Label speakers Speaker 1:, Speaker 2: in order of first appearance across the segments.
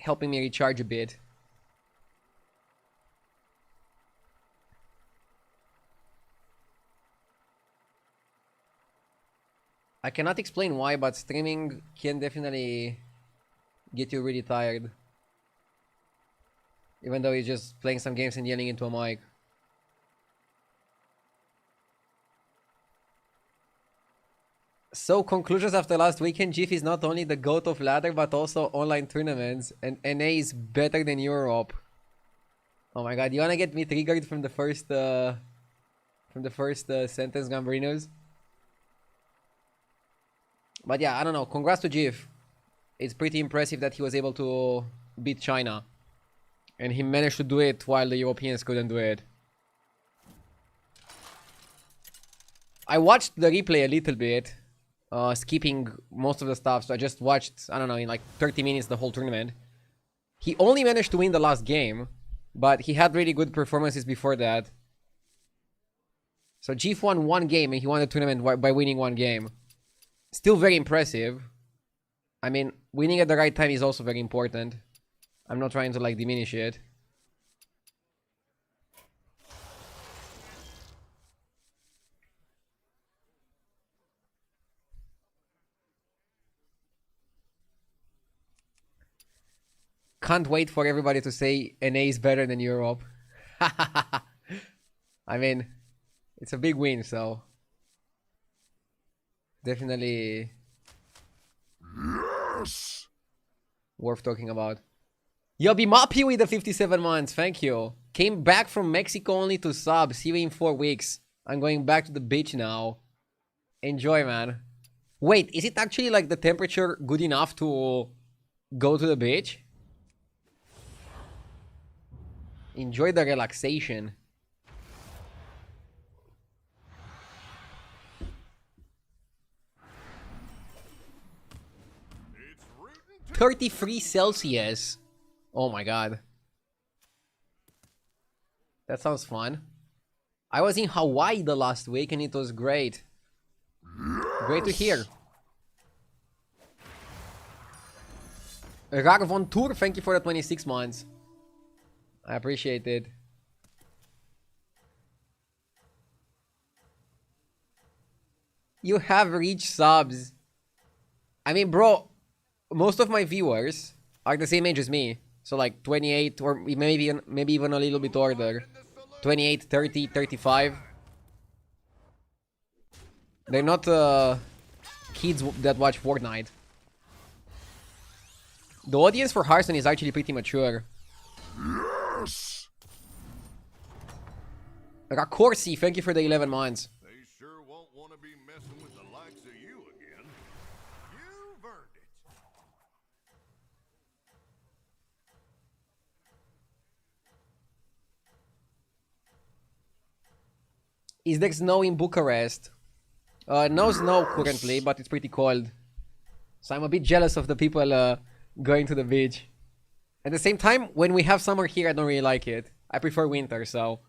Speaker 1: helping me recharge a bit. I cannot explain why, but streaming can definitely get you really tired. Even though you're just playing some games and yelling into a mic. So, conclusions after last weekend, GIF is not only the GOAT of ladder, but also online tournaments, and NA is better than Europe. Oh my god, you wanna get me triggered from the first sentence, Gambrinos? But yeah, I don't know. Congrats to GIF. It's pretty impressive that he was able to beat China. And he managed to do it while the Europeans couldn't do it. I watched the replay a little bit. Skipping most of the stuff. So I just watched, I don't know, in like 30 minutes the whole tournament. He only managed to win the last game. But he had really good performances before that. So GIF won one game and he won the tournament by winning one game. Still very impressive. I mean, winning at the right time is also very important. I'm not trying to like diminish it. Can't wait for everybody to say NA is better than Europe. I mean, it's a big win, so definitely yes, worth talking about. Yo, be Mappy with the 57 months. Thank you. Came back from Mexico only to sub. See you in 4 weeks. I'm going back to the beach now. Enjoy, man. Wait, is it actually like the temperature good enough to go to the beach? Enjoy the relaxation. It's 33 Celsius. Oh my god. That sounds fun. I was in Hawaii the last week and it was great. Great to hear. Rar von Tour, thank you for the 26 months. I appreciate it. You have reached subs. I mean, bro, most of my viewers are the same age as me. So like 28 or maybe even a little bit older. 28, 30, 35. They're not kids that watch Fortnite. The audience for Hearthstone is actually pretty mature. Yes. Rakorsi, thank you for the 11 months.
Speaker 2: They sure won't want to be messing with the likes of you again. You've earned
Speaker 1: it. Is there snow in Bucharest? No snow currently, but it's pretty cold. So I'm a bit jealous of the people going to the beach. At the same time, when we have summer here, I don't really like it. I prefer winter, so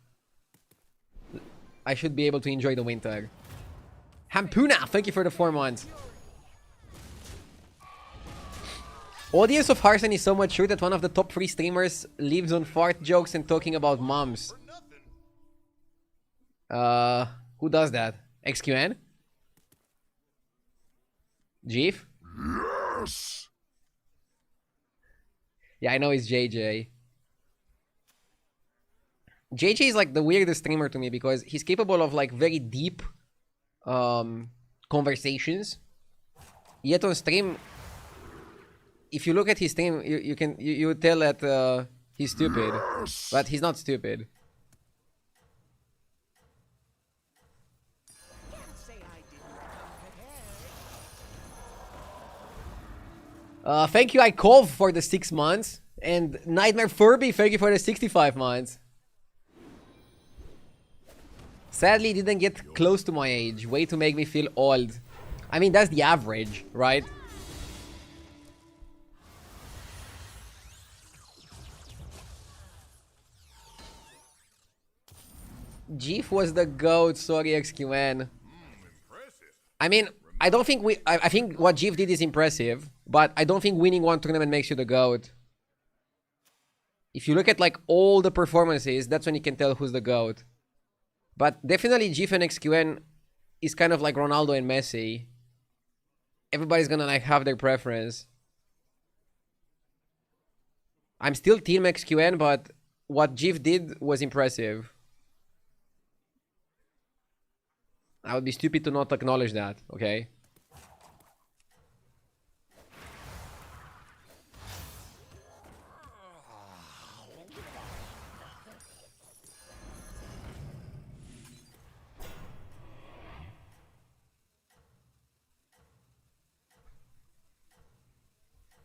Speaker 1: I should be able to enjoy the winter. Hampuna, thank you for the 4 months. Audience of Hearthstone is so mature that one of the top 3 streamers lives on fart jokes and talking about moms. Who does that? XQN? GIF? Yes. Yeah, I know it's JJ. JJ is like the weirdest streamer to me because he's capable of like very deep conversations. Yet on stream, if you look at his stream, you would tell that he's stupid, but he's not stupid. Thank you, Ikov, for the 6 months. And Nightmare Furby, thank you for the 65 months. Sadly, didn't get close to my age. Way to make me feel old. I mean, that's the average, right? GIF was the GOAT, sorry XQN. I mean, I don't think I think what GIF did is impressive, but I don't think winning one tournament makes you the GOAT. If you look at like all the performances, that's when you can tell who's the GOAT. But definitely GIF and XQN is kind of like Ronaldo and Messi. Everybody's gonna like have their preference. I'm still team XQN, but what GIF did was impressive. I would be stupid to not acknowledge that, okay?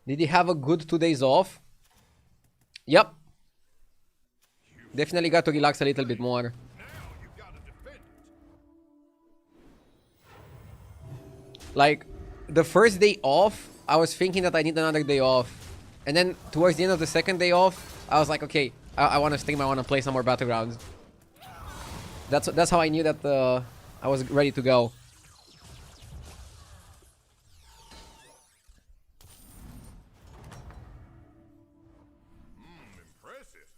Speaker 1: Did he have a good 2 days off? Yep. Definitely got to relax a little bit more. Like, the first day off, I was thinking that I need another day off. And then, towards the end of the second day off, I was like, okay, I want to stream, I want to play some more Battlegrounds. That's how I knew that I was ready to go.
Speaker 2: Impressive.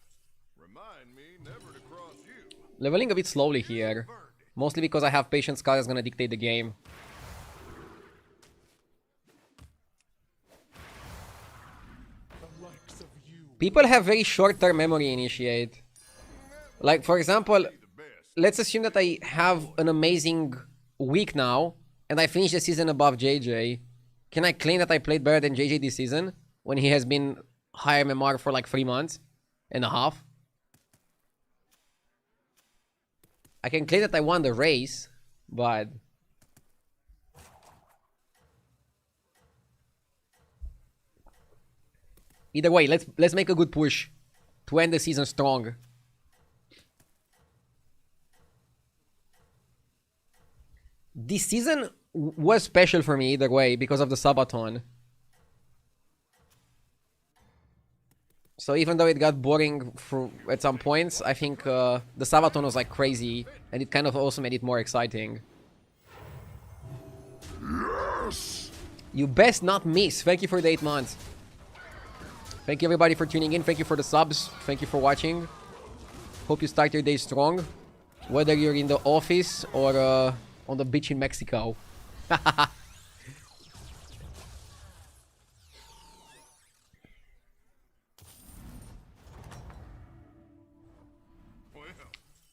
Speaker 2: Remind me never to cross you.
Speaker 1: Leveling a bit slowly here. Mostly because I have Patience card that's gonna dictate the game. People have very short-term memory, Initiate. Like, for example, let's assume that I have an amazing week now, and I finish the season above JJ. Can I claim that I played better than JJ this season, when he has been higher MMR for like 3 months and a half? I can claim that I won the race, but... Either way, let's make a good push to end the season strong. This season was special for me either way because of the subathon. So even though it got boring at some points, I think the subathon was like crazy, and it kind of also made it more exciting. Yes! You best not miss. Thank you for the 8 months. Thank you everybody for tuning in. Thank you for the subs. Thank you for watching. Hope you start your day strong. Whether you're in the office or on the beach in Mexico.
Speaker 2: Well,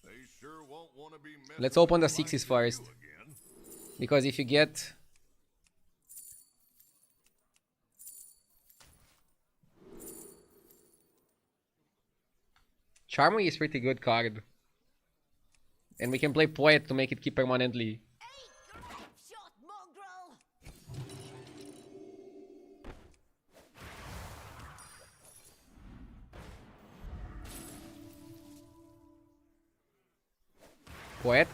Speaker 2: they sure won't want to be
Speaker 1: Let's open the 6s first. Because if you get... Charmy is pretty good card. And we can play Poet to make it keep permanently. Poet?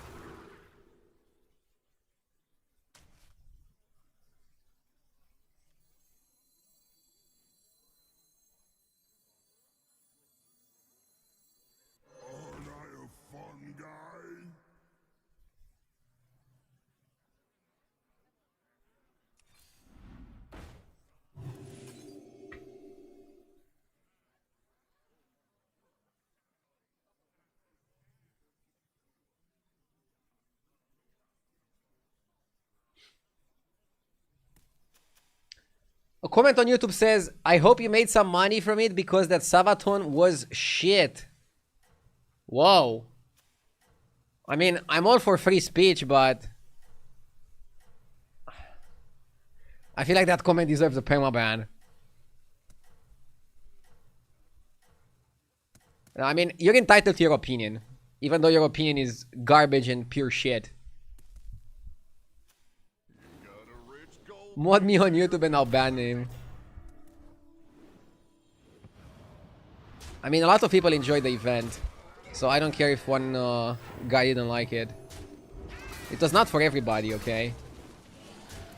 Speaker 1: A comment on YouTube says, I hope you made some money from it because that Sabaton was shit. Whoa. I mean, I'm all for free speech, but... I feel like that comment deserves a permaban. I mean, you're entitled to your opinion. Even though your opinion is garbage and pure shit. Mod me on YouTube and I'll ban him. I mean, a lot of people enjoyed the event. So I don't care if one guy didn't like it. It was not for everybody, okay?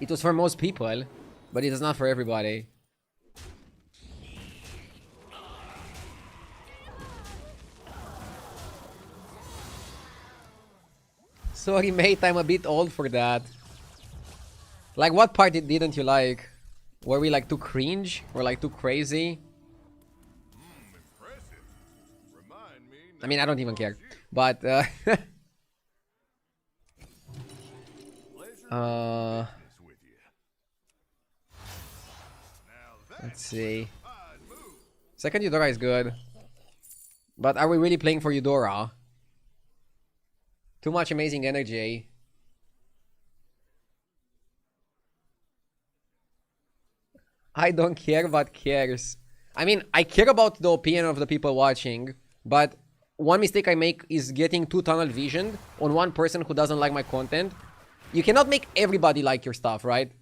Speaker 1: It was for most people. But it is not for everybody. Sorry mate, I'm a bit old for that. Like, what part didn't you like? Were we like too cringe? Or like too crazy?
Speaker 2: Impressive.
Speaker 1: I mean, I don't even care. But,
Speaker 2: Pleasure with you. Now
Speaker 1: let's see.
Speaker 2: fine move.
Speaker 1: Second Eudora is good. But are we really playing for Eudora? Too much amazing energy. I don't care but cares. I mean, I care about the opinion of the people watching, but one mistake I make is getting too tunnel visioned on one person who doesn't like my content. You cannot make everybody like your stuff, right?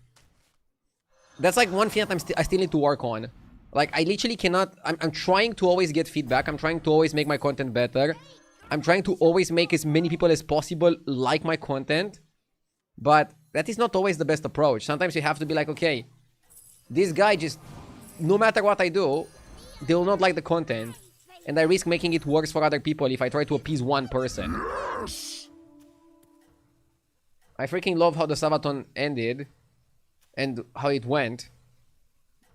Speaker 1: That's like one thing that I still need to work on. Like, I literally cannot... I'm trying to always get feedback. I'm trying to always make my content better. I'm trying to always make as many people as possible like my content. But that is not always the best approach. Sometimes you have to be like, okay, this guy just... No matter what I do, they will not like the content. And I risk making it worse for other people if I try to appease one person. I freaking love how the Sabaton ended. And how it went.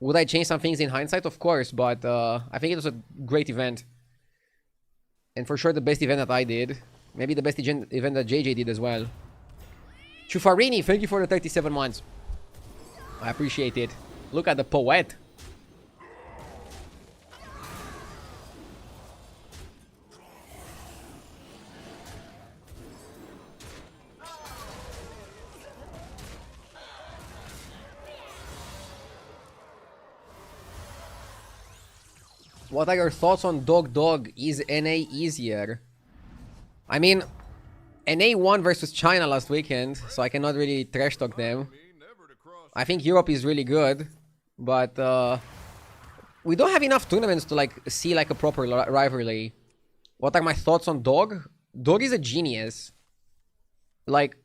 Speaker 1: Would I change some things in hindsight? Of course, but I think it was a great event. And for sure the best event that I did. Maybe the best event that JJ did as well. Chufarini, thank you for the 37 months. I appreciate it. Look at the poet. What are your thoughts on Dog Dog? Is NA easier? I mean, NA won versus China last weekend, so I cannot really trash talk them. I think Europe is really good, but we don't have enough tournaments to like see like a proper rivalry. What are my thoughts on Dog? Dog is a genius. Like,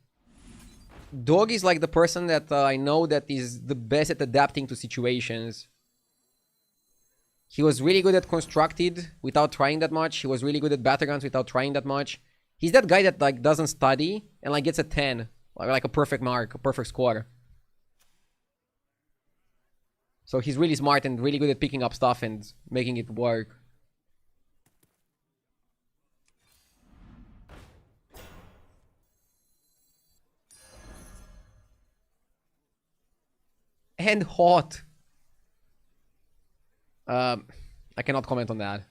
Speaker 1: Dog is like the person that I know that is the best at adapting to situations. He was really good at Constructed without trying that much. He was really good at Battlegrounds without trying that much. He's that guy that like doesn't study and like gets a 10. Like a perfect mark, a perfect score. So he's really smart and really good at picking up stuff and making it work. And hot. I cannot comment on that.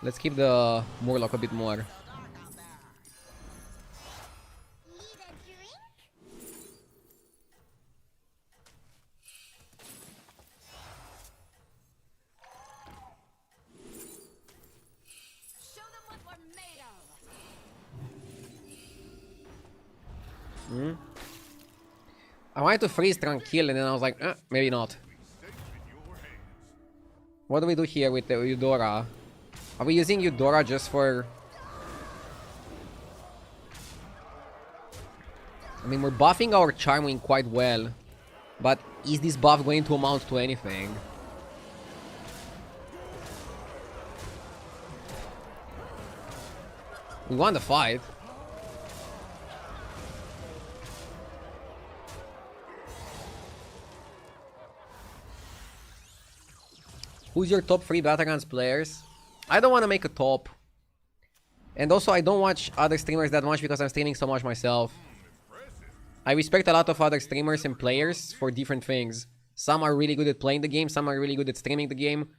Speaker 1: Let's keep the Morlock a bit more. I wanted to freeze Tranquil and then I was like, maybe not. What do we do here with the Eudora? Are we using Eudora just for... I mean, we're buffing our Charming quite well. But is this buff going to amount to anything? We won the fight. Who's your top 3 Battlegrounds players? I don't want to make a top. And also, I don't watch other streamers that much because I'm streaming so much myself. I respect a lot of other streamers and players for different things. Some are really good at playing the game, some are really good at streaming the game.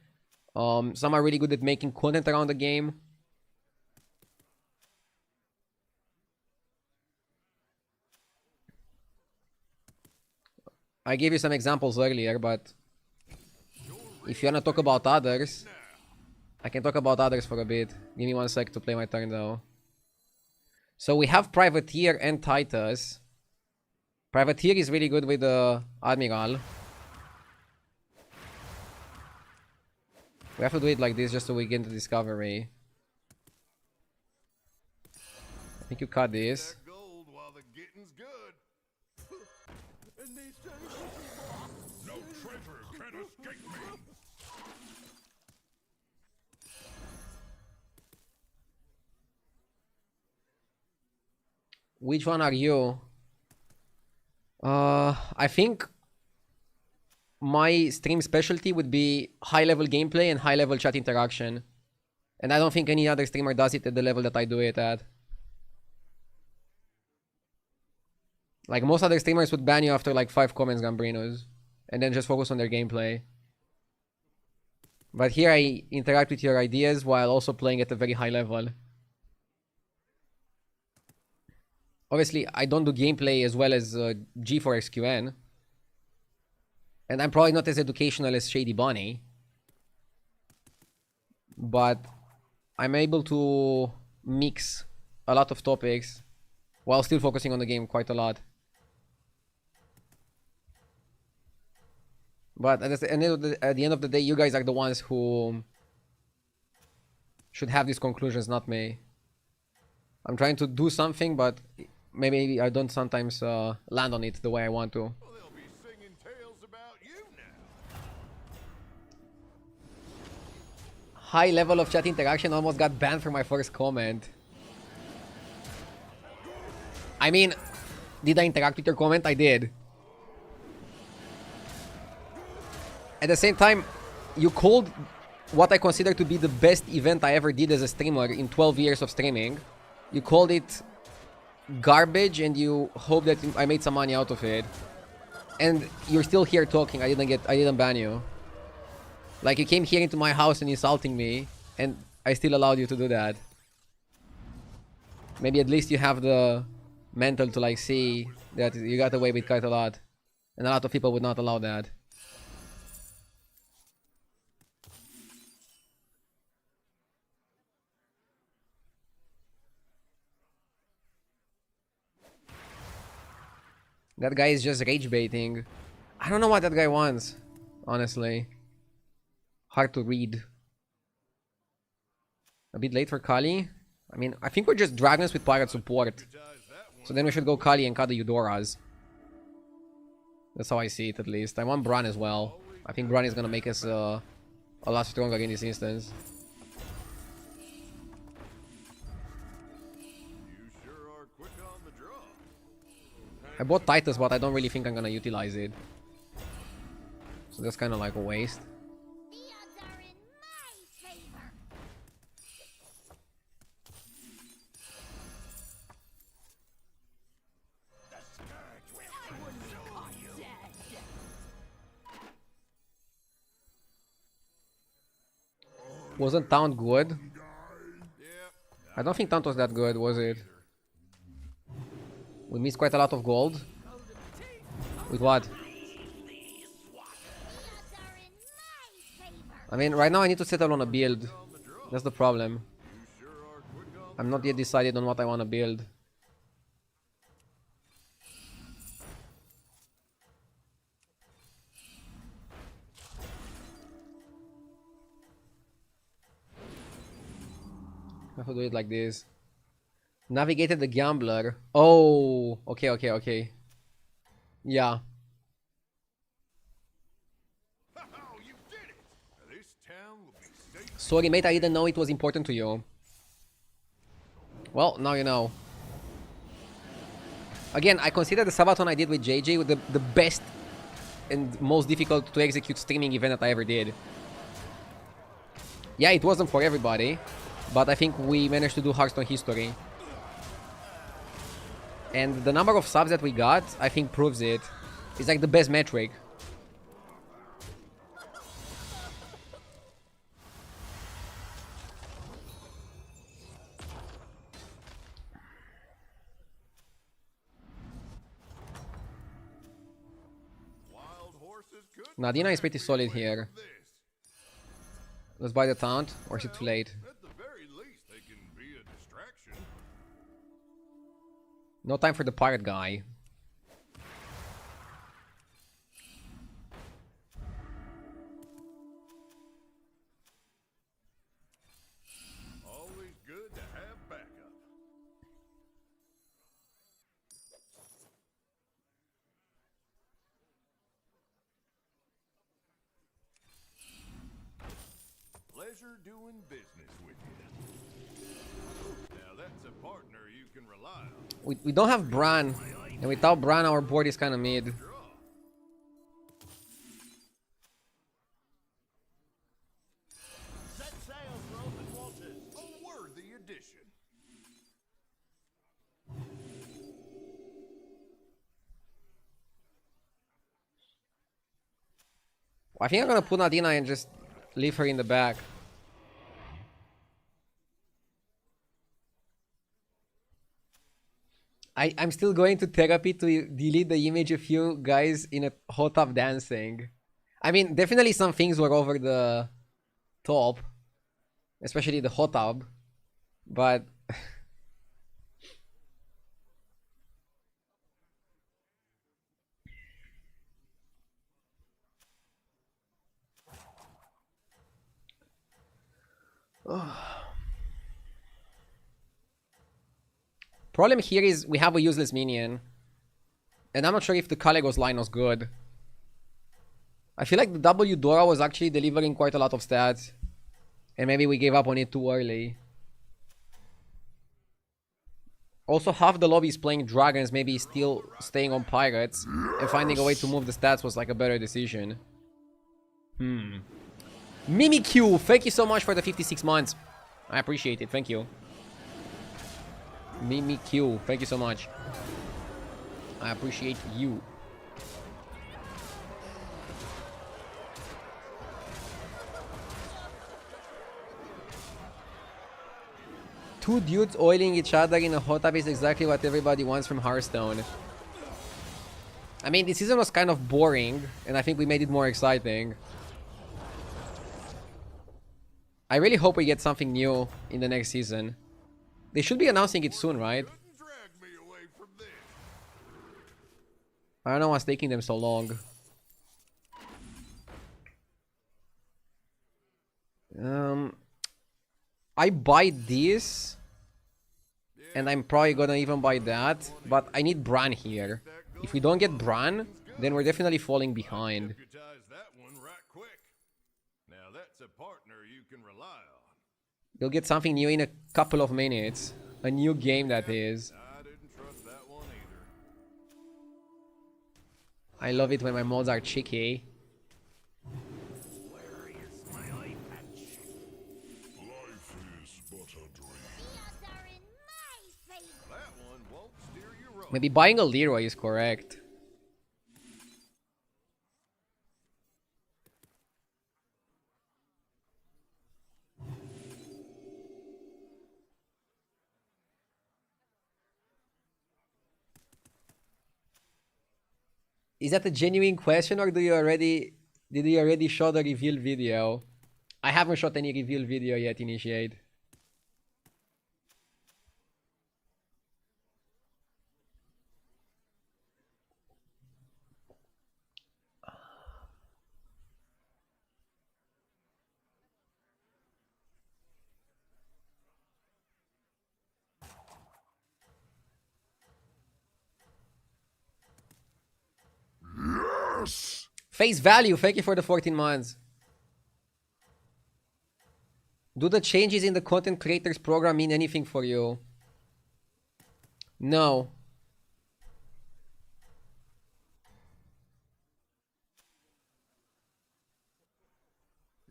Speaker 1: Some are really good at making content around the game. I gave you some examples earlier, but... if you wanna talk about others, I can talk about others for a bit. Give me 1 sec to play my turn though. So we have Privateer and Titus. Privateer is really good with the Admiral. We have to do it like this just so we get into Discovery. I think you cut this. Which one are you? I think my stream specialty would be high-level gameplay and high-level chat interaction. And I don't think any other streamer does it at the level that I do it at. Like, most other streamers would ban you after like 5 comments, Gambrinos. And then just focus on their gameplay. But here I interact with your ideas while also playing at a very high level. Obviously, I don't do gameplay as well as G4XQN. And I'm probably not as educational as Shady Bunny. But I'm able to mix a lot of topics while still focusing on the game quite a lot. But at the end of the day, you guys are the ones who should have these conclusions, not me. I'm trying to do something, but maybe I don't sometimes land on it the way I want to.
Speaker 2: Well, they'll be singing tales about you now.
Speaker 1: High level of chat interaction, almost got banned for my first comment. I mean, did I interact with your comment? I did. At the same time, you called what I consider to be the best event I ever did as a streamer in 12 years of streaming. You called it garbage and you hope that I made some money out of it. And you're still here talking. I didn't ban you. Like, you came here into my house and insulting me, and I still allowed you to do that. Maybe at least you have the mental to like see that you got away with quite a lot. And a lot of people would not allow that. That guy is just rage baiting. I don't know what that guy wants, honestly. Hard to read. A bit late for Kali. I mean, I think we're just dragons with pirate support. So then we should go Kali and cut the Eudoras. That's how I see it, at least. I want Bran as well. I think Bran is gonna make us a lot stronger in this instance. I bought Titus, but I don't really think I'm gonna utilize it. So that's kind of like a waste.
Speaker 3: The odds are in my favor.
Speaker 1: Wasn't Taunt good? I don't think Taunt was that good, was it? We missed quite a lot of gold. With what? I mean, right now I need to settle on a build. That's the problem. I'm not yet decided on what I want to build. I have to do it like this. Navigated the Gambler. Oh, okay. Yeah. Sorry, mate, I didn't know it was important to you. Well, now you know. Again, I consider the Sabaton I did with JJ the best and most difficult to execute streaming event that I ever did. Yeah, it wasn't for everybody, but I think we managed to do Hearthstone history. And the number of subs that we got, I think, proves it. It's like the best metric. Nadina is pretty solid here. Let's buy the taunt, or is it too late?
Speaker 2: At the very least, they can be a distraction.
Speaker 1: No time for the pirate guy.
Speaker 2: Always good to have backup. Pleasure doing business with you. Now that's a partner you can rely on.
Speaker 1: We don't have Bran And without Bran, our board is kind of mid.
Speaker 2: Set sail for open waters. A worthy addition.
Speaker 1: I think I'm gonna put Nadina and just leave her in the back. I'm still going to therapy to delete the image of you guys in a hot tub dancing. I mean, definitely some things were over the top, especially the hot tub, but problem here is we have a useless minion, and I'm not sure if the Caligos line was good. I feel like the W Dora was actually delivering quite a lot of stats, and maybe we gave up on it too early. Also, half the lobby is playing dragons, maybe still staying on pirates, and finding a way to move the stats was like a better decision. Mimikyu, thank you so much for the 56 months. I appreciate it, thank you. Mimikyu, thank you so much. I appreciate you. Two dudes oiling each other in a hot tub is exactly what everybody wants from Hearthstone. I mean, this season was kind of boring, and I think we made it more exciting. I really hope we get something new in the next season. They should be announcing it soon, right?
Speaker 2: Drag me away from this.
Speaker 1: I don't know what's taking them so long. I buy this, and I'm probably gonna even buy that, but I need Bran here. If we don't get Bran, then we're definitely falling behind.
Speaker 2: Deputize that one right quick. Now that's a partner you can rely on.
Speaker 1: You'll get something new in a couple of minutes. A new game, that is.
Speaker 2: I didn't trust that one either.
Speaker 1: I love it when my mods are cheeky.
Speaker 2: Where is my eye patch?
Speaker 4: Life is but a dream.
Speaker 3: The odds are in my favor.
Speaker 2: That one won't steer you wrong.
Speaker 1: Maybe buying a Leroy is correct. Is that a genuine question, or did you already show the reveal video? I haven't shot any reveal video yet, Initiate. Face value, thank you for the 14 months. Do the changes in the content creators program mean anything for you? No.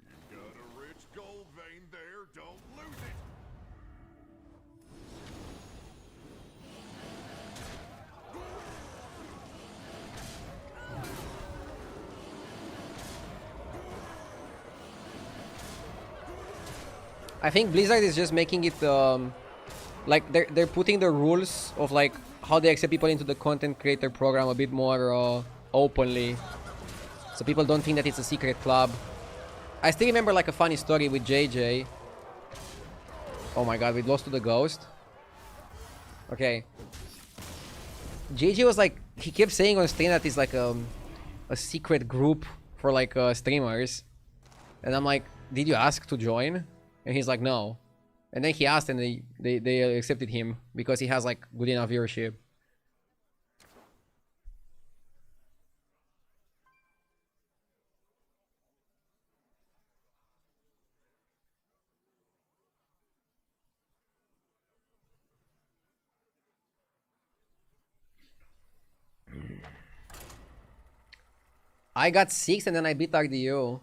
Speaker 2: You've got a rich gold vein there. Don't lose it.
Speaker 1: I think Blizzard is just making it like they're putting the rules of like how they accept people into the content creator program a bit more openly, so people don't think that it's a secret club. I still remember like a funny story with JJ. Oh my god, we lost to the ghost. Okay. JJ was like, he kept saying on stream that it's like a secret group for like streamers, and I'm like, did you ask to join? And he's like, no. And then he asked, and they accepted him because he has like good enough viewership. I got 6th and then I beat RDU.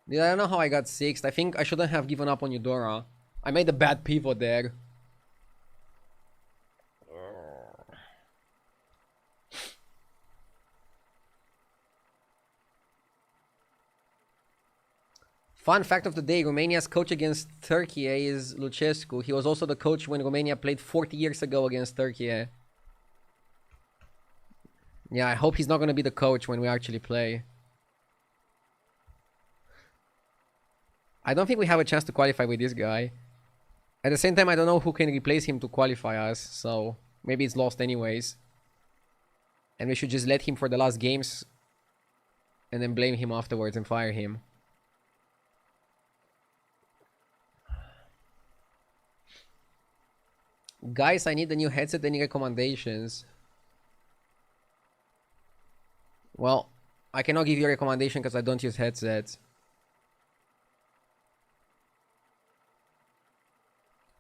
Speaker 1: I don't know how I got 6th. I think I shouldn't have given up on Eudora. I made a bad pivot there. Fun fact of the day, Romania's coach against Turkey is Lucescu. He was also the coach when Romania played 40 years ago against Turkey. Yeah, I hope he's not going to be the coach when we actually play. I don't think we have a chance to qualify with this guy. At the same time, I don't know who can replace him to qualify us, so maybe it's lost anyways. And we should just let him for the last games and then blame him afterwards and fire him. Guys, I need a new headset. Any recommendations? Well, I cannot give you a recommendation because I don't use headsets.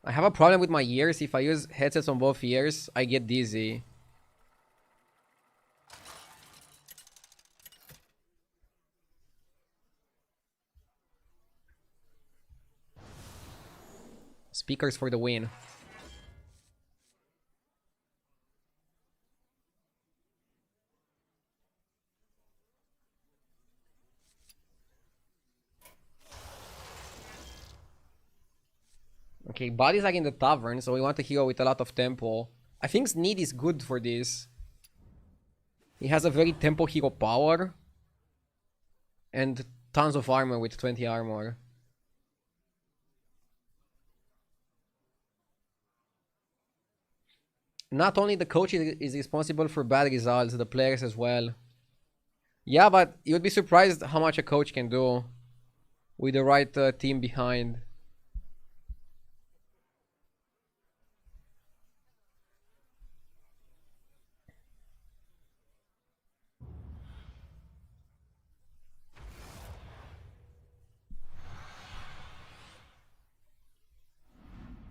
Speaker 1: I have a problem with my ears. If I use headsets on both ears, I get dizzy. Speakers for the win. Okay, bodies are in the tavern, so we want a hero with a lot of tempo. I think Sneed is good for this. He has a very tempo hero power. And tons of armor with 20 armor. Not only the coach is responsible for bad results, the players as well. Yeah, but you'd be surprised how much a coach can do with the right team behind.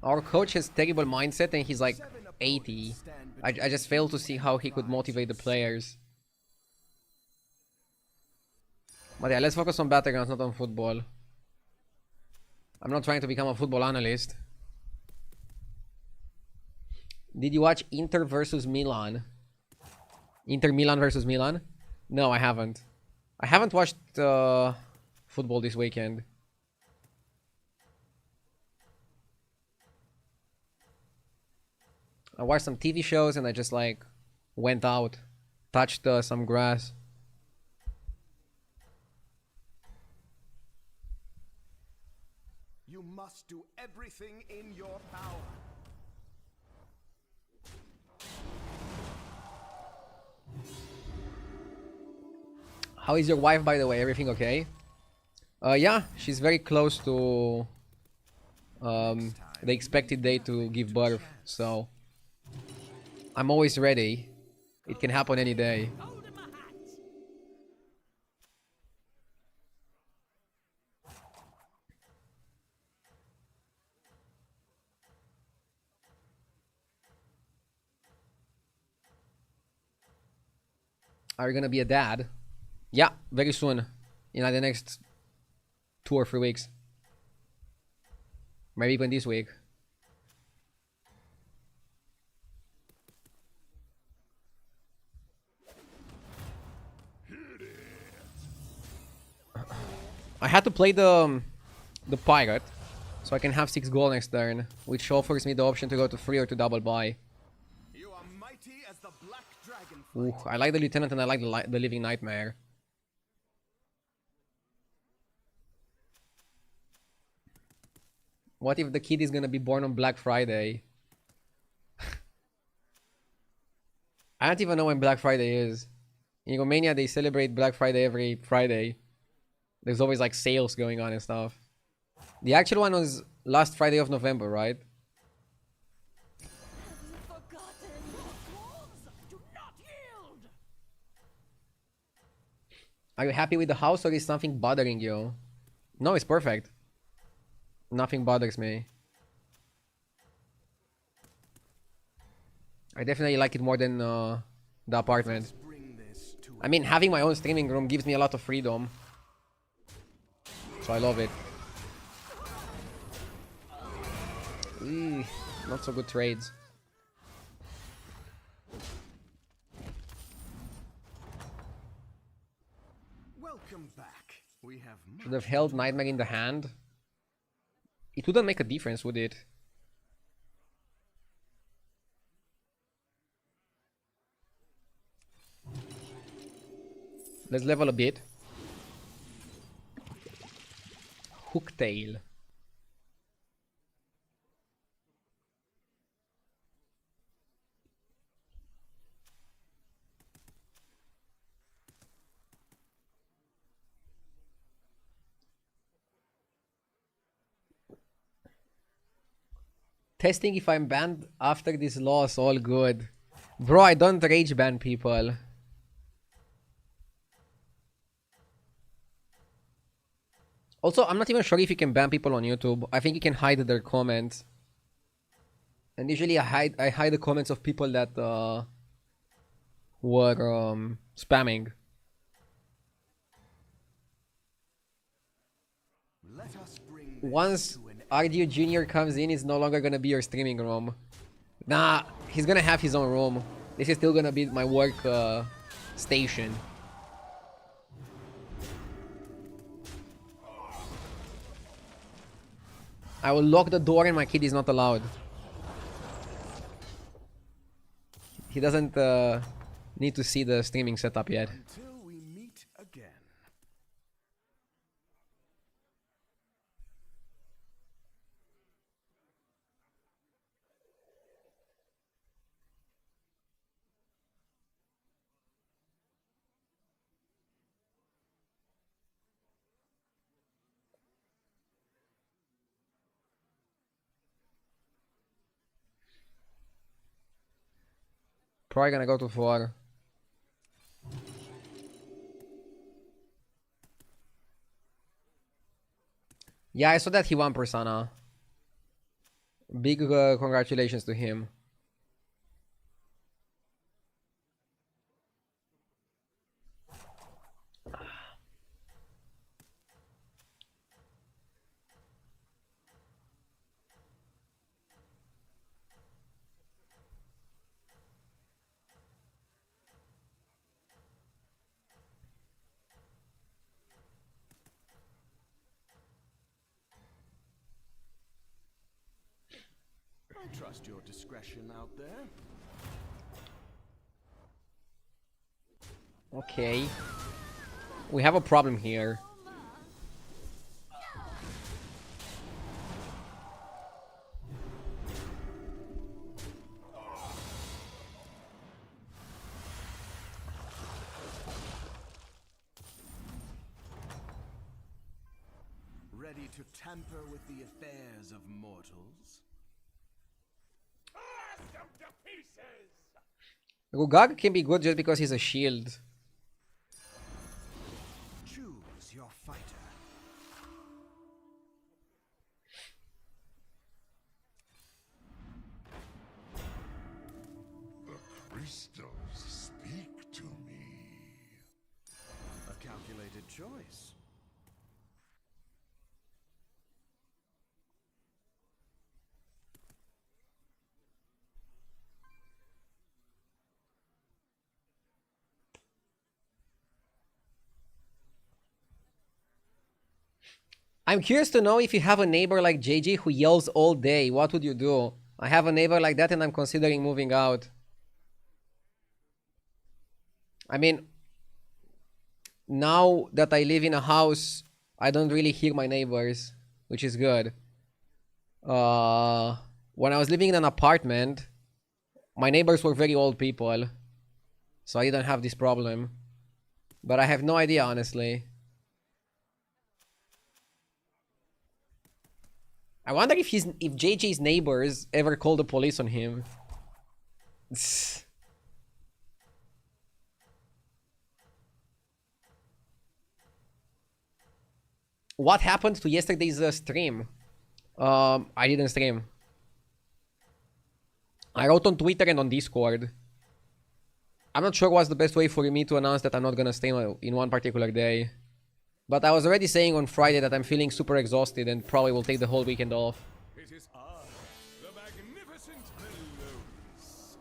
Speaker 1: Our coach has terrible mindset and he's like 80. I just fail to see how he could motivate the players. But yeah, let's focus on Battlegrounds, not on football. I'm not trying to become a football analyst. Did you watch Inter versus Milan? Inter Milan versus Milan? No, I haven't. I haven't watched football this weekend. I watched some TV shows and I just like went out, touched some grass.
Speaker 5: You must do everything in your power.
Speaker 1: How is your wife, by the way? Everything okay? Yeah, she's very close to the expected day to give birth, so I'm always ready. It can happen any day. Are you gonna be a dad? Yeah, very soon. In like the next 2 or 3 weeks. Maybe even this week. I had to play the pirate, so I can have 6 gold next turn, which offers me the option to go to 3 or to double buy.
Speaker 5: You are mighty as the black dragon.
Speaker 1: Ooh, I like the lieutenant and I like the living nightmare. What if the kid is gonna be born on Black Friday? I don't even know when Black Friday is. In Romania, they celebrate Black Friday every Friday. There's always like sales going on and stuff. The actual one was last Friday of November, right? Are you happy with the house or is something bothering you? No, it's perfect. Nothing bothers me. I definitely like it more than the apartment.
Speaker 5: Bring this to
Speaker 1: I mean, having my own streaming room gives me a lot of freedom. So I love it. Not so good trades.
Speaker 5: Welcome back. We have
Speaker 1: Should have held Nightmare in the hand. It wouldn't make a difference, would it? Let's level a bit. Hooktail. Testing if I'm banned after this loss, all good. Bro, I don't rage ban people. Also, I'm not even sure if you can ban people on YouTube. I think you can hide their comments. And usually I hide the comments of people that were spamming.
Speaker 5: Let us bring
Speaker 1: Once RDU Jr. comes in, it's no longer gonna be your streaming room. Nah, he's gonna have his own room. This is still gonna be my work station. I will lock the door and my kid is not allowed. He doesn't need to see the streaming setup yet.
Speaker 5: until we meet again.
Speaker 1: Probably gonna go to 4. Yeah, I saw that he won Persona. Big congratulations to him.
Speaker 5: I trust your discretion out there.
Speaker 1: Okay. We have a problem here.
Speaker 5: Ready to tamper with the affairs of mortals?
Speaker 1: Rugag can be good just because he's a shield.
Speaker 5: Choose your fighter.
Speaker 4: The crystals speak to me.
Speaker 5: A calculated choice.
Speaker 1: I'm curious to know if you have a neighbor like JJ who yells all day, what would you do? I have a neighbor like that and I'm considering moving out. I mean, now that I live in a house, I don't really hear my neighbors, which is good. When I was living in an apartment, my neighbors were very old people, so I didn't have this problem. But I have no idea, honestly. I wonder if JJ's neighbors ever called the police on him. What happened to yesterday's stream? I didn't stream. I wrote on Twitter and on Discord. I'm not sure what's the best way for me to announce that I'm not gonna stay in one particular day. But I was already saying on Friday that I'm feeling super exhausted and probably will take the whole weekend off.
Speaker 6: It is I, the magnificent Melodies.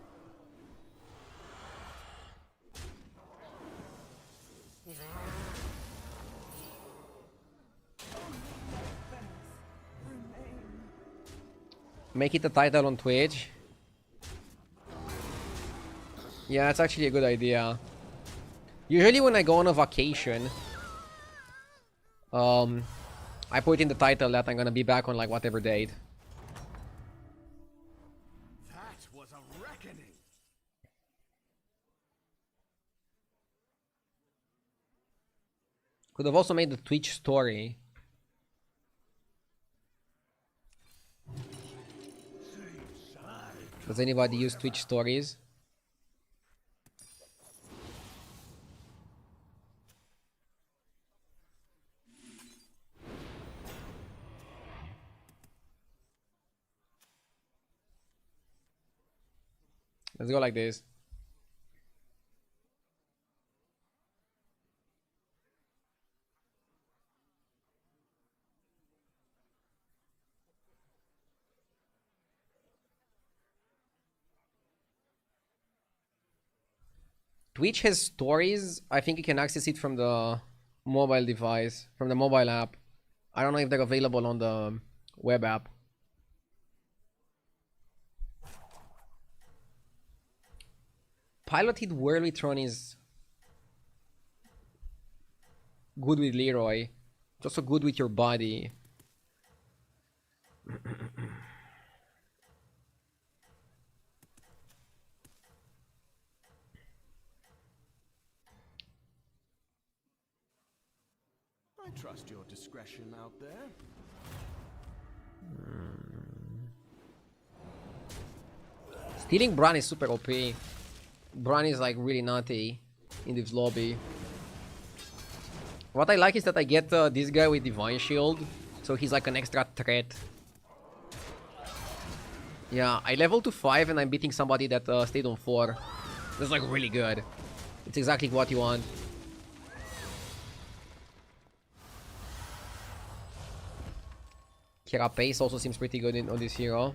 Speaker 1: Make it a title on Twitch. Yeah, it's actually a good idea. Usually when I go on a vacation, I put in the title that I'm gonna be back on like whatever date.
Speaker 5: That was a reckoning.
Speaker 1: Could have also made the Twitch story. Does anybody use Twitch stories? Let's go like this. Twitch has stories. I think you can access it from the mobile device, from the mobile app. I don't know if they're available on the web app. Piloted Whirlytron is good with Leroy. It's also good with your body.
Speaker 5: I trust your discretion out there.
Speaker 1: Stealing Bran is super OP. Bran is like really nutty in this lobby. What I like is that I get this guy with Divine Shield, so he's like an extra threat. Yeah, I leveled to 5 and I'm beating somebody that stayed on 4. That's like really good. It's exactly what you want. Carapace also seems pretty good on this hero.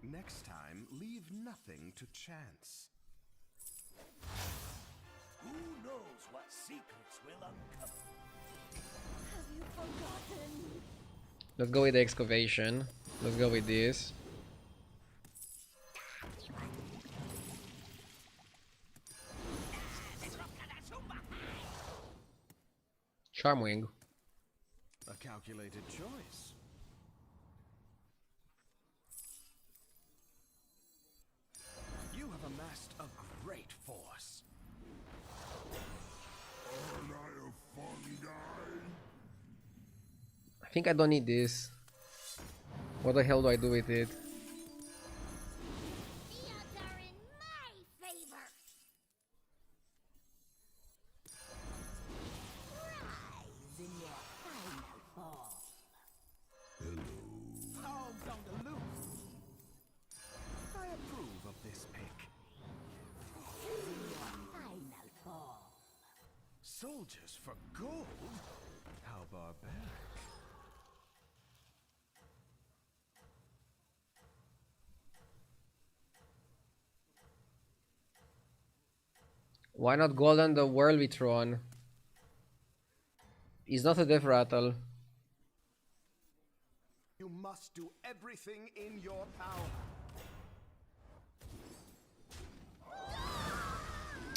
Speaker 5: Next time, leave nothing to chance.
Speaker 6: Who knows what secrets will uncover?
Speaker 3: Have you forgotten?
Speaker 1: Let's go with the excavation. Let's go with this. Charmwing.
Speaker 5: A calculated choice. You have amassed a great force.
Speaker 4: Aren't I a fun guy?
Speaker 1: I think I don't need this. What the hell do I do with it?
Speaker 3: The odds are in my favor. Rise in your final fall.
Speaker 5: Hogs on the loose. I approve of this pick.
Speaker 3: Final fall.
Speaker 5: Soldiers for gold? How barbaric.
Speaker 1: Why not Golden the Whirlytron? He's not a death rattle.
Speaker 5: You must do everything in your power.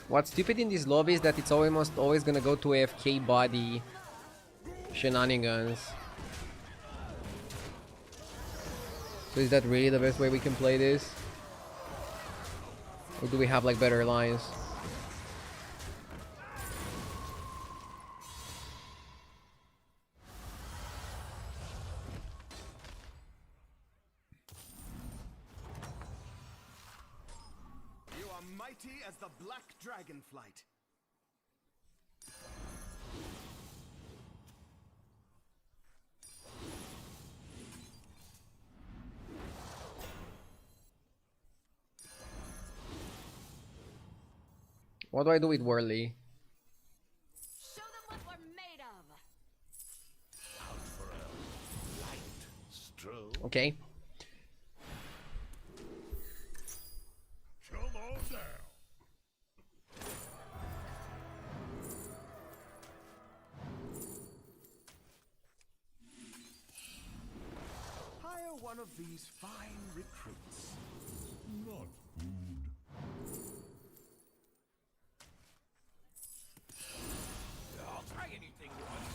Speaker 1: What's stupid in this lobby is that it's almost always gonna go to AFK body shenanigans. So is that really the best way we can play this? Or do we have like better lines?
Speaker 5: You are mighty as the black dragonflight.
Speaker 1: What do I do with Whirly?
Speaker 3: Show them what we're made of.
Speaker 6: Out for a light stroll.
Speaker 1: Okay.
Speaker 4: Come on down.
Speaker 5: Hire one of these fine recruits.
Speaker 4: Not food.
Speaker 6: I'll try anything once.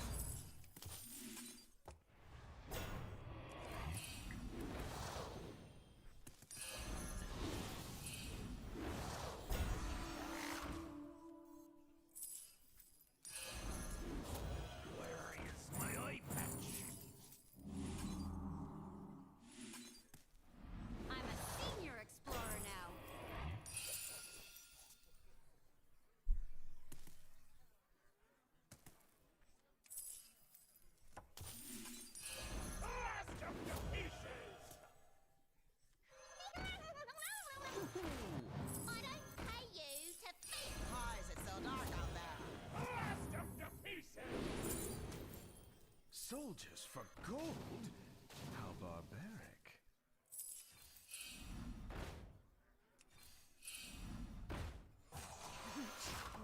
Speaker 6: Where is my eye patch?
Speaker 3: I'm a senior explorer now.
Speaker 6: Blast them to pieces!
Speaker 3: I don't pay you to think.
Speaker 7: Why is it so dark out there?
Speaker 6: Blast them to pieces!
Speaker 5: Soldiers for gold? How barbaric.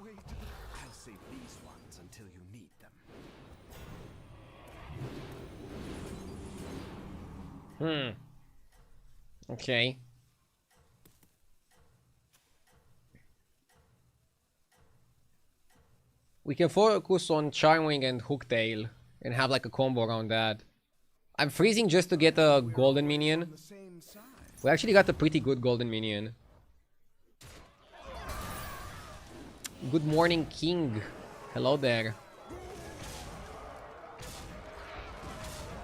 Speaker 5: Wait, I'll save these ones until you need them.
Speaker 1: Okay. We can focus on Charmwing and Hooktail and have like a combo around that. I'm freezing just to get a golden minion.
Speaker 5: On the same side.
Speaker 1: We actually got a pretty good golden minion. Good morning, King. Hello there.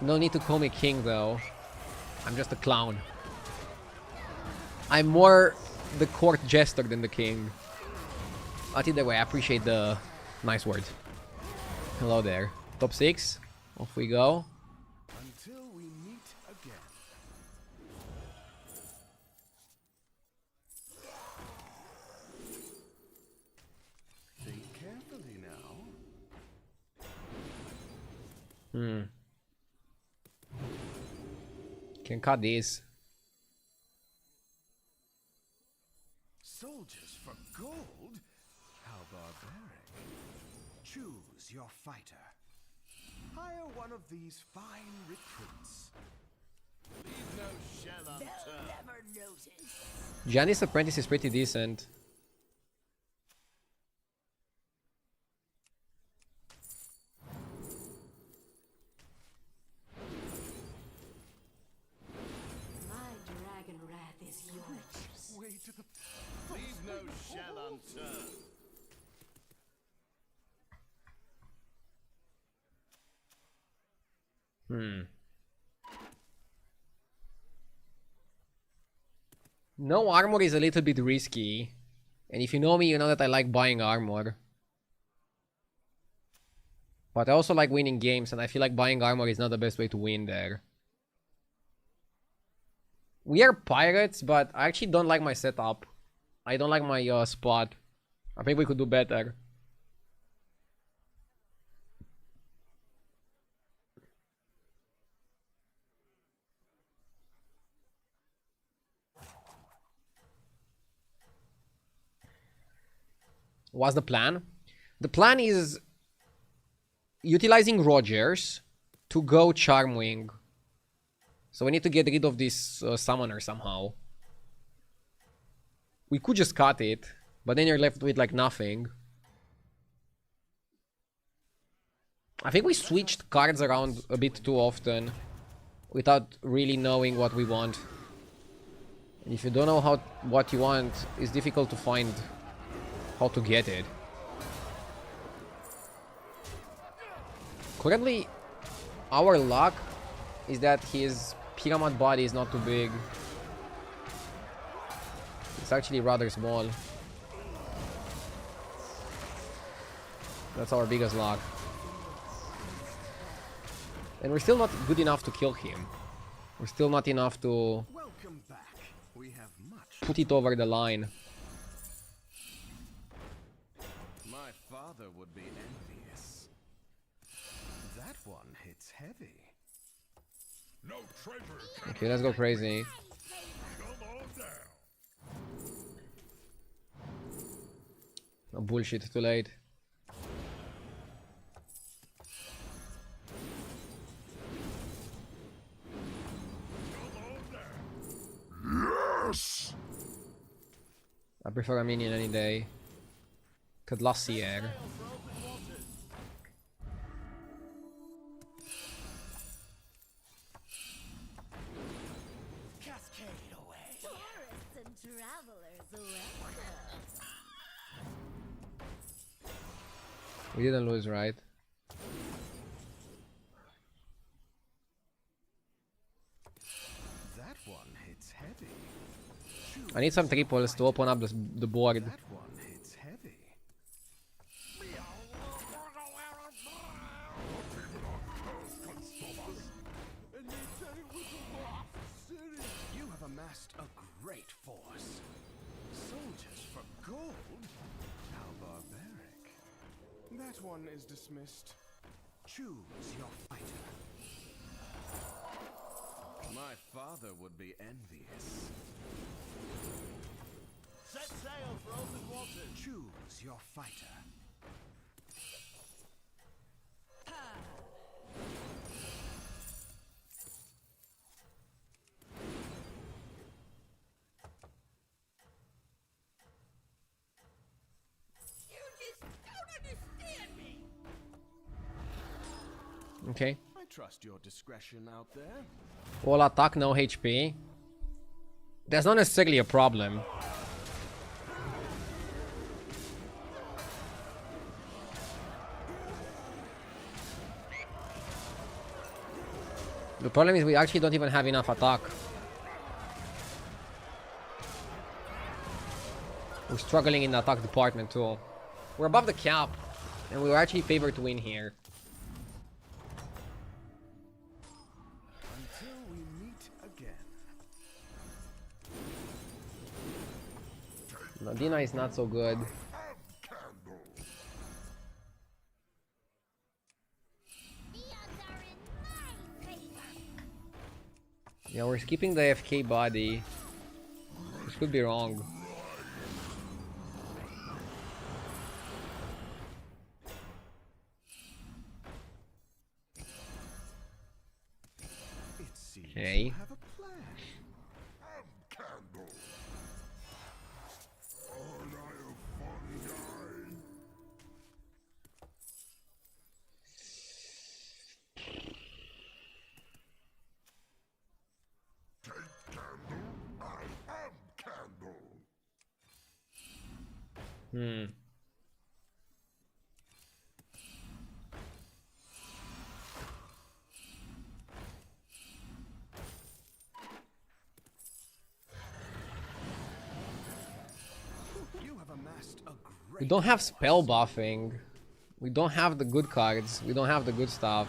Speaker 1: No need to call me King though. I'm just a clown. I'm more the court jester than the king. But either way, I appreciate the nice words. Hello there. Top 6. Off we go.
Speaker 5: Until we meet again. Think carefully now.
Speaker 1: Can cut these.
Speaker 5: Soldiers for gold? How barbaric. Choose your fighter. Hire one of these fine recruits.
Speaker 6: Leave no shell
Speaker 3: They'll
Speaker 6: unturned.
Speaker 3: never notice.
Speaker 1: Giannis Apprentice is pretty decent.
Speaker 3: My dragon wrath is yours.
Speaker 5: Way to the
Speaker 6: Leave no shell unturned.
Speaker 1: No armor is a little bit risky. And if you know me, you know that I like buying armor. But I also like winning games, and I feel like buying armor is not the best way to win there. We are pirates, but I actually don't like my setup. I don't like my spot. I think we could do better. What's the plan? The plan is utilizing Rogers to go Charmwing. So we need to get rid of this summoner somehow. We could just cut it, but then you're left with like nothing. I think we switched cards around a bit too often without really knowing what we want. And if you don't know what you want, it's difficult to find how to get it. Currently, our luck is that his pyramid body is not too big. It's actually rather small. That's our biggest luck. And we're still not good enough to kill him. We're still not enough to
Speaker 5: welcome back. We have much.
Speaker 1: put it over the line.
Speaker 5: would be envious. That one hits heavy.
Speaker 4: No traitor can
Speaker 1: Okay, let's go crazy.
Speaker 4: come on down.
Speaker 1: No bullshit, too late.
Speaker 4: Yes!
Speaker 1: I prefer a minion any day. Cutlassier.
Speaker 6: Cascade away.
Speaker 3: Tourists and travelers welcome.
Speaker 1: We didn't lose, right?
Speaker 5: That one hits heavy.
Speaker 1: I need some triples to open up the board.
Speaker 5: That one hits heavy. You have amassed a great force. Soldiers for gold? How barbaric. That one is dismissed. Choose your fighter. My father would be envious.
Speaker 6: Set sail for open waters.
Speaker 5: Choose your fighter.
Speaker 7: You just don't understand me.
Speaker 1: Okay.
Speaker 5: I trust your discretion out there.
Speaker 1: All attack, no HP. That's not necessarily a problem. The problem is we actually don't even have enough attack. We're struggling in the attack department too. We're above the cap, and we were actually favored to win here.
Speaker 5: Until we meet again.
Speaker 1: Nadina is not so good.
Speaker 4: Candle.
Speaker 3: The odds are in my favor.
Speaker 1: Yeah, we're skipping the FK body. This could be wrong.
Speaker 5: It seems
Speaker 1: Okay.
Speaker 5: you have a plan.
Speaker 4: Candle. Aren't I a fun guy? Take candle. I am candle.
Speaker 5: You have amassed a great
Speaker 1: We don't have spell buffing. We don't have the good cards. We don't have the good stuff.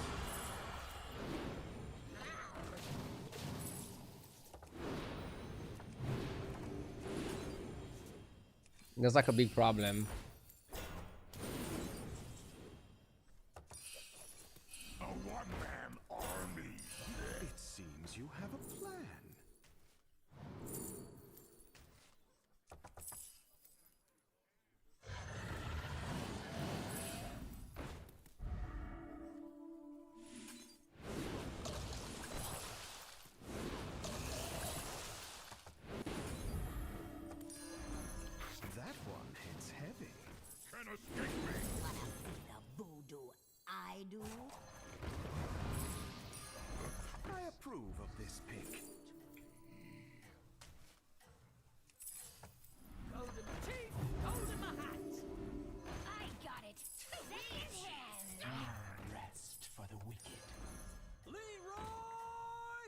Speaker 1: That's like a big problem.
Speaker 4: A one-man army.
Speaker 5: It seems you have a plan. That one hits heavy.
Speaker 4: Can escape me.
Speaker 3: Wanna see the voodoo I do?
Speaker 5: I approve of this pick.
Speaker 6: Golden teeth, golden my hat.
Speaker 3: I got it. Second hand.
Speaker 6: Rest for the wicked. Leroy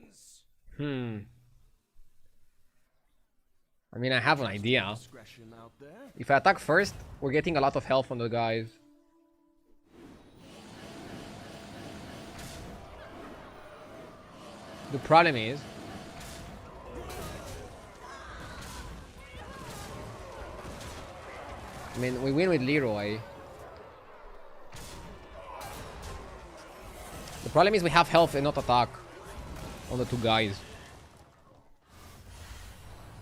Speaker 6: Jenkins.
Speaker 1: I mean, I have an idea.
Speaker 5: Discretion out there.
Speaker 1: If I attack first, we're getting a lot of health on the guys. The problem is... I mean, we win with Leroy. The problem is we have health and not attack on the two guys.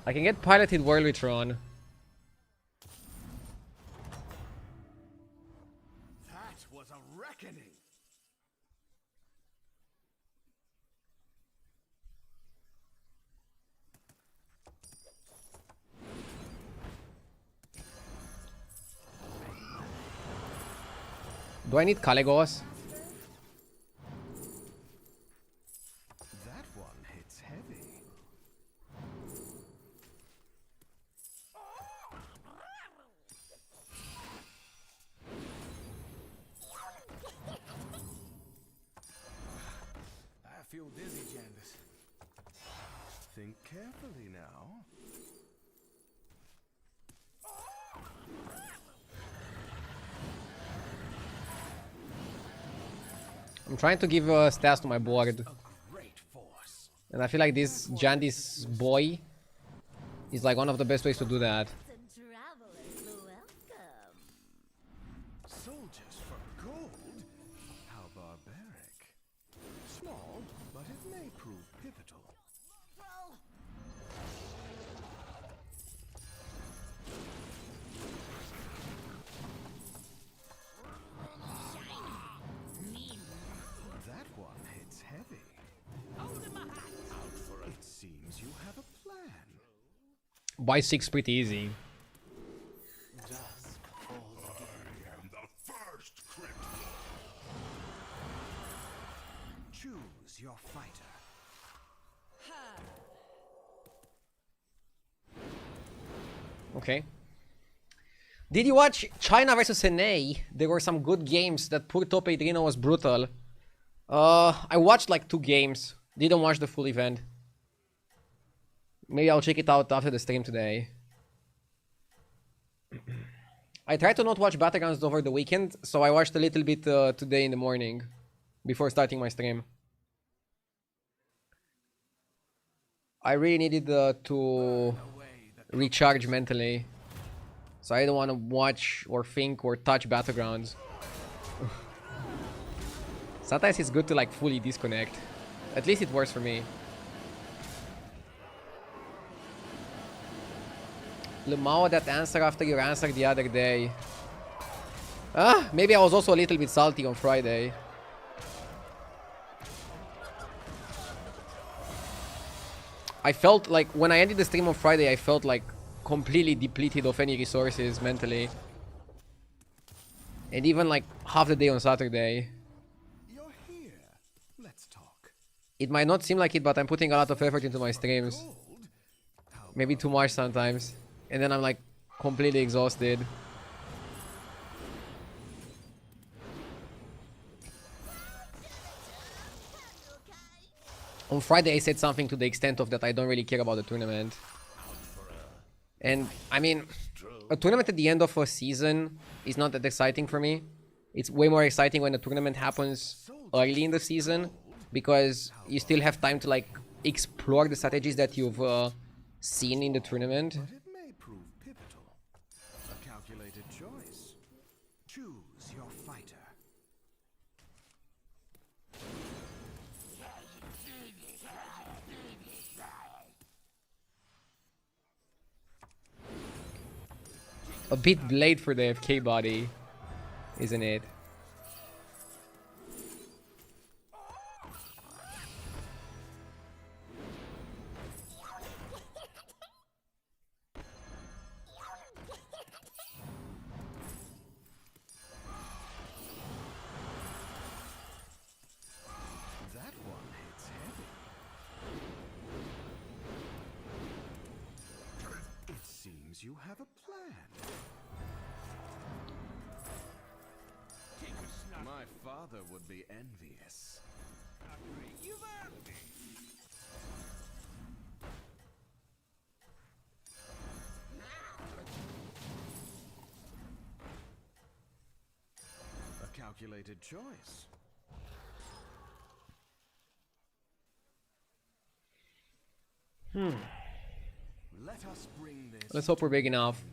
Speaker 1: I can get piloted Whirlwitron.
Speaker 5: That was a reckoning.
Speaker 1: Do I need Caligos?
Speaker 5: That one hits heavy. I feel dizzy, Jandis. Think carefully now.
Speaker 1: I'm trying to give stats to my board.
Speaker 5: A great force.
Speaker 1: And I feel like this Jandis boy is like one of the best ways to do that.
Speaker 3: The travelers welcome.
Speaker 5: Soldiers for gold? How barbaric. Small, but it may prove pivotal. That one hits heavy. It seems you have a plan.
Speaker 1: Buy 6 pretty easy.
Speaker 5: Dusk falls again.
Speaker 4: And the first crit.
Speaker 5: Choose your fighter.
Speaker 1: Okay. Did you watch China versus NA? There were some good games. That poor top 8 Reno was brutal. I watched like 2 games. Didn't watch the full event. Maybe I'll check it out after the stream today. I tried to not watch Battlegrounds over the weekend, so I watched a little bit today in the morning before starting my stream. I really needed to recharge mentally, so I don't want to watch or think or touch Battlegrounds. Sometimes it's good to like fully disconnect. At least it works for me. Lumao, that answer after your answer the other day. Maybe I was also a little bit salty on Friday. I felt like when I ended the stream on Friday, I felt like completely depleted of any resources mentally. And even like half the day on Saturday.
Speaker 5: You're here. Let's talk.
Speaker 1: It might not seem like it, but I'm putting a lot of effort into my streams.
Speaker 5: Gold? How
Speaker 1: Maybe too much sometimes. And then I'm like completely exhausted. On Friday I said something to the extent of that I don't really care about the tournament. And I mean, a tournament at the end of a season is not that exciting for me. It's way more exciting when a tournament happens early in the season, because you still have time to like explore the strategies that you've seen in the tournament.
Speaker 5: But it may prove pivotal. A calculated choice. Choose your fighter.
Speaker 1: A bit late for the FK body, isn't it?
Speaker 5: That one hits heavy. It seems you have a plan. My father would be envious.
Speaker 6: You've earned me.
Speaker 5: A calculated choice. Let us bring this.
Speaker 1: Let's hope we're big enough.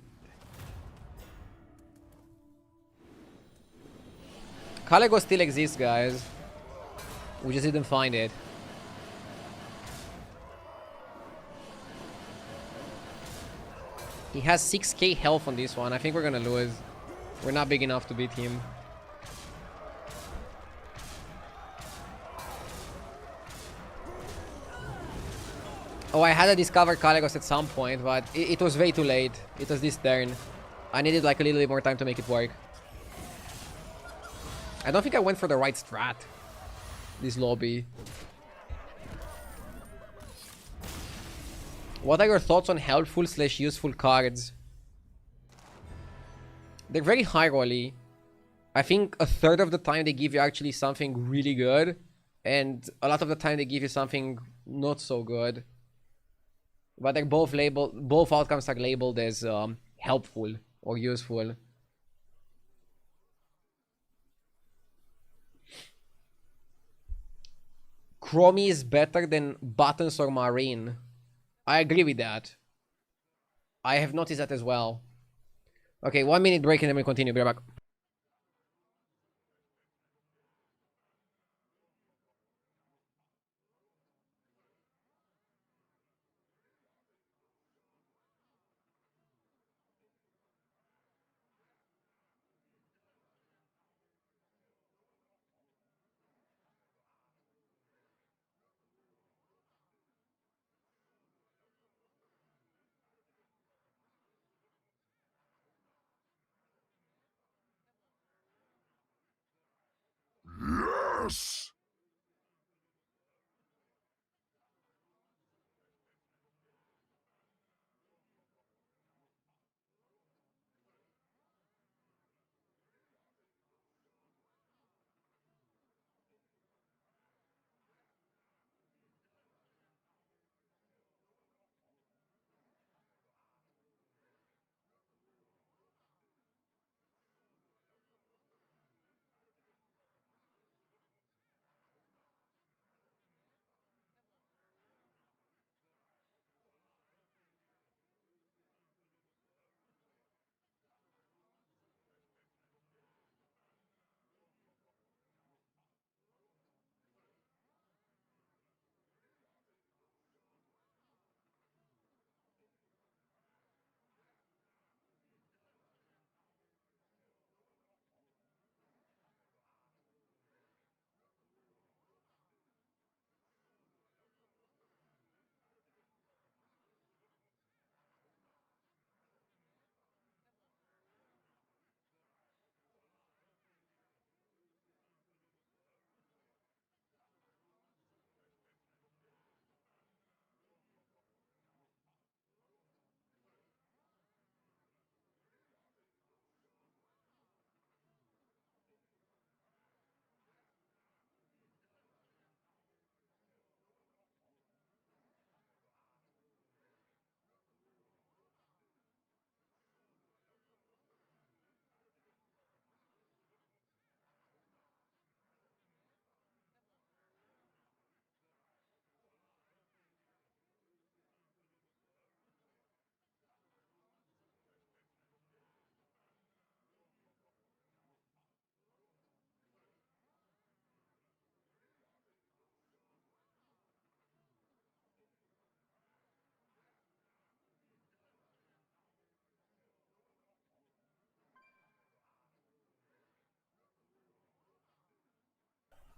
Speaker 1: Caligo still exists, guys. We just didn't find it. He has 6k health on this one. I think we're gonna lose. We're not big enough to beat him. Oh, I had to discover Caligos at some point, but it was way too late. It was this turn. I needed like a little bit more time to make it work. I don't think I went for the right strat. This lobby. What are your thoughts on helpful / useful cards? They're very high rolly. I think a third of the time they give you actually something really good, and a lot of the time they give you something not so good. But they're both labeled. Both outcomes are labeled as helpful or useful. Chromie is better than Buttons or Marine. I agree with that. I have noticed that as well. Okay, 1 minute break and then we continue. Be right back.
Speaker 4: Yes!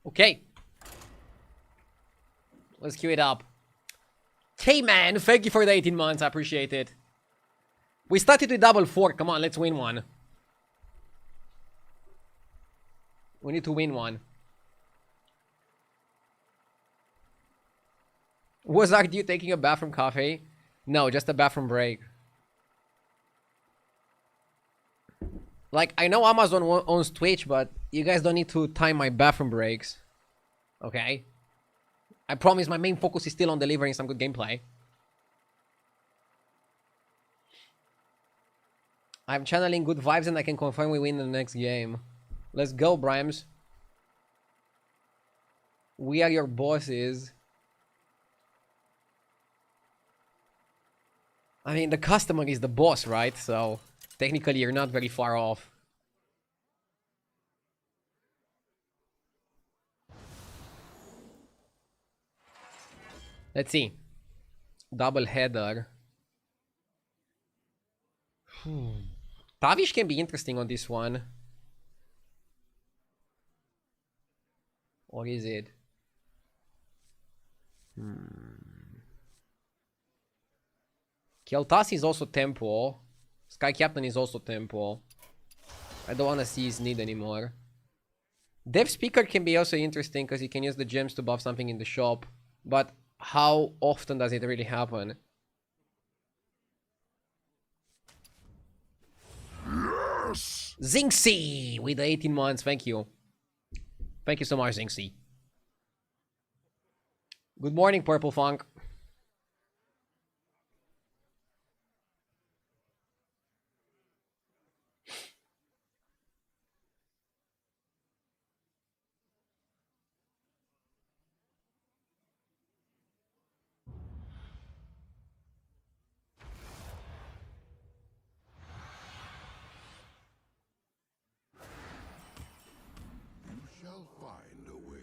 Speaker 1: Okay. Let's queue it up. K-Man, thank you for the 18 months. I appreciate it. We started with double 4. Come on, let's win one. We need to win one. Was you taking a bathroom coffee? No, just a bathroom break. Like, I know Amazon owns Twitch, but you guys don't need to time my bathroom breaks. Okay? I promise my main focus is still on delivering some good gameplay. I'm channeling good vibes and I can confirm we win the next game. Let's go, Brimes. We are your bosses. I mean, the customer is the boss, right? So, technically, you're not very far off. Let's see. Double header. Tavish can be interesting on this one. Or is it? Kel'Thas is also tempo. Sky Captain is also tempo. I don't want to see his need anymore. Dev Speaker can be also interesting because you can use the gems to buff something in the shop. But how often does it really happen?
Speaker 4: Yes!
Speaker 1: Zinxie with the 18 months. Thank you. Thank you so much, Zinxie. Good morning, Purple Funk.
Speaker 4: You shall find a way.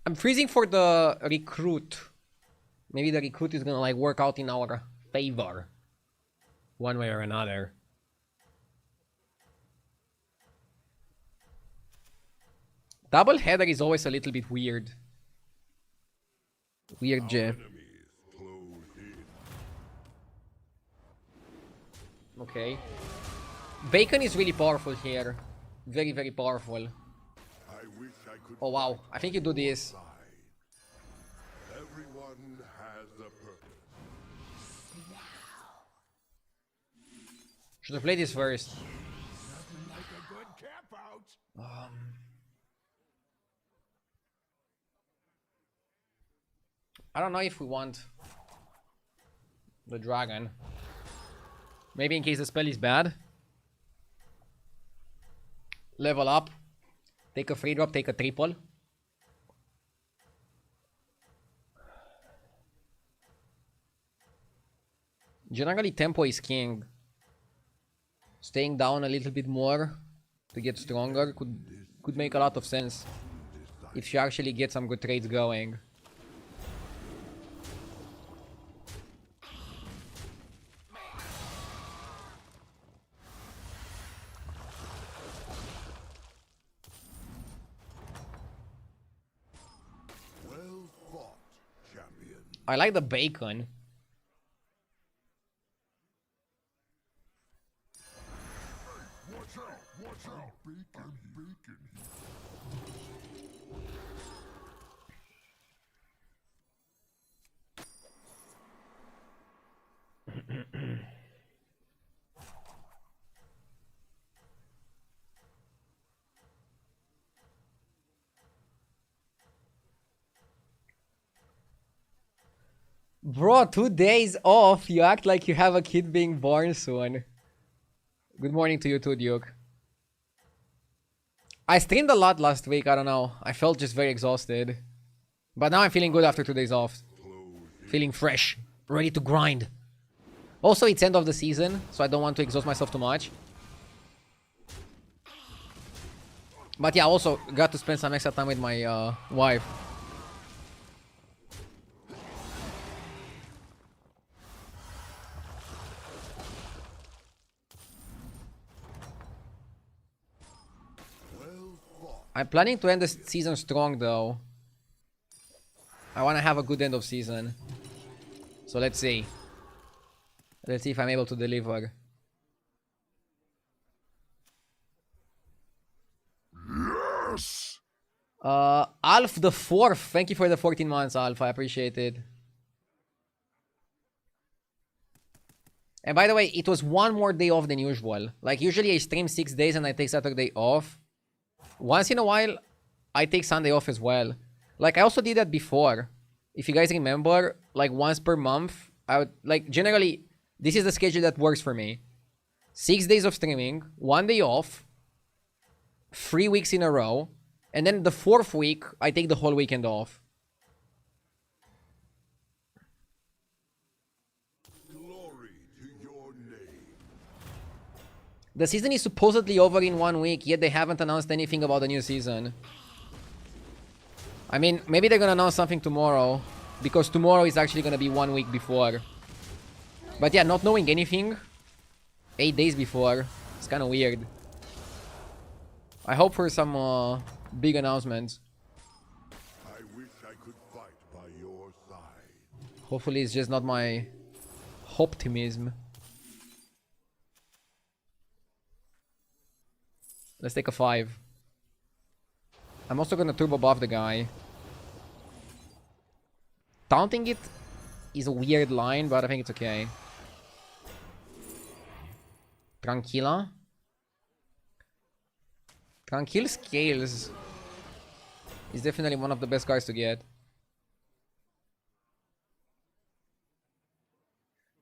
Speaker 1: I'm freezing for the recruit. Maybe the recruit is gonna like work out in our favor. One way or another. Double header is always a little bit weird. Weird, J.
Speaker 4: Enemies close in.
Speaker 1: Okay. Bacon is really powerful here. Very, very powerful.
Speaker 4: I wish I could.
Speaker 1: Oh wow, I think you do this.
Speaker 4: Everyone has a purpose.
Speaker 1: Should have played this first.
Speaker 6: Like a good camp out.
Speaker 1: I don't know if we want the dragon. Maybe in case the spell is bad. Level up. Take a free drop, take a triple. Generally, tempo is king. Staying down a little bit more to get stronger could make a lot of sense if you actually get some good trades going.
Speaker 4: Well fought, champion.
Speaker 1: I like the bacon.
Speaker 4: Watch out! Watch out! Bacon, bacon.
Speaker 1: Bro, 2 days off. You act like you have a kid being born soon. Good morning to you too, Duke. I streamed a lot last week. I don't know. I felt just very exhausted. But now I'm feeling good after 2 days off. Feeling fresh. Ready to grind. Also, it's end of the season, so I don't want to exhaust myself too much. But yeah, also got to spend some extra time with my wife. I'm planning to end the season strong though. I want to have a good end of season. So let's see. Let's see if I'm able to deliver.
Speaker 4: Yes!
Speaker 1: Alf the 4th. Thank you for the 14 months, Alf. I appreciate it. And by the way, it was one more day off than usual. Like usually I stream 6 days and I take Saturday off. Once in a while, I take Sunday off as well. Like, I also did that before. If you guys remember, like, once per month, I would, like, generally, this is the schedule that works for me. 6 days of streaming, 1 day off, 3 weeks in a row, and then the 4th week, I take the whole weekend off. The season is supposedly over in 1 week, yet they haven't announced anything about the new season. I mean, maybe they're gonna announce something tomorrow, because tomorrow is actually gonna be 1 week before. But yeah, not knowing anything 8 days before, it's kinda weird. I hope for some big announcements.
Speaker 2: I wish I could fight by your side.
Speaker 1: Hopefully it's just not my optimism. Let's take a 5. I'm also gonna turbo buff the guy. Taunting it is a weird line, but I think it's okay. Tranquila. Tranquil Scales is definitely one of the best cards to get.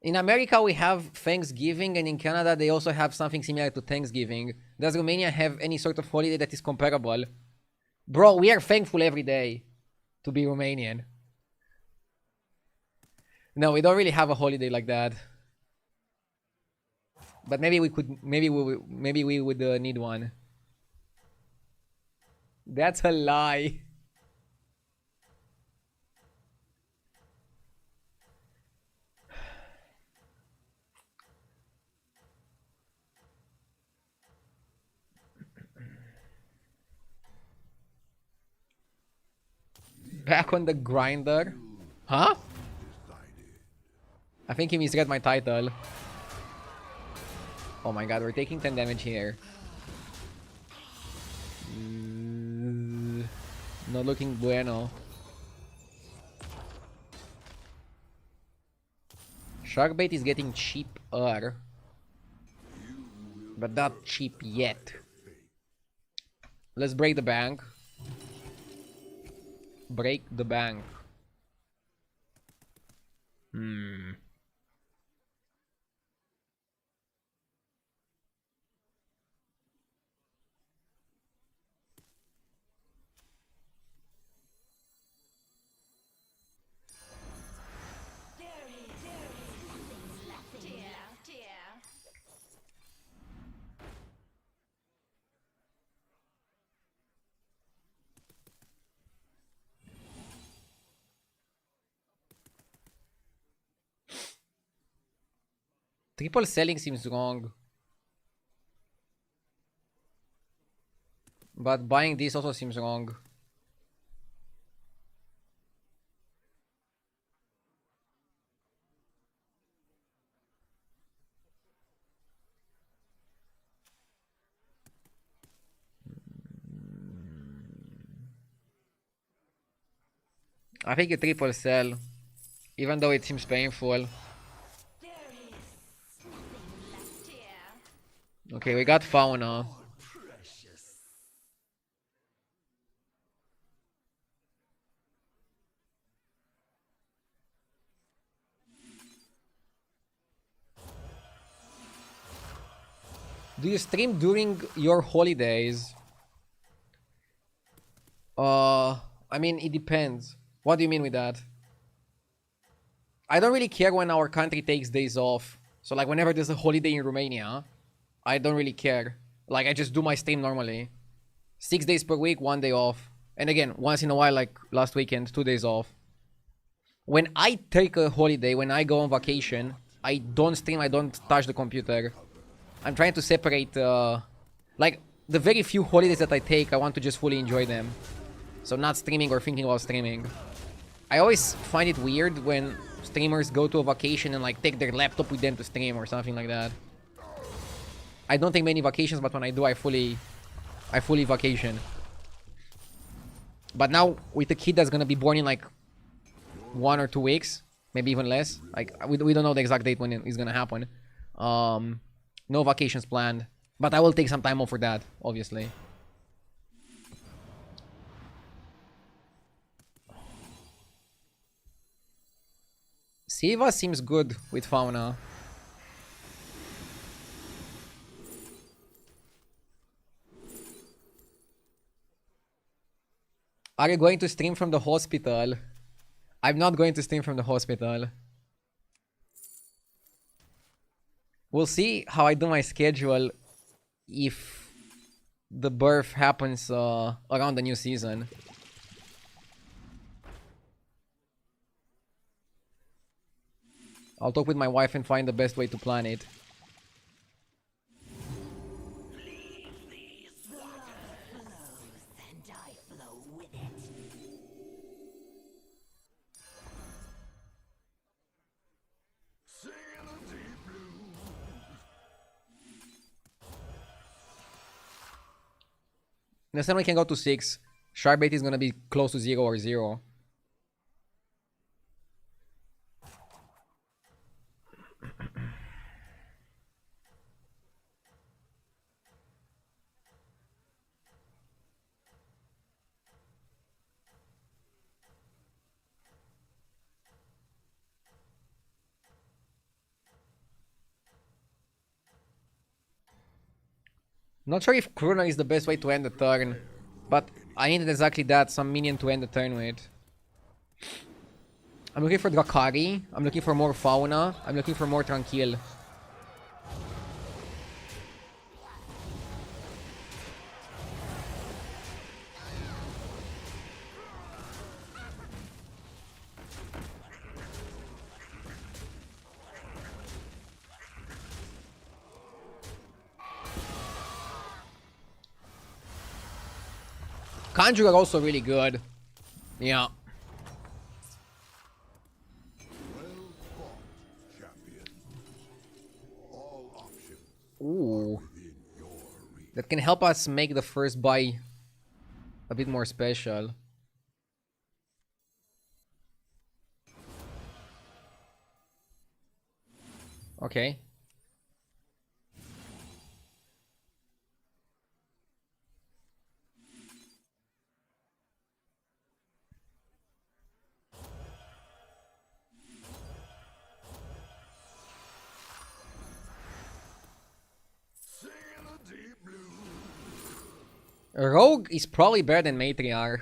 Speaker 1: In America we have Thanksgiving, and in Canada they also have something similar to Thanksgiving. Does Romania have any sort of holiday that is comparable? Bro, we are thankful every day to be Romanian. No, we don't really have a holiday like that. But maybe we could, maybe we would need one. That's a lie. Back on the grinder. Huh? I think he misread my title. Oh my god, we're taking 10 damage here. Not looking bueno. Sharkbait is getting cheaper. But not cheap yet. Let's break the bank. Break the bank. Triple selling seems wrong. But buying this also seems wrong. I think a triple sell, even though it seems painful. Okay, we got Fauna. Do you stream during your holidays? I mean, it depends. What do you mean with that? I don't really care when our country takes days off. So like whenever there's a holiday in Romania, I don't really care. Like I just do my stream normally. 6 days per week, 1 day off. And again, once in a while, like last weekend, 2 days off. When I take a holiday, when I go on vacation, I don't stream, I don't touch the computer. I'm trying to separate, like, the very few holidays that I take, I want to just fully enjoy them. So not streaming or thinking about streaming. I always find it weird when streamers go to a vacation and like take their laptop with them to stream or something like that. I don't take many vacations, but when I do, I fully vacation. But now with a kid that's gonna be born in like 1 or 2 weeks, maybe even less. Like we don't know the exact date when it's gonna happen. No vacations planned, but I will take some time off for that, obviously. Silva seems good with Fauna. Are you going to stream from the hospital? I'm not going to stream from the hospital. We'll see how I do my schedule if the birth happens around the new season. I'll talk with my wife and find the best way to plan it.
Speaker 3: And I flow with it.
Speaker 2: Singing the deep blues.
Speaker 1: Next time we can go to 6. Shark bait is gonna be close to 0 or 0. Not sure if Kruna is the best way to end the turn, but I needed exactly that, some minion to end the turn with. I'm looking for Drakari, I'm looking for more Fauna, I'm looking for more Tranquil. Conjurer also really good. Yeah.
Speaker 2: Well fought, champion. All options
Speaker 1: Ooh.
Speaker 2: within your reach.
Speaker 1: That can help us make the first buy a bit more special. Okay.
Speaker 2: Singing the deep blues.
Speaker 1: Rogue is probably better than Matriarch.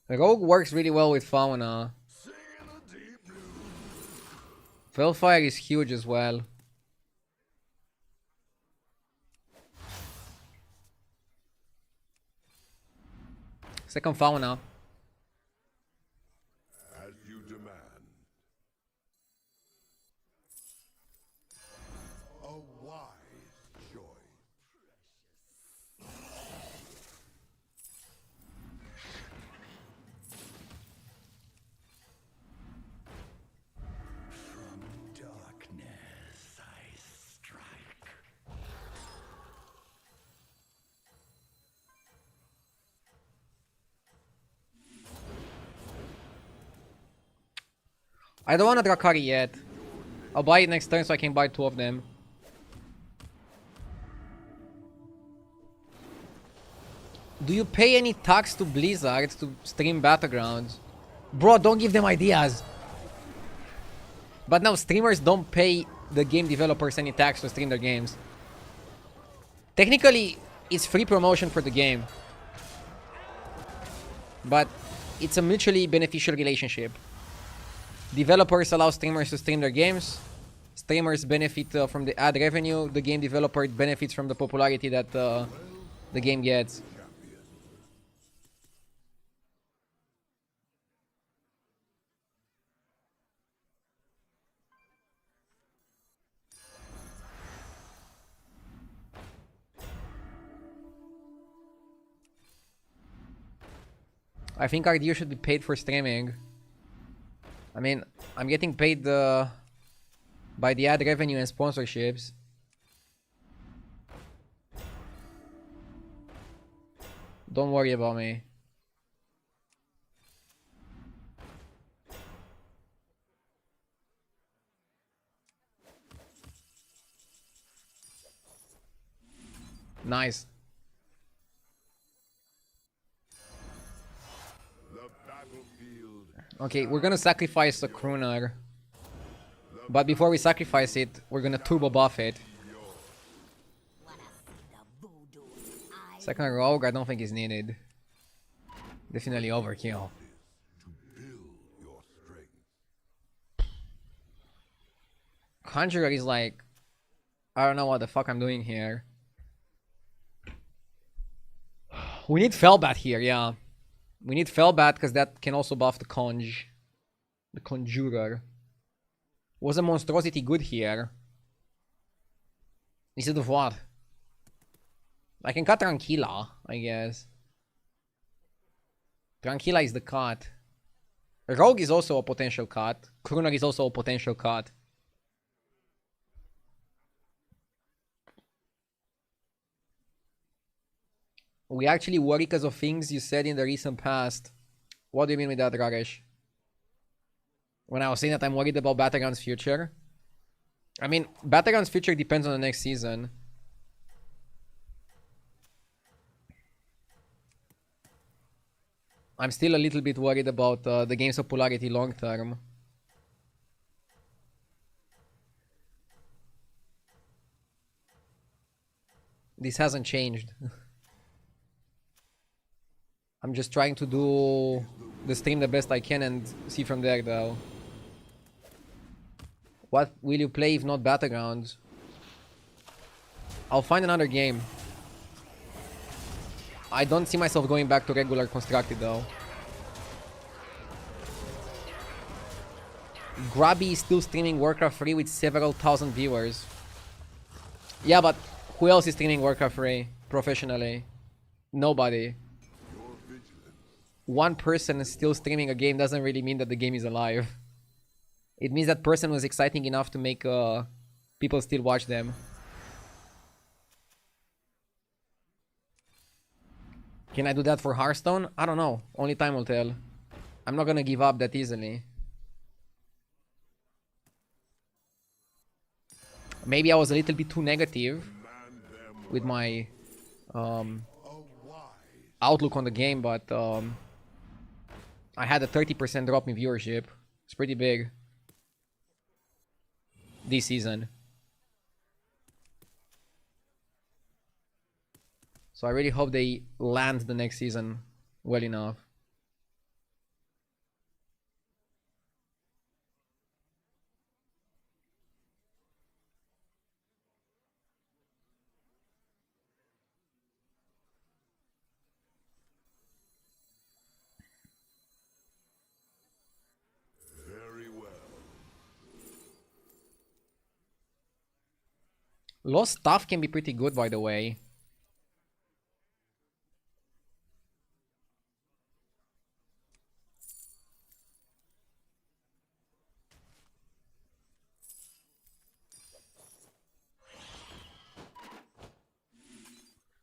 Speaker 1: Rogue works really well with Fauna.
Speaker 2: Singing the deep blues.
Speaker 1: Felfire is huge as well. Second Fauna.
Speaker 2: As you demand. A wise choice.
Speaker 6: Darkness I strike.
Speaker 1: I don't want a Drakari yet. I'll buy it next turn so I can buy 2 of them. Do you pay any tax to Blizzard to stream Battlegrounds? Bro, don't give them ideas. But now streamers don't pay the game developers any tax to stream their games. Technically, it's free promotion for the game. But it's a mutually beneficial relationship. Developers allow streamers to stream their games. Streamers benefit from the ad revenue. The game developer benefits from the popularity that the game gets. I think RDU should be paid for streaming. I mean, I'm getting paid by the ad revenue and sponsorships. Don't worry about me. Nice.
Speaker 2: The battlefield.
Speaker 1: Okay, we're gonna sacrifice the Kruner. But before we sacrifice it, we're gonna turbo buff it.
Speaker 3: Wanna see the voodoo?
Speaker 1: Second rogue, I don't think is needed. Definitely overkill.
Speaker 2: Build your strength.
Speaker 1: Conjurer is like I don't know what the fuck I'm doing here. We need Fellbat here, yeah. We need Fellbat because that can also buff the Conj. The Conjurer. Was a Monstrosity good here? Instead of what? I can cut Tranquilla, I guess. Tranquilla is the cut. Rogue is also a potential cut. Kruner is also a potential cut. We actually worry because of things you said in the recent past. What do you mean with that, Raresh? When I was saying that I'm worried about Battlegrounds' future? I mean, Battlegrounds' future depends on the next season. I'm still a little bit worried about the game's popularity long term. This hasn't changed. I'm just trying to do the stream the best I can and see from there though. What will you play if not Battlegrounds? I'll find another game. I don't see myself going back to regular constructed though. Grubby is still streaming Warcraft 3 with several thousand viewers. Yeah, but who else is streaming Warcraft 3 professionally? Nobody. One person is still streaming a game doesn't really mean that the game is alive. It means that person was exciting enough to make people still watch them. Can I do that for Hearthstone? I don't know. Only time will tell. I'm not gonna give up that easily. Maybe I was a little bit too negative with my outlook on the game, but I had a 30% drop in viewership. It's pretty big this season. So I really hope they land the next season well enough.
Speaker 4: Very well.
Speaker 1: Lost stuff can be pretty good, by the way.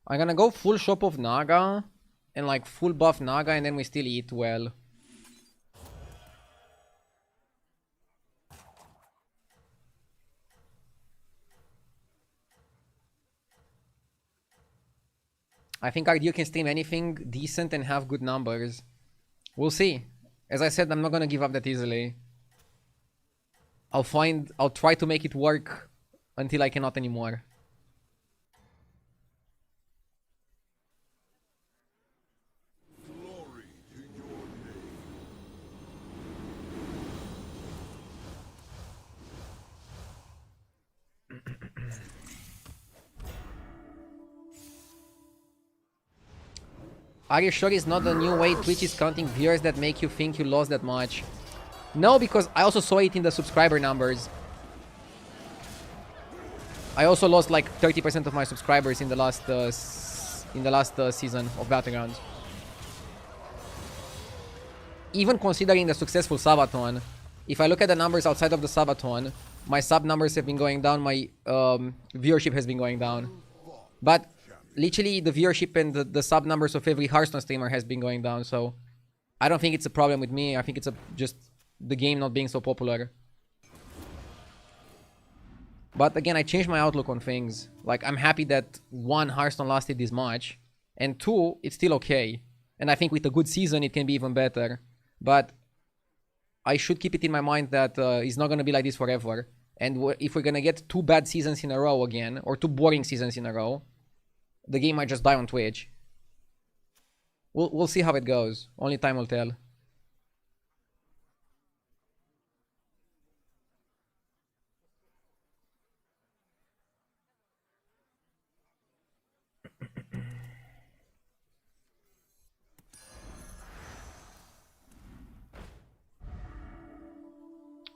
Speaker 1: I'm gonna go full shop of Naga and like full buff Naga and then we still eat well. I think Ardio can stream anything decent and have good numbers. We'll see. As I said, I'm not gonna give up that easily. I'll try to make it work until I cannot anymore.
Speaker 4: Glory to your name.
Speaker 1: Are you sure it's not the new way Twitch is counting viewers that make you think you lost that much? No, because I also saw it in the subscriber numbers. I also lost like 30% of my subscribers in the last season of Battlegrounds. Even considering the successful Sabaton, if I look at the numbers outside of the Sabaton, my sub numbers have been going down, my viewership has been going down. But literally the viewership and the sub numbers of every Hearthstone streamer has been going down, so I don't think it's a problem with me. I think it's just the game not being so popular. But again, I changed my outlook on things. Like, I'm happy that one, Hearthstone lasted this much, and two, it's still okay. And I think with a good season, it can be even better. But I should keep it in my mind that it's not going to be like this forever. And if we're going to get 2 bad seasons in a row again, or 2 boring seasons in a row, the game might just die on Twitch. We'll see how it goes. Only time will tell.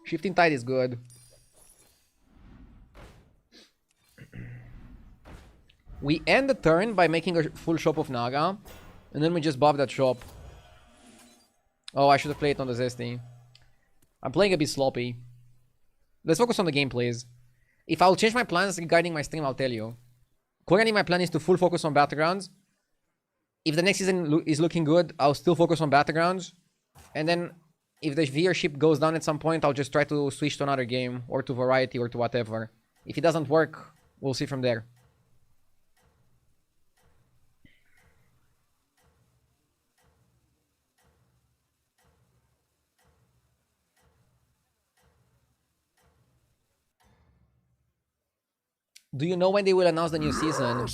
Speaker 1: Shifting Tide is good. We end the turn by making a full shop of Naga. And then we just buff that shop. Oh, I should have played it on the Zesty. I'm playing a bit sloppy. Let's focus on the game, please. If I'll change my plans regarding my stream, I'll tell you. Currently, my plan is to full focus on Battlegrounds. If the next season is looking good, I'll still focus on Battlegrounds. And then, if the viewership goes down at some point, I'll just try to switch to another game. Or to Variety, or to whatever. If it doesn't work, we'll see from there. Do you know when they will announce the new season?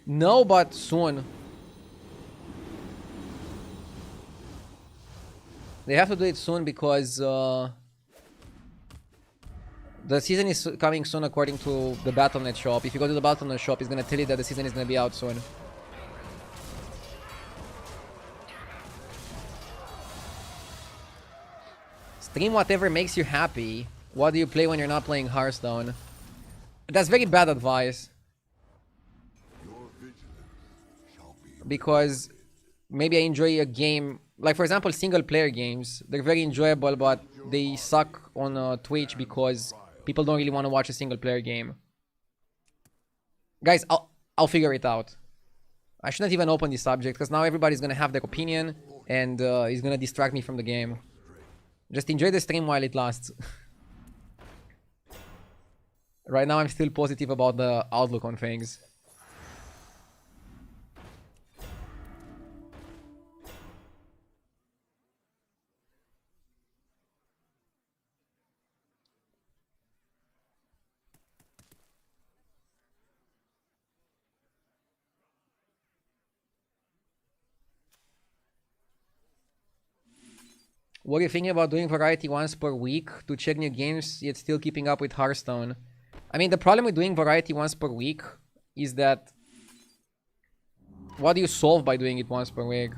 Speaker 1: No, but soon. They have to do it soon because the season is coming soon according to the Battle.net shop. If you go to the Battle.net shop, it's gonna tell you that the season is gonna be out soon. Stream whatever makes you happy. What do you play when you're not playing Hearthstone? That's very bad advice. Because maybe I enjoy a game. Like, for example, single player games. They're very enjoyable, but they suck on Twitch because people don't really want to watch a single player game. Guys, I'll figure it out. I shouldn't even open this subject because now everybody's going to have their opinion and it's going to distract me from the game. Just enjoy the stream while it lasts. Right now, I'm still positive about the outlook on things. What are you thinking about doing Variety once per week to check new games yet still keeping up with Hearthstone? I mean, the problem with doing Variety once per week is that... What do you solve by doing it once per week?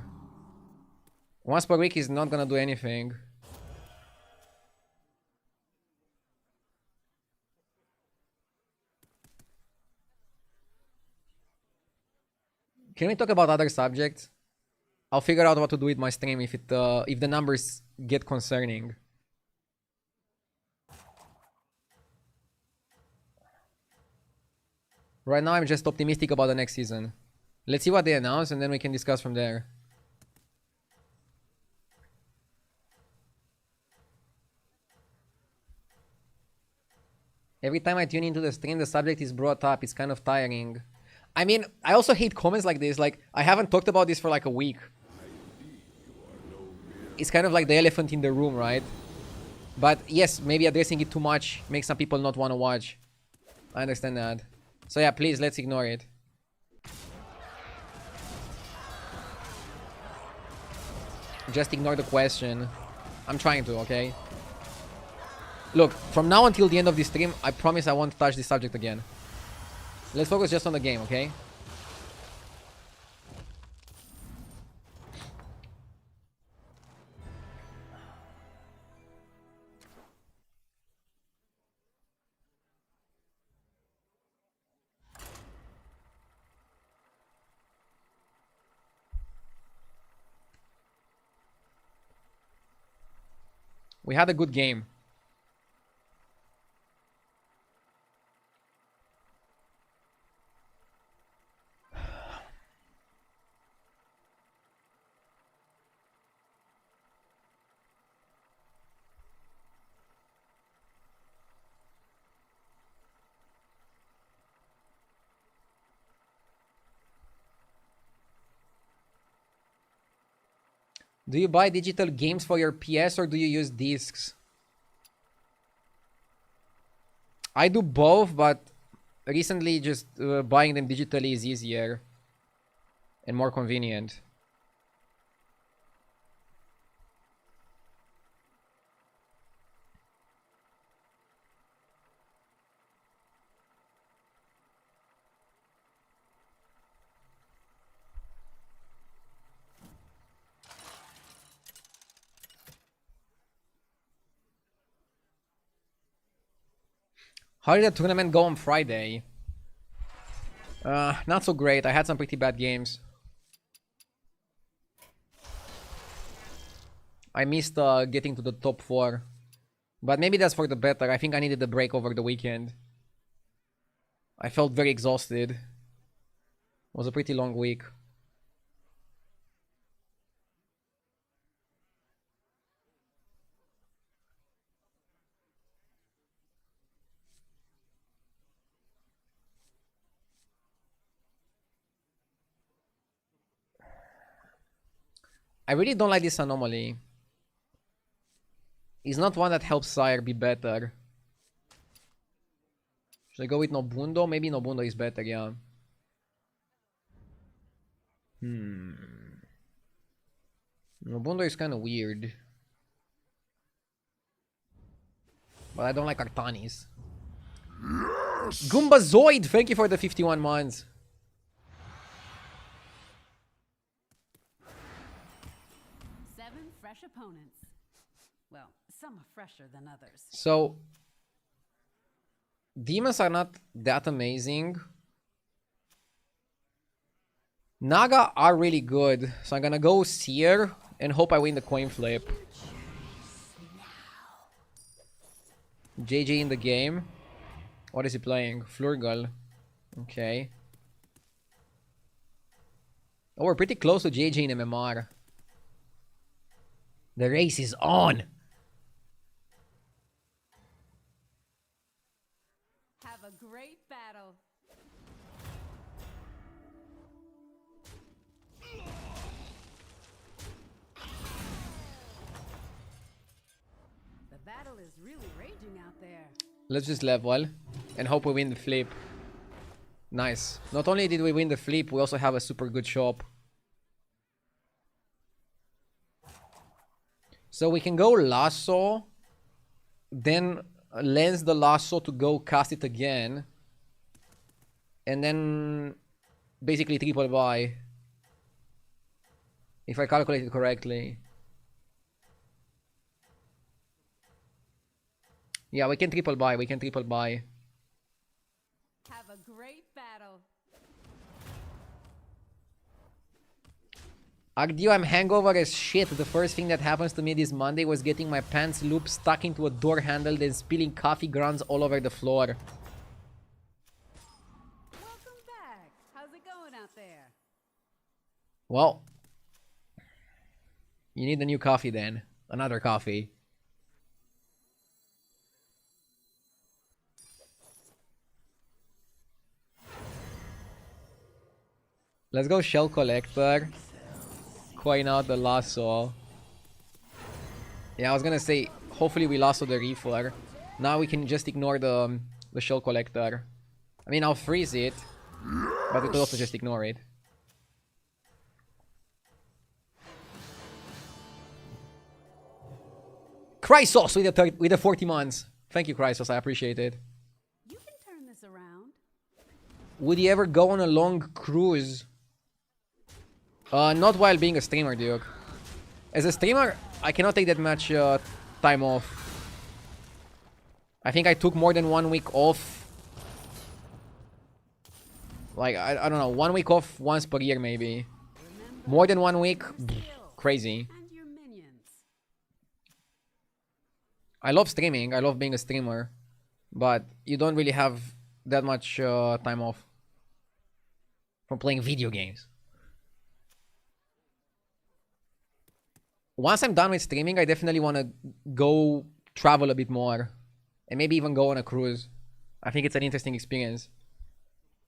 Speaker 1: Once per week is not gonna do anything. Can we talk about other subjects? I'll figure out what to do with my stream if the numbers get concerning. Right now, I'm just optimistic about the next season. Let's see what they announce, and then we can discuss from there. Every time I tune into the stream, the subject is brought up. It's kind of tiring. I mean, I also hate comments like this. Like, I haven't talked about this for like a week. It's kind of like the elephant in the room, right? But yes, maybe addressing it too much makes some people not want to watch. I understand that. So yeah, please, let's ignore it. Just ignore the question. I'm trying to, okay? Look, from now until the end of this stream, I promise I won't touch this subject again. Let's focus just on the game, okay? We had a good game. Do you buy digital games for your PS or do you use discs? I do both, but recently just buying them digitally is easier and more convenient. How did the tournament go on Friday? Not so great. I had some pretty bad games. I missed getting to the top 4. But maybe that's for the better. I think I needed a break over the weekend. I felt very exhausted. It was a pretty long week. I really don't like this anomaly. It's not one that helps Sire be better. Should I go with Nobundo? Maybe Nobundo is better, yeah. Nobundo is kind of weird. But I don't like Artanis. Yes! Goombazoid! Thank you for the 51 months.
Speaker 8: Fresh opponents. Well, some are fresher than others.
Speaker 1: So, demons are not that amazing. Naga are really good. So I'm gonna go Seer and hope I win the coin flip. JJ in the game. What is he playing? Flurgle. Okay. Oh, we're pretty close to JJ in MMR. The race is on.
Speaker 8: Have a great battle. The battle is really raging out there.
Speaker 1: Let's just level and hope we win the flip. Nice. Not only did we win the flip, we also have a super good shop. So we can go lasso, then lens the lasso to go cast it again, and then basically triple buy, if I calculate it correctly. Yeah, we can triple buy, we can triple buy.
Speaker 8: Have a great battle.
Speaker 1: Agdio, I'm hangover as shit. The first thing that happens to me this Monday was getting my pants loop stuck into a door handle, then spilling coffee grounds all over the floor.
Speaker 8: Welcome back. How's it going out there?
Speaker 1: Well, you need a new coffee then. Another coffee. Let's go Shell Collector. Coin out the lasso. Yeah, I was gonna say, hopefully we lasso the Reefer. Now we can just ignore the Shell Collector. I mean, I'll freeze it, but we could also just ignore it. Chrysos with the 40 months. Thank you, Chrysos. I appreciate it.
Speaker 8: You can turn this around.
Speaker 1: Would you ever go on a long cruise? Not while being a streamer, Duke. As a streamer, I cannot take that much time off. I think I took more than 1 week off. Like, I don't know, 1 week off once per year maybe. More than 1 week? Crazy.
Speaker 8: And your minions.
Speaker 1: I love streaming, I love being a streamer. But you don't really have that much time off from playing video games. Once I'm done with streaming, I definitely want to go travel a bit more. And maybe even go on a cruise. I think it's an interesting experience.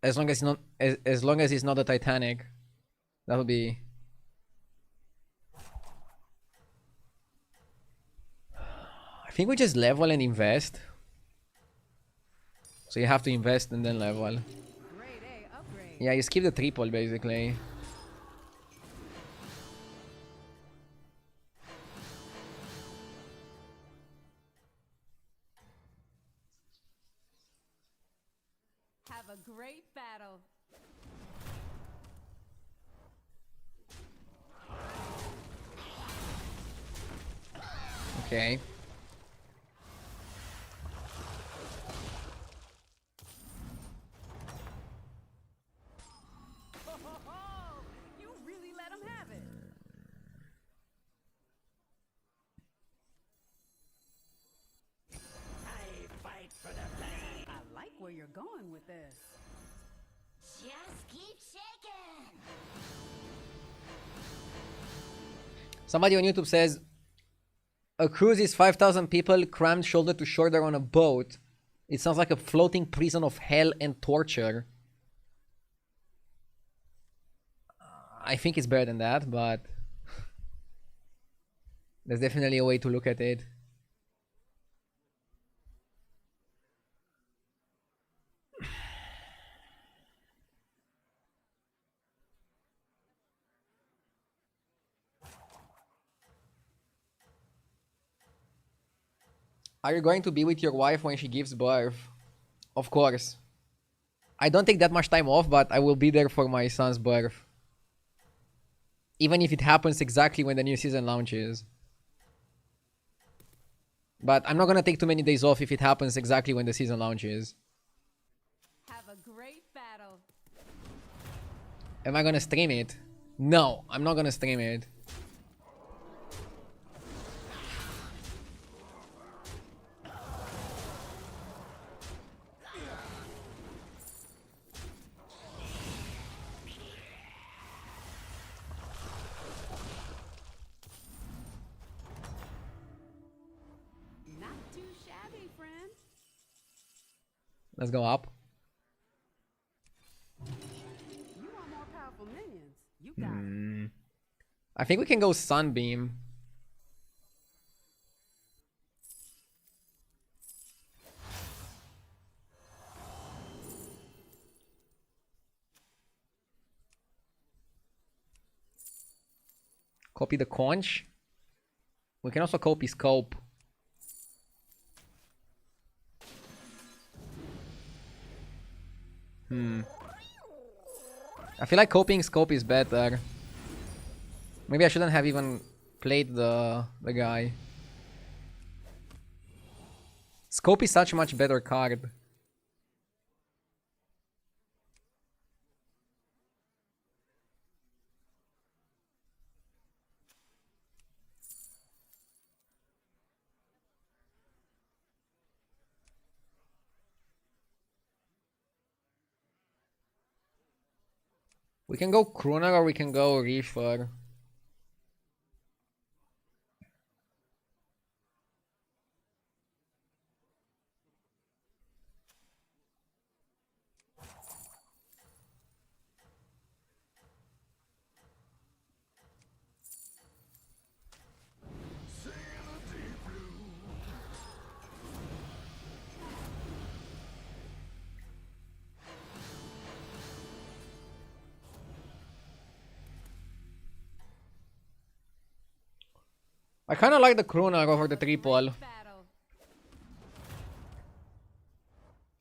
Speaker 1: As long as it's not the Titanic. That would be... I think we just level and invest. So you have to invest and then level.
Speaker 8: Grade A upgrade.
Speaker 1: Yeah, you skip the triple basically.
Speaker 8: Have a great battle.
Speaker 1: Okay.
Speaker 8: where you're going with this.
Speaker 3: Just keep shaking.
Speaker 1: Somebody on YouTube says, a cruise is 5,000 people crammed shoulder to shoulder on a boat. It sounds like a floating prison of hell and torture. I think it's better than that, but there's definitely a way to look at it. Are you going to be with your wife when she gives birth? Of course. I don't take that much time off, but I will be there for my son's birth. Even if it happens exactly when the new season launches. But I'm not gonna take too many days off if it happens exactly when the season launches.
Speaker 8: Have a great battle.
Speaker 1: Am I gonna stream it? No, I'm not gonna stream it.
Speaker 8: Not too shabby, friend.
Speaker 1: Let's go up.
Speaker 8: You want more powerful minions? You got it.
Speaker 1: I think we can go Sunbeam. Copy the conch. We can also copy scope. I feel like copying scope is better. Maybe I shouldn't have even played the guy. Scope is such a much better card. We can go Crooner or we can go Reefer. I kind of like the Crooner over the triple.
Speaker 8: Battle.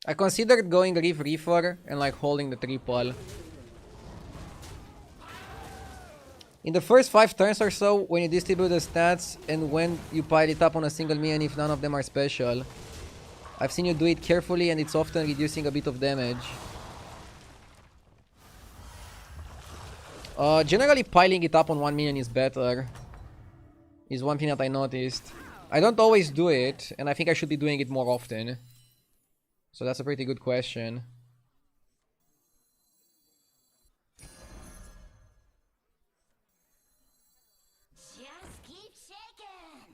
Speaker 1: I considered going Reefer and like holding the triple. In the first 5 turns or so, when you distribute the stats and when you pile it up on a single minion if none of them are special. I've seen you do it carefully and it's often reducing a bit of damage. Generally piling it up on one minion is better. Is one thing that I noticed. I don't always do it, and I think I should be doing it more often. So that's a pretty good question.
Speaker 3: Just keep shaking.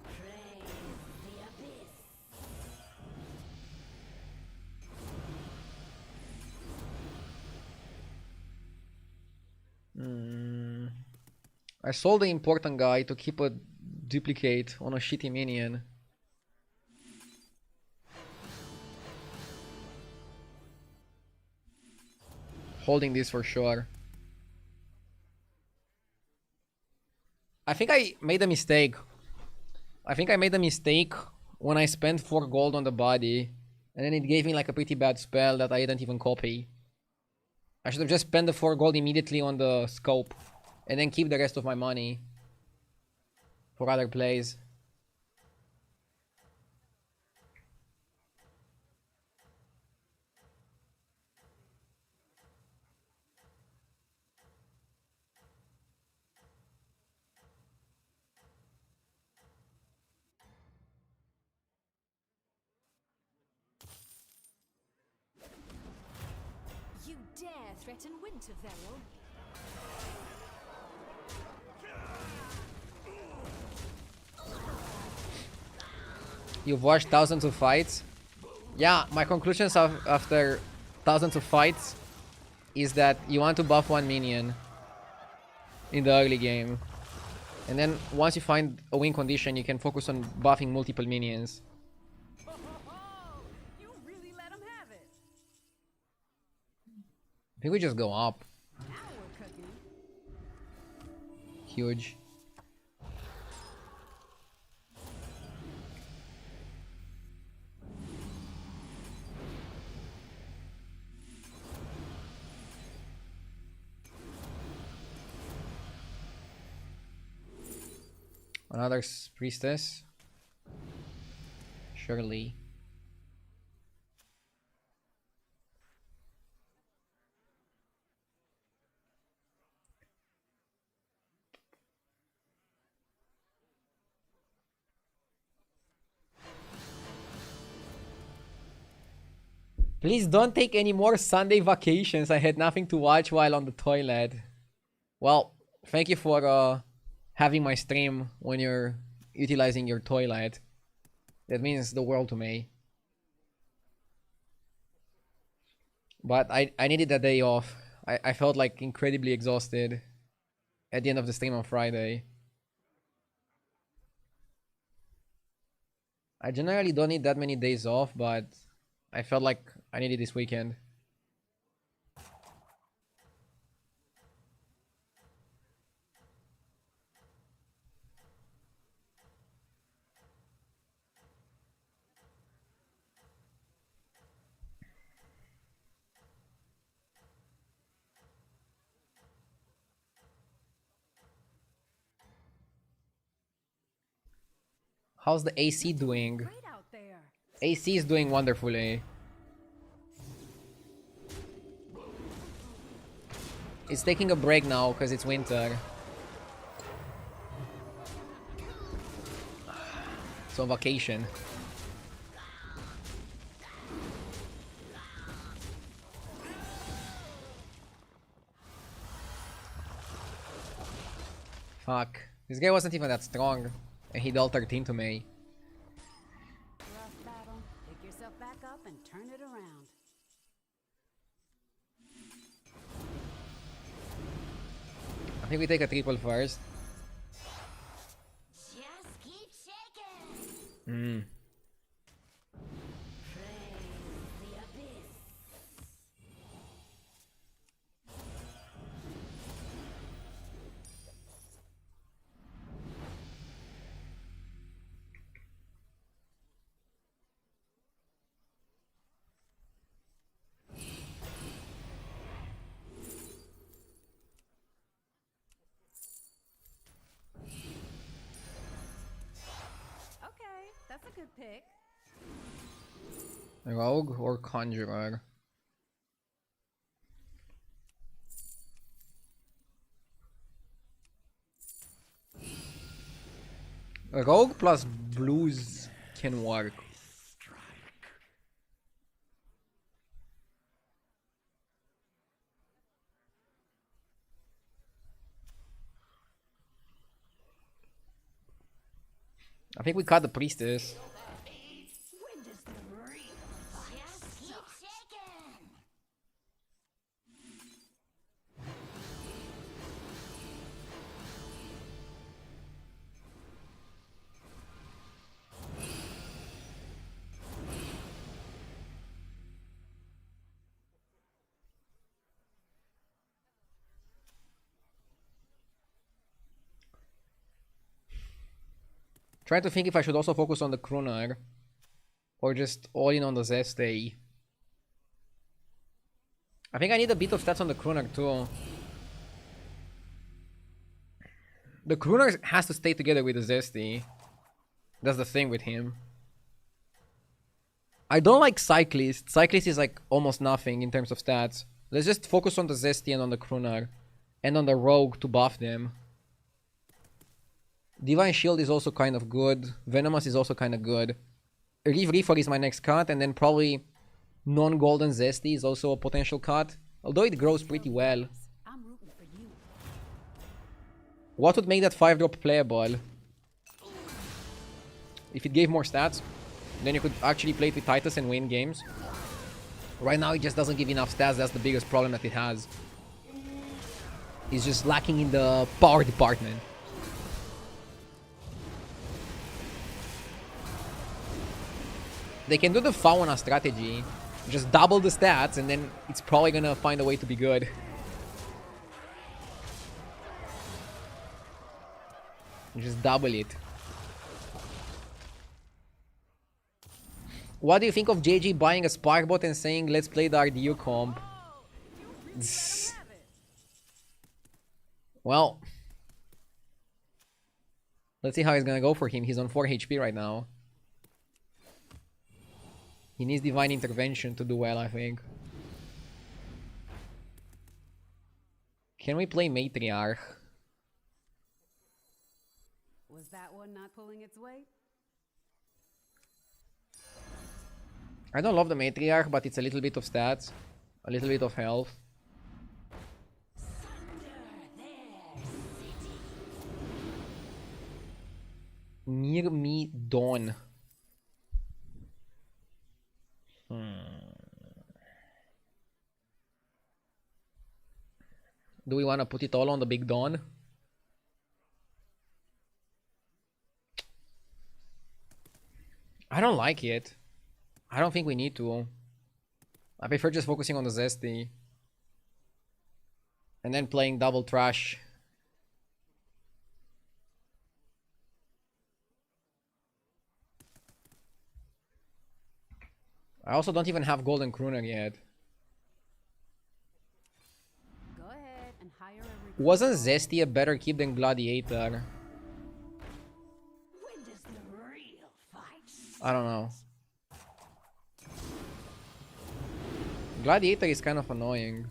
Speaker 3: Praise the abyss.
Speaker 1: I sold the important guy to keep a duplicate on a shitty minion. Holding this for sure. I think I made a mistake. I think I made a mistake when I spent 4 gold on the body. And then it gave me like a pretty bad spell that I didn't even copy. I should have just spent the 4 gold immediately on the scope. And then keep the rest of my money for other plays.
Speaker 3: threaten Wintervale.
Speaker 1: You've watched thousands of fights. Yeah, my conclusions after thousands of fights is that you want to buff one minion in the early game. And then once you find a win condition, you can focus on buffing multiple minions.
Speaker 8: You really let him have it.
Speaker 1: I think we just go up.
Speaker 8: Now we're cooking.
Speaker 1: Huge. Another priestess. Surely. Please don't take any more Sunday vacations. I had nothing to watch while on the toilet. Well, thank you for having my stream when you're utilizing your toilet. That means the world to me. But I needed a day off. I felt like incredibly exhausted at the end of the stream on Friday. I generally don't need that many days off, but I felt like I needed this weekend. How's the AC doing?
Speaker 8: Great out there.
Speaker 1: AC is doing wonderfully. It's taking a break now because it's winter. So vacation. Fuck. This guy wasn't even that strong. And he dealt 13 to me.
Speaker 8: Rough battle. Pick yourself back up and turn it around.
Speaker 1: I think we take a triple first.
Speaker 3: Just keep shaking.
Speaker 1: Hmm.
Speaker 3: Praise the abyss.
Speaker 8: Okay, that's a good pick.
Speaker 1: Rogue or Conjurer? Rogue plus blues can work. I think we cut the priestess.
Speaker 3: When does the real fire just keep shaking?
Speaker 1: Trying to think if I should also focus on the Krunar or just all in on the Zeste. I think I need a bit of stats on the Krunar too. The Krunar has to stay together with the Zesty. That's the thing with him. I don't like Cyclist. Cyclist is like almost nothing in terms of stats. Let's just focus on the Zesty and on the Krunar. And on the Rogue to buff them. Divine Shield is also kind of good. Venomous is also kind of good. Reef Reefer is my next cut. And then probably non-golden Zesty is also a potential cut. Although it grows pretty well.
Speaker 8: I'm rooting for you.
Speaker 1: What would make that 5-drop playable? If it gave more stats, then you could actually play it with Titus and win games. Right now it just doesn't give enough stats, that's the biggest problem that it has. It's just lacking in the power department. They can do the Fauna strategy, just double the stats, and then it's probably gonna find a way to be good. Just double it. What do you think of JG buying a Sparkbot and saying, let's play the RDU comp? Well, let's see how it's gonna go for him. He's on 4 HP right now. He needs Divine Intervention to do well, I think. Can we play Matriarch?
Speaker 8: Was that one not pulling its weight?
Speaker 1: I don't love the Matriarch, but it's a little bit of stats. A little bit of health. Near me dawn. Do we want to put it all on the big dawn? I don't like it. I don't think we need to. I prefer just focusing on the Zesty. And then playing double trash. I also don't even have Golden Crooner yet.
Speaker 8: Go ahead and hire a recruit.
Speaker 1: Wasn't Zesty a better keep than Gladiator?
Speaker 3: When does the real fight
Speaker 1: I don't know. Gladiator is kind of annoying.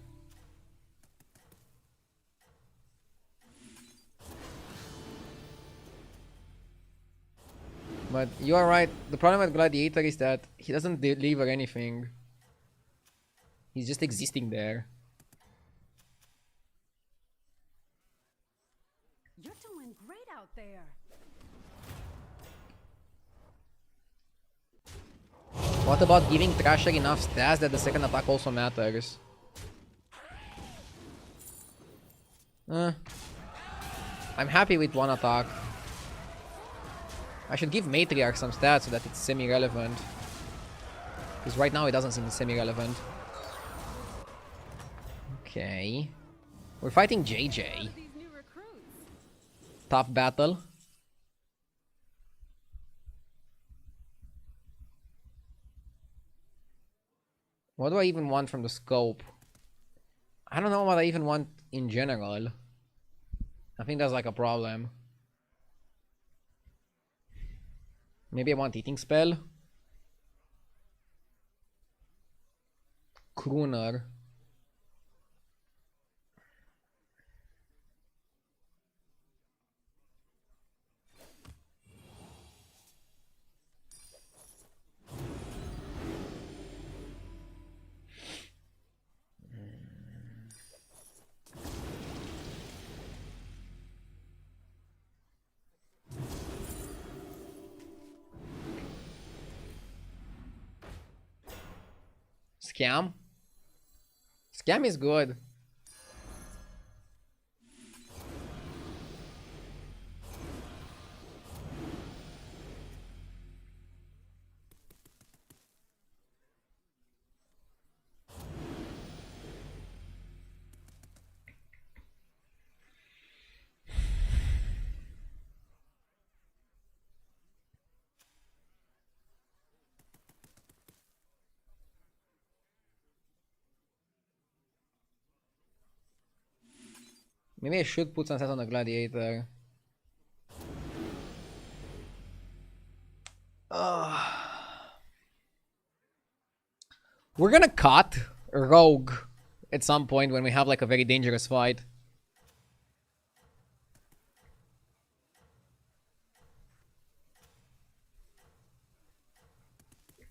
Speaker 1: But you are right. The problem with Gladiator is that he doesn't deliver anything. He's just existing there.
Speaker 8: You're doing great out there.
Speaker 1: What about giving Thrasher enough stats that the second attack also matters? I'm happy with one attack. I should give Matriarch some stats so that it's semi-relevant. Because right now it doesn't seem semi-relevant. Okay. We're fighting JJ.
Speaker 8: These new recruits.
Speaker 1: Tough battle. What do I even want from the scope? I don't know what I even want in general. I think that's like a problem. Maybe I want Eating Spell. Crooner. Scam? Scam is good. Maybe I should put some stats on the Gladiator. We're gonna cut Rogue at some point when we have like a very dangerous fight.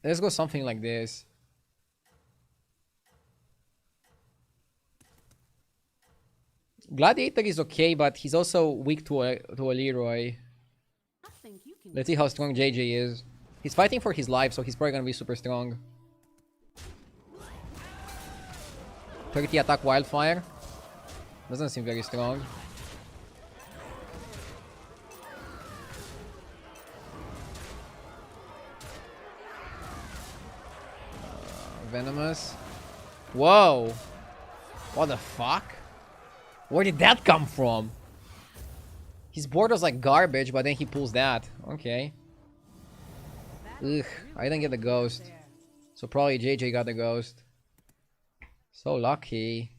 Speaker 1: Let's go something like this. Gladiator is okay, but he's also weak to a Leroy.
Speaker 8: I think you can.
Speaker 1: Let's see how strong JJ is. He's fighting for his life, so he's probably gonna be super strong. 30 attack Wildfire. Doesn't seem very strong. Venomous. Whoa! What the fuck? Where did that come from? His board was like garbage, but then he pulls that. Okay. Ugh, I didn't get the ghost. So probably JJ got the ghost. So lucky.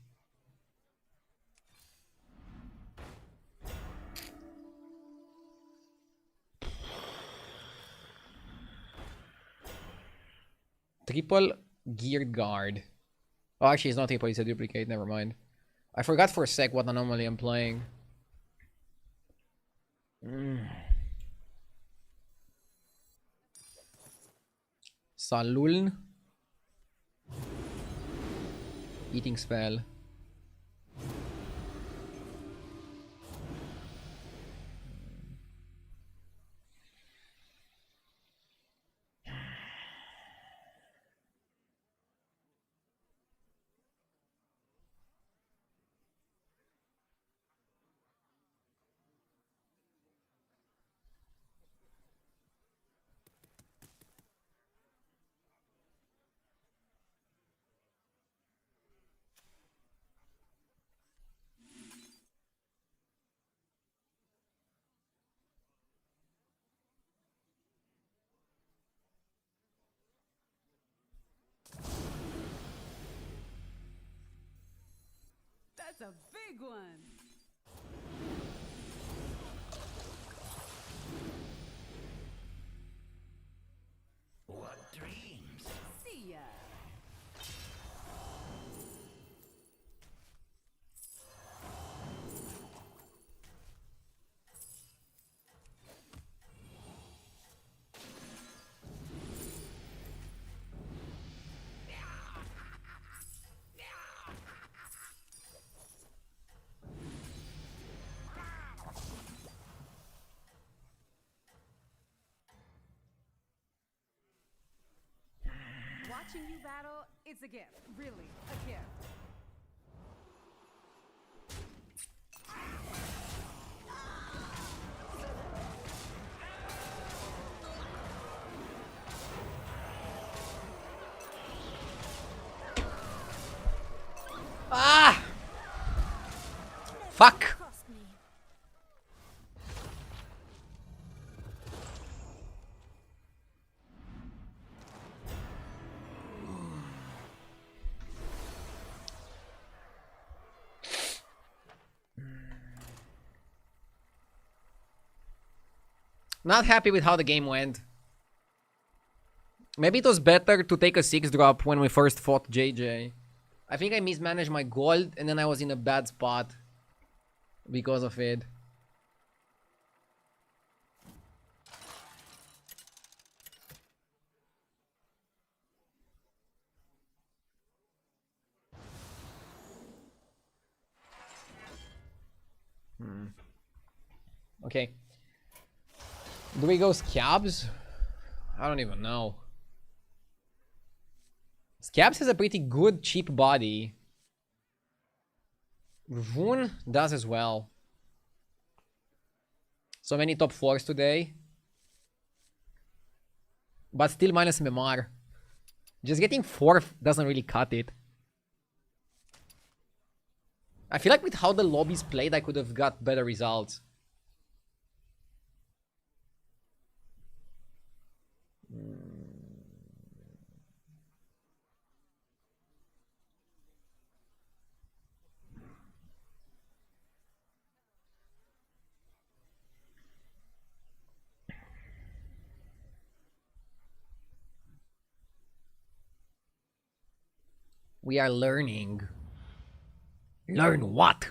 Speaker 1: Triple geared guard. Oh, actually, it's not triple, it's a duplicate. Never mind. I forgot for a sec what anomaly I'm playing. Saluln. Eating spell.
Speaker 8: That's a big one.
Speaker 6: What dreams?
Speaker 8: See ya. Watching you battle, it's a gift. Really, a gift.
Speaker 1: Ah! Fuck!
Speaker 3: Trust me.
Speaker 1: Not happy with how the game went. Maybe it was better to take a 6-drop when we first fought JJ. I think I mismanaged my gold and then I was in a bad spot because of it. Okay. Do we go Scabs? I don't even know. Scabs has a pretty good cheap body. Rune does as well. So many top 4s today. But still minus MMR. Just getting 4th doesn't really cut it. I feel like with how the lobbies played, I could have got better results. We are learning. Learn what?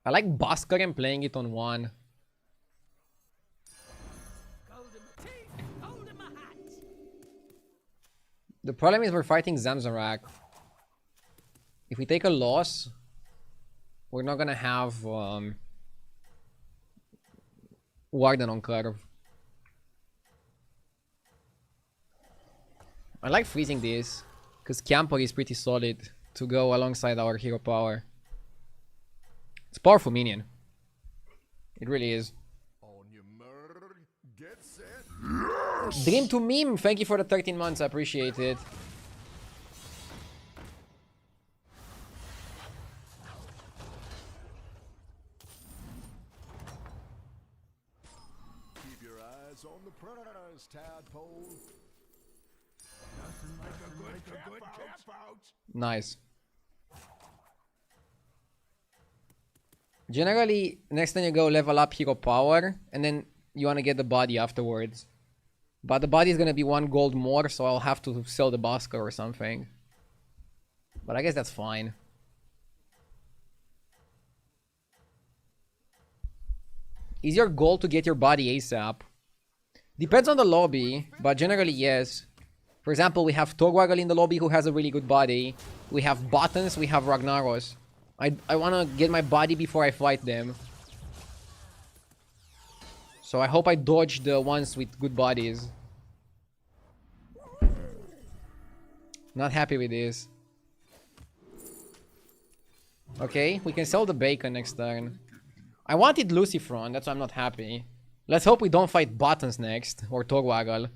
Speaker 1: I like Basker and playing it on 1.
Speaker 6: Go
Speaker 1: The problem is we're fighting Zamzarak. If we take a loss, we're not gonna have Warden on curve. I like freezing this, because Camper is pretty solid to go alongside our hero power. It's a powerful minion. It really is.
Speaker 2: On your murder, get set.
Speaker 1: Dream to meme, thank you for the 13 months, I appreciate it.
Speaker 2: Keep your eyes on the prize, tadpole. Nothing like a good cap out.
Speaker 1: Nice. Generally, next time you go level up hero power, and then you want to get the body afterwards. But the body is going to be 1 gold more, so I'll have to sell the Basker or something. But I guess that's fine. Is your goal to get your body ASAP? Depends on the lobby, but generally yes. For example, we have Torwaggle in the lobby who has a really good body. We have Buttons, we have Ragnaros. I want to get my body before I fight them. So I hope I dodge the ones with good bodies. Not happy with this. Okay, we can sell the bacon next turn. I wanted Lucifron, that's why I'm not happy. Let's hope we don't fight Buttons next, or Torwaggle.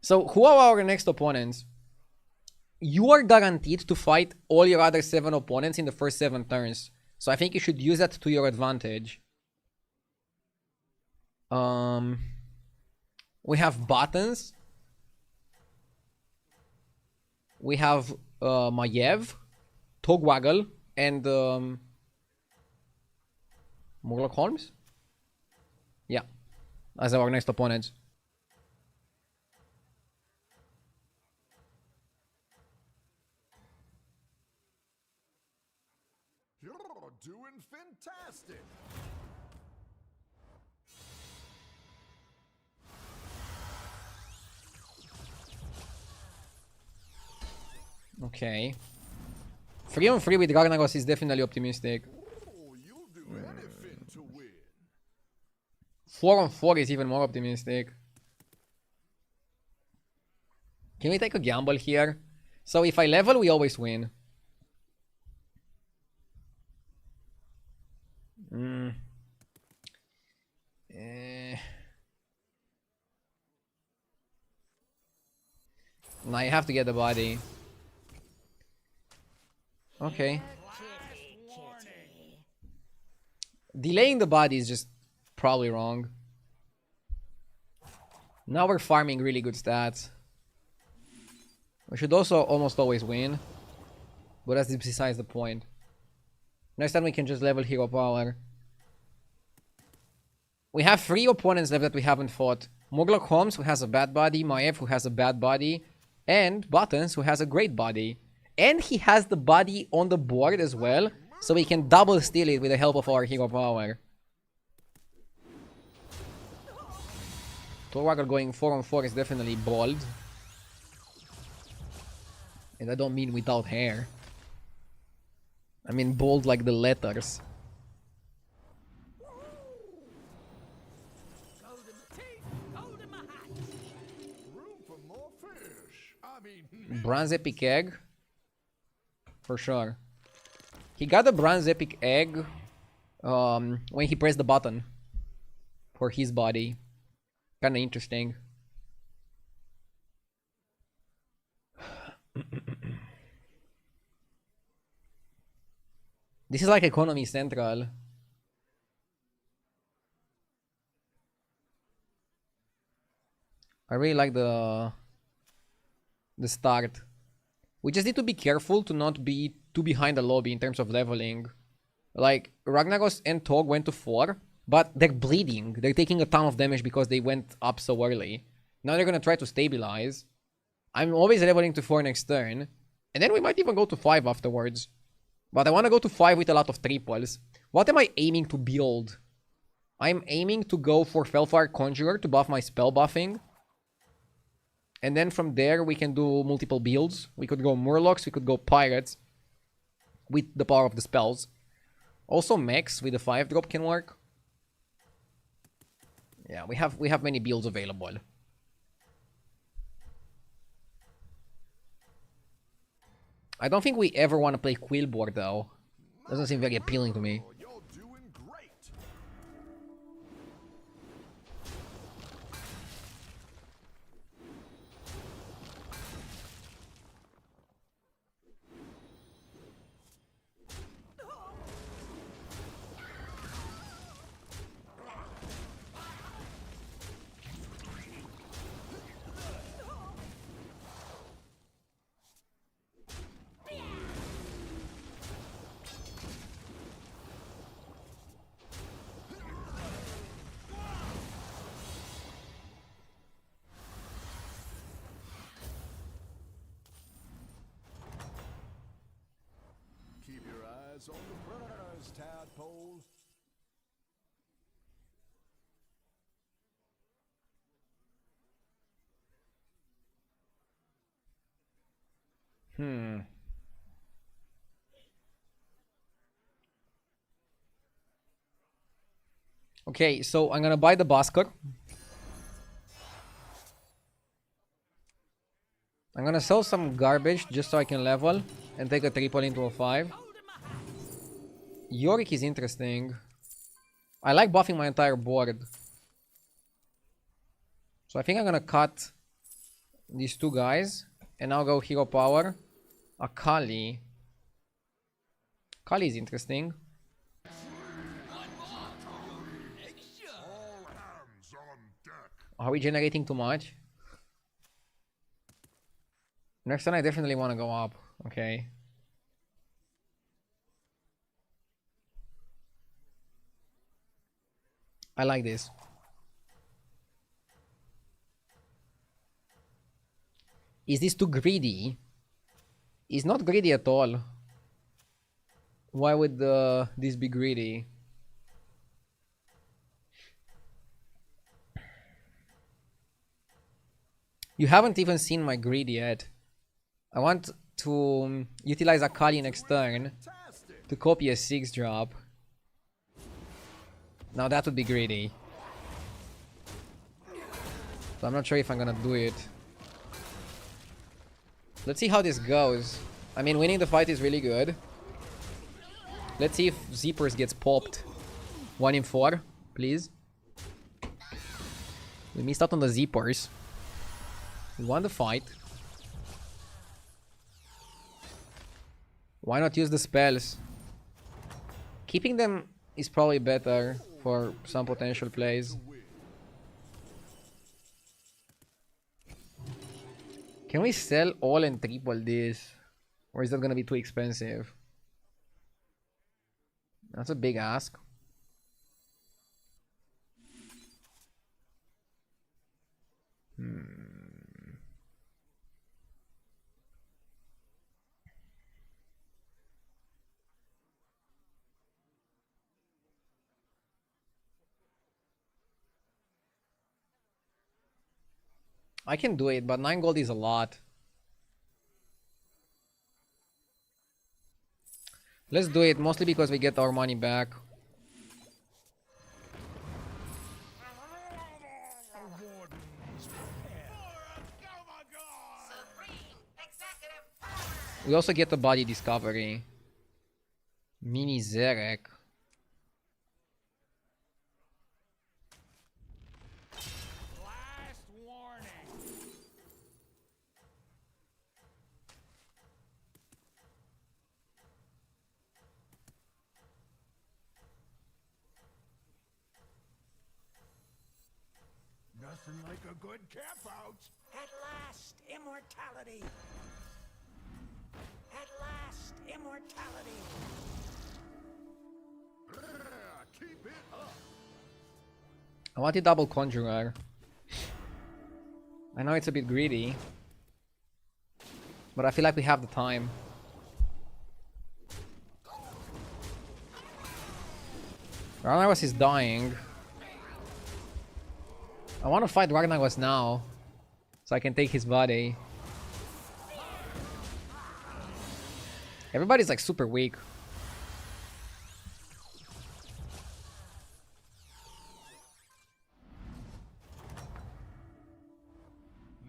Speaker 1: So, who are our next opponents? You are guaranteed to fight all your other 7 opponents in the first 7 turns. So I think you should use that to your advantage. We have Buttons. We have Maiev, Torwaggle, and Murloc Holmes? Yeah, as our next opponents.
Speaker 2: You're doing fantastic.
Speaker 1: Okay. 3-on-3 with Ragnaros is definitely optimistic.
Speaker 2: Oh, you'll do anything to win.
Speaker 1: 4-on-4 is even more optimistic. Can we take a gamble here? So if I level, we always win. Now you have to get the body. Okay. Delaying the body is just probably wrong. Now we're farming really good stats. We should also almost always win. But that's besides the point. Next time we can just level hero power. We have 3 opponents left that we haven't fought. Murloc Holmes, who has a bad body. Maiev, who has a bad body. And Buttons, who has a great body. And he has the body on the board as well. So we can double steal it with the help of our hero power. Torwaggle going 4-on-4 is definitely bold. And I don't mean without hair. I mean bold like the letters.
Speaker 2: Room for more fish. I mean,
Speaker 1: Bronze Epic Egg. For sure. He got the Bronze Epic Egg when he pressed the button for his body. Kinda interesting. This is like Economy Central. I really like the start. We just need to be careful to not be too behind the lobby in terms of leveling. Like, Ragnaros and Tog went to 4, but they're bleeding. They're taking a ton of damage because they went up so early. Now they're gonna try to stabilize. I'm always leveling to 4 next turn. And then we might even go to 5 afterwards. But I want to go to 5 with a lot of triples. What am I aiming to build? I'm aiming to go for Felfire Conjurer to buff my spell buffing. And then from there, we can do multiple builds. We could go Murlocs, we could go Pirates with the power of the spells. Also, Mechs with the 5-drop can work. Yeah, we have many builds available. I don't think we ever want to play Quillboard though. Doesn't seem very appealing to me.
Speaker 2: You're doing great.
Speaker 5: Keep your eyes on the prize, tadpole.
Speaker 1: Okay, so I'm gonna buy the Basker. I'm gonna sell some garbage just so I can level and take a triple into a 5. Yorick is interesting. I like buffing my entire board. So I think I'm gonna cut these two guys and now go Hero Power. Akali. Akali is interesting.
Speaker 4: All hands on deck.
Speaker 1: Are we generating too much? Next turn I definitely want to go up. Okay. I like this. Is this too greedy? It's not greedy at all. Why would this be greedy? You haven't even seen my greed yet. I want to utilize Akali next turn to copy a 6-drop. Now that would be greedy. So I'm not sure if I'm gonna do it. Let's see how this goes. I mean, winning the fight is really good. Let's see if Zeepers gets popped. 1 in 4, please. We missed out on the Zeepers. We won the fight. Why not use the spells? Keeping them is probably better for some potential plays. Can we sell all and triple this? Or is that gonna be too expensive? That's a big ask. I can do it, but 9 gold is a lot. Let's do it, mostly because we get our money back. We also get the body discovery. Mini Zerek.
Speaker 6: Last warning.
Speaker 5: Nothing like a good camp out.
Speaker 6: At last, immortality. At last, immortality.
Speaker 2: Keep it up.
Speaker 1: I want a double conjurer. I know it's a bit greedy, but I feel like we have the time. Ragnarос is dying. I want to fight Ragnaros now, So I can take his body. Everybody's like super weak.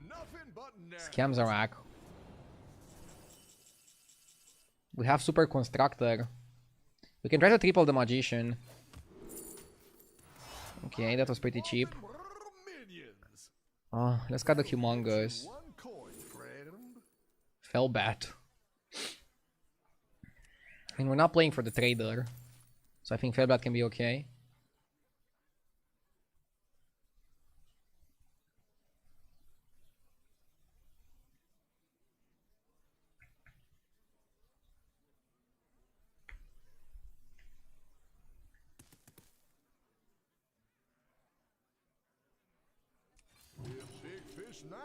Speaker 2: Nothing but
Speaker 1: Scams are whack. We have Super Constructor. We can try to triple the Magician. Okay, that was pretty cheap.
Speaker 2: minions.
Speaker 1: Oh, let's cut the Humongous.
Speaker 2: One coin, friend.
Speaker 1: Fellbat. I mean, we're not playing for the trader. So I think Fellbat can be okay.
Speaker 2: Big fish now.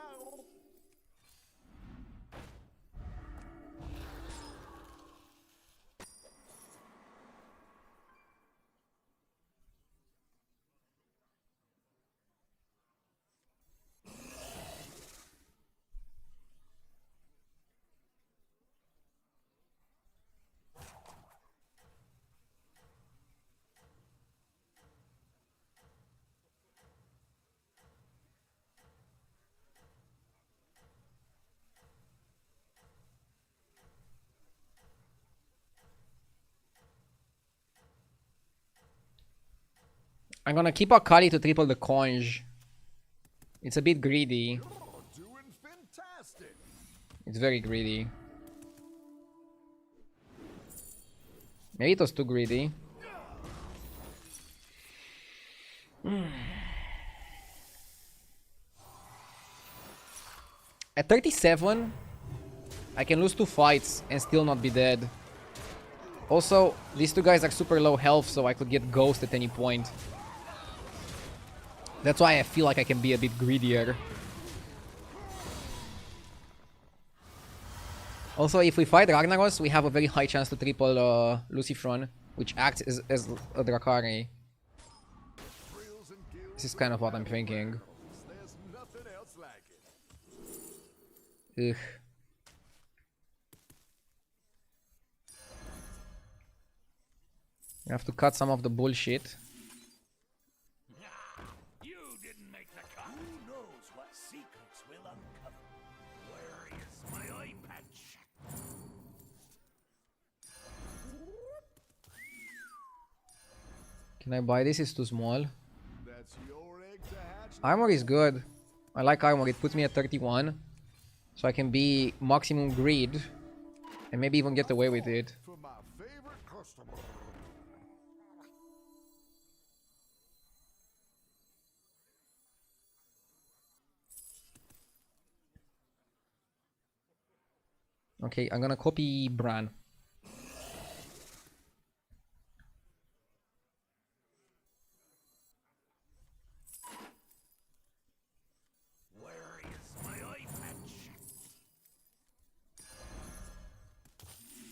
Speaker 1: I'm gonna keep Akali to triple the conj. It's a bit greedy.
Speaker 2: You're doing fantastic.
Speaker 1: It's very greedy. Maybe it was too greedy. At 37, I can lose 2 fights and still not be dead. Also, these two guys are super low health, so I could get ghost at any point. That's why I feel like I can be a bit greedier. Also, if we fight Ragnaros, we have a very high chance to triple Lucifron, which acts as a Drakari. This is kind of what I'm thinking.
Speaker 2: There's nothing else like it.
Speaker 1: Ugh. I have to cut some of the bullshit.
Speaker 6: You didn't make the cut. Who knows what secrets will uncover? Where is my eye patch?
Speaker 1: Can I buy this? It's too small.
Speaker 2: That's your egg to hatch.
Speaker 1: Armor is good. I like armor. It puts me at 31. So I can be maximum greed. And maybe even get away with it.
Speaker 2: For my favorite customer.
Speaker 1: Okay, I'm gonna copy Bran.
Speaker 6: Where is my eye patch?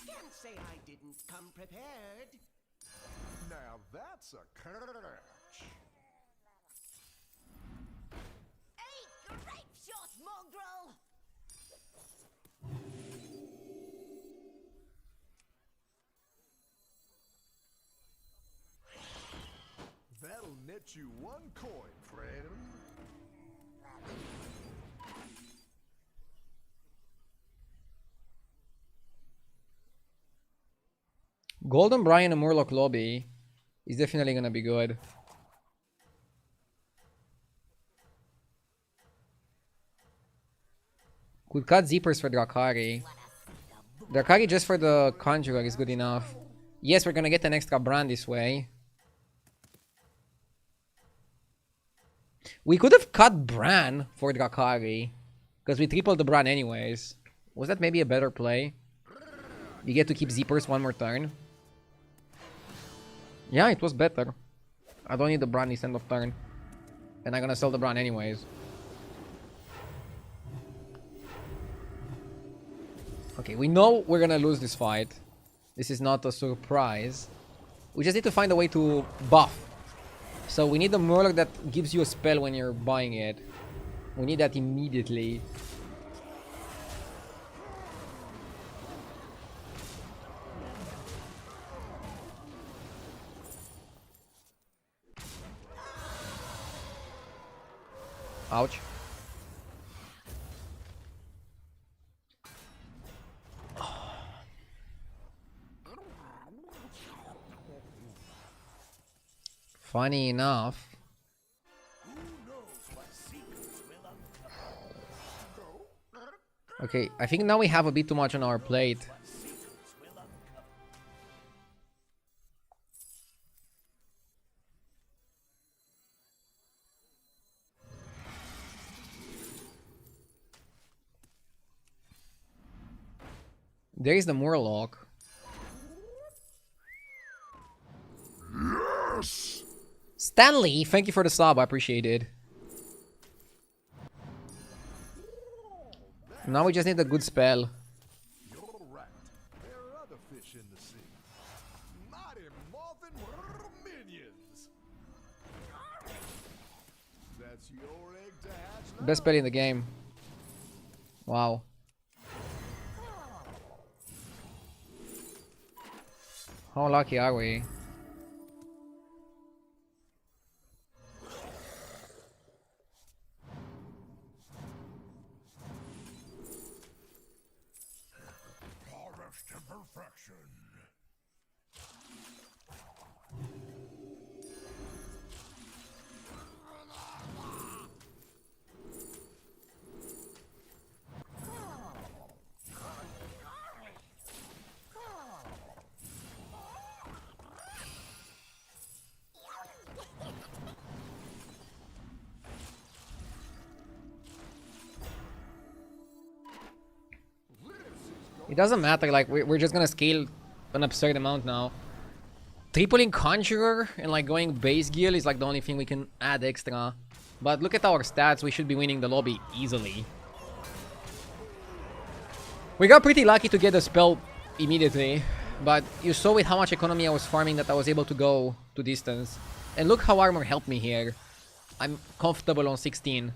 Speaker 5: Can't say I didn't come prepared.
Speaker 2: Now that's a catch.
Speaker 3: Hey, grape shot, mongrel!
Speaker 2: That'll net you 1 coin, friend.
Speaker 1: Golden Brian and Murloc lobby is definitely gonna be good. Could cut Zeepers for Drakari. Drakari just for the Conjurer is good enough. Yes, we're gonna get an extra brand this way. We could have cut Bran for Drakari. Because we tripled the Bran anyways. Was that maybe a better play? You get to keep Zeepers 1 more turn. Yeah, it was better. I don't need the Bran this end of turn. And I'm gonna sell the Bran anyways. Okay, we know we're gonna lose this fight. This is not a surprise. We just need to find a way to buff. So we need a Murloc that gives you a spell when you're buying it. We need that immediately. Ouch. Funny enough. Okay, I think now we have a bit too much on our plate. There is the Murloc.
Speaker 4: Yes!
Speaker 1: Stanley, thank you for the sub, I appreciate it. Now we just need a good spell.
Speaker 2: You're right. There are other fish in the sea. Mighty morphin' minions. That's your egg to hatch now.
Speaker 1: Best spell in the game. Wow. How lucky are we?
Speaker 4: Polished to perfection.
Speaker 1: It doesn't matter, like, we're just gonna scale an absurd amount now. Tripling Conjurer and like going base gear is like the only thing we can add extra. But look at our stats, we should be winning the lobby easily. We got pretty lucky to get the spell immediately. But you saw with how much economy I was farming that I was able to go to distance. And look how armor helped me here. I'm comfortable on 16.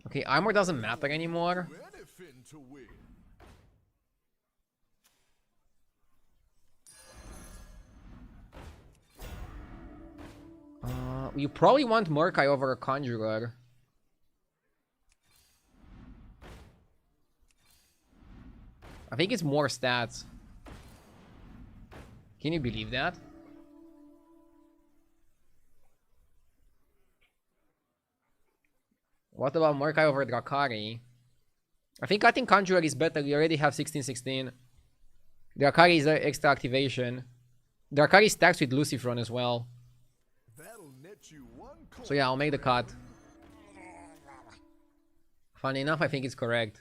Speaker 1: Okay, armor doesn't matter anymore.
Speaker 2: Anything to win.
Speaker 1: You probably want Murkai over a Conjurer. I think it's more stats. Can you believe that? What about Murkai over Drakari? I think Conjurer is better. We already have 16-16. Drakari is the extra activation. Drakari stacks with Lucifron as well.
Speaker 2: That'll net you one coin.
Speaker 1: So yeah, I'll make the cut. Funny enough, I think it's correct.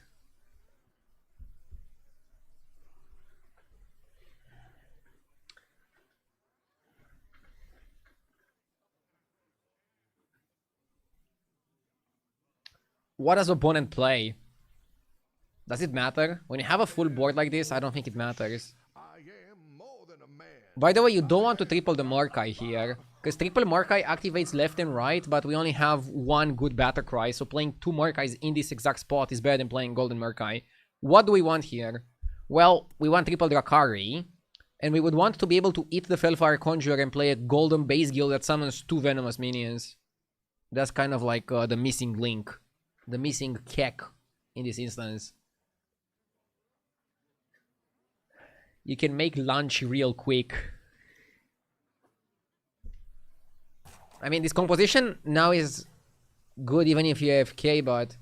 Speaker 1: What does opponent play? Does it matter? When you have a full board like this, I don't think it matters.
Speaker 2: I am more than a man.
Speaker 1: By the way, you don't want to triple the Murkai here. Because triple Murkai activates left and right, but we only have one good Battlecry, so playing two Murkais in this exact spot is better than playing Golden Murkai. What do we want here? Well, we want triple Drakari, and we would want to be able to eat the Felfire Conjurer and play a Golden Base Guild that summons two Venomous minions. That's kind of like the missing link. The missing kek in this instance. You can make lunch real quick. I mean, this composition now is good even if you have K, but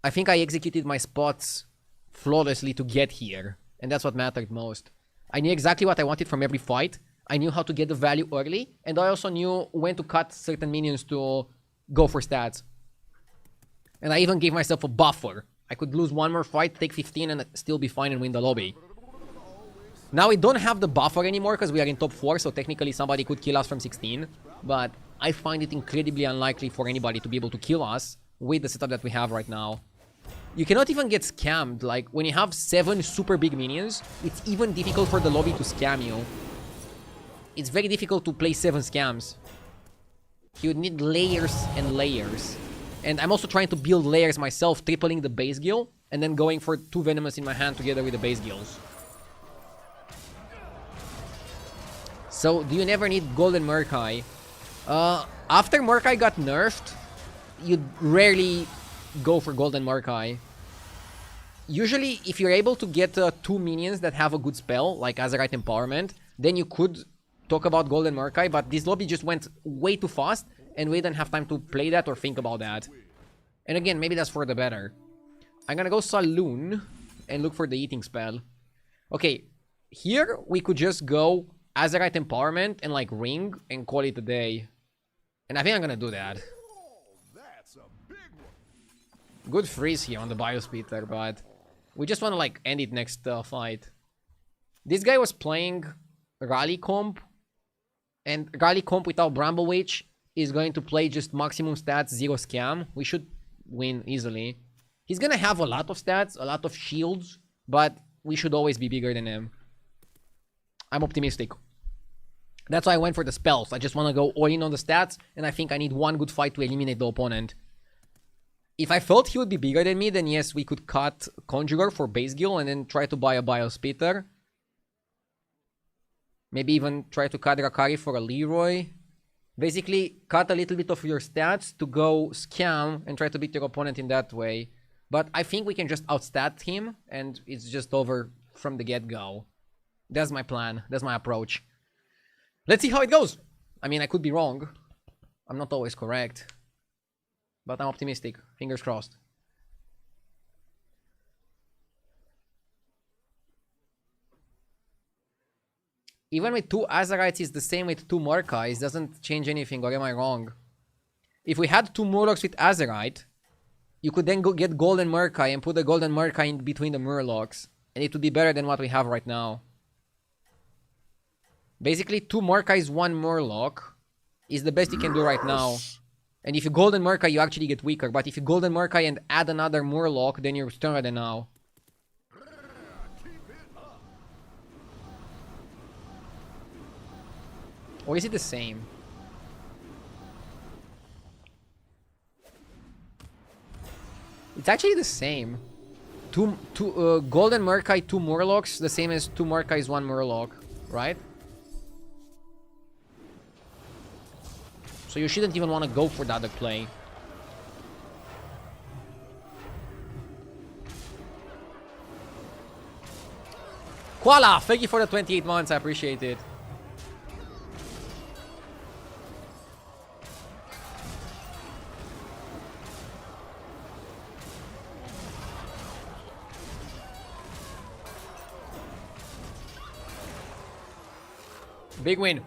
Speaker 1: I think I executed my spots flawlessly to get here. And that's what mattered most. I knew exactly what I wanted from every fight. I knew how to get the value early. And I also knew when to cut certain minions to go for stats. And I even gave myself a buffer. I could lose one more fight, take 15, and still be fine and win the lobby. Now we don't have the buffer anymore because we are in top 4, so technically somebody could kill us from 16. But I find it incredibly unlikely for anybody to be able to kill us with the setup that we have right now. You cannot even get scammed. Like, when you have 7 super big minions, it's even difficult for the lobby to scam you. it's very difficult to play 7 scams. He would need layers and layers. And I'm also trying to build layers myself, tripling the base gil, and then going for 2 Venomous in my hand together with the base gills. So, do you never need Golden Murkai? After Murkai got nerfed, you'd rarely go for Golden Murkai. Usually, if you're able to get 2 minions that have a good spell, like Azerite Empowerment, then you could talk about Golden Murkai, but this lobby just went way too fast, and we didn't have time to play that or think about that. And again, maybe that's for the better. I'm gonna go Saloon and look for the eating spell. Okay, here we could just go Azerite Empowerment and like Ring and call it a day. And I think I'm gonna do that.
Speaker 2: That's a big one.
Speaker 1: Good freeze here on the Biospeeder, but we just want to like end it next fight. This guy was playing Rally Comp, and Rally Comp without Bramble Witch is going to play just maximum stats, 0 scam. We should win easily. He's gonna have a lot of stats, a lot of shields, but we should always be bigger than him. I'm optimistic. That's why I went for the spells. I just want to go all in on the stats, and I think I need one good fight to eliminate the opponent. If I felt he would be bigger than me, then yes, we could cut Conjurer for base gil and then try to buy a Biospeeder. Maybe even try to cut Rakari for a Leroy. Basically, cut a little bit of your stats to go scam and try to beat your opponent in that way. But I think we can just outstat him, and it's just over from the get-go. That's my plan. That's my approach. Let's see how it goes. I mean, I could be wrong. I'm not always correct. But I'm optimistic. Fingers crossed. Even with 2 Azerites, it's the same with 2 Murkais. Doesn't change anything, or am I wrong? If we had 2 Murlocs with Azerite, you could then go get Golden Murkai and put the Golden Murkai in between the Murlocs. And it would be better than what we have right now. Basically, 2 Murkais, 1 Murloc is the best you can do right now. And if you Golden Murkai, you actually get weaker. But if you Golden Murkai and add another Murloc, then you're stronger than now. Or is it the same? It's actually the same. Two Golden Murkai, 2 Murlocs, the same as 2 Murkais, 1 Murloc, right? So you shouldn't even want to go for the other play. Koala, thank you for the 28 months, I appreciate it. Big win.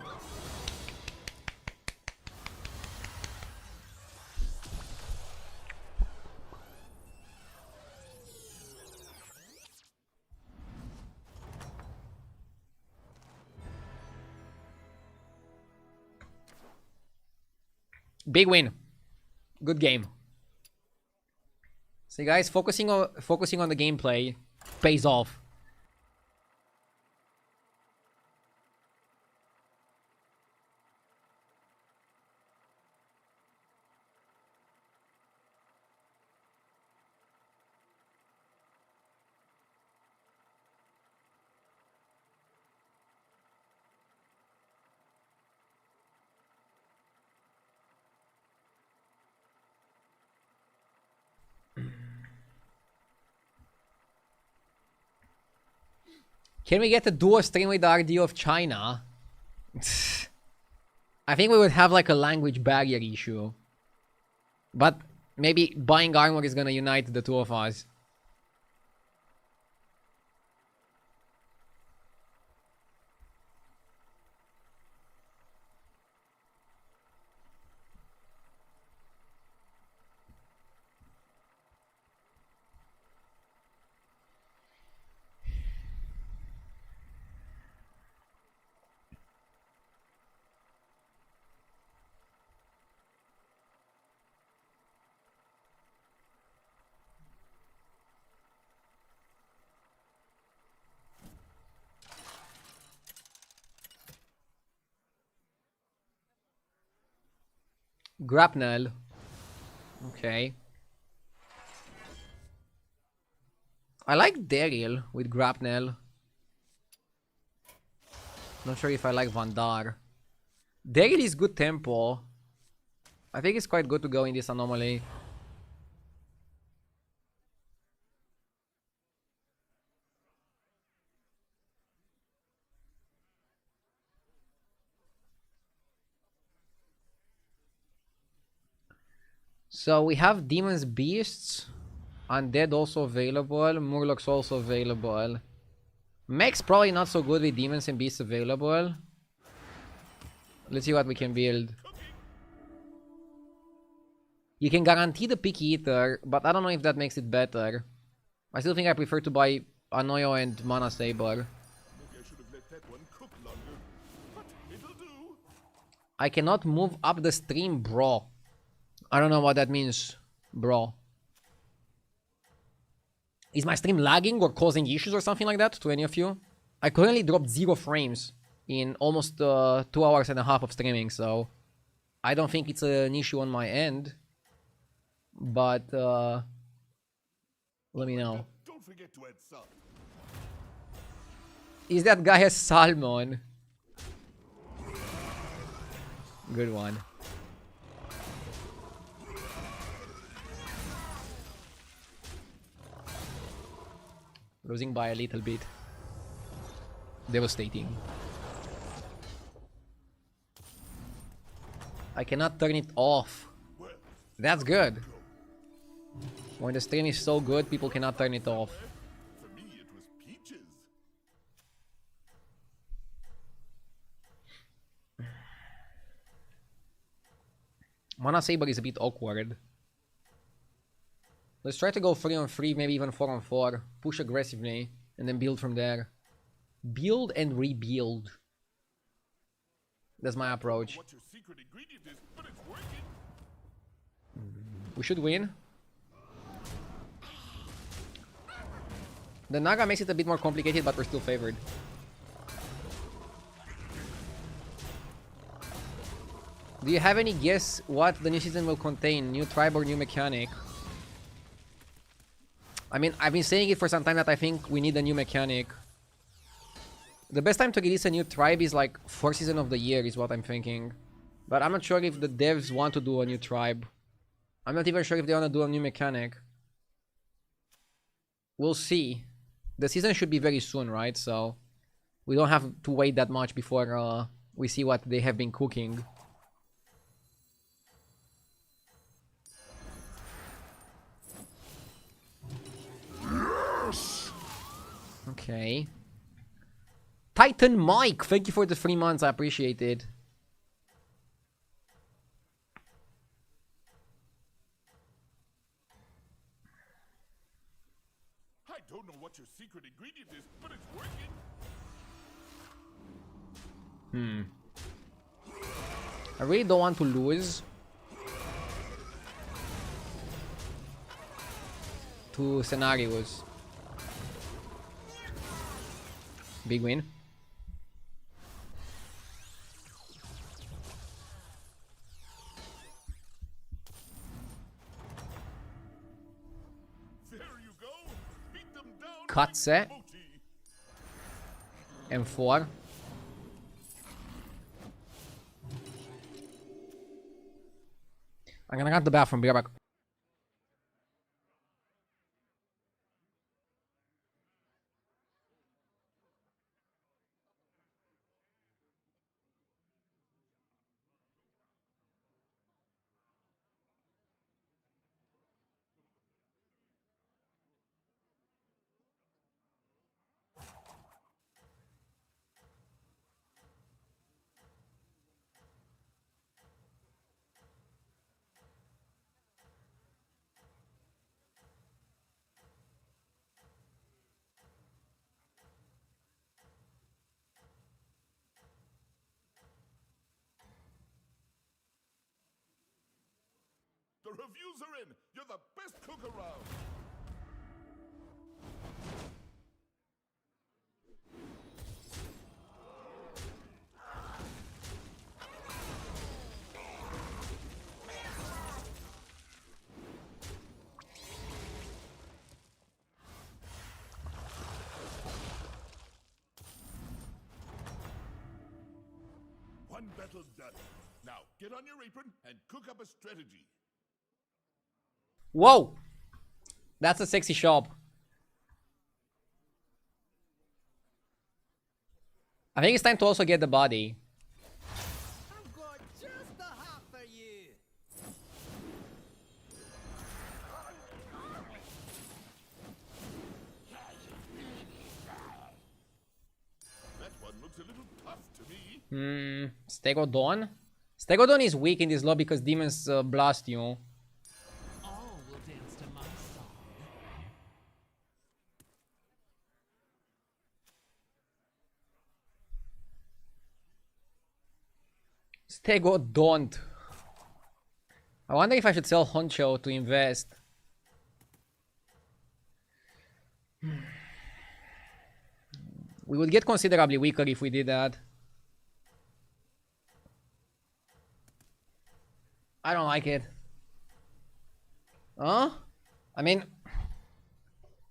Speaker 1: Big win. Good game. See guys, focusing on the gameplay pays off. Can we get a duo stream with the RD of China? I think we would have like a language barrier issue. But maybe buying armor is gonna unite the two of us. Grapnel. Okay. I like Daryl with Grapnel. Not sure if I like Vandar. Daryl is good tempo. I think it's quite good to go in this anomaly. So we have Demons Beasts. Undead also available. Murlocs also available. Mech's probably not so good with Demons and Beasts available. Let's see what we can build. You can guarantee the Picky Eater, but I don't know if that makes it better. I still think I prefer to buy Anoyo and Mana Saber. I cannot move up the stream, bro. I don't know what that means, bro. Is my stream lagging or causing issues or something like that to any of you? I currently dropped 0 frames in almost 2 hours and a half of streaming, so I don't think it's an issue on my end. But let me know.
Speaker 2: Don't forget to add salt.
Speaker 1: Is that guy a salmon? Good one. Losing by a little bit. Devastating. I cannot turn it off. That's good. When the stream is so good, people cannot turn it off.
Speaker 2: For me, it was peaches.
Speaker 1: Mana Saber is a bit awkward. Let's try to go 3-on-3, maybe even 4-on-4. Push aggressively, and then build from there. Build and rebuild. That's my approach.
Speaker 2: What your secret ingredient is, but it's working.
Speaker 1: We should win. The Naga makes it a bit more complicated, but we're still favored. Do you have any guess what the new season will contain? New tribe or new mechanic? I mean, I've been saying it for some time that I think we need a new mechanic. The best time to release a new tribe is like 4th season of the year is what I'm thinking. But I'm not sure if the devs want to do a new tribe. I'm not even sure if they want to do a new mechanic. We'll see. The season should be very soon, right? So we don't have to wait that much before we see what they have been cooking. Okay. Titan Mike, thank you for the 3 months. I appreciate it.
Speaker 2: I don't know what your secret ingredient is, but it's working.
Speaker 1: I really don't want to lose to scenarios. Big win.
Speaker 2: There you go. Beat them down.
Speaker 1: Cut set. M4. I'm gonna go to the bathroom. Be right back.
Speaker 2: The reviews are in. You're the best cook around. One battle done. Now get on your apron and cook up a strategy.
Speaker 1: Whoa! That's a sexy shop. I think it's time to also get the body.
Speaker 5: I've got just the hop for you.
Speaker 2: That one looks a little tough to me.
Speaker 1: Stegodon? Stegodon is weak in this lobby because demons blast you.
Speaker 9: All will dance to my song.
Speaker 1: Stegodont. I wonder if I should sell Honcho to invest. We would get considerably weaker if we did that. I don't like it. Huh? I mean...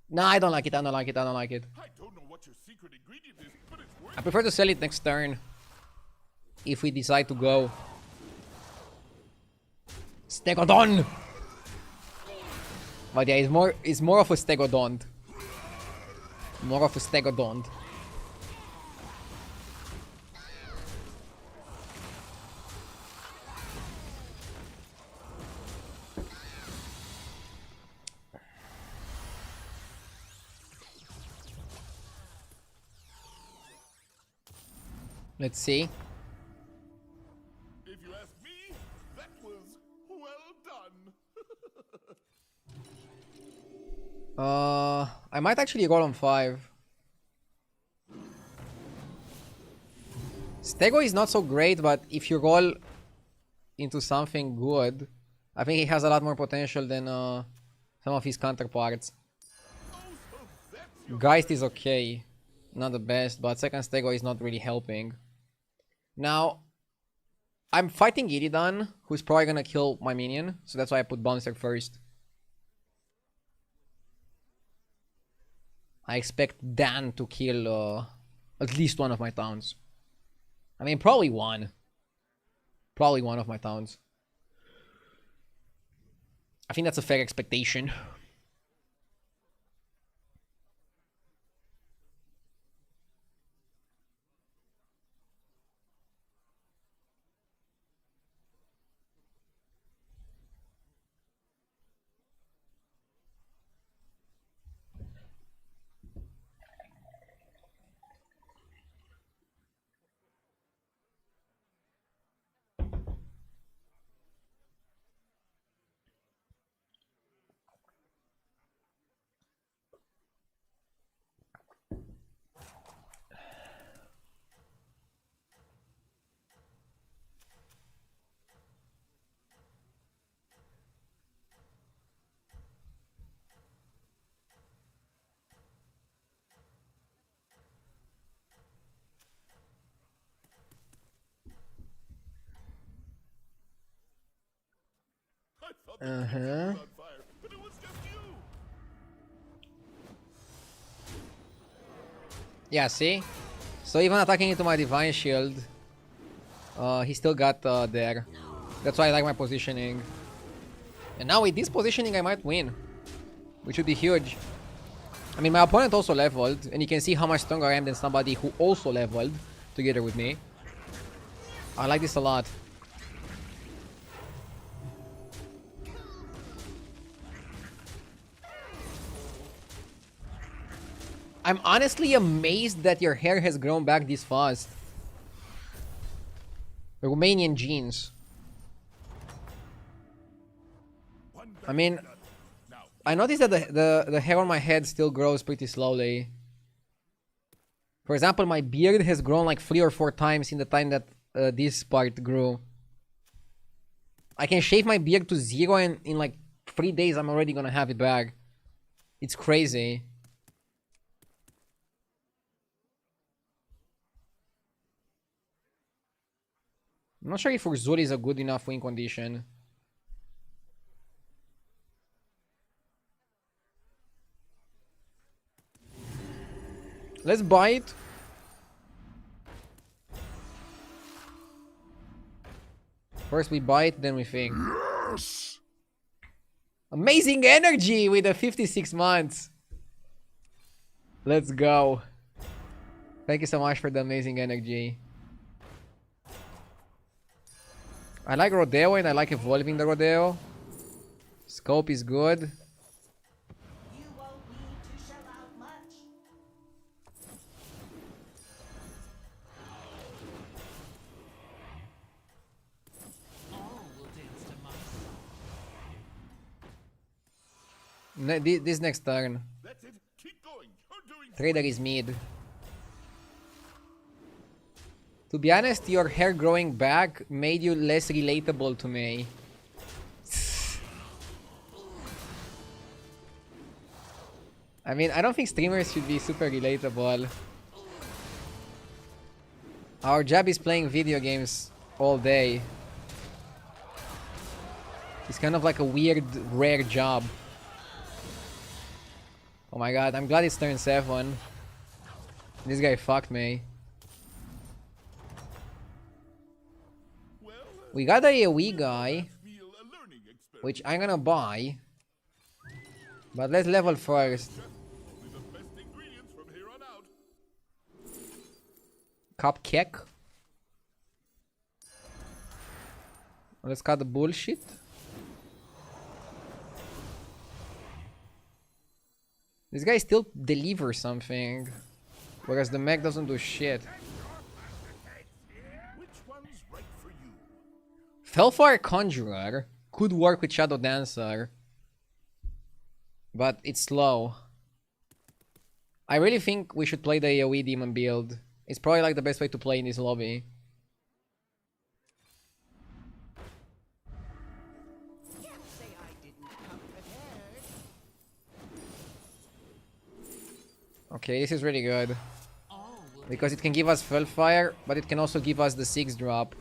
Speaker 1: No, I don't like it, I don't like it, I don't like it.
Speaker 2: I don't know what your secret ingredient is, but it's worth
Speaker 1: I prefer to sell it next turn. If we decide to go. Stegodon! But yeah, it's more of a Stegodont. More of a Stegodont. Let's see.
Speaker 2: If you ask me, that was well done.
Speaker 1: I might actually roll on 5. Stego is not so great, but if you roll into something good, I think he has a lot more potential than some of his counterparts. Geist is okay. Not the best, but second Stego is not really helping. Now, I'm fighting Iridan, who's probably gonna kill my minion, so that's why I put Bouncer first. I expect Dan to kill at least one of my towns. I mean, probably one. Probably one of my towns. I think that's a fair expectation.
Speaker 2: I thought the kitchen was on fire, but it was just you.
Speaker 1: Yeah, see? So even attacking into my Divine Shield, he still got there. That's why I like my positioning. And now with this positioning, I might win. Which would be huge. I mean, my opponent also leveled, and you can see how much stronger I am than somebody who also leveled together with me. I like this a lot. I'm honestly amazed that your hair has grown back this fast. Romanian genes. I mean, I noticed that the hair on my head still grows pretty slowly. For example, my beard has grown like 3 or 4 times in the time that this part grew. I can shave my beard to 0 and in like 3 days I'm already gonna have it back. It's crazy. I'm not sure if Urzul is a good enough win condition. Let's buy it. First we bite, then we think.
Speaker 4: Yes!
Speaker 1: Amazing energy with the 56 months. Let's go. Thank you so much for the amazing energy. I like Rodeo and I like evolving the Rodeo. Scope is good.
Speaker 7: You won't need to shell out much.
Speaker 9: All will dance to my song.
Speaker 1: This next turn.
Speaker 2: That's it. Keep going. You're doing
Speaker 1: Trader is mid. To be honest, your hair growing back made you less relatable to me. I mean, I don't think streamers should be super relatable. Our job is playing video games all day. It's kind of like a weird, rare job. Oh my god, I'm glad it's turn 7. This guy fucked me. We got a AoE guy,
Speaker 2: feel a learning experiment.
Speaker 1: which I'm gonna buy. But let's level first.
Speaker 2: Only the best ingredients from here on out.
Speaker 1: Cupcake. Let's cut the bullshit. This guy still delivers something, whereas the mech doesn't do shit.
Speaker 2: Which one's right for you?
Speaker 1: Felfire Conjurer could work with Shadow Dancer, but it's slow. I really think we should play the AoE Demon build. It's probably like the best way to play in this lobby.
Speaker 7: Can't say I didn't come prepared.
Speaker 1: Okay, this is really good.
Speaker 9: All will
Speaker 1: Because it can give us Felfire, but it can also give us the 6 drop.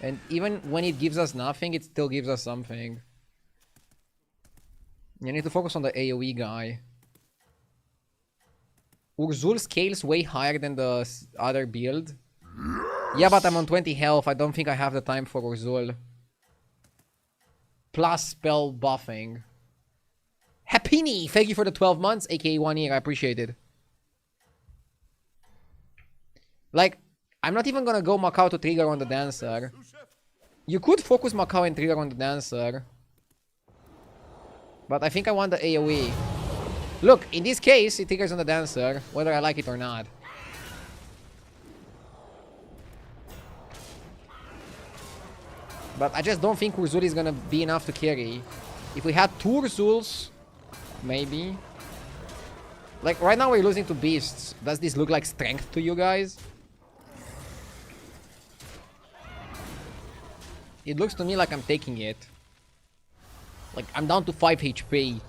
Speaker 1: And even when it gives us nothing, it still gives us something. You need to focus on the AoE guy. Urzul scales way higher than the other build. Yeah, but I'm on 20 health. I don't think I have the time for Urzul. Plus spell buffing. Happini! Thank you for the 12 months, aka 1 year. I appreciate it. Like, I'm not even gonna go Macau to trigger on the Dancer. You could focus Macau and trigger on the Dancer. But I think I want the AoE. Look, in this case, it triggers on the Dancer, whether I like it or not. But I just don't think Urzul is gonna be enough to carry. If we had 2 Urzuls, maybe. Like, right now we're losing to Beasts. Does this look like strength to you guys? It looks to me like I'm taking it. Like, I'm down to 5 HP.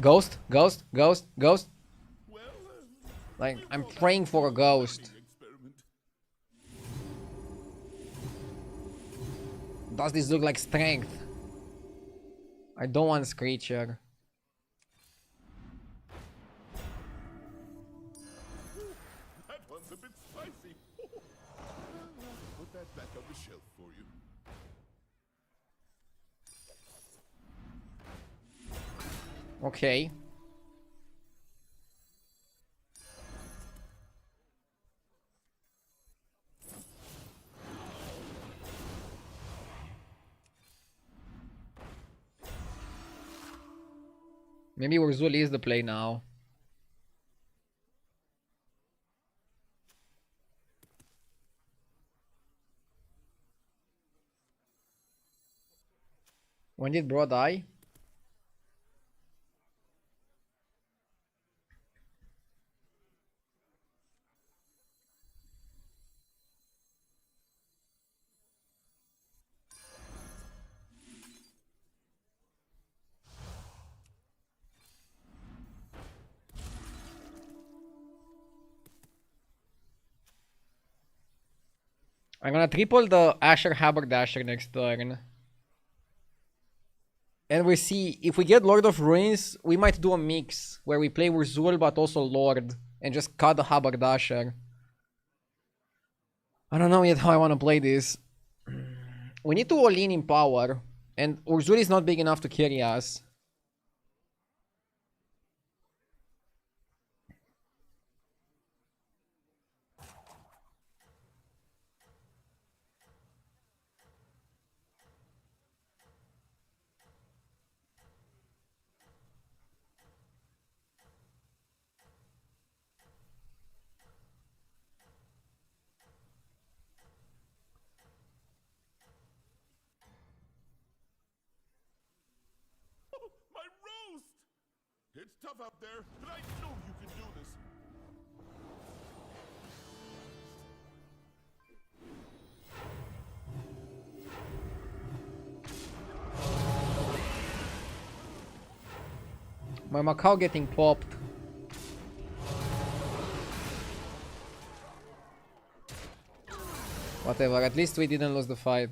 Speaker 1: Ghost? Ghost? Ghost? Ghost? Like, I'm praying for a ghost.
Speaker 2: Experiment.
Speaker 1: Does this look like strength? I don't want Screecher.
Speaker 2: That one's a bit spicy. Put that back on the shelf for you.
Speaker 1: Okay. Maybe Urzul is the play now. When did Bro die? I'm gonna triple the Asher Haberdasher next turn. And we see, if we get Lord of Ruins, we might do a mix where we play Urzul but also Lord and just cut the Haberdasher. I don't know yet how I want to play this. We need to all in power, and Urzul is not big enough to carry us.
Speaker 2: My roast! It's tough out there, but I know you can do this.
Speaker 1: My Macau getting popped. Whatever, at least we didn't lose the fight.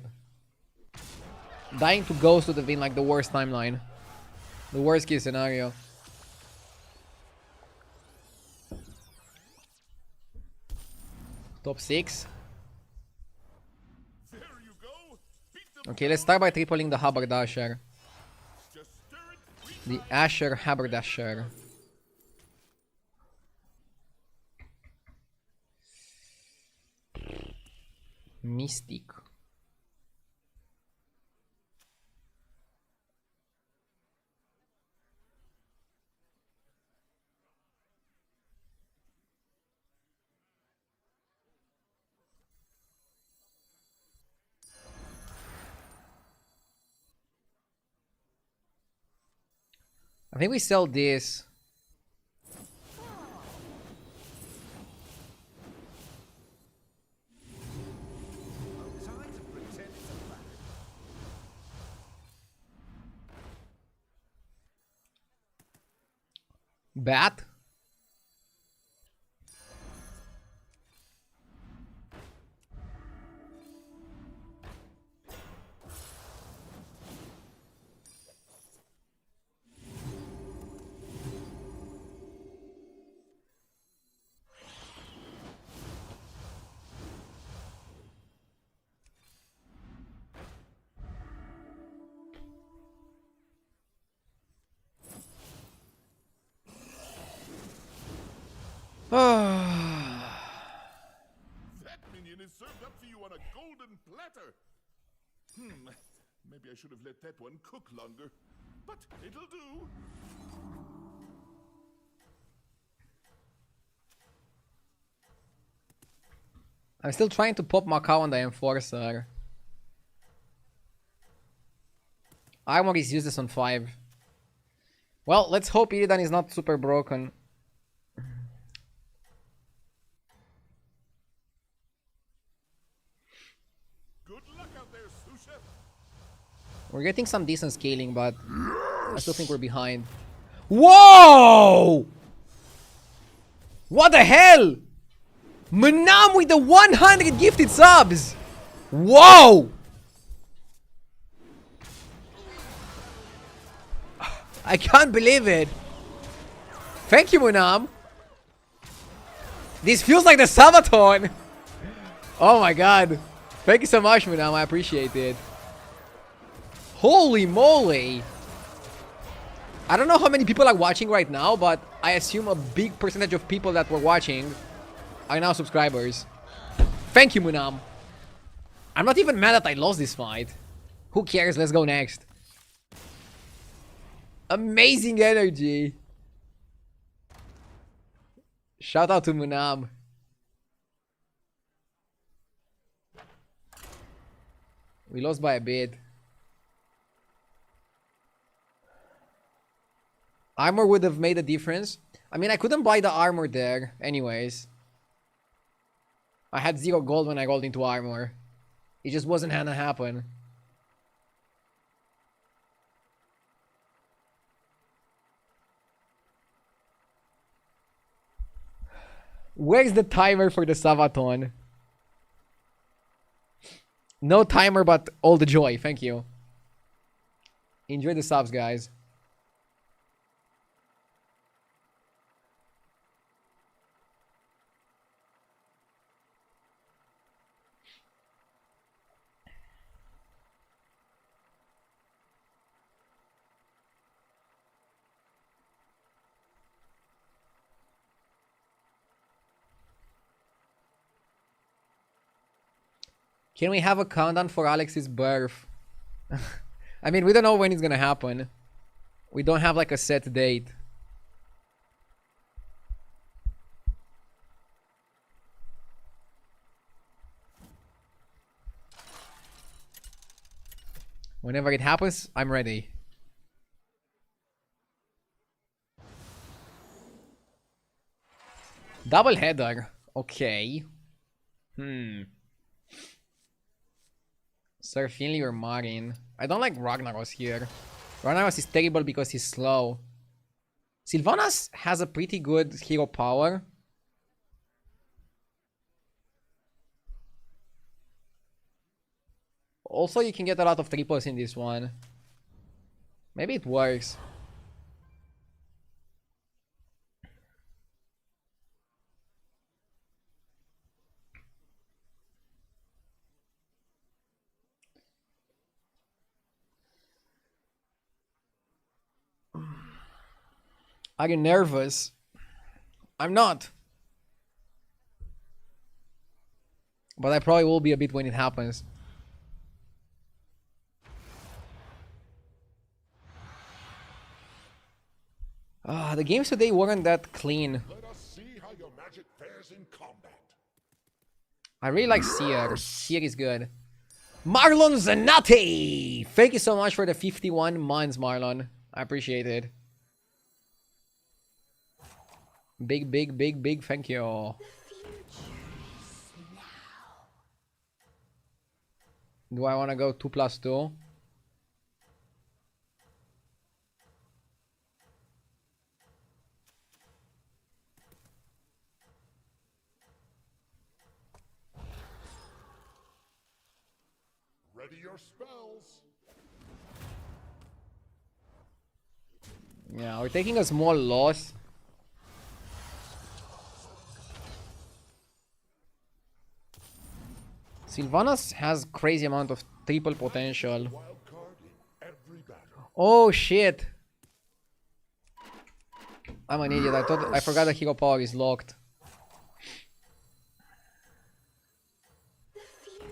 Speaker 1: Dying to Ghost would have been like the worst timeline. The worst case scenario. Top 6.
Speaker 2: There you go. Beat them.
Speaker 1: Okay, let's start by tripling the Haberdasher.
Speaker 2: Just stir it.
Speaker 1: The Asher Haberdasher. Mystic. I think we sell this.
Speaker 5: Time to pretend it's a plan.
Speaker 1: Bat.
Speaker 2: That minion is served up to you on a golden platter. Maybe I should have let that one cook longer. But it'll do.
Speaker 1: I'm still trying to pop Macau on the Enforcer. Armor is useless on 5. Well, let's hope Illidan is not super broken.
Speaker 2: Good luck out there, sous chef.
Speaker 1: We're getting some decent scaling, but I still think we're behind. Whoa! What the hell? Manam with the 100 gifted subs! Whoa! I can't believe it. Thank you, Munam. This feels like the Sabaton. Oh my god. Thank you so much, Munam. I appreciate it. Holy moly. I don't know how many people are watching right now, but I assume a big percentage of people that were watching are now subscribers. Thank you, Munam. I'm not even mad that I lost this fight. Who cares? Let's go next. Amazing energy. Shout out to Munam. We lost by a bit. Armor would have made a difference. I mean, I couldn't buy the armor there anyways. I had 0 gold when I rolled into armor. It just wasn't gonna happen. Where's the timer for the Sabaton? No timer, but all the joy. Thank you. Enjoy the subs, guys. Can we have a countdown for Alex's birth? I mean, we don't know when it's gonna happen. We don't have like a set date. Whenever it happens, I'm ready. Double header. Okay. Sir Finley or Marin? I don't like Ragnaros here. Ragnaros is terrible because he's slow. Sylvanas has a pretty good hero power. Also, you can get a lot of triples in this one. Maybe it works. Are you nervous? I'm not. But I probably will be a bit when it happens. The games today weren't that clean.
Speaker 4: Let us see how your magic fares in combat.
Speaker 1: I really like Seer. Seer is good. Marlon Zanatti! Thank you so much for the 51 months, Marlon. I appreciate it. Big thank you. Do I want to go 2+2?
Speaker 4: Ready your spells.
Speaker 1: Yeah, we're taking a small loss. Sylvanas has crazy amount of triple potential.
Speaker 4: Wild card in every battle.
Speaker 1: Oh shit! I'm an idiot. I forgot the hero power is locked.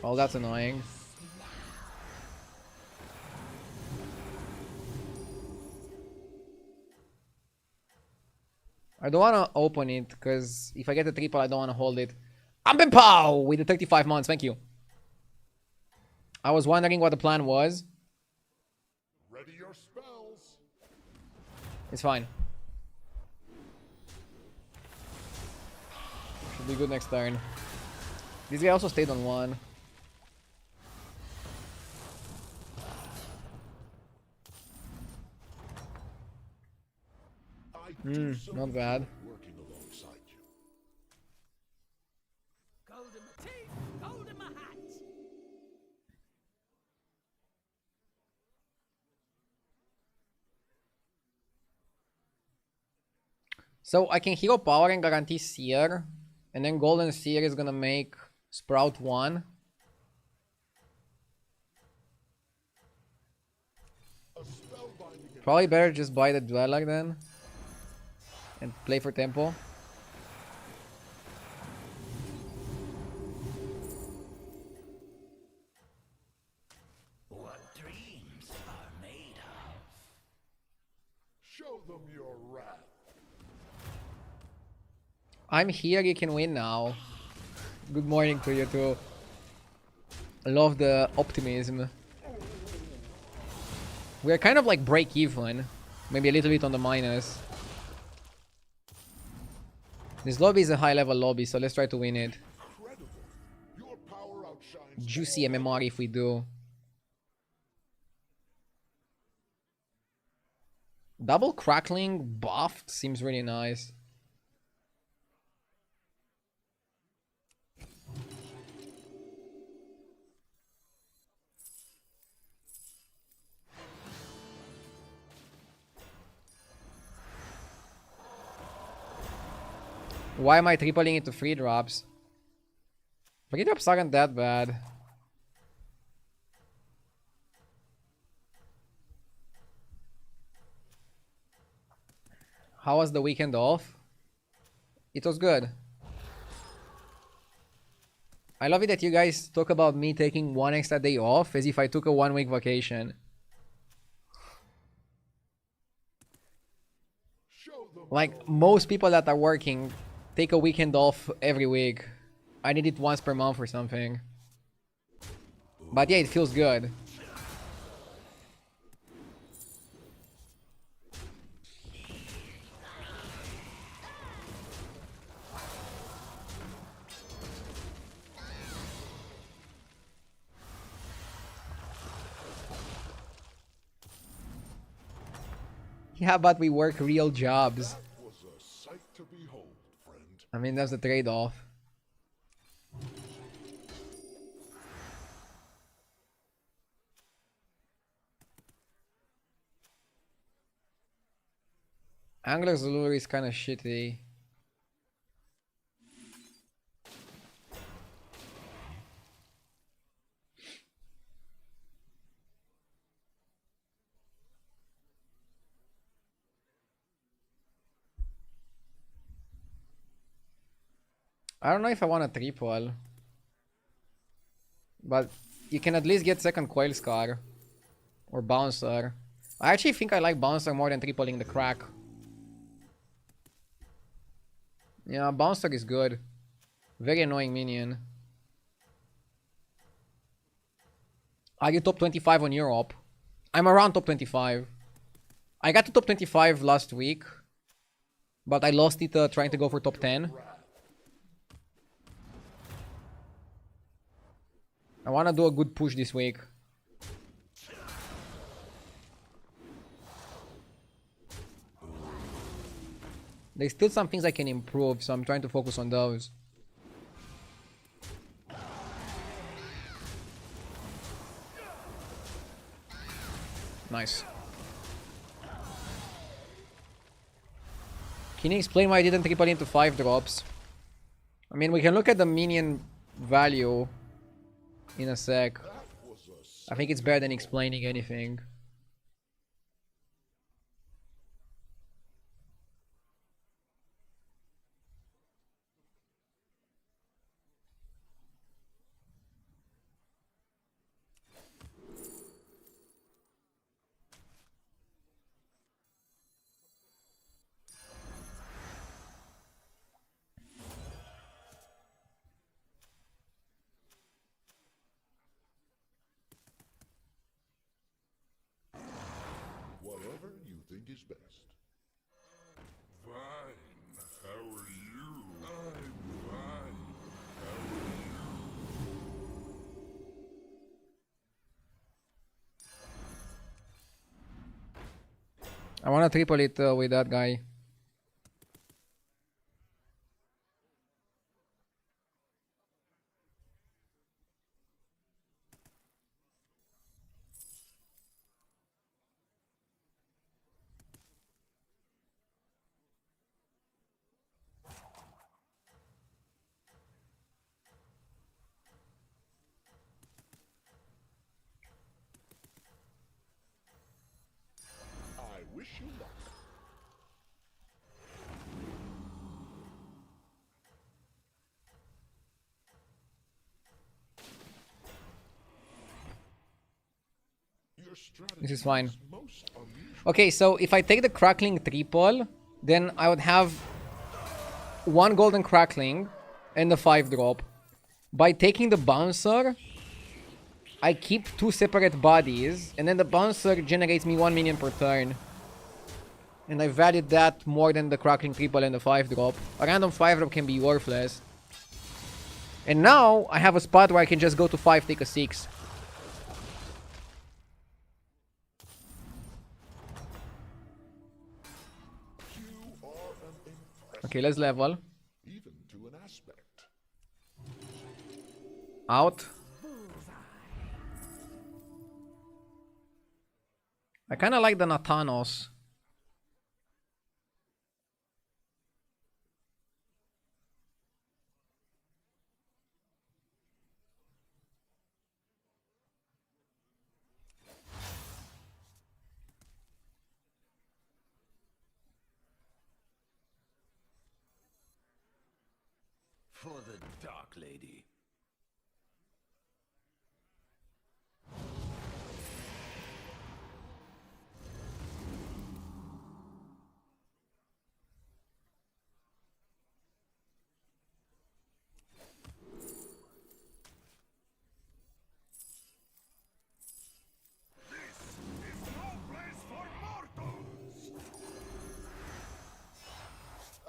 Speaker 1: Oh, that's annoying. I don't want to open it because if I get a triple, I don't want to hold it. Ambenpow with the 35 months. Thank you. I was wondering what the plan was.
Speaker 4: Ready your spells.
Speaker 1: It's fine. Should be good next turn. This guy also stayed on one. Not bad.
Speaker 4: Working alongside you.
Speaker 6: Gold in my teeth, gold in my hat.
Speaker 1: So I can hero power and guarantee Seer. And then Golden Seer is gonna make Sprout 1. Probably better just buy the Dweller then. And play for tempo.
Speaker 6: What dreams are made of.
Speaker 4: Show them your wrath.
Speaker 1: I'm here, you can win now. Good morning to you too. I love the optimism. We're kind of like break even. Maybe a little bit on the minus. This lobby is a high level lobby, so let's try to win it.
Speaker 4: Incredible. Your power outshines
Speaker 1: Juicy MMR if we do. Double crackling buffed seems really nice. Why am I tripling into 3 drops? 3 drops aren't that bad. How was the weekend off? It was good. I love it that you guys talk about me taking 1 extra day off as if I took a 1-week vacation. Like, most people that are working take a weekend off every week. I need it once per month or something. But yeah, it feels good. Yeah, but we work real jobs.
Speaker 4: Was a sight to behold, friend.
Speaker 1: I mean, that's the trade-off. Angler's lure is kind of shitty. I don't know if I want a triple. But you can at least get second Coil Scar. Or Bouncer. I actually think I like Bouncer more than tripling the crack. Yeah, Bouncer is good. Very annoying minion. Are you top 25 on Europe? I'm around top 25. I got to top 25 last week. But I lost it trying to go for top 10. I want to do a good push this week. There's still some things I can improve, so I'm trying to focus on those. Nice. Can you explain why I didn't triple into 5 drops? I mean, we can look at the minion value in a sec. I think it's better than explaining anything.
Speaker 4: Whatever you think is best. Fine. How are you? I'm fine. How are you?
Speaker 1: I want to triple it with that guy.
Speaker 4: I wish you luck. Your strategy
Speaker 1: This is fine.
Speaker 4: most unusual.
Speaker 1: Okay, so if I take the Crackling triple, then I would have 1 golden Crackling and the 5 drop. By taking the Bouncer, I keep 2 separate bodies, and then the Bouncer generates me 1 minion per turn. And I valued that more than the Crackling triple and the 5 drop. A random 5 drop can be worthless. And now I have a spot where I can just go to 5, take a 6.
Speaker 4: You are an impressive,
Speaker 1: Okay, let's level.
Speaker 4: even to an aspect.
Speaker 1: Out. I kind of like the Nathanos.
Speaker 6: For the Dark Lady.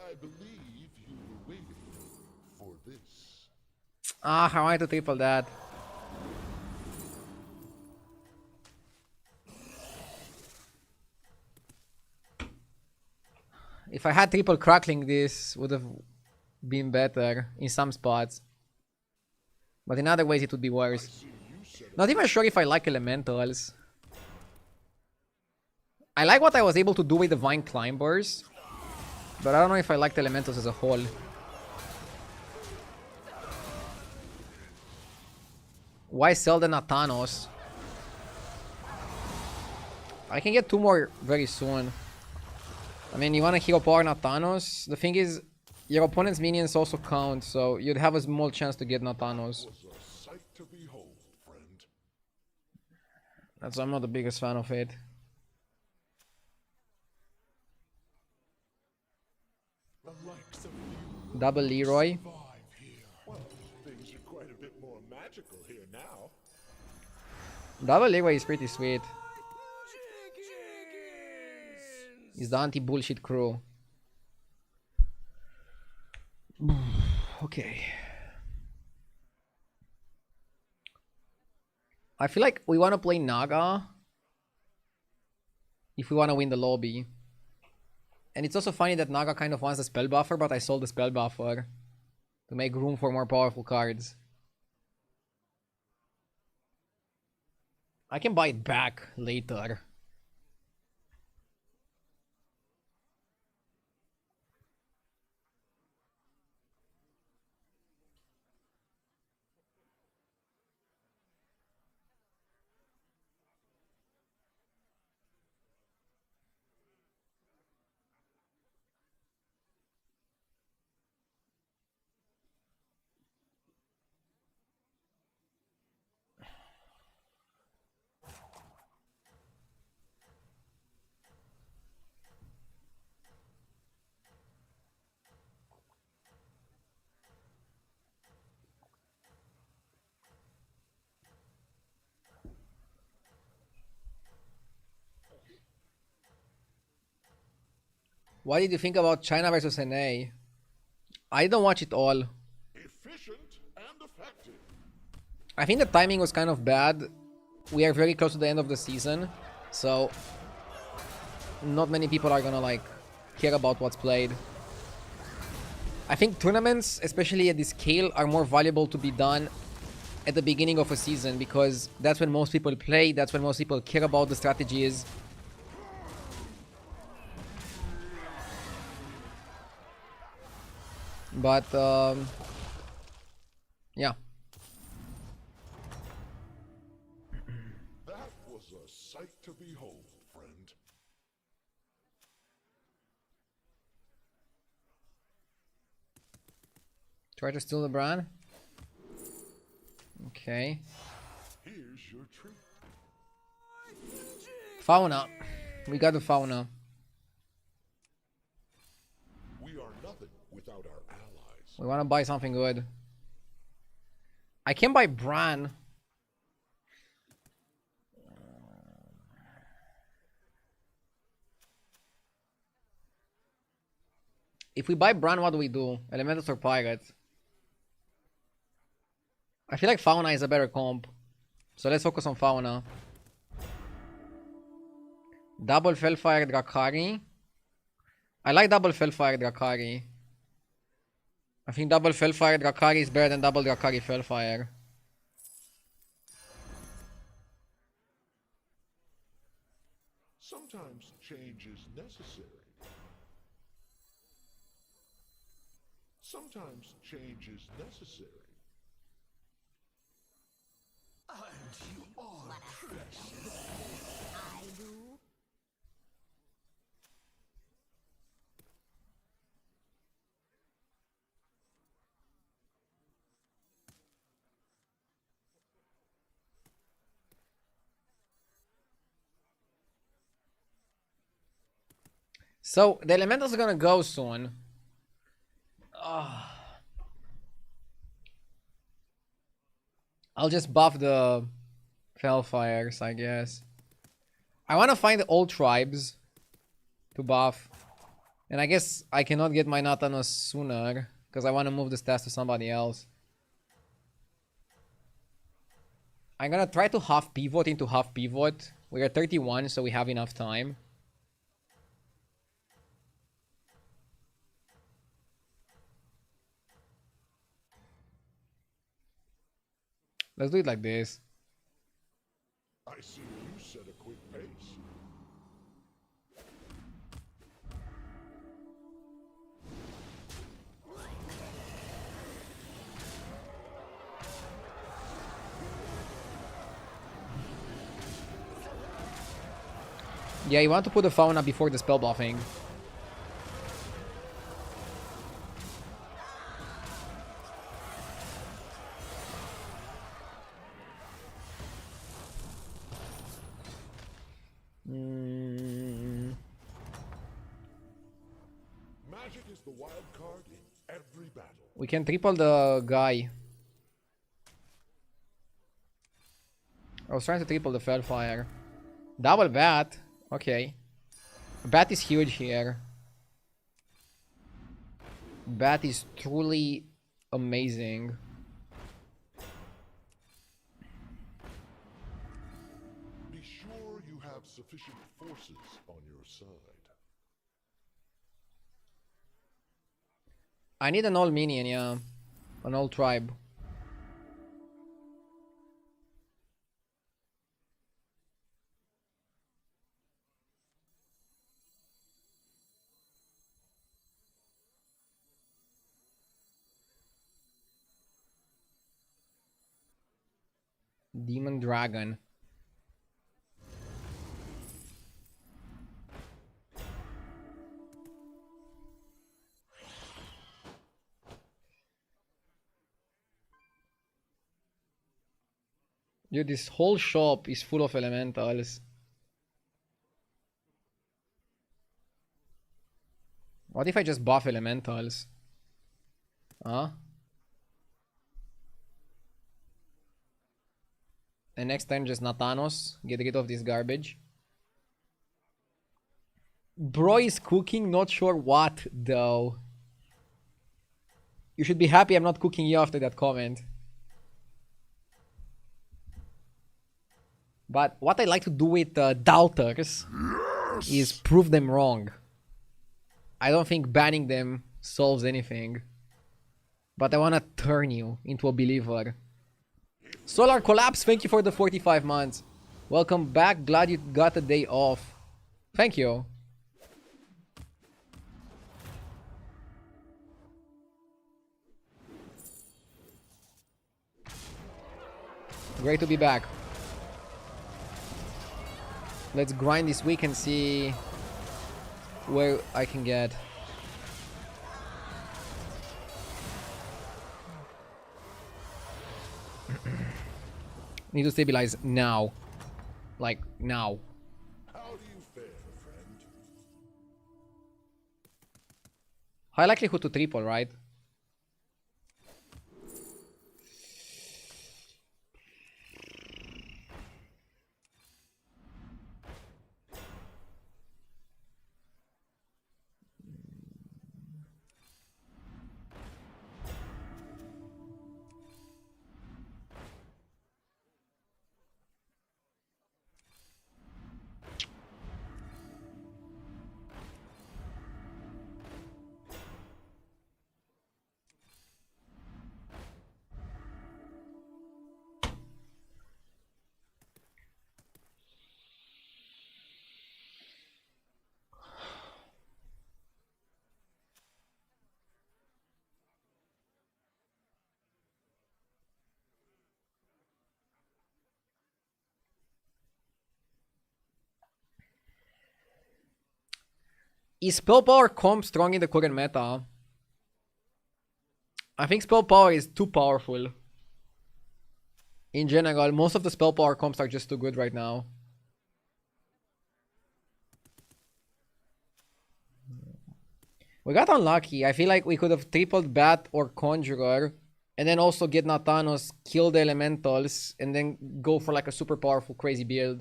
Speaker 2: I believe you were waiting for this.
Speaker 1: Ah, I wanted to triple that. If I had triple crackling, this would have been better in some spots. But in other ways, it would be worse. Not even sure if I like elementals. I like what I was able to do with the Vine Climbers. But I don't know if I liked elementals as a whole. Why sell the Nathanos? I can get 2 more very soon. I mean, you want to hero power Nathanos? The thing is, your opponent's minions also count, so you'd have a small chance to get Nathanos.
Speaker 2: Was a sight to behold, friend.
Speaker 1: That's why I'm not the biggest fan of it.
Speaker 2: The likes of you
Speaker 1: Double Leroy.
Speaker 2: survive here. Well, things are quite a bit more magical here now.
Speaker 1: Double Leroy is pretty sweet. He's the anti-bullshit crew. Okay. I feel like we want to play Naga if we want to win the lobby. And it's also funny that Naga kind of wants the spell buffer, but I sold the spell buffer to make room for more powerful cards. I can buy it back later. What did you think about China versus NA? I don't watch it all.
Speaker 2: Efficient and effective.
Speaker 1: I think the timing was kind of bad. We are very close to the end of the season, so not many people are gonna like care about what's played. I think tournaments, especially at this scale, are more valuable to be done at the beginning of a season because that's when most people play, that's when most people care about the strategies. But yeah.
Speaker 2: That was a sight to behold, friend.
Speaker 1: Try to steal the brand. Okay.
Speaker 2: Here's your treat.
Speaker 1: Fauna. We got the fauna.
Speaker 2: We are nothing without our allies.
Speaker 1: We want to buy something good. I can buy Bran. If we buy Bran, what do we do? Elementals or Pirates? I feel like Fauna is a better comp. So let's focus on Fauna. Double Fellfire Drakari. I like double Fellfire Drakari. I think double Fellfire Drakari is better than double Drakari Fellfire.
Speaker 2: Sometimes change is necessary. Sometimes change is necessary.
Speaker 6: And you are precious.
Speaker 3: I do.
Speaker 1: So the elementals are gonna go soon. I'll just buff the Fellfires, I guess. I want to find the old tribes to buff. And I guess I cannot get my Nathanos sooner because I want to move the stats to somebody else. I'm gonna try to half pivot into half pivot. We are 31, so we have enough time. Let's do it like this.
Speaker 2: I see you set a quick pace.
Speaker 1: Yeah, you want to put the fauna before the spell buffing.
Speaker 2: Magic is the wild card in every battle.
Speaker 1: We can triple the guy. I was trying to triple the Fellfire. Double bat. Okay. Bat is huge here. Bat is truly amazing.
Speaker 2: Be sure you have sufficient forces on your side.
Speaker 1: I need an old minion, yeah. An old tribe. Demon Dragon. Dude, this whole shop is full of elementals. What if I just buff elementals? Huh? And next time just Nathanos. Get rid of this garbage. Bro is cooking, not sure what though. You should be happy I'm not cooking you after that comment. But what I like to do with doubters is prove them wrong. I don't think banning them solves anything. But I want to turn you into a believer. Solar Collapse, thank you for the 45 months. Welcome back, glad you got a day off. Thank you. Great to be back. Let's grind this week and see where I can get. Need to stabilize now. Like, now.
Speaker 2: How do you fare, friend?
Speaker 1: High likelihood to triple, right? Is spell power comp strong in the current meta? I think spell power is too powerful. In general, most of the spell power comps are just too good right now. We got unlucky. I feel like we could have tripled Bat or Conjurer, and then also get Nathanos, kill the Elementals, and then go for like a super powerful crazy build.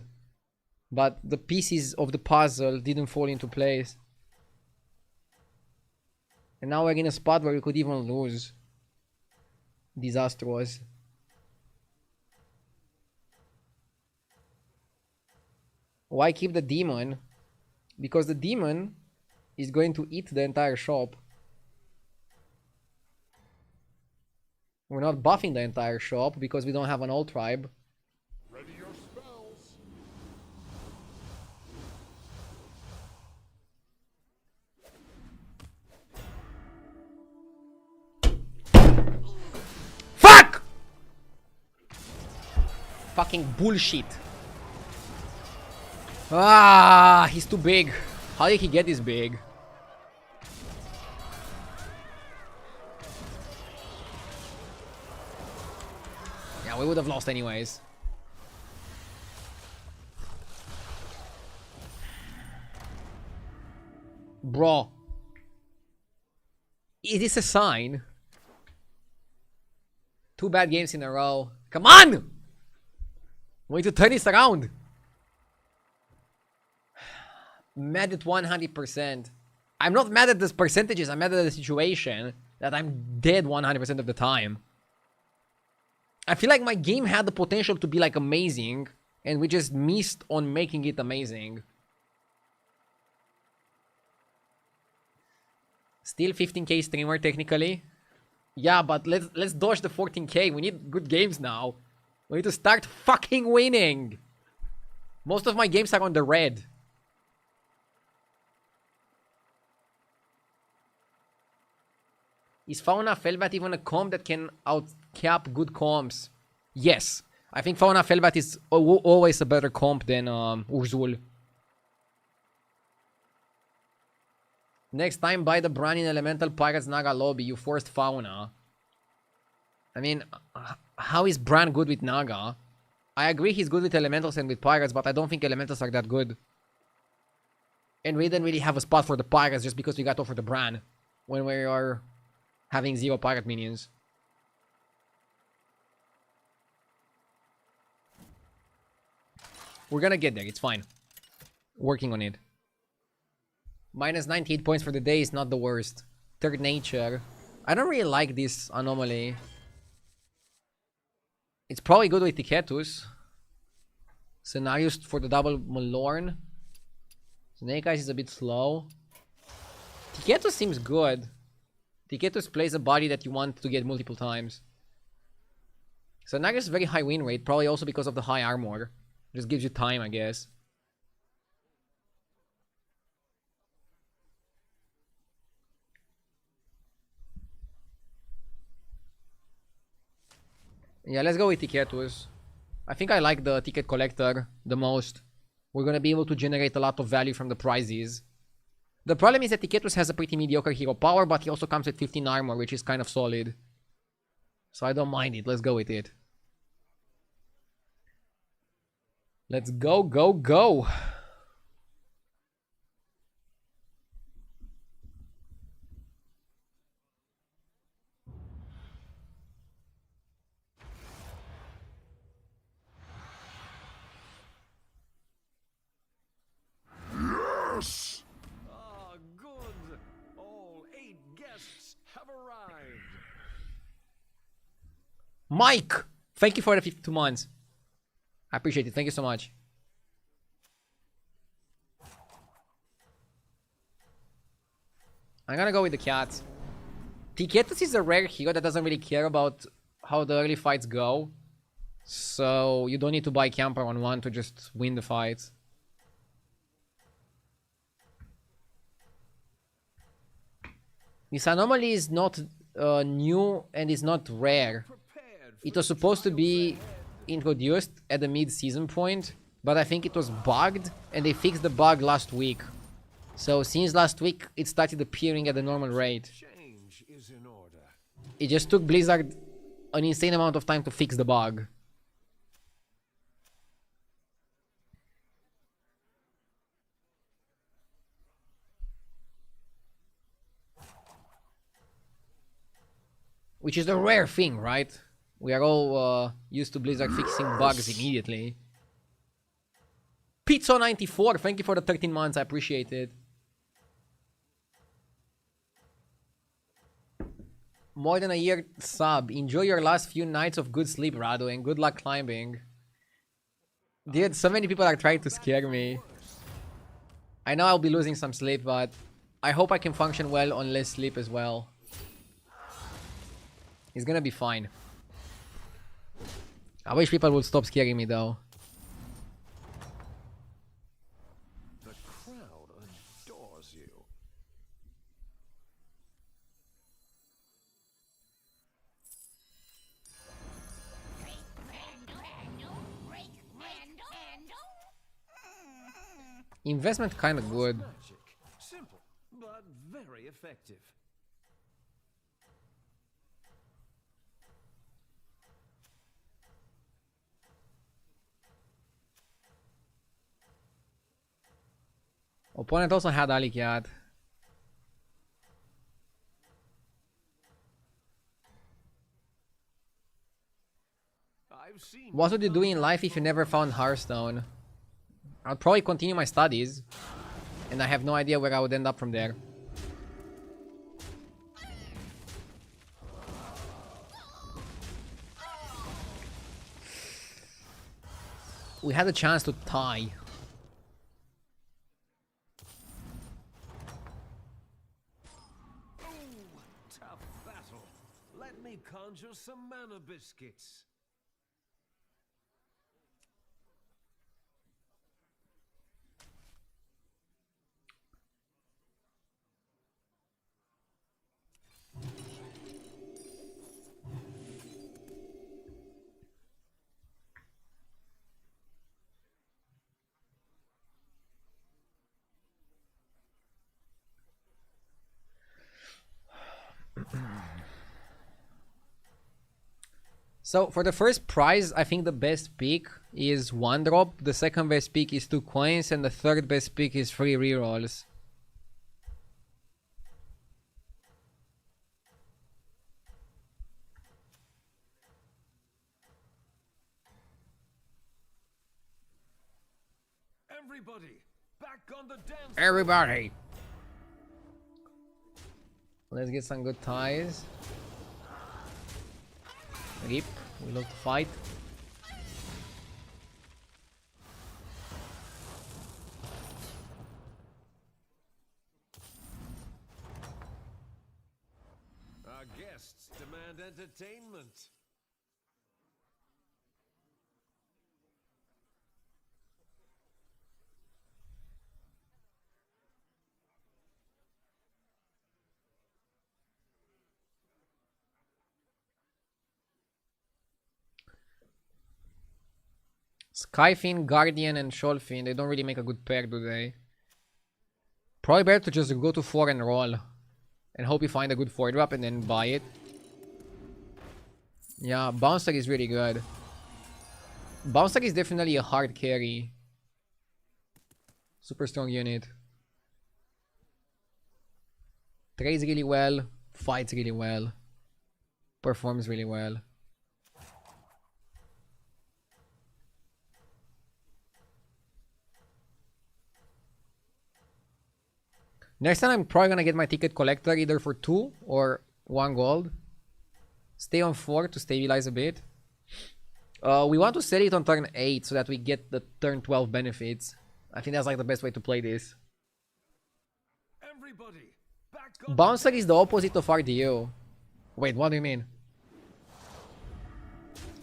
Speaker 1: But the pieces of the puzzle didn't fall into place. And now we're in a spot where we could even lose. Disastrous. Why keep the demon? Because the demon is going to eat the entire shop. We're not buffing the entire shop because we don't have an old tribe.
Speaker 4: Ready your spells.
Speaker 1: Fuck! Fucking bullshit. Ah, he's too big. How did he get this big? Yeah, we would have lost anyways. Bro. Is this a sign? 2 bad games in a row. Come on! We need to turn this around. Mad at 100%. I'm not mad at the percentages, I'm mad at the situation that I'm dead 100% of the time. I feel like my game had the potential to be like amazing, and we just missed on making it amazing. Still 15k streamer technically. Yeah, but let's dodge the 14k. We need good games now. We need to start fucking winning. Most of my games are on the red. Is Fauna Felbat even a comp that can outcap good comps? Yes. I think Fauna Felbat is always a better comp than Urzul. Next time, buy the brand in Elemental Pirates Naga lobby. You forced Fauna. I mean, how is Bran good with Naga? I agree he's good with Elementals and with Pirates, but I don't think Elementals are that good. And we didn't really have a spot for the Pirates just because we got offered the Bran when we are having 0 pirate minions. We're gonna get there, it's fine. Working on it. Minus 98 points for the day is not the worst. Third Nature. I don't really like this anomaly. It's probably good with Tiketus. Scenarios for the double Malorn. Snake Eyes is a bit slow. Tiketus seems good. Tiketus plays a body that you want to get multiple times. So Nagas very high win rate, probably also because of the high armor. Just gives you time, I guess. Yeah, let's go with Tiketus. I think I like the ticket collector the most. We're gonna be able to generate a lot of value from the prizes. The problem is that Tiketus has a pretty mediocre hero power, but he also comes with 15 armor, which is kind of solid. So I don't mind it. Let's go with it. Let's go, go, go.
Speaker 4: Yes!
Speaker 6: Ah, good. All 8 guests have arrived.
Speaker 1: Mike! Thank you for the 52 months. I appreciate it. Thank you so much. I'm gonna go with the cats. Tiketus is a rare hero that doesn't really care about how the early fights go. So you don't need to buy camper on 1 to just win the fights. This anomaly is not new and is not rare. It was supposed to be introduced at the mid-season point, but I think it was bugged and they fixed the bug last week. So since last week, it started appearing at the normal rate.
Speaker 5: Change is in order.
Speaker 1: It just took Blizzard an insane amount of time to fix the bug. which is a rare thing, right? We are all used to Blizzard fixing bugs immediately. Pizza94, thank you for the 13 months, I appreciate it. More than a year sub. Enjoy your last few nights of good sleep, Rado, and good luck climbing. Dude, so many people are trying to scare me. I know I'll be losing some sleep, but I hope I can function well on less sleep as well. It's gonna be fine. I wish people would stop scaring me though.
Speaker 2: The crowd adores you.
Speaker 1: Investment kinda good.
Speaker 5: Magic. Simple, but very effective.
Speaker 1: Opponent also had Alikyat.
Speaker 5: I've seen
Speaker 1: What would you do in life if you never found Hearthstone? I'd probably continue my studies. And I have no idea where I would end up from there. We had a chance to tie.
Speaker 5: tough battle. Let me conjure some mana biscuits.
Speaker 1: So for the first prize, I think the best pick is 1 drop, the second best pick is 2 coins, and the third best pick is 3 rerolls.
Speaker 5: Everybody, back on the dance.
Speaker 1: Everybody! Let's get some good ties. Rip, we love to fight.
Speaker 5: Our guests demand entertainment.
Speaker 1: Skyfin, Guardian, and Shoalfin, they don't really make a good pair, do they? Probably better to just go to 4 and roll. And hope you find a good 4 drop and then buy it. Yeah, Bouncer is really good. Bouncer is definitely a hard carry. Super strong unit. Trades really well, fights really well, performs really well. Next time I'm probably gonna get my ticket collector either for 2 or 1 gold. Stay on 4 to stabilize a bit. We want to sell it on turn 8 so that we get the turn 12 benefits. I think that's like the best way to play this.
Speaker 5: Everybody, back on
Speaker 1: Bouncer is the opposite of RDO. Wait, what do you mean?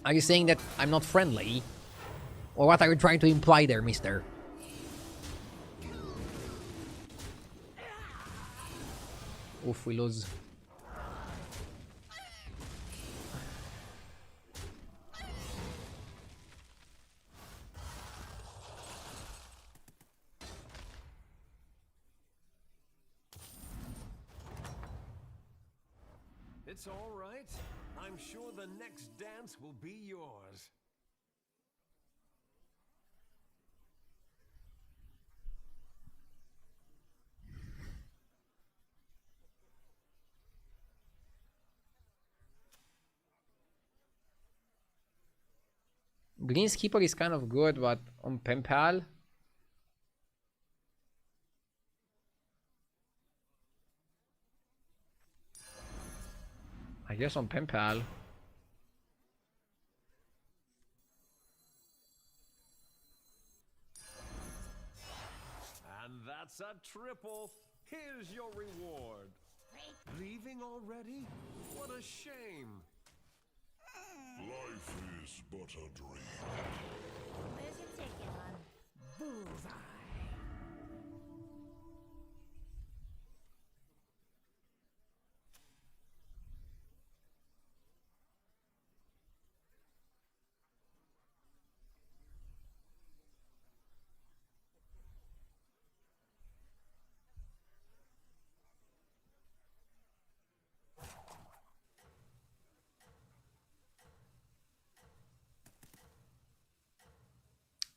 Speaker 1: Are you saying that I'm not friendly? Or what are you trying to imply there, mister? Oof, we lose.
Speaker 5: It's all right. I'm sure the next dance will be yours.
Speaker 1: Greenskeeper is kind of good, but on Penpal. I guess on Penpal.
Speaker 6: And that's a triple. Here's your reward. Leaving already? What a shame.
Speaker 4: Life is but a dream.
Speaker 3: Where's your ticket, hon? Bullseye.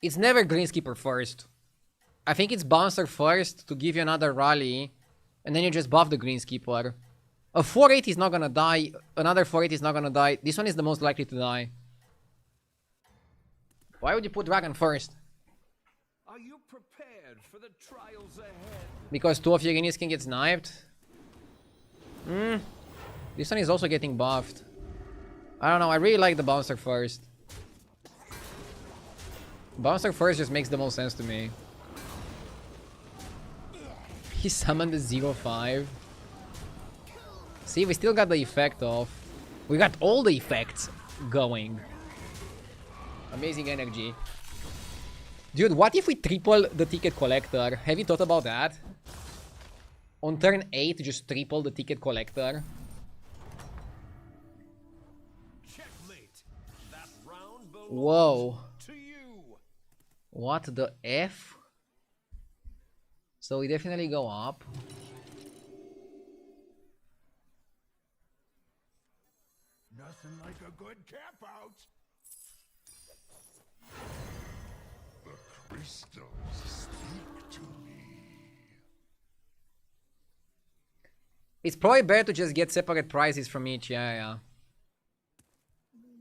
Speaker 1: It's never Greenskeeper first. I think it's Bouncer first to give you another rally, and then you just buff the Greenskeeper. A 4-8 is not gonna die, another 4-8 is not gonna die. This one is the most likely to die. Why would you put Dragon first?
Speaker 6: Are you prepared for the trials ahead?
Speaker 1: Because 2 of your units can get sniped? This one is also getting buffed. I don't know, I really like the Bouncer first. Bouncer first just makes the most sense to me. He summoned the 0-5. See, we still got the effect off. We got all the effects going. Amazing energy. Dude, what if we triple the ticket collector? Have you thought about that? On turn 8, just triple the ticket collector.
Speaker 6: Checkmate. That round belongs
Speaker 1: Whoa.
Speaker 6: to you.
Speaker 1: What the F? So we definitely go up.
Speaker 2: Nothing like a good camp out.
Speaker 4: The crystals speak to me.
Speaker 1: It's probably better to just get separate prizes from each, yeah.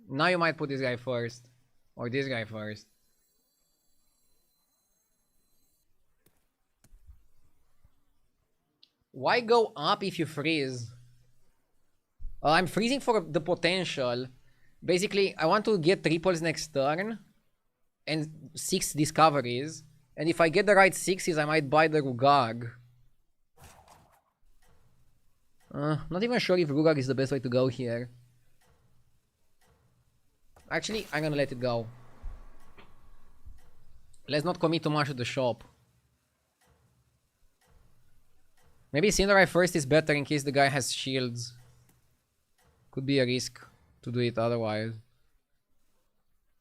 Speaker 1: Now you might put this guy first. Or this guy first. Why go up if you freeze? I'm freezing for the potential. Basically, I want to get triples next turn. And 6 discoveries. And if I get the right 6s, I might buy the Rugag. Not even sure if Rugag is the best way to go here. Actually, I'm gonna let it go. Let's not commit too much to the shop. Maybe Cinderai first is better in case the guy has shields. Could be a risk to do it otherwise.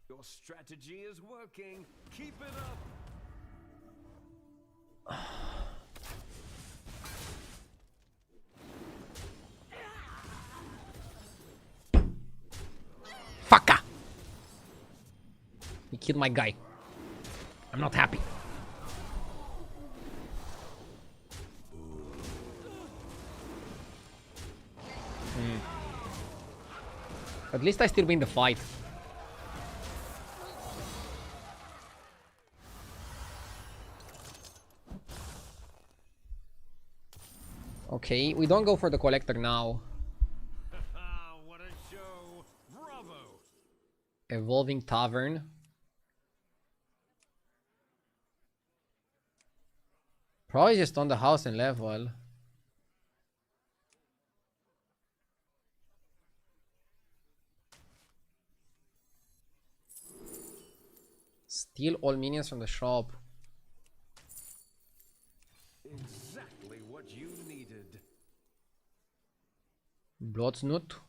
Speaker 6: Your strategy is working. Keep it up.
Speaker 1: Fucker! He killed my guy. I'm not happy. At least I still win the fight. Okay, we don't go for the collector now.
Speaker 6: What a show. Bravo.
Speaker 1: Evolving Tavern. Probably just on the house and level. Steal all minions from the shop.
Speaker 6: Exactly what you needed.
Speaker 1: Bloodsnoot.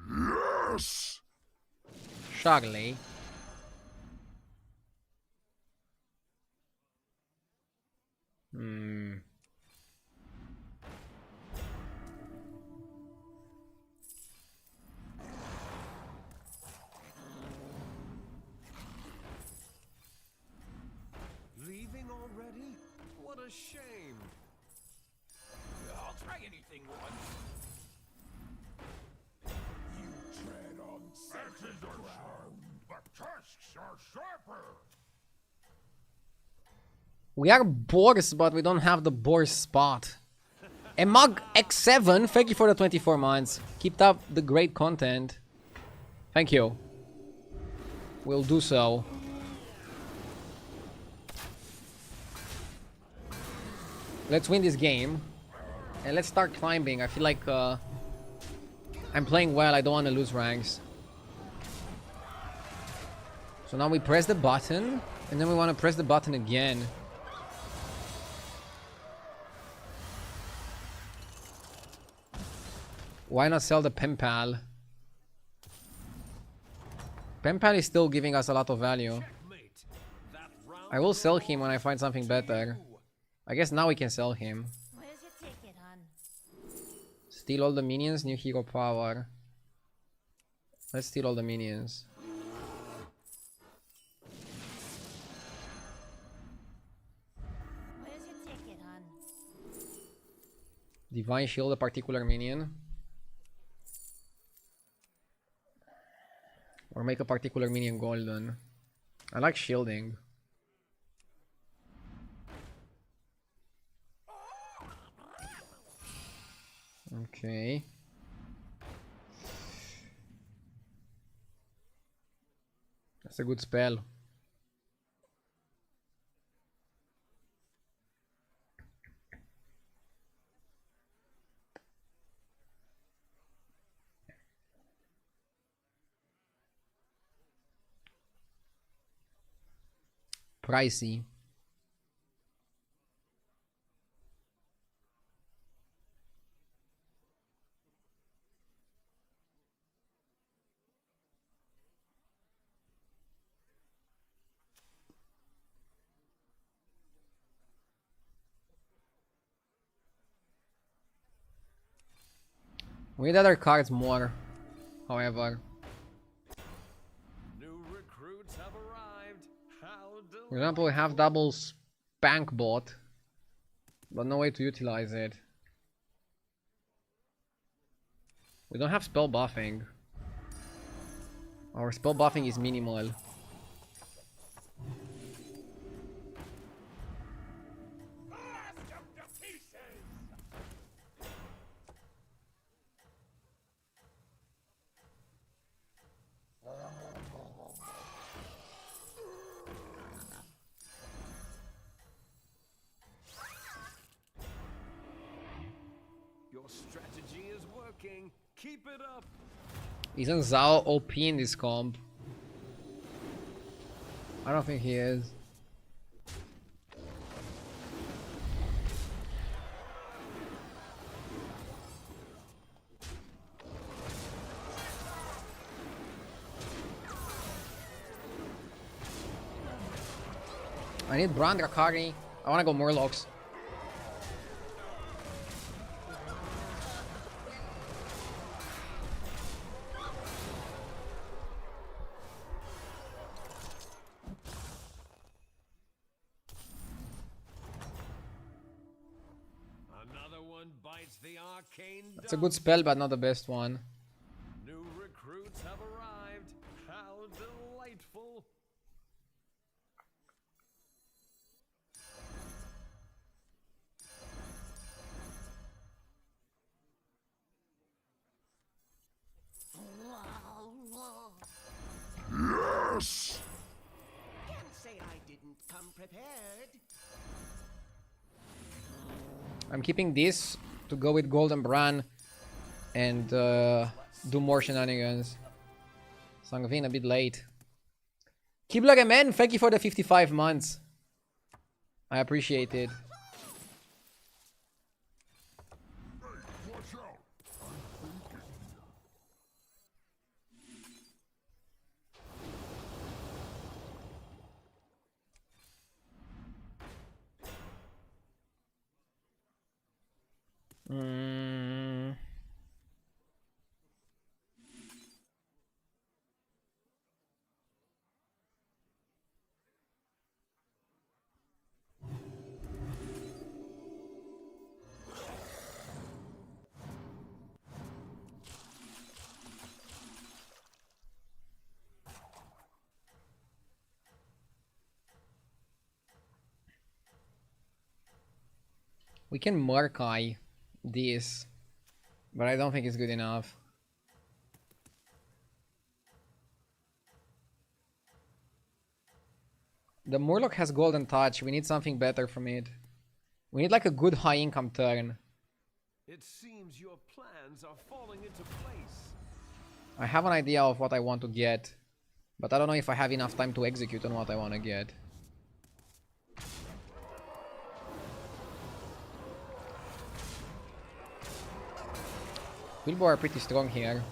Speaker 4: Yes!
Speaker 1: Charlie.
Speaker 6: Leaving already? a shame. I'll try anything once.
Speaker 4: You tread on sacred ground. The tusks are sharper.
Speaker 1: We are boars, but we don't have the boar spot. Emog X7, thank you for the 24 months. Keep up the great content. Thank you. We'll do so. Let's win this game. And let's start climbing. I feel like I'm playing well. I don't want to lose ranks. So now we press the button. And then we want to press the button again. Why not sell the pen pal? Pen pal is still giving us a lot of value. I will sell him when I find something better. I guess now we can sell him.
Speaker 3: Where's your ticket, hon?
Speaker 1: Steal all the minions, new hero power. Let's steal all the minions.
Speaker 3: Where's your ticket, hon?
Speaker 1: Divine shield a particular minion. Or make a particular minion golden. I like shielding. Okay. That's a good spell. Pricey. We need other cards more, however.
Speaker 6: New recruits have arrived. How
Speaker 1: For example, we have double spank bot, but no way to utilize it. We don't have spell buffing. Our spell buffing is minimal.
Speaker 6: Your strategy is working. Keep it up.
Speaker 1: Isn't Zhao OP in this comp? I don't think he is. I need Brand Rakari. I wanna go Murlocs.
Speaker 6: Another one bites the arcane
Speaker 1: That's a good spell, but not the best one.
Speaker 6: New recruits have arrived. How delightful.
Speaker 4: Yes!
Speaker 7: Can't say I didn't come prepared.
Speaker 1: I'm keeping this to go with Golden Bran and do more shenanigans. Sangvin a bit late. Kiblagemen, thank you for the 55 months. I appreciate it.
Speaker 4: Watch out!
Speaker 1: We can Murkai this, but I don't think it's good enough. The Murloc has Golden Touch. We need something better from it. We need like a good high income turn.
Speaker 6: It seems your plans are falling into place.
Speaker 1: I have an idea of what I want to get, but I don't know if I have enough time to execute on what I want to get. Wilbur are pretty strong here.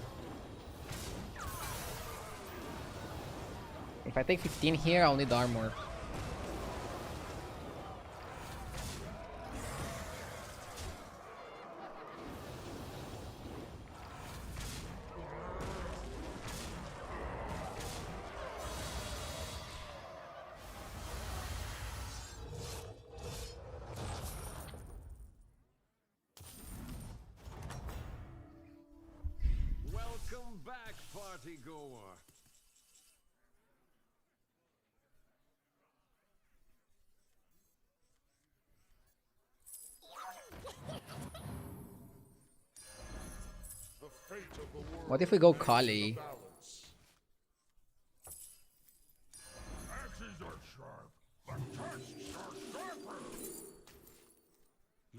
Speaker 1: If I take 15 here, I'll need armor.
Speaker 6: Welcome back, party goer.
Speaker 2: The fate of the world
Speaker 1: What if we go
Speaker 2: hangs in the
Speaker 1: Kali?
Speaker 2: balance.
Speaker 4: Axes are sharp, but tusks are sharper.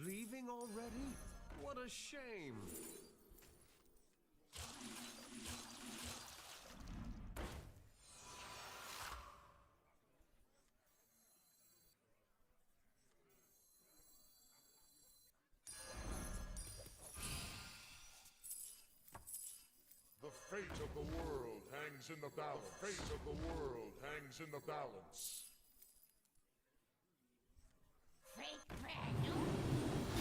Speaker 6: Leaving already? What a shame.
Speaker 2: The fate of the world hangs in the balance. The fate of the world hangs in the balance.
Speaker 3: Fake brand new.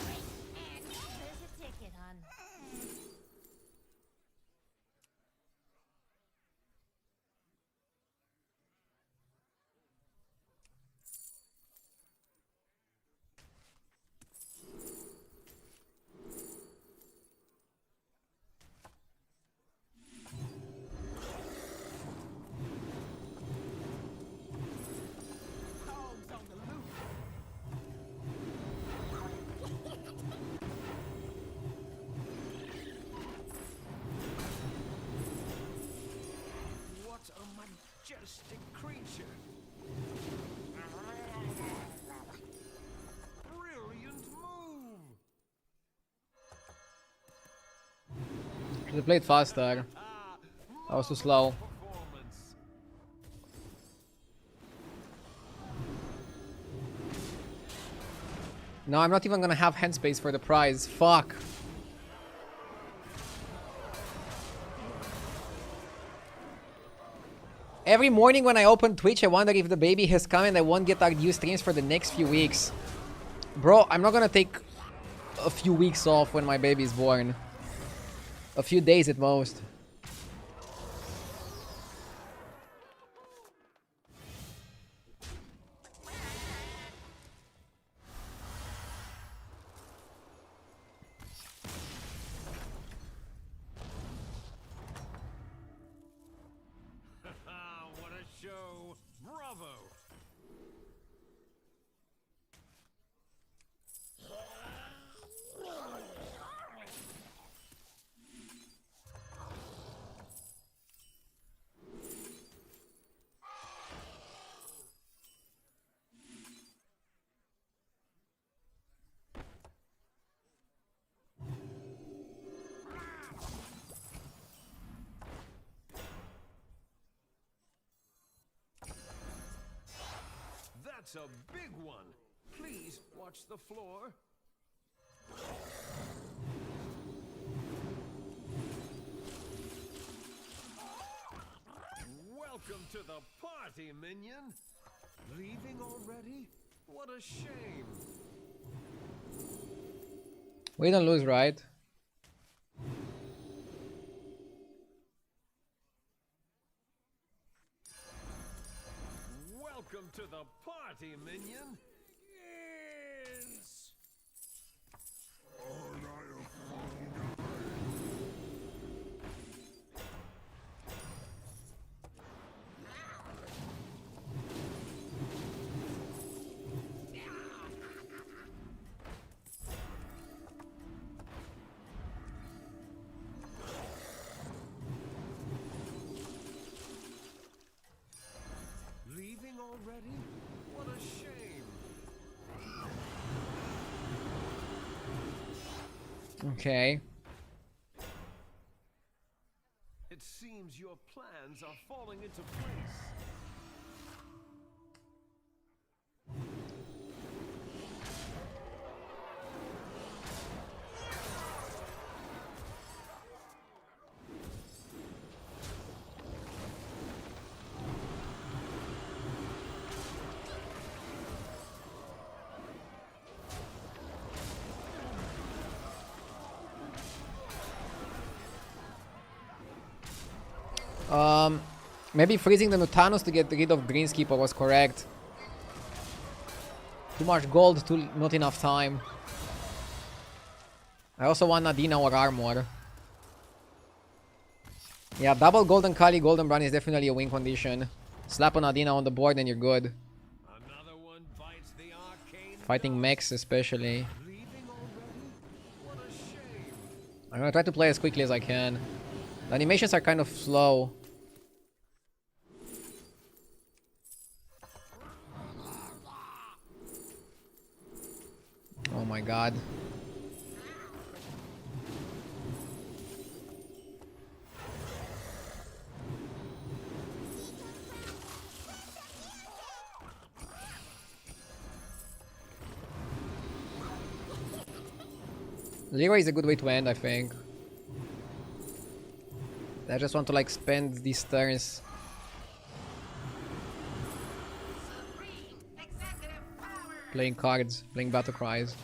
Speaker 3: Fake and there's a ticket, hon.
Speaker 7: Dogs on the loose.
Speaker 6: What a majestic creature. Brilliant move.
Speaker 1: Should have played faster. I was too slow.
Speaker 6: Performance.
Speaker 1: No, I'm not even gonna have hand space for the prize. Fuck. Every morning when I open Twitch, I wonder if the baby has come and I won't get our new streams for the next few weeks. Bro, I'm not gonna take a few weeks off when my baby is born. A few days at most.
Speaker 6: What a show. Bravo. That's a big one. Please watch the floor. Welcome to the party, minion. Leaving already? What a shame.
Speaker 1: We don't lose, right?
Speaker 6: Welcome to the party, minion. Yes.
Speaker 4: Aren't I a fun guy?
Speaker 1: Okay.
Speaker 6: It seems your plans are falling into place.
Speaker 1: Maybe freezing the Nutanos to get rid of Greenskeeper was correct. Too much gold, not enough time. I also want Nadina or armor. Yeah, double Golden Kali, Golden Brand is definitely a win condition. Slap on Nadina on the board and you're good.
Speaker 6: Another one bites the arcane
Speaker 1: Fighting mechs especially.
Speaker 6: Leaving already? What a shame.
Speaker 1: I'm gonna try to play as quickly as I can. The animations are kind of slow. Oh my god. Leroy is a good way to end, I think. I just want to like spend these turns. Playing cards, playing battle cries.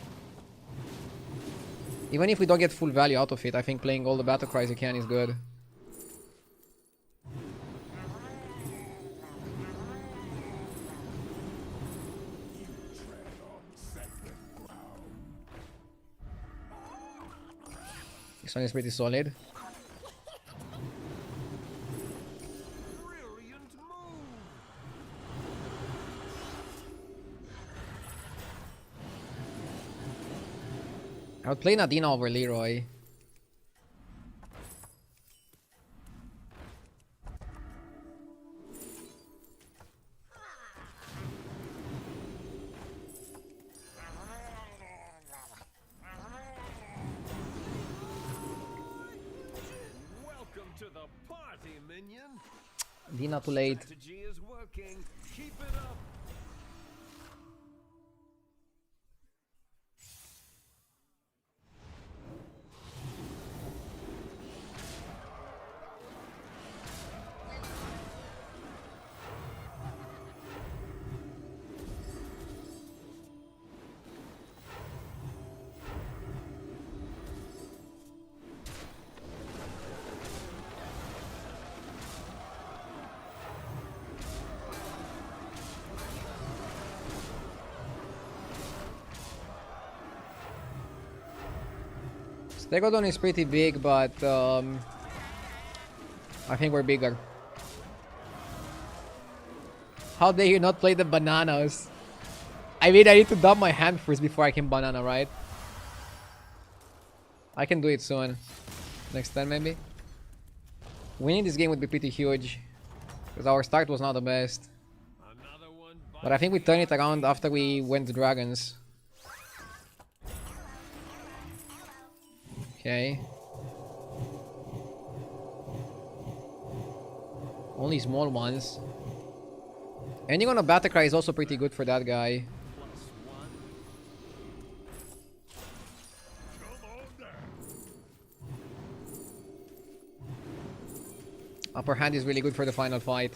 Speaker 1: Even if we don't get full value out of it, I think playing all the battle cries you can is good. This one is pretty solid.
Speaker 6: Brilliant move.
Speaker 1: I would play Nadina over Leroy.
Speaker 6: Welcome to the party, minion.
Speaker 1: Dina too late.
Speaker 6: Strategy is working. Keep it up.
Speaker 1: Stegodon is pretty big, but I think we're bigger. How dare you not play the bananas? I mean, I need to dump my hand first before I can banana, right? I can do it soon. Next turn, maybe? Winning this game would be pretty huge. Because our start was not the best. But I think we turn it around after we went to dragons. Okay. Only small ones. Ending on a Battlecry is also pretty good for that guy. Upper hand is really good for the final fight.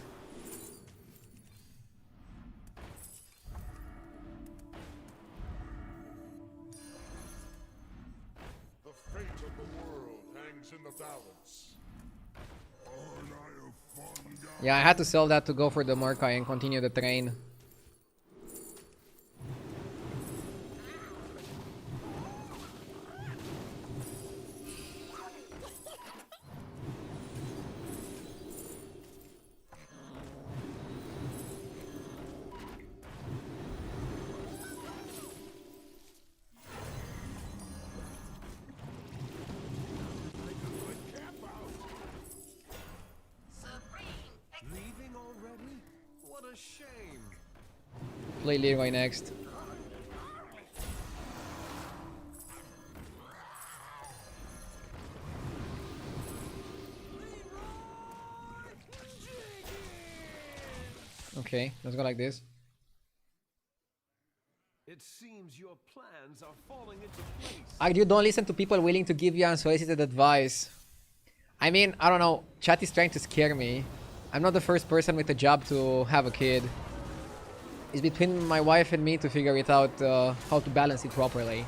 Speaker 2: The fate of the world hangs in the balance.
Speaker 4: Aren't I a fun guy?
Speaker 1: Yeah, I had to sell that to go for the Murkai and continue the train.
Speaker 6: Leaving already? What a shame.
Speaker 1: Play Leroy next. Okay, let's go like this.
Speaker 5: It seems your plans are falling into place.
Speaker 1: You don't listen to people willing to give you unsolicited advice. I mean, I don't know. Chat is trying to scare me. I'm not the first person with a job to have a kid. It's between my wife and me to figure it out how to balance it properly.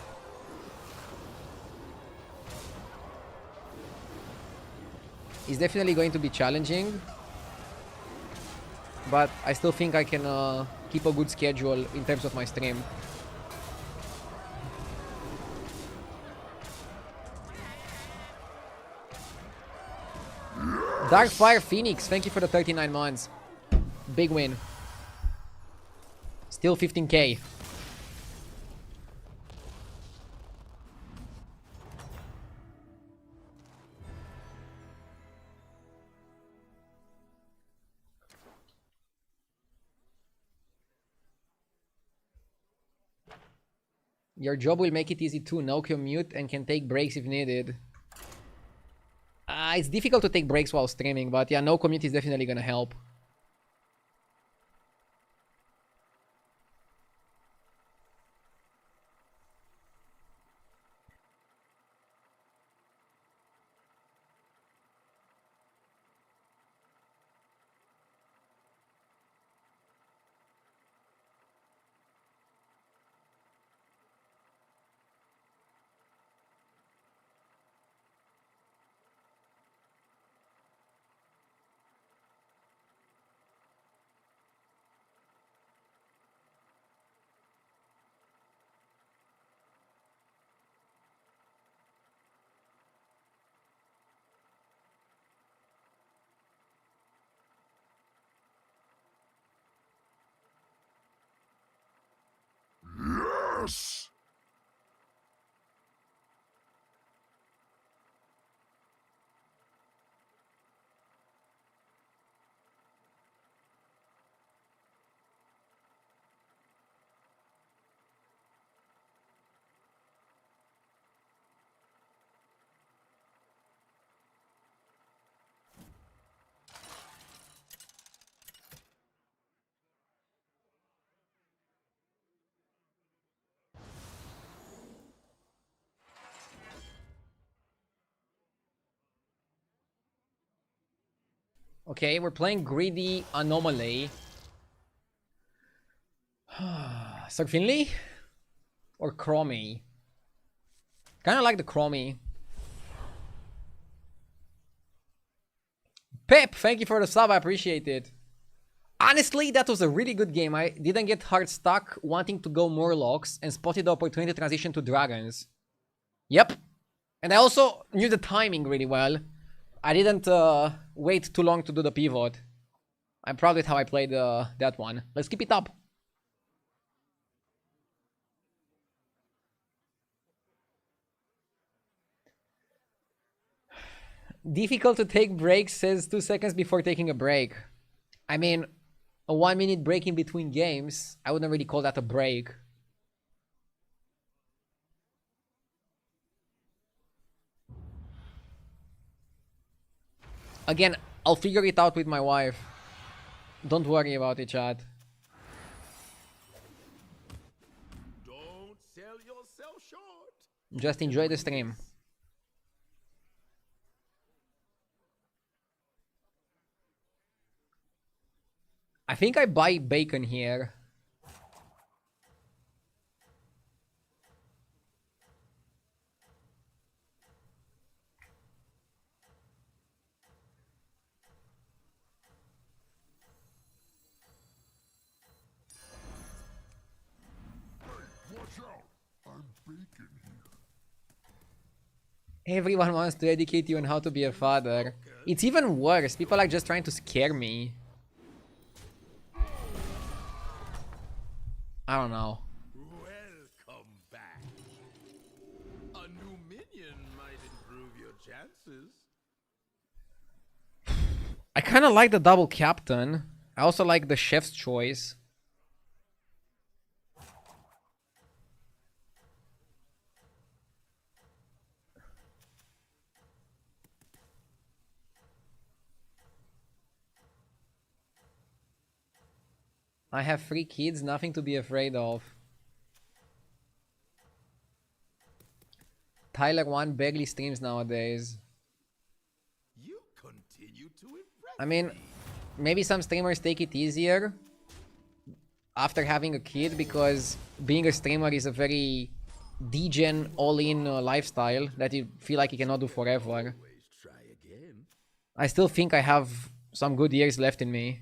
Speaker 1: It's definitely going to be challenging. But I still think I can keep a good schedule in terms of my stream. Darkfire Phoenix, thank you for the 39 months. Big win. Still 15k. Your job will make it easy too. No commute and can take breaks if needed. It's difficult to take breaks while streaming, but yeah, no commute is definitely gonna help.
Speaker 4: Yes!
Speaker 1: Okay, we're playing Greedy Anomaly. Sir Finley? Or Chromie? Kinda like the Chromie. Pep, thank you for the sub, I appreciate it. Honestly, that was a really good game. I didn't get hard stuck wanting to go Murlocs and spotted the opportunity to transition to Dragons. Yep. And I also knew the timing really well. I didn't wait too long to do the pivot. I'm proud with how I played that one. Let's keep it up. Difficult to take breaks, says 2 seconds before taking a break. I mean, a 1 minute break in between games, I wouldn't really call that a break. Again, I'll figure it out with my wife. Don't worry about it, chat.
Speaker 2: Don't sell yourself short.
Speaker 1: Just enjoy the stream. I think I buy bacon here.
Speaker 4: Watch out! I'm bacon here.
Speaker 1: Everyone wants to educate you on how to be a father. It's even worse. People are just trying to scare me. I don't know.
Speaker 2: Welcome back. A new minion might improve your chances.
Speaker 1: I kind of like the double captain. I also like the chef's choice. I have 3 kids, nothing to be afraid of. Tyler 1 barely streams nowadays.
Speaker 2: You continue to impress
Speaker 1: I mean, maybe some streamers take it easier after having a kid because being a streamer is a very degen, all-in lifestyle that you feel like you cannot do forever.
Speaker 2: Always try again.
Speaker 1: I still think I have some good years left in me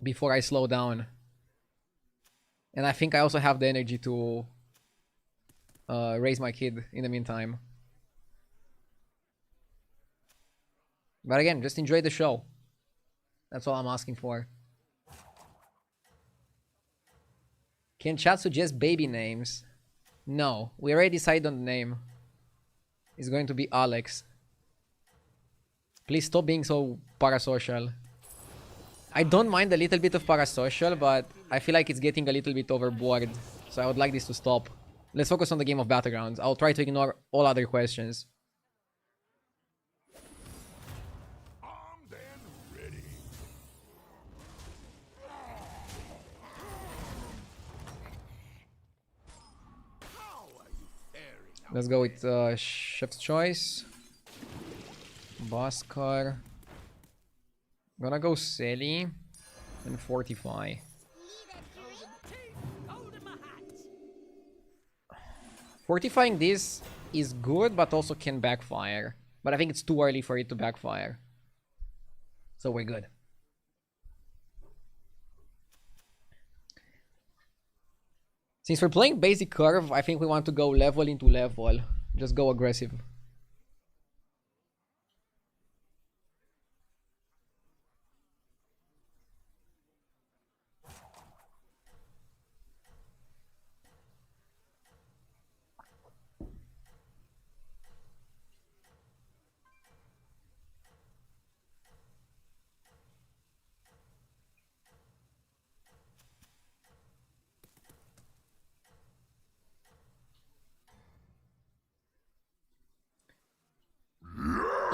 Speaker 1: before I slow down. And I think I also have the energy to raise my kid in the meantime. But again, just enjoy the show. That's all I'm asking for. Can chat suggest baby names? No, we already decided on the name. It's going to be Alex. Please stop being so parasocial. I don't mind a little bit of parasocial, but I feel like it's getting a little bit overboard. So I would like this to stop. Let's focus on the game of Battlegrounds. I'll try to ignore all other questions.
Speaker 2: Armed and ready. How are you faring?
Speaker 1: Let's go with Chef's Choice. Bhaskar. Gonna go Selly and Fortify. Fortifying this is good, but also can backfire. But I think it's too early for it to backfire. So we're good. Since we're playing basic curve, I think we want to go level into level. Just go aggressive.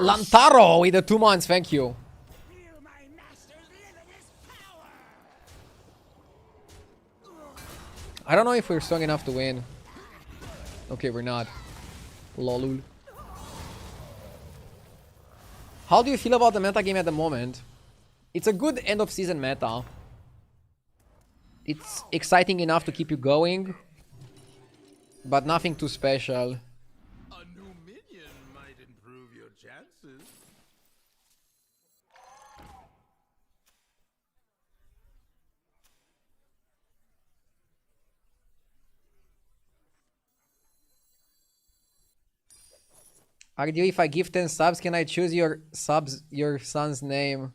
Speaker 1: Lantaro with the 2 months, thank you.
Speaker 6: Feel my master's limitless power!
Speaker 1: I don't know if we're strong enough to win. Okay, we're not. Lolul. How do you feel about the meta game at the moment? It's a good end of season meta. It's exciting enough to keep you going, but nothing too special.
Speaker 2: A new minion might improve your chances.
Speaker 1: Argue, if I give 10 subs, can I choose your son's name?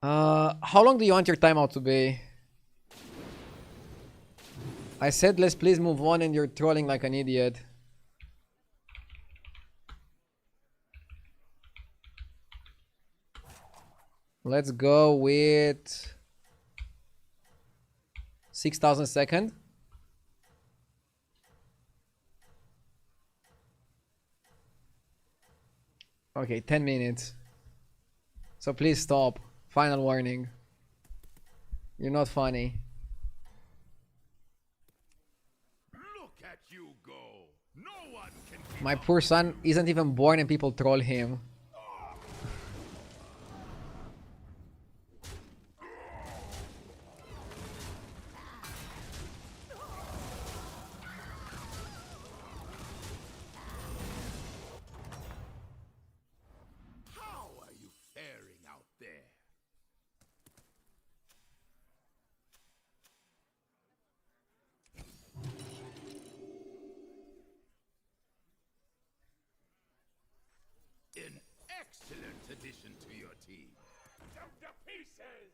Speaker 1: How long do you want your timeout to be? I said let's please move on and you're trolling like an idiot. Let's go with 6,000 second. Okay, 10 minutes. So please stop. Final warning. You're not funny.
Speaker 2: Look at you go. No one can keep
Speaker 1: My
Speaker 2: up.
Speaker 1: poor son isn't even born and people troll him.
Speaker 2: How are you faring out there? An excellent addition to your team.
Speaker 6: Them to pieces!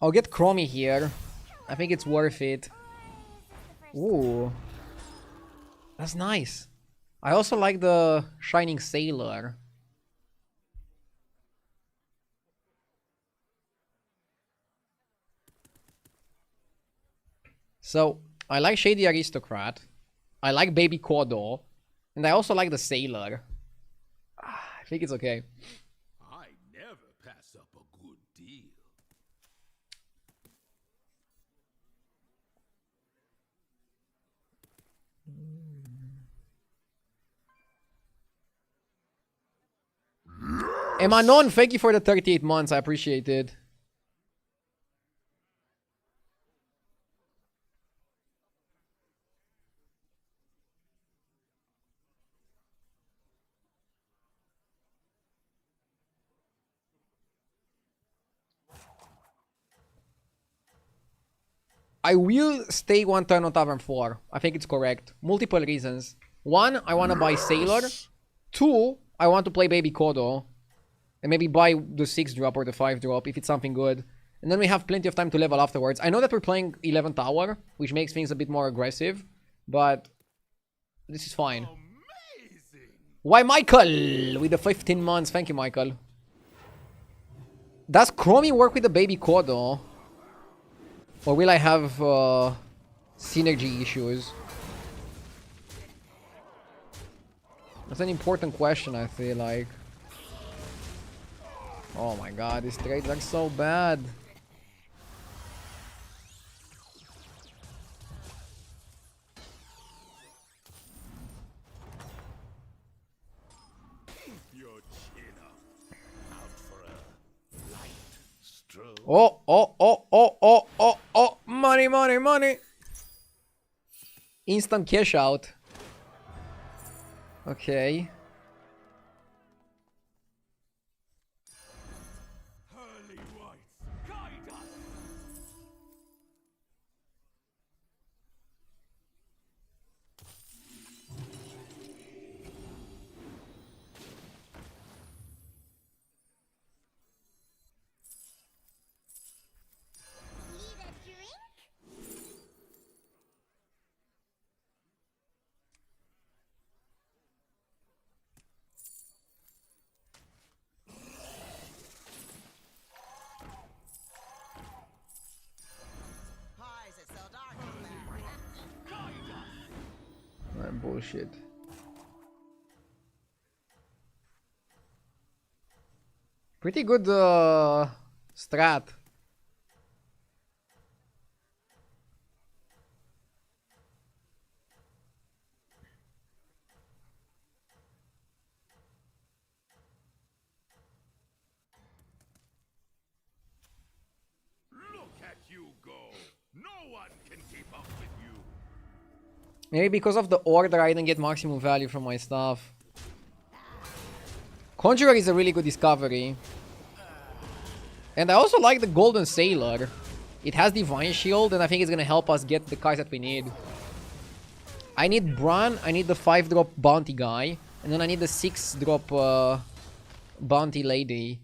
Speaker 1: I'll get Chromie here. I think it's worth it. Ooh. That's nice. I also like the Shining Sailor. So, I like Shady Aristocrat. I like Baby Kodo. And I also like the Sailor. I think it's okay.
Speaker 2: I never pass up a good deal.
Speaker 1: Emanon, thank you for the 38 months. I appreciate it. I will stay one turn on Tavern 4. I think it's correct. Multiple reasons. One, I want to buy Sailor. Two, I want to play Baby Kodo. And maybe buy the 6 drop or the 5 drop if it's something good. And then we have plenty of time to level afterwards. I know that we're playing 11 tower, which makes things a bit more aggressive. But this is fine.
Speaker 2: Amazing!
Speaker 1: Why Michael? With the 15 months. Thank you, Michael. Does Chromie work with the Baby Kodo? Or will I have synergy issues? That's an important question, I feel like. Oh my god, these trades are so bad.
Speaker 2: Your chin up. Out for a light stroll.
Speaker 1: Oh, money, money, money. Instant cash out. Okay.
Speaker 6: Pearly whites, guide us!
Speaker 3: Need a drink?
Speaker 7: Why is it so dark in there?
Speaker 1: Alright, bullshit. Pretty good strat.
Speaker 2: Look at you go. No one can keep up with you.
Speaker 1: Maybe because of the order I didn't get maximum value from my stuff. Conjurer is a really good discovery. And I also like the Golden Sailor. It has Divine Shield and I think it's gonna help us get the cards that we need. I need Bran, I need the 5-drop Bounty guy. And then I need the 6-drop Bounty Lady.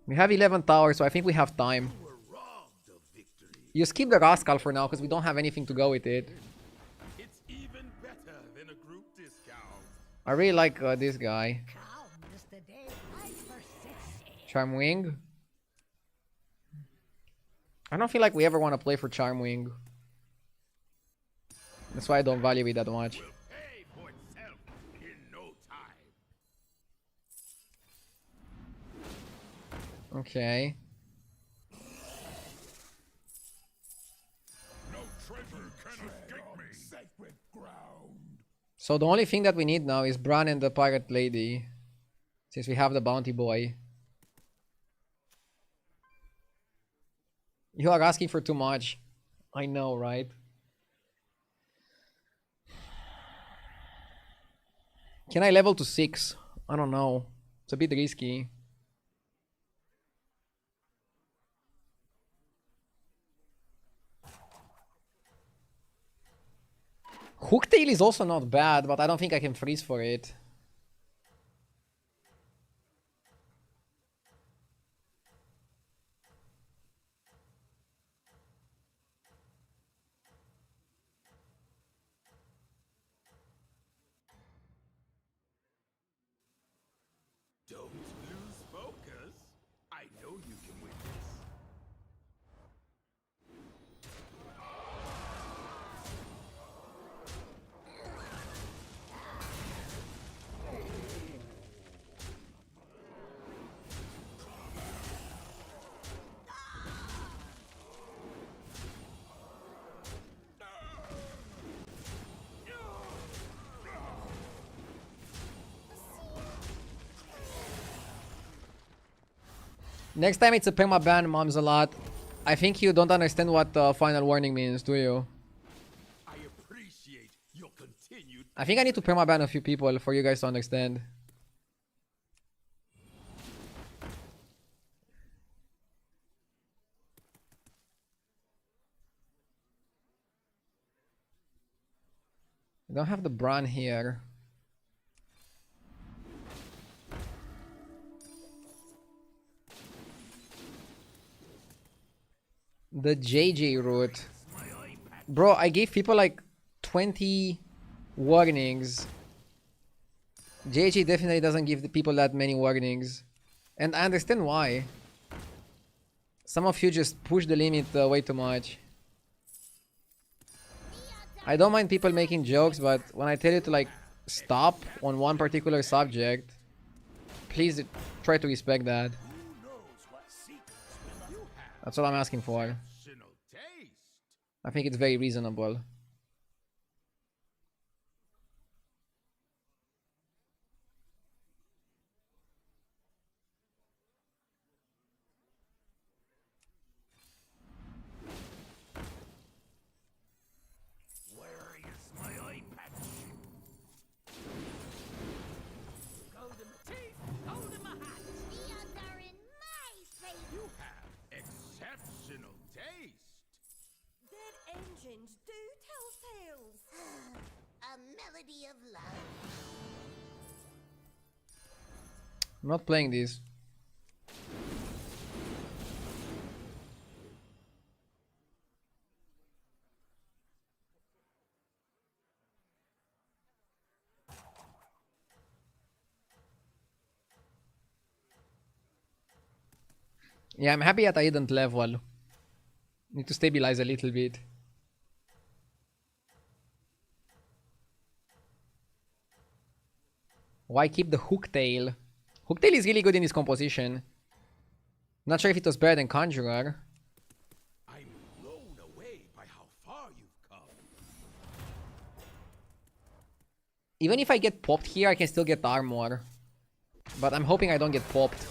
Speaker 1: We have 11 towers, so I think we have time.
Speaker 2: We're robbed of victory.
Speaker 1: You skip the Rascal for now, because we don't have anything to go with it.
Speaker 2: It's even better than a group discount.
Speaker 1: I really like this guy.
Speaker 3: Come is the day I persist.
Speaker 1: Charmwing. I don't feel like we ever want to play for Charmwing. That's why I don't value it that much.
Speaker 2: Will pay for itself in no time.
Speaker 1: Okay.
Speaker 4: No treasure can escape me. Sacred ground.
Speaker 1: So the only thing that we need now is Bran and the Pirate Lady. Since we have the Bounty Boy. You are asking for too much. I know, right? Can I level to 6? I don't know. It's a bit risky. Hooktail is also not bad, but I don't think I can freeze for it.
Speaker 2: Don't lose focus. I know you can win this.
Speaker 1: Next time it's a permaban, moms a lot. I think you don't understand what final warning means, do you?
Speaker 2: I appreciate your continued.
Speaker 1: I think I need to permaban a few people for you guys to understand. I don't have the Bran here. The JJ route. Bro, I gave people like 20 warnings. JJ definitely doesn't give the people that many warnings. And I understand why. Some of you just push the limit way too much. I don't mind people making jokes, but when I tell you to like stop on one particular subject, please try to respect that. That's all I'm asking for. I think it's very reasonable.
Speaker 6: Where is my eye patch? Gold in my teeth, gold in my hat.
Speaker 3: The odds are in my favor.
Speaker 2: You have exceptional taste.
Speaker 3: Dead engines do tell tales. A melody of love.
Speaker 1: I'm not playing this. Yeah, I'm happy that I didn't level. Need to stabilize a little bit. Why keep the Hooktail? Hooktail is really good in his composition. Not sure if it was better than Conjurer.
Speaker 2: I'm blown away by how far you've come.
Speaker 1: Even if I get popped here, I can still get armor. But I'm hoping I don't get popped.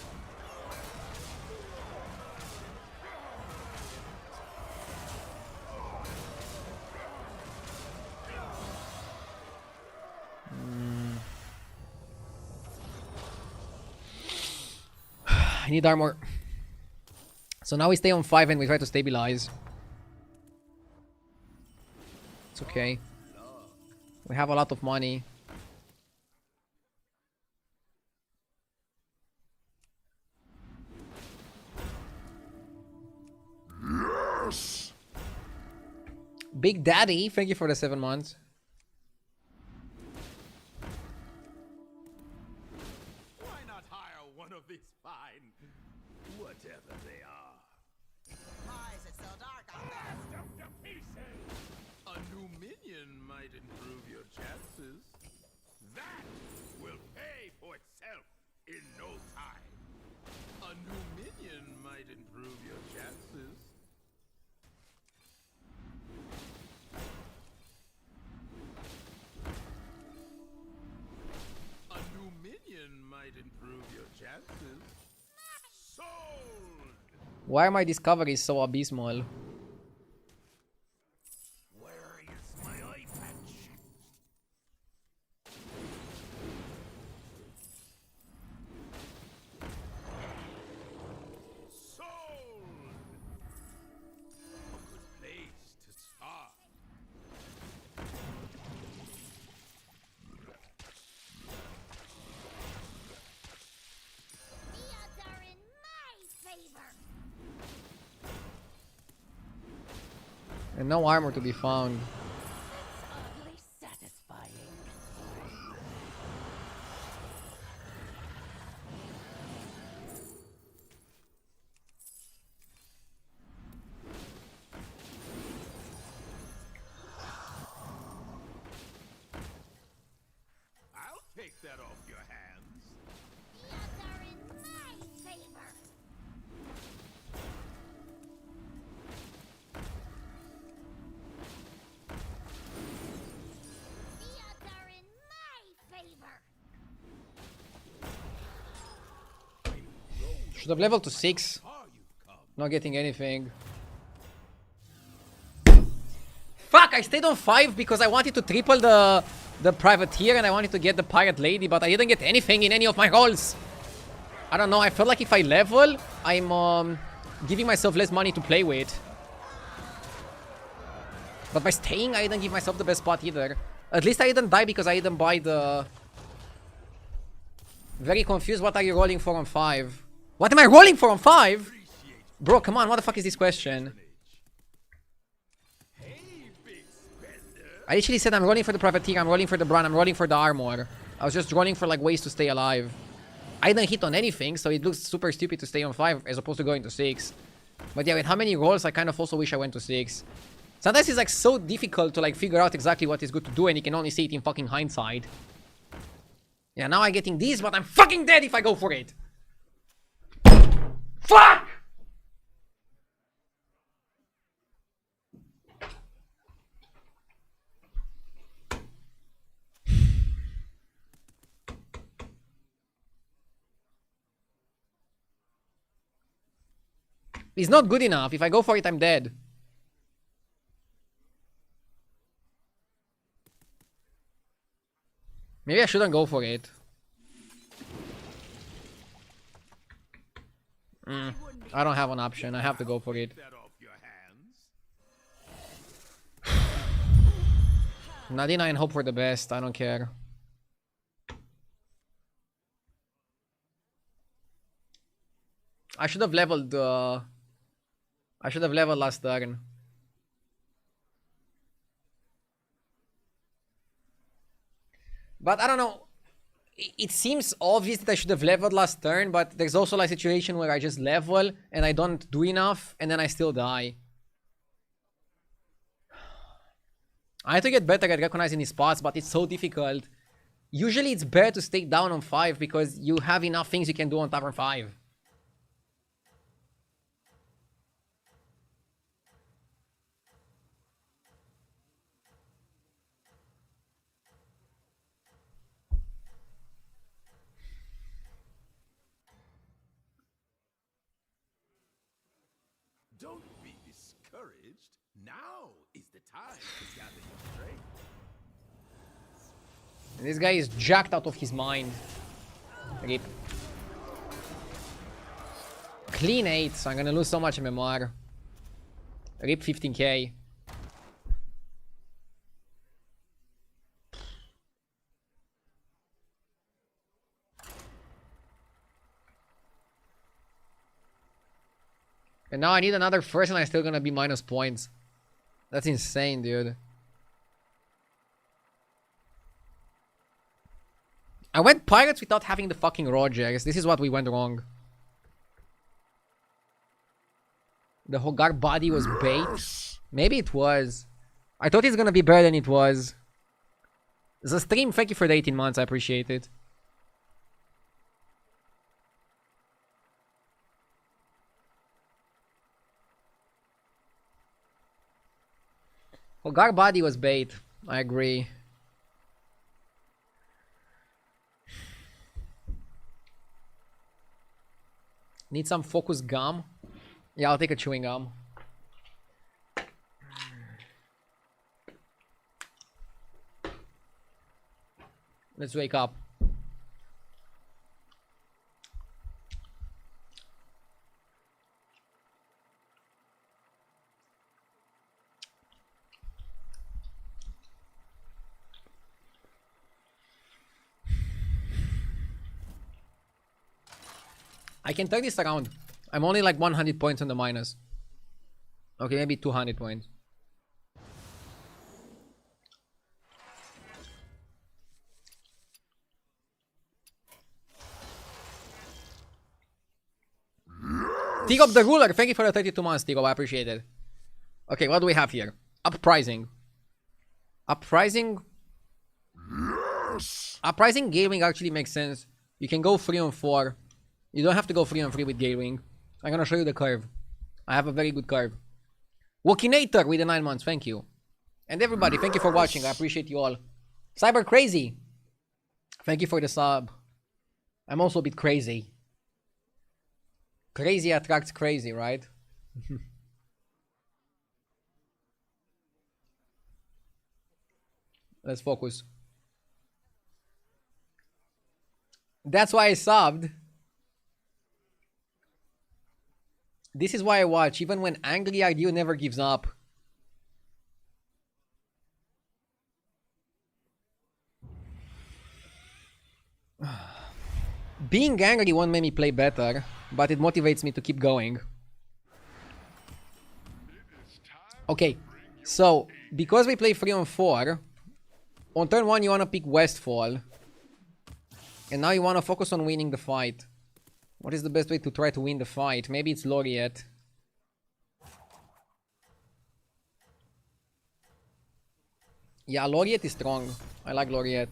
Speaker 1: I need armor. So now we stay on 5 and we try to stabilize. It's okay. We have a lot of money.
Speaker 4: Yes!
Speaker 1: Big Daddy, thank you for the 7 months.
Speaker 2: Why not hire one of these fine, whatever they are?
Speaker 7: Why is it so dark out there?
Speaker 2: A new minion might improve your chances. That will pay for itself in no time. A new minion might improve your chances. A new minion might improve your chances. Sold!
Speaker 1: Why are my discoveries so abysmal?
Speaker 6: Where is my eye patch?
Speaker 2: Sold! A good place to start.
Speaker 3: The odds are in my favor.
Speaker 1: And no armor to be found.
Speaker 8: Oddly satisfying.
Speaker 2: I'll take that off your hands.
Speaker 3: The odds are in my favor.
Speaker 1: Should have leveled to 6. Not getting anything. Fuck, I stayed on 5 because I wanted to triple the privateer and I wanted to get the pirate lady, but I didn't get anything in any of my rolls. I don't know, I felt like if I level, I'm giving myself less money to play with. But by staying, I didn't give myself the best spot either. At least I didn't die because I didn't buy the... Very confused, what are you rolling for on 5? What am I rolling for on 5? Bro, come on, what the fuck is this question? I literally said I'm rolling for the privateer, I'm rolling for the Bran, I'm rolling for the armor. I was just rolling for like ways to stay alive. I didn't hit on anything, so it looks super stupid to stay on 5 as opposed to going to 6. But yeah, with how many rolls, I kind of also wish I went to 6. Sometimes it's like so difficult to like figure out exactly what is good to do and you can only see it in fucking hindsight. Yeah, now I'm getting these, but I'm fucking dead if I go for it. Fuck! It's not good enough. If I go for it, I'm dead. Maybe I shouldn't go for it. I don't have an option. I have to go for it. Nadina and hope for the best. I don't care. I should have leveled last turn. But I don't know. It seems obvious that I should have leveled last turn, but there's also like a situation where I just level and I don't do enough and then I still die. I have to get better at recognizing these spots, but it's so difficult. Usually it's better to stay down on 5 because you have enough things you can do on Tavern 5.
Speaker 2: Don't be discouraged. Now is the time to gather your strength.
Speaker 1: And this guy is jacked out of his mind. Rip. Clean 8, so I'm gonna lose so much MMR. Rip 15k. And now I need another first and I'm still gonna be minus points. That's insane, dude. I went pirates without having the fucking Rogers. This is what we went wrong. The Hogar body was bait. Maybe it was. I thought it's gonna be better than it was. The stream, thank you for the 18 months. I appreciate it. Hogar body was bait. I agree. Need some focus gum? Yeah, I'll take a chewing gum. Let's wake up. I can turn this around. I'm only like 100 points on the minus. Okay, maybe 200 points. Tigop the ruler, thank you for the 32 months, Tigop. I appreciate it. Okay, what do we have here? Uprising. Uprising. Uprising gaming actually makes sense. You can go 3 on 4. You don't have to go 3 on 3 with Galewing. I'm gonna show you the curve. I have a very good curve. Walkinator with the 9 months, thank you. And everybody, thank you for watching. I appreciate you all. Cyber Crazy, thank you for the sub. I'm also a bit crazy. Crazy attracts crazy, right? Let's focus. That's why I subbed. This is why I watch. Even when angry, Ardio never gives up. Being angry won't make me play better, but it motivates me to keep going. Okay, so because we play 3 on 4, on turn 1 you want to pick Westfall. And now you want to focus on winning the fight. What is the best way to try to win the fight? Maybe it's Laureate. Yeah, Laureate is strong. I like Laureate.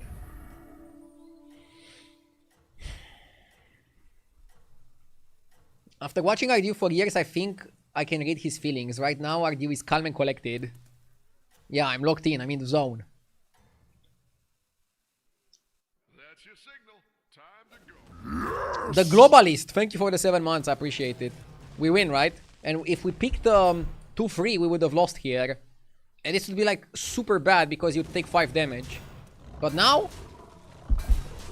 Speaker 1: After watching Ardew for years, I think I can read his feelings. Right now, Ardew is calm and collected. Yeah, I'm locked in. I'm in the zone.
Speaker 4: That's your signal. Time to go.
Speaker 1: The Globalist. Thank you for the 7 months. I appreciate it. We win, right? And if we picked 2-3, we would have lost here. And this would be like super bad because you'd take 5 damage. But now,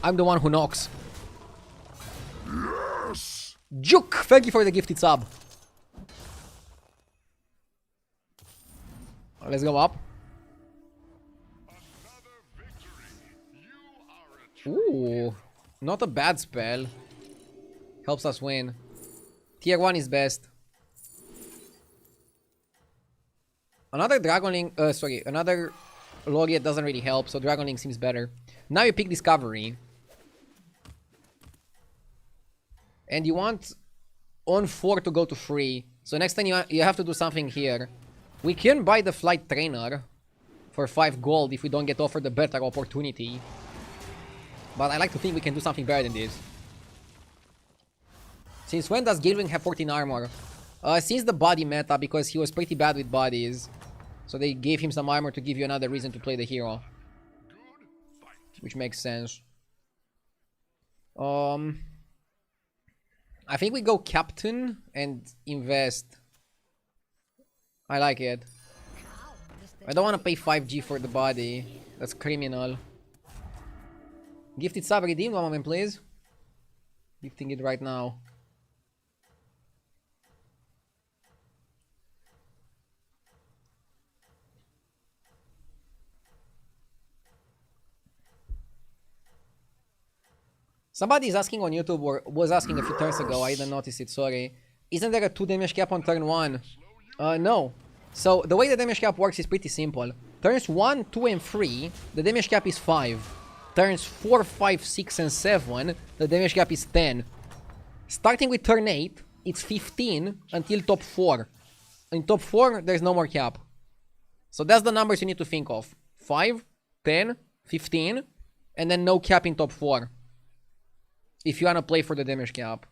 Speaker 1: I'm the one who knocks. Juke! Thank you for the gifted sub. Let's go up. Ooh, not a bad spell. Helps us win. Tier 1 is best. Another Dragonling, another Laureate doesn't really help, so Dragonling seems better. Now you pick Discovery. And you want on 4 to go to 3. So next time you have to do something here. We can buy the Flight Trainer for 5 gold if we don't get offered a better opportunity. But I like to think we can do something better than this. Since when does Gilwing have 14 armor? Since the body meta, because he was pretty bad with bodies. So they gave him some armor to give you another reason to play the hero. Which makes sense. I think we go Captain and invest. I like it. I don't want to pay 5G for the body. That's criminal. Gifted sub redeemed, one moment please. Gifting it right now. Somebody is asking on YouTube, or was asking a few turns ago, I didn't notice it, sorry. Isn't there a 2 damage cap on turn 1? No. So, the way the damage cap works is pretty simple. Turns 1, 2, and 3, the damage cap is 5. Turns 4, 5, 6, and 7, the damage cap is 10. Starting with turn 8, it's 15 until top 4. In top 4, there's no more cap. So that's the numbers you need to think of. 5, 10, 15, and then no cap in top 4. If you wanna play for the damage cap.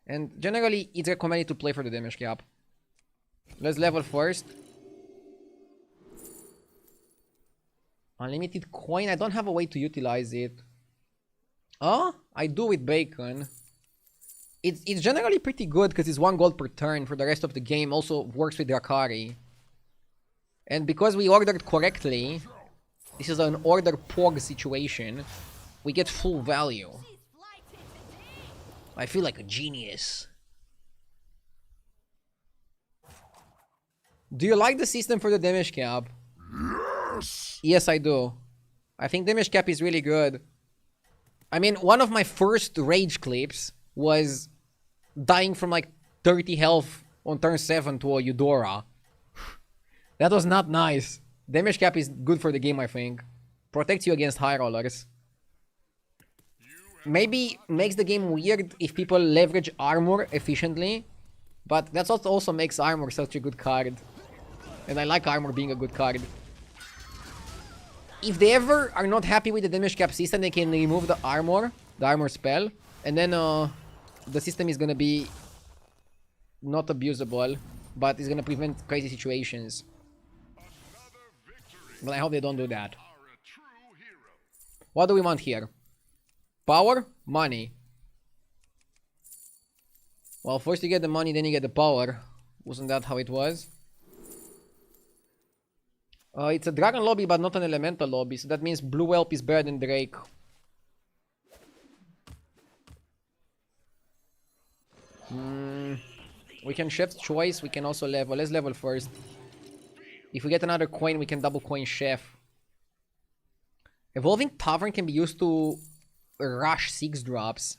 Speaker 1: And generally, it's recommended to play for the damage cap. Let's level first. Unlimited coin, I don't have a way to utilize it. Oh, I do with bacon. It's generally pretty good because it's 1 gold per turn for the rest of the game. Also works with Drakari. And because we ordered correctly, this is an order POG situation, we get full value. I feel like a genius. Do you like the system for the damage cap? Yes, I do. I think damage cap is really good. I mean, one of my first rage clips was dying from like 30 health on turn 7 to a Eudora. That was not nice. Damage cap is good for the game, I think. Protects you against high rollers. Maybe makes the game weird if people leverage armor efficiently. But that's what also makes armor such a good card. And I like armor being a good card. If they ever are not happy with the damage cap system, they can remove the armor spell. And then the system is gonna be not abusable, but it's gonna prevent crazy situations. But I hope they don't do that. What do we want here? Power? Money. Well, first you get the money, then you get the power. Wasn't that how it was? It's a dragon lobby, but not an elemental lobby, so that means Blue Whelp is better than Drake. We can chef's choice, we can also level. Let's level first. If we get another coin, we can double coin chef. Evolving Tavern can be used to rush 6 drops.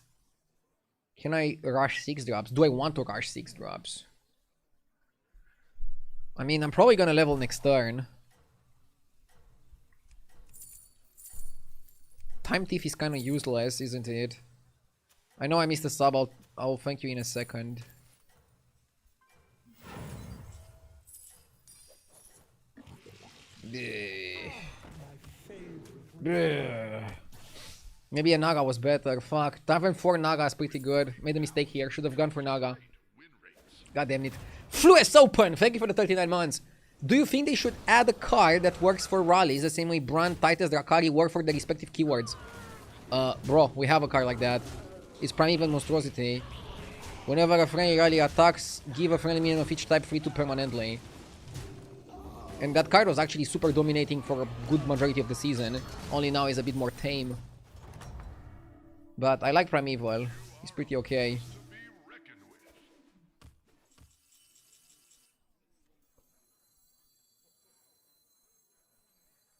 Speaker 1: Can I rush 6 drops? Do I want to rush 6 drops? I mean, I'm probably gonna level next turn. Time Thief is kind of useless, isn't it? I know I missed a sub, I'll thank you in a second. Maybe a Naga was better. Fuck. Tavern 4 Naga is pretty good. Made a mistake here. Should have gone for Naga. God damn it. Flues Open! Thank you for the 39 months. Do you think they should add a card that works for rallies the same way Brand, Titus, Drakari work for the respective keywords? Bro, we have a card like that. It's Primeval Monstrosity. Whenever a friendly rally attacks, give a friendly minion of each type free to permanently. And that card was actually super dominating for a good majority of the season. Only now is a bit more tame. But I like Primeval. He's pretty okay.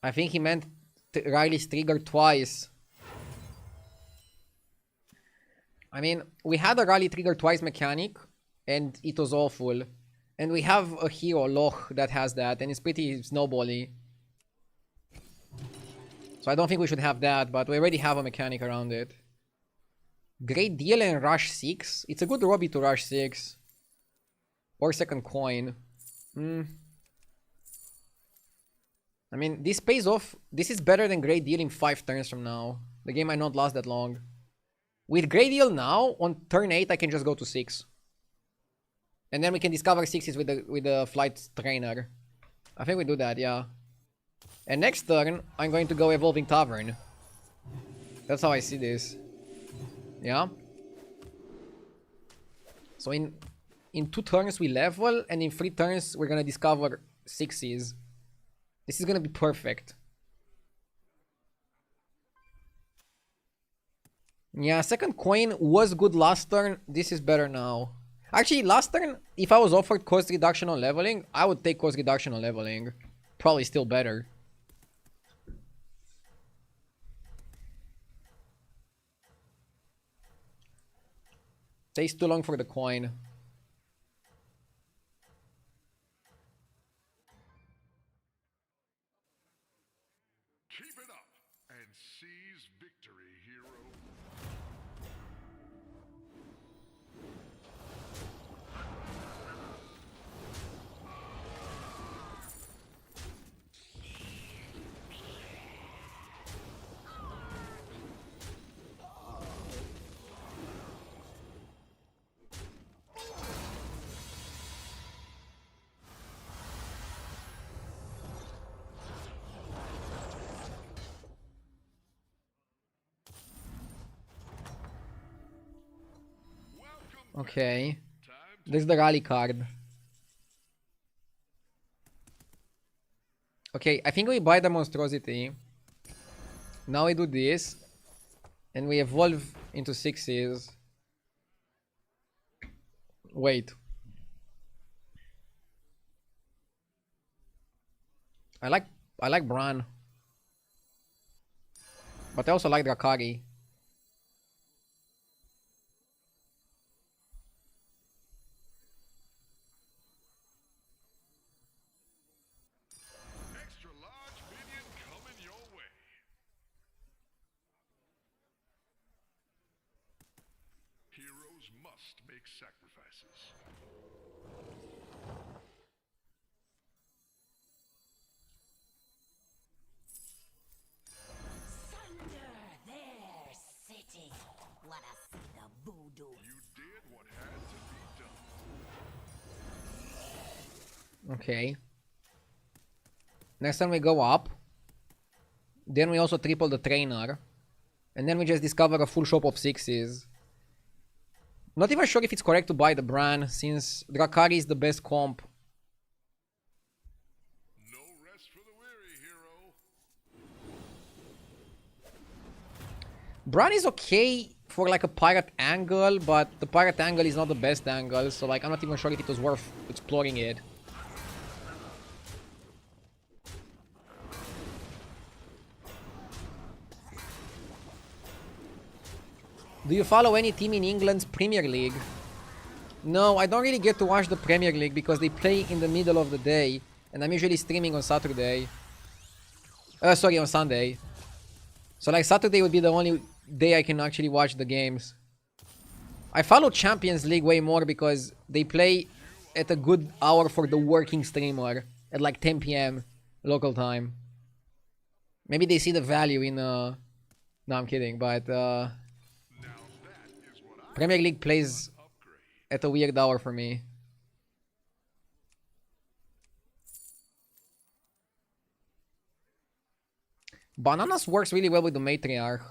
Speaker 1: I think he meant Riley's trigger twice. I mean, we had a rally trigger twice mechanic, and it was awful. And we have a hero, Loch, that has that, and it's pretty snowbally. So I don't think we should have that, but we already have a mechanic around it. Great deal and rush 6. It's a good Robbie to rush 6. Or second coin. I mean, this pays off. This is better than Great Deal in 5 turns from now. The game might not last that long. With Great Deal now, on turn 8, I can just go to 6. And then we can discover 6s with the Flight Trainer. I think we do that, yeah. And next turn, I'm going to go Evolving Tavern. That's how I see this. Yeah. So in 2 turns we level, and in 3 turns we're gonna discover 6s. This is gonna be perfect. Yeah, second coin was good last turn. This is better now. Actually, last turn, if I was offered cost reduction on leveling, I would take cost reduction on leveling. Probably still better. Takes too long for the coin.
Speaker 4: Keep it up and seize victory, hero.
Speaker 1: Okay. There's the rally card. Okay, I think we buy the monstrosity. Now we do this. And we evolve into 6s. Wait. I like Bran. But I also like Drakari.
Speaker 4: Extra large minion coming your way. Heroes must make sacrifices.
Speaker 3: Thunder, their city. Wanna see the voodoo?
Speaker 4: You did what had to be done.
Speaker 1: Okay. Next time we go up. Then we also triple the trainer. And then we just discover a full shop of 6s. Not even sure if it's correct to buy the Bran, since Drakari is the best comp.
Speaker 2: No rest for the weary, hero.
Speaker 1: Bran is okay for like a pirate angle, but the pirate angle is not the best angle, so like I'm not even sure if it was worth exploring it. Do you follow any team in England's Premier League? No, I don't really get to watch the Premier League because they play in the middle of the day, and I'm usually streaming on Saturday. Sorry, on Sunday. So like Saturday would be the only day I can actually watch the games. I follow Champions League way more because they play at a good hour for the working streamer at like 10 p.m. local time. Maybe they see the value in no, I'm kidding, but Premier League plays at a weird hour for me. Bananas works really well with the Matriarch.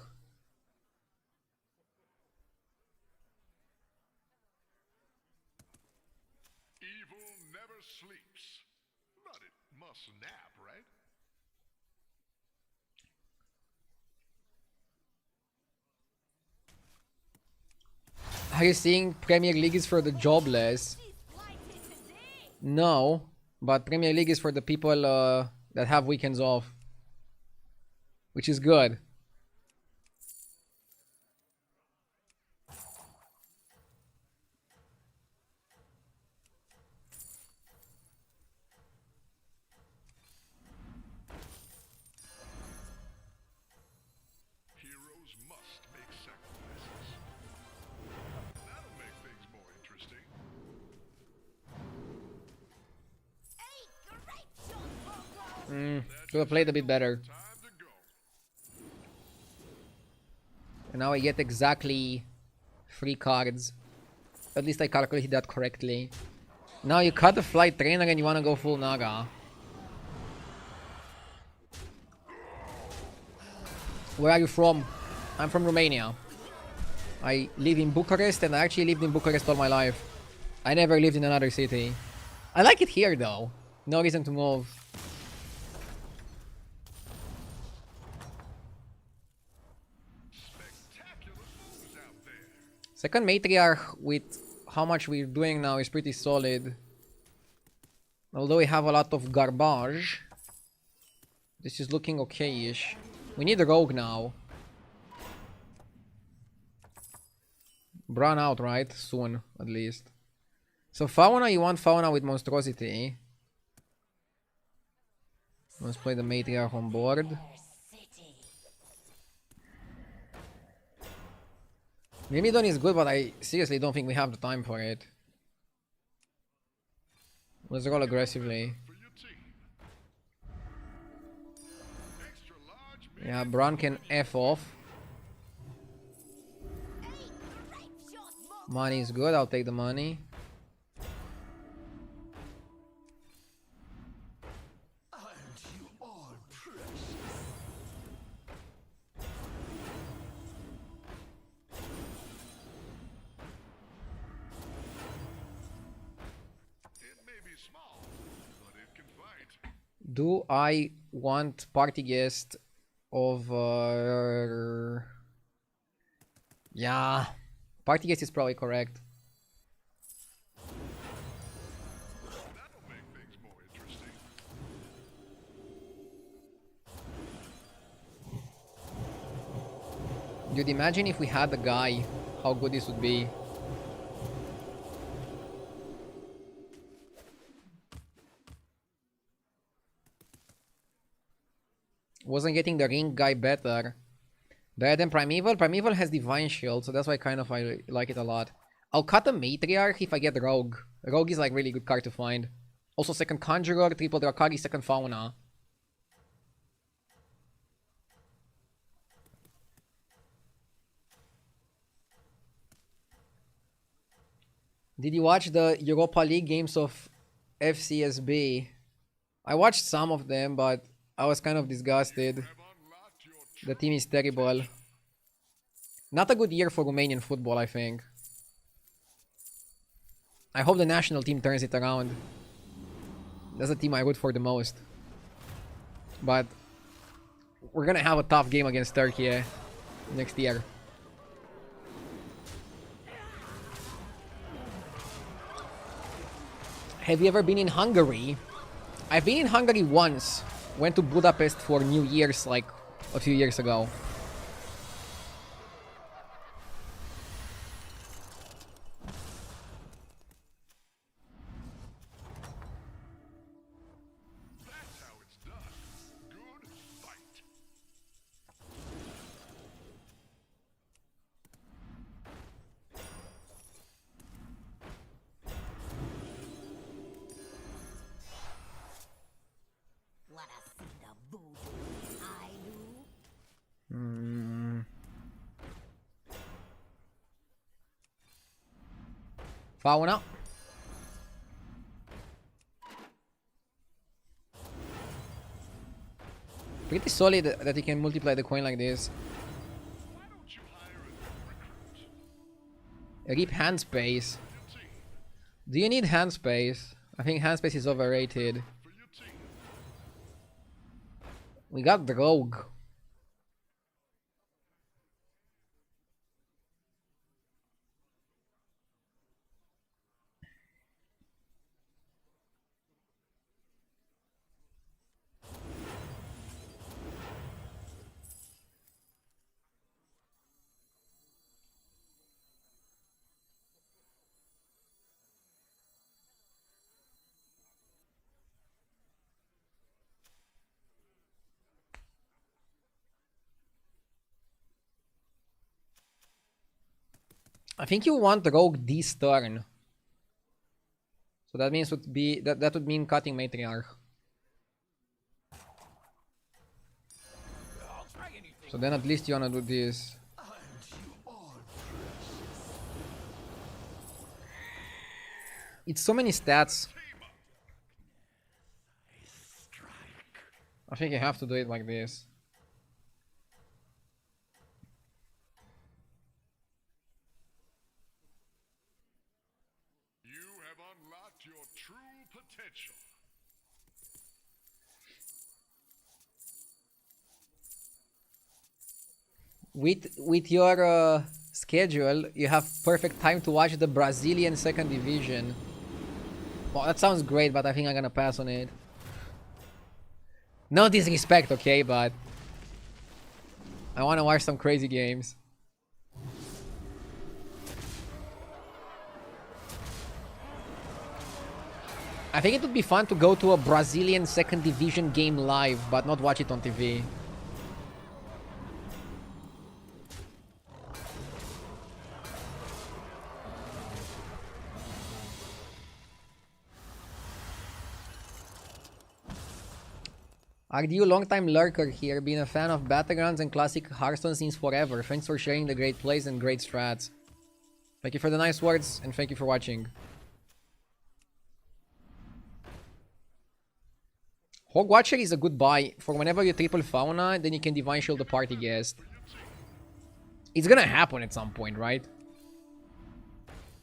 Speaker 2: Evil never sleeps. But it must nap, right?
Speaker 1: Are you seeing Premier League is for the jobless? No, but Premier League is for the people that have weekends off, which is good.
Speaker 2: Heroes must make sacrifices. That'll make things more interesting.
Speaker 1: Could have played a bit better.
Speaker 2: Time to go.
Speaker 1: And now I get exactly 3 cards. At least I calculated that correctly. Now you cut the flight trainer and you wanna go full Naga. Where are you from? I'm from Romania. I live in Bucharest, and I actually lived in Bucharest all my life. I never lived in another city. I like it here though. No reason to move.
Speaker 2: Spectacular moves out there.
Speaker 1: Second Matriarch with how much we're doing now is pretty solid. Although we have a lot of garbage. This is looking okay-ish. We need a rogue now. Bran out, right? Soon, at least. So Fauna, you want Fauna with Monstrosity. Let's play the Matriarch on board. Mimidon is good, but I seriously don't think we have the time for it. Let's roll aggressively.
Speaker 2: For your team. Extra large.
Speaker 1: Yeah, Bran can F off. Money is good, I'll take the money.
Speaker 6: Aren't you all precious?
Speaker 2: It may be small, but it can fight.
Speaker 1: Do I want party guest of yeah, party guest is probably correct.
Speaker 2: That'll make things more interesting.
Speaker 1: Dude, imagine if we had the guy, how good this would be. Wasn't getting the ring guy better. Better than Primeval? Primeval has Divine Shield, so that's why kind of I like it a lot. I'll cut the Matriarch if I get Rogue. Rogue is like really good card to find. Also second Conjurer, triple Drakari, second Fauna. Did you watch the Europa League games of FCSB? I watched some of them, but I was kind of disgusted.
Speaker 2: Have unlocked your
Speaker 1: The team is terrible. Not a good year for Romanian football, I think. I hope the national team turns it around. That's the team I root for the most. But we're gonna have a tough game against Turkey next year. Have you ever been in Hungary? I've been in Hungary once. Went to Budapest for New Year's like a few years ago.
Speaker 4: That's how it's done. Good fight.
Speaker 3: Wanna see the voodoo I do?
Speaker 1: Fauna. Pretty solid that you can multiply the coin like this.
Speaker 4: Why don't you hire a new recruit?
Speaker 1: Rip hand space.
Speaker 4: For your team.
Speaker 1: Do you need hand space? I think hand space is overrated.
Speaker 4: For your team.
Speaker 1: We got the rogue. I think you want the rogue this turn. So that means that would mean cutting matriarch. So then at least you wanna do this. It's so many stats. I think you have to do it like this.
Speaker 4: You have unlocked your true potential.
Speaker 1: With your schedule, you have perfect time to watch the Brazilian second division. Well, that sounds great, but I think I'm gonna pass on it. No disrespect, okay, but I wanna watch some crazy games. I think it would be fun to go to a Brazilian second division game live, but not watch it on TV. RDU, long-time lurker here, been a fan of Battlegrounds and classic Hearthstone since forever. Thanks for sharing the great plays and great strats. Thank you for the nice words, and thank you for watching. Hog Watcher is a good buy for whenever you triple Fauna, then you can Divine Shield the party guest. It's gonna happen at some point, right?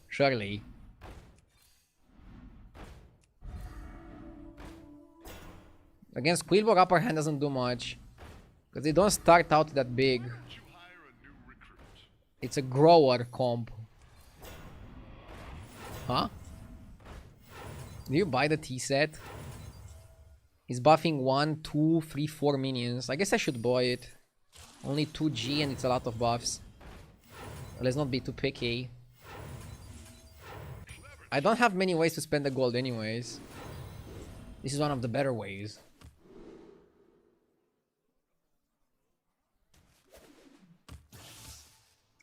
Speaker 1: Surely. Against Quillbog, upper hand doesn't do much. Because they don't start out that big. It's a grower comp. Huh? Do you buy the T set? He's buffing 1, 2, 3, 4 minions. I guess I should buy it. Only 2G and it's a lot of buffs. Let's not be too picky. I don't have many ways to spend the gold anyways. This is one of the better ways.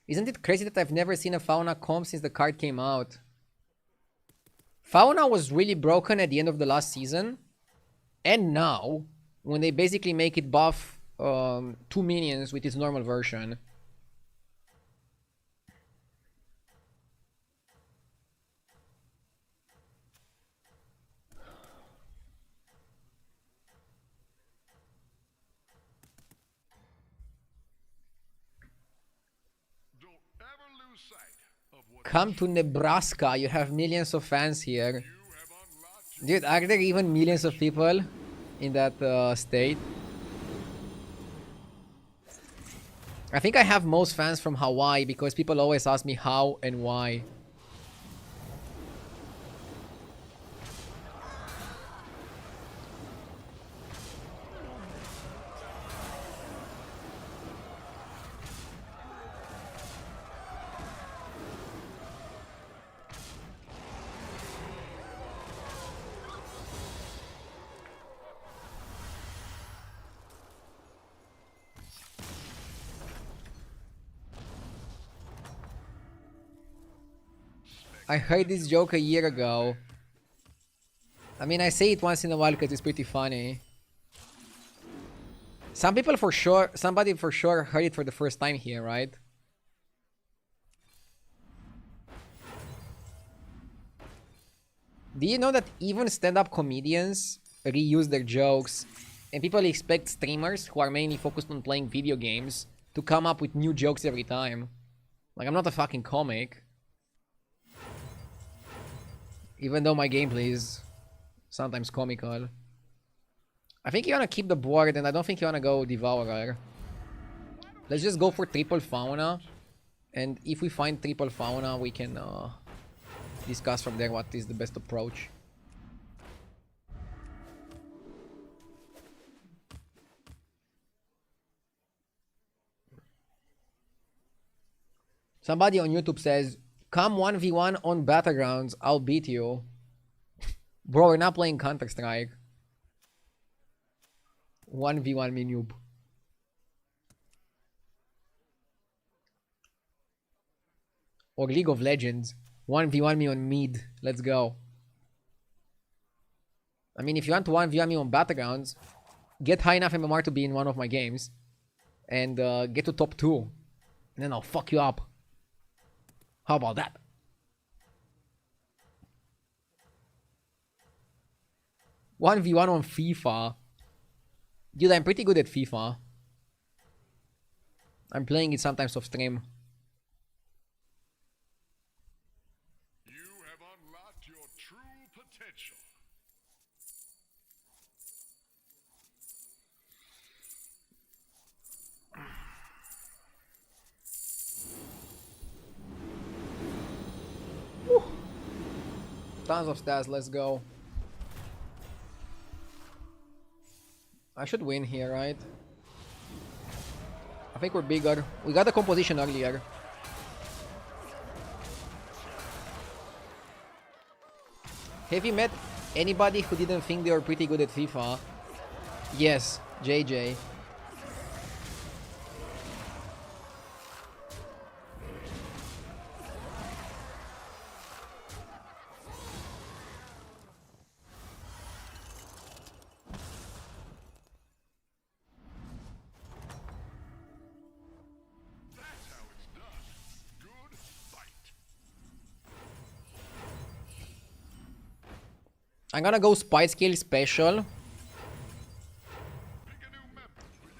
Speaker 1: Isn't it crazy that I've never seen a Fauna comp since the card came out? Fauna was really broken at the end of the last season. And now, when they basically make it buff 2 minions with its normal version.
Speaker 4: Don't ever lose sight of
Speaker 1: Come to Nebraska. You have millions of fans here. Dude, are there even millions of people in that state? I think I have most fans from Hawaii because people always ask me how and why. I heard this joke a year ago. I mean, I say it once in a while because it's pretty funny. Some people for sure, somebody for sure heard it for the first time here, right? Do you know that even stand-up comedians reuse their jokes and people expect streamers who are mainly focused on playing video games to come up with new jokes every time? Like, I'm not a fucking comic. Even though my gameplay is sometimes comical. I think you wanna keep the board and I don't think you wanna go Devourer. Let's just go for triple fauna. And if we find triple fauna, we can discuss from there what is the best approach. Somebody on YouTube says, come 1v1 on Battlegrounds, I'll beat you. Bro, we're not playing Counter-Strike. 1v1 me noob. Or League of Legends. 1v1 me on mid. Let's go. I mean, if you want to 1v1 me on Battlegrounds, get high enough MMR to be in one of my games. And get to top 2. And then I'll fuck you up. How about that? One v one on FIFA. Dude, I'm pretty good at FIFA. I'm playing it sometimes off stream.
Speaker 4: You have unlocked your true potential.
Speaker 1: Tons of stats, let's go. I should win here, right? I think we're bigger. We got the composition earlier. Have you met anybody who didn't think they were pretty good at FIFA? Yes, JJ. I'm gonna go Spite Scale Special.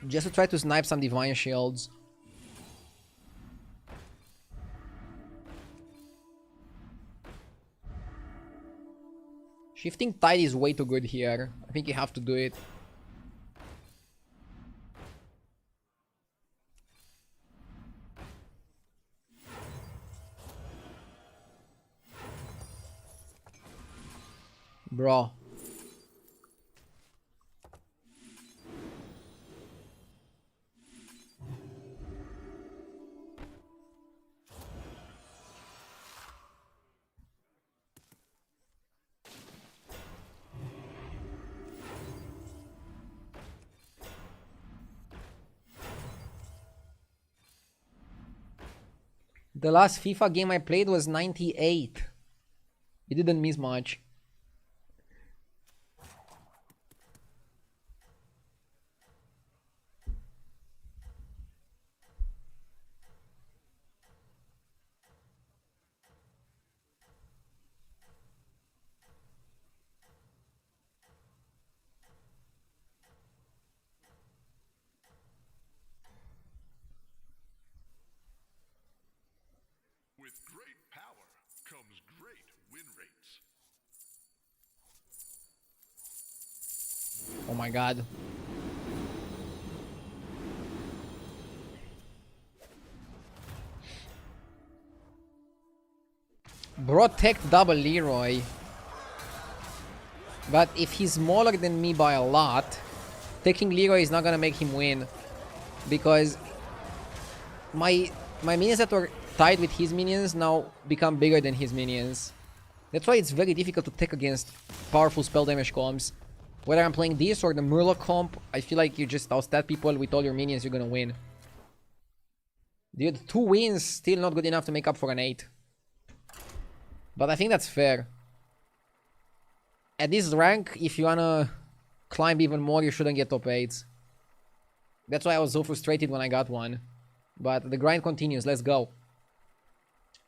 Speaker 1: Just to try to snipe some Divine Shields. Shifting Tide is way too good here. I think you have to do it. Bro. The last FIFA game I played was 98. You didn't miss much.
Speaker 4: With great power
Speaker 1: Oh my god. Protect double Leroy. But if he's smaller than me by a lot, taking Leroy is not gonna make him win. Because my minions that were tied with his minions now become bigger than his minions. That's why it's very difficult to take against powerful spell damage comps. Whether I'm playing this or the Murloc comp, I feel like you just outstat people with all your minions, you're gonna win. Dude, 2 wins, still not good enough to make up for an 8. But I think that's fair. At this rank, if you wanna climb even more, you shouldn't get top 8s. That's why I was so frustrated when I got one. But the grind continues, let's go.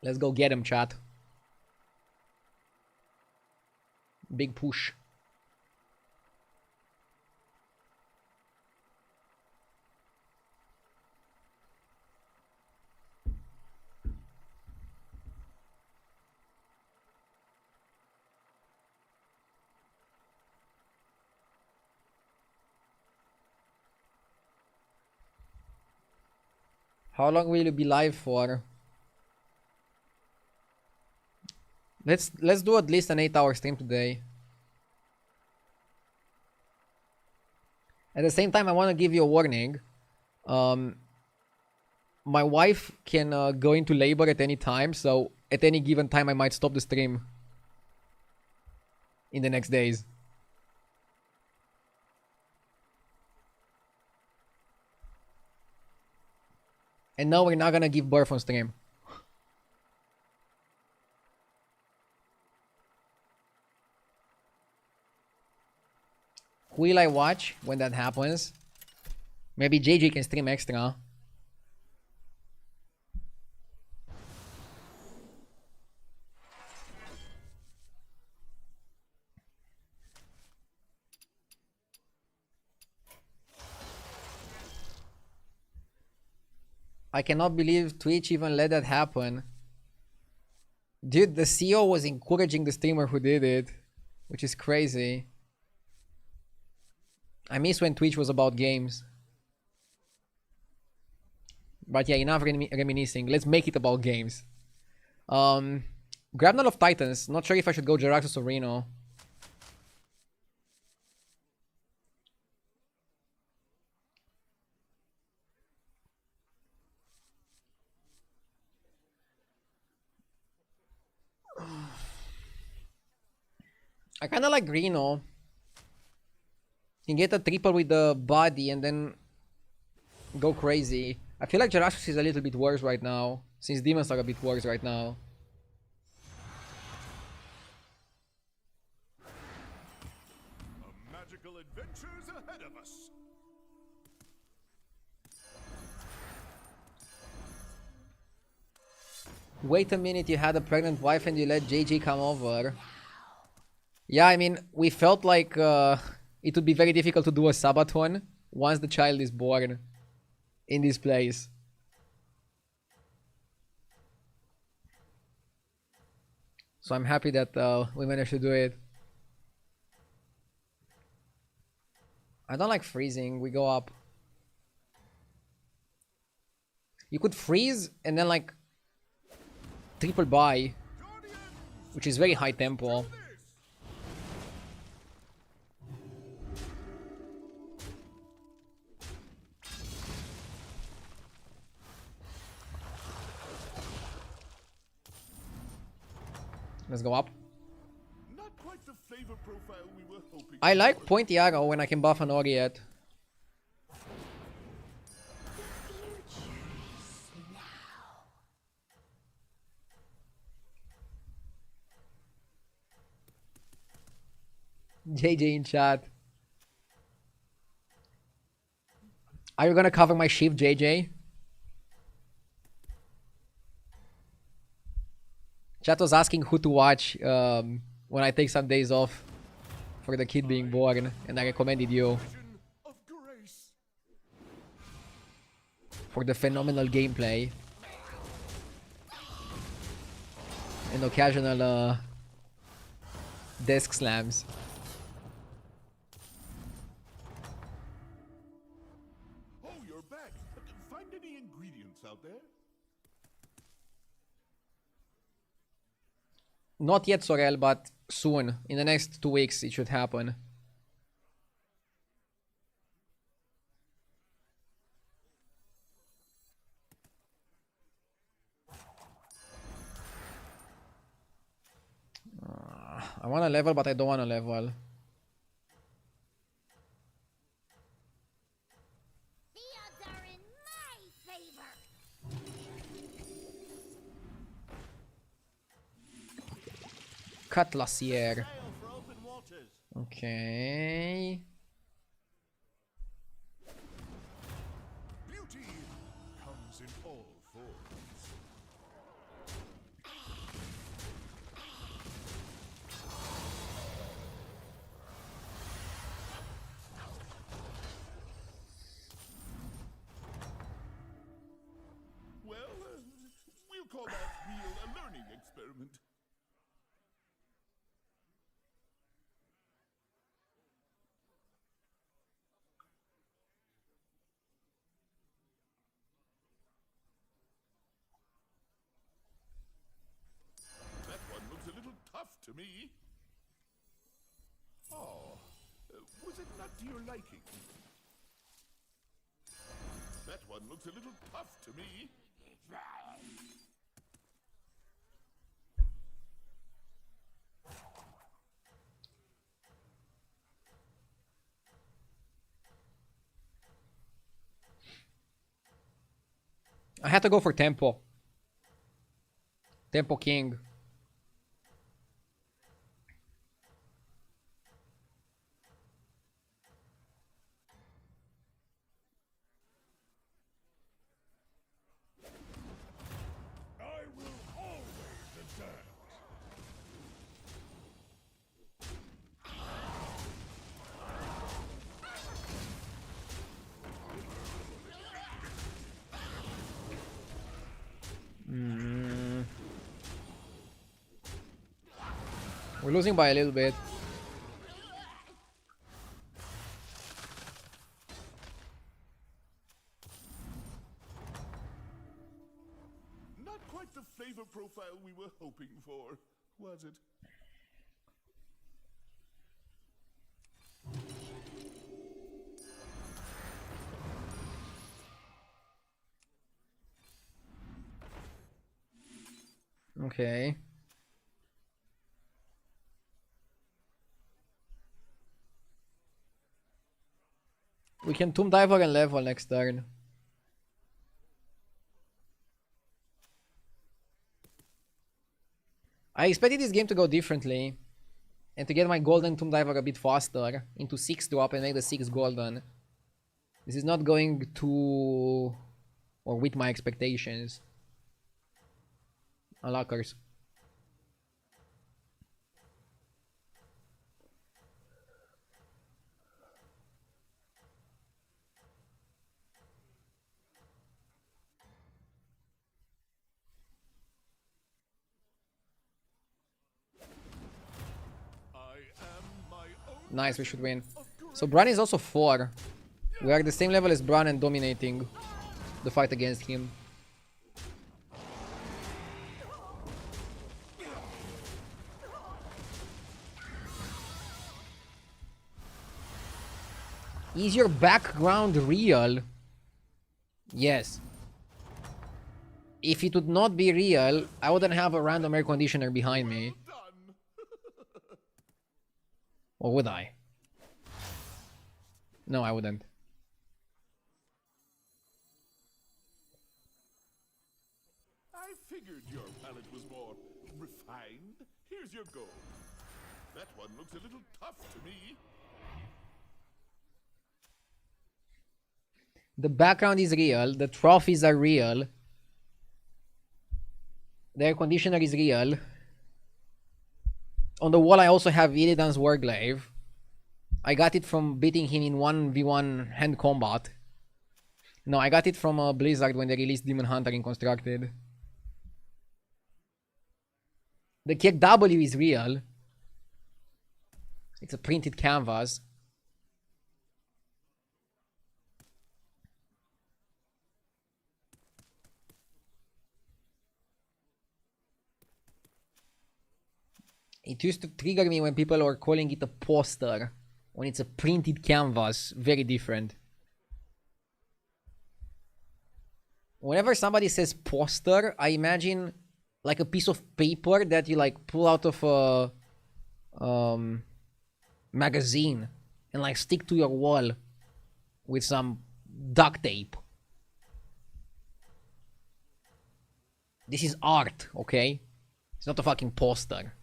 Speaker 1: Let's go get him, chat. Big push. How long will you be live for? Let's do at least an 8-hour stream today. At the same time, I want to give you a warning. My wife can go into labor at any time, so at any given time I might stop the stream in the next days. And no, we're not gonna give birth on stream. Who will I watch when that happens? Maybe JJ can stream extra. I cannot believe Twitch even let that happen. Dude, the CEO was encouraging the streamer who did it, which is crazy. I miss when Twitch was about games. But yeah, enough reminiscing. Let's make it about games. Grab Null of Titans. Not sure if I should go Jaraxxus or Reno. I kinda like Reno. You can get a triple with the body and then go crazy. I feel like Jaraxxus is a little bit worse right now, since demons are a bit worse right now.
Speaker 4: A magical adventure's ahead of us.
Speaker 1: Wait a minute, you had a pregnant wife and you let JJ come over. Yeah, I mean, we felt like it would be very difficult to do a Sabaton once the child is born in this place. So I'm happy that we managed to do it. I don't like freezing. We go up. You could freeze and then like triple buy, which is very high tempo. Let's go up.
Speaker 4: Not quite the flavor profile we were hoping.
Speaker 1: I like Pointy Arrow when I can buff an Oriet. JJ in chat. Are you gonna cover my shift, JJ? Chat was asking who to watch when I take some days off for the kid being born, and I recommended you for the phenomenal gameplay and occasional desk slams. Not yet, Sorel, but soon. In the next 2 weeks, it should happen. I want to level, but I don't want to level.
Speaker 3: The odds are in my favor.
Speaker 1: Cutlassier.
Speaker 6: Sail for open waters.
Speaker 1: Okay.
Speaker 4: Beauty comes in all forms.
Speaker 2: Well, we'll call that real a learning experiment. That one looks a little tough to me. Oh, was it not to your liking? That one looks a little tough to me.
Speaker 1: I had to go for Tempo. Tempo King.
Speaker 4: I will always adapt.
Speaker 1: We're losing by a little bit.
Speaker 2: Not quite the flavor profile we were hoping for, was it?
Speaker 1: Okay. We can Tomb Diver and level next turn. I expected this game to go differently and to get my golden Tomb Diver a bit faster into 6 drop and make the 6 golden. This is not going to or with my expectations. Unlockers. Nice, we should win. So Bran is also 4. We are the same level as Bran and dominating the fight against him. Is your background real? Yes. If it would not be real, I wouldn't have a random air conditioner behind me. Or would I? No, I wouldn't.
Speaker 2: I figured your palate was more refined. Here's your gold. That one looks a little tough to me.
Speaker 1: The background is real. The trophies are real. The air conditioner is real. On the wall, I also have Illidan's Warglaive. I got it from beating him in 1v1 hand combat. No, I got it from Blizzard when they released Demon Hunter in Constructed. The KW is real. It's a printed canvas. It used to trigger me when people were calling it a poster. When it's a printed canvas, very different. Whenever somebody says poster, I imagine like a piece of paper that you like pull out of a magazine and like stick to your wall with some duct tape. This is art, okay? It's not a fucking poster.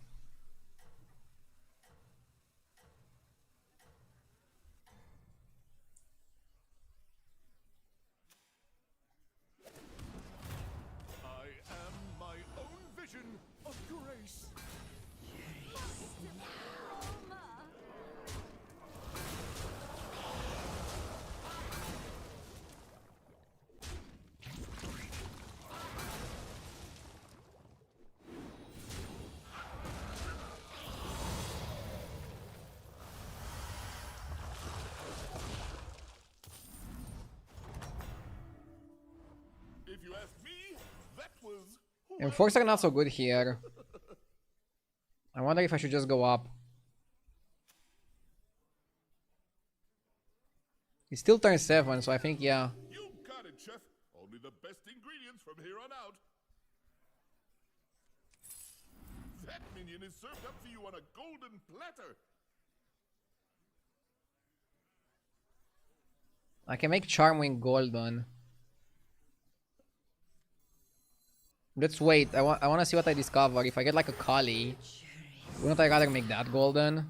Speaker 6: I am my own vision of grace. If you ask me, that was
Speaker 1: Enforcer not so good here. I wonder if I should just go up. It's still turn 7, so I think, yeah.
Speaker 6: You got it, chef. Only the best ingredients from here on out. That minion is served up for you on a golden platter.
Speaker 1: I can make Charmwing golden. Let's wait. I want to see what I discover. If I get like a Kali, wouldn't I rather make that golden?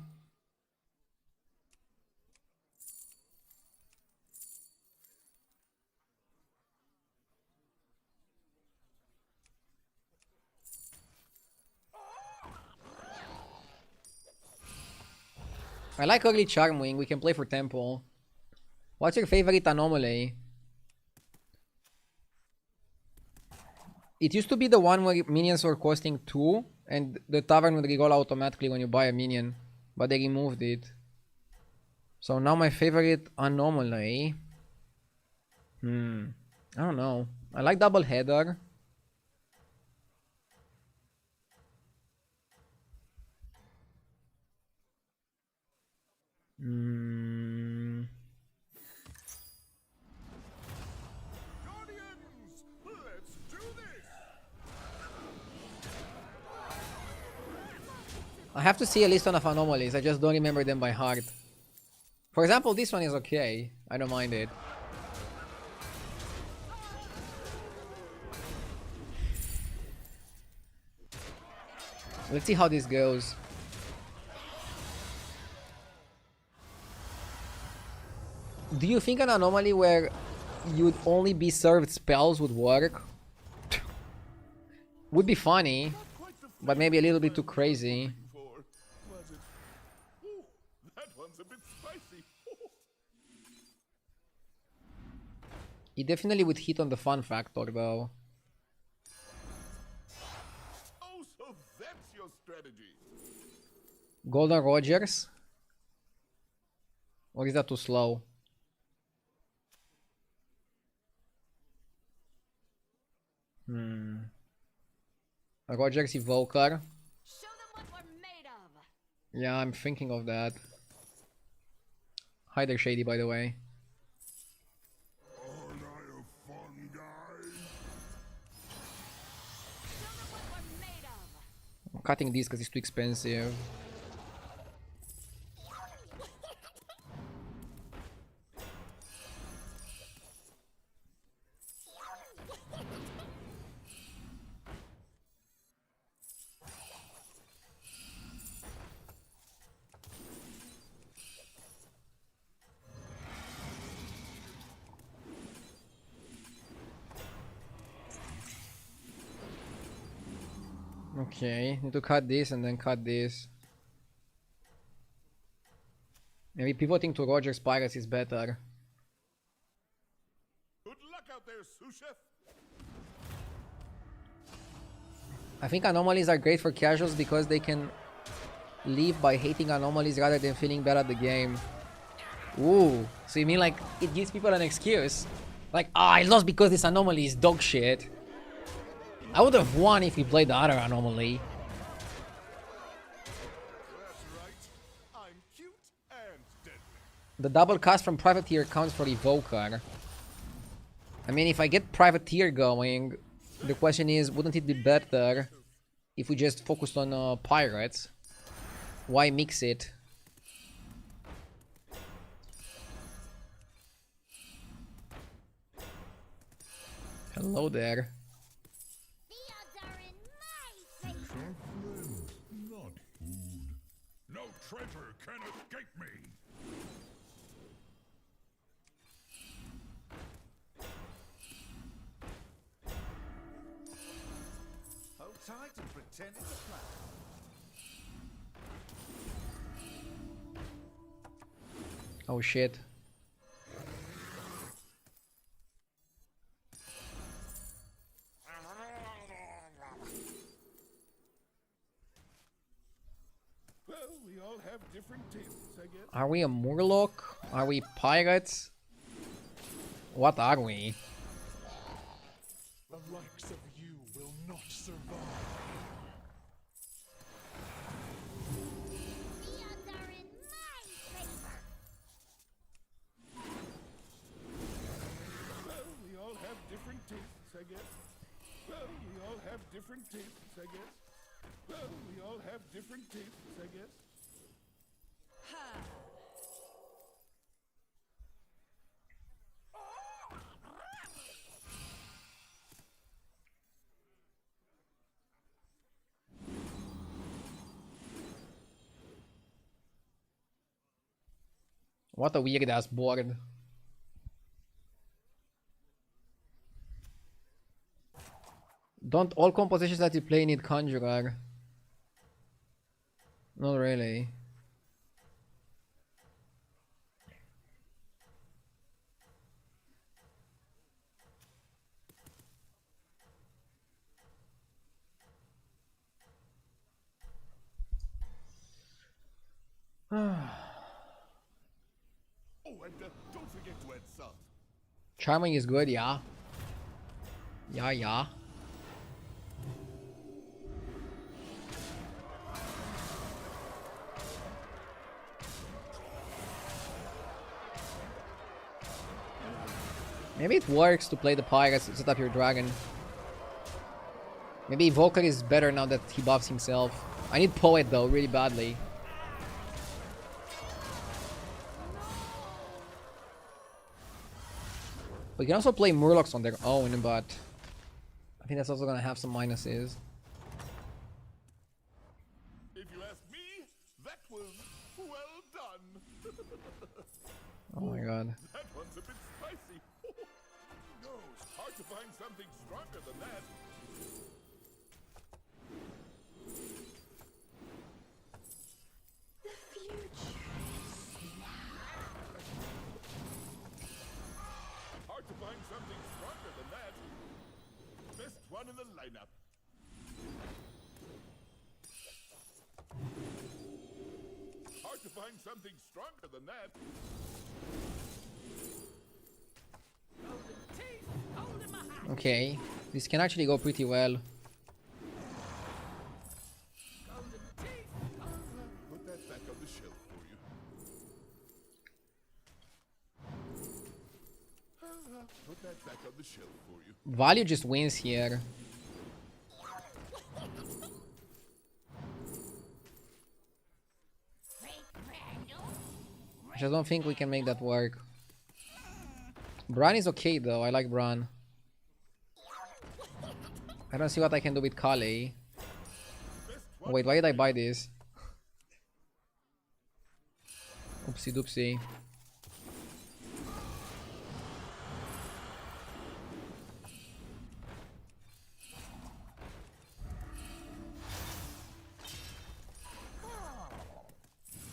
Speaker 1: I like early Charmwing. We can play for Temple. What's your favorite anomaly? It used to be the one where minions were costing 2 and the tavern would reroll automatically when you buy a minion, but they removed it. So now my favorite anomaly... I don't know. I like double header.
Speaker 6: Guardians, let's do this.
Speaker 1: I have to see a list of anomalies. I just don't remember them by heart. For example, this one is okay. I don't mind it. Let's see how this goes. Do you think an anomaly where you'd only be served spells would work? Would be funny, but maybe a little bit too crazy.
Speaker 6: Was it? Ooh, that one's a bit spicy.
Speaker 1: It definitely would hit on the fun factor though.
Speaker 6: Oh, so that's your strategy.
Speaker 1: Golden Rogers? Or is that too slow? A Rogers Evoker.
Speaker 8: Show them what we're made of.
Speaker 1: Yeah, I'm thinking of that. Hi there, Shady, by the way.
Speaker 4: Aren't I a fun guy?
Speaker 8: Show them what we're made of.
Speaker 1: I'm cutting this because it's too expensive. Okay, need to cut this and then cut this. Maybe pivoting to Roger's Pirates is better.
Speaker 6: Good luck out there, sous chef.
Speaker 1: I think anomalies are great for casuals because they can leave by hating anomalies rather than feeling bad at the game. Ooh, so you mean like it gives people an excuse? Like, I lost because this anomaly is dog shit. I would have won if we played the other anomaly. The double cast from Privateer counts for Evoker. I mean, if I get Privateer going, the question is, wouldn't it be better if we just focused on Pirates? Why mix it? Hello there.
Speaker 3: The odds are in my favor.
Speaker 4: Not food. No treasure can escape me.
Speaker 5: Hold tight and pretend it's a plan.
Speaker 1: Oh shit.
Speaker 2: Well, we all have different tastes, I guess.
Speaker 1: Are we a Murloc? Are we pirates? What are we?
Speaker 4: The likes of you will not survive.
Speaker 3: The odds are in my favor.
Speaker 2: Well, we all have different tastes, I guess. Well, we all have different tastes, I guess. Well, we all have different tastes, I guess.
Speaker 1: What a weird ass board. Don't all compositions that you play need Conjurer? Not really.
Speaker 2: Oh, and don't forget to add salt.
Speaker 1: Charming is good, yeah. Yeah. Maybe it works to play the pirates and set up your dragon. Maybe Evoker is better now that he buffs himself. I need Poet though, really badly. We can also play Murlocs on their own, but I think that's also gonna have some minuses.
Speaker 2: If you ask me, that was well done.
Speaker 1: Oh my god.
Speaker 2: That one's a bit spicy. No, it's hard to find something stronger than that.
Speaker 3: The future is now.
Speaker 2: Hard to find something stronger than that. Best one in the lineup. Hard to find something stronger than that.
Speaker 1: Okay, this can actually go pretty well.
Speaker 2: Put that back on the shelf for you. Put that back on the shelf for you.
Speaker 1: Value just wins here. I just don't think we can make that work. Bran is okay though, I like Bran. I don't see what I can do with Kali. Oh, wait, why did I buy this? Oopsie doopsie.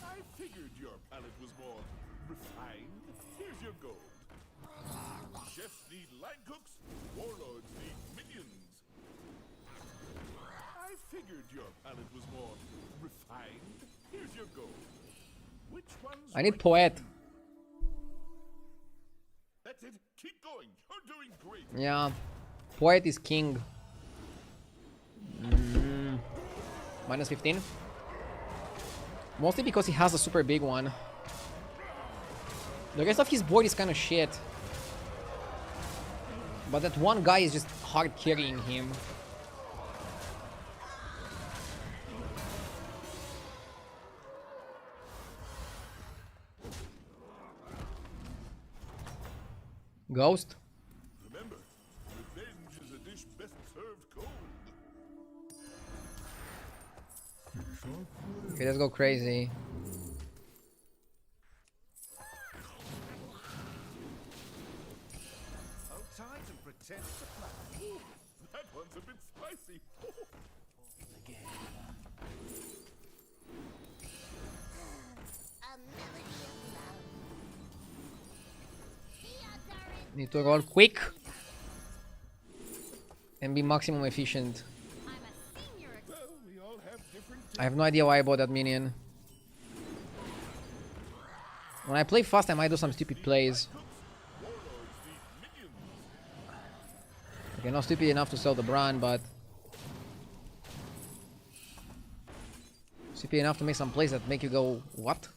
Speaker 2: I figured your palate was more refined. Here's your gold. Chefs need line cooks, warlords need minions. I figured your palate was more refined. Here's your gold. Which one's
Speaker 1: I need
Speaker 2: right?
Speaker 1: Poet.
Speaker 2: That's it. Keep going. You're doing great.
Speaker 1: Yeah. Poet is king. Minus 15. Mostly because he has a super big one. The rest of his board is kind of shit. But that one guy is just hard carrying him. Ghost?
Speaker 4: Remember, revenge is a dish best served cold.
Speaker 1: Okay, let's go crazy.
Speaker 5: Outside and pretend to fly.
Speaker 4: That one's a bit spicy.
Speaker 3: A melody of love. Theodorin,
Speaker 1: Need to roll quick and be maximum efficient.
Speaker 3: I'm a senior.
Speaker 4: Well, we all have different
Speaker 1: I have no idea why I bought that minion. When I play fast, I might do some stupid plays.
Speaker 4: warlords need minions.
Speaker 1: Okay, not stupid enough to sell the brand, but stupid enough to make some plays that make you go, what?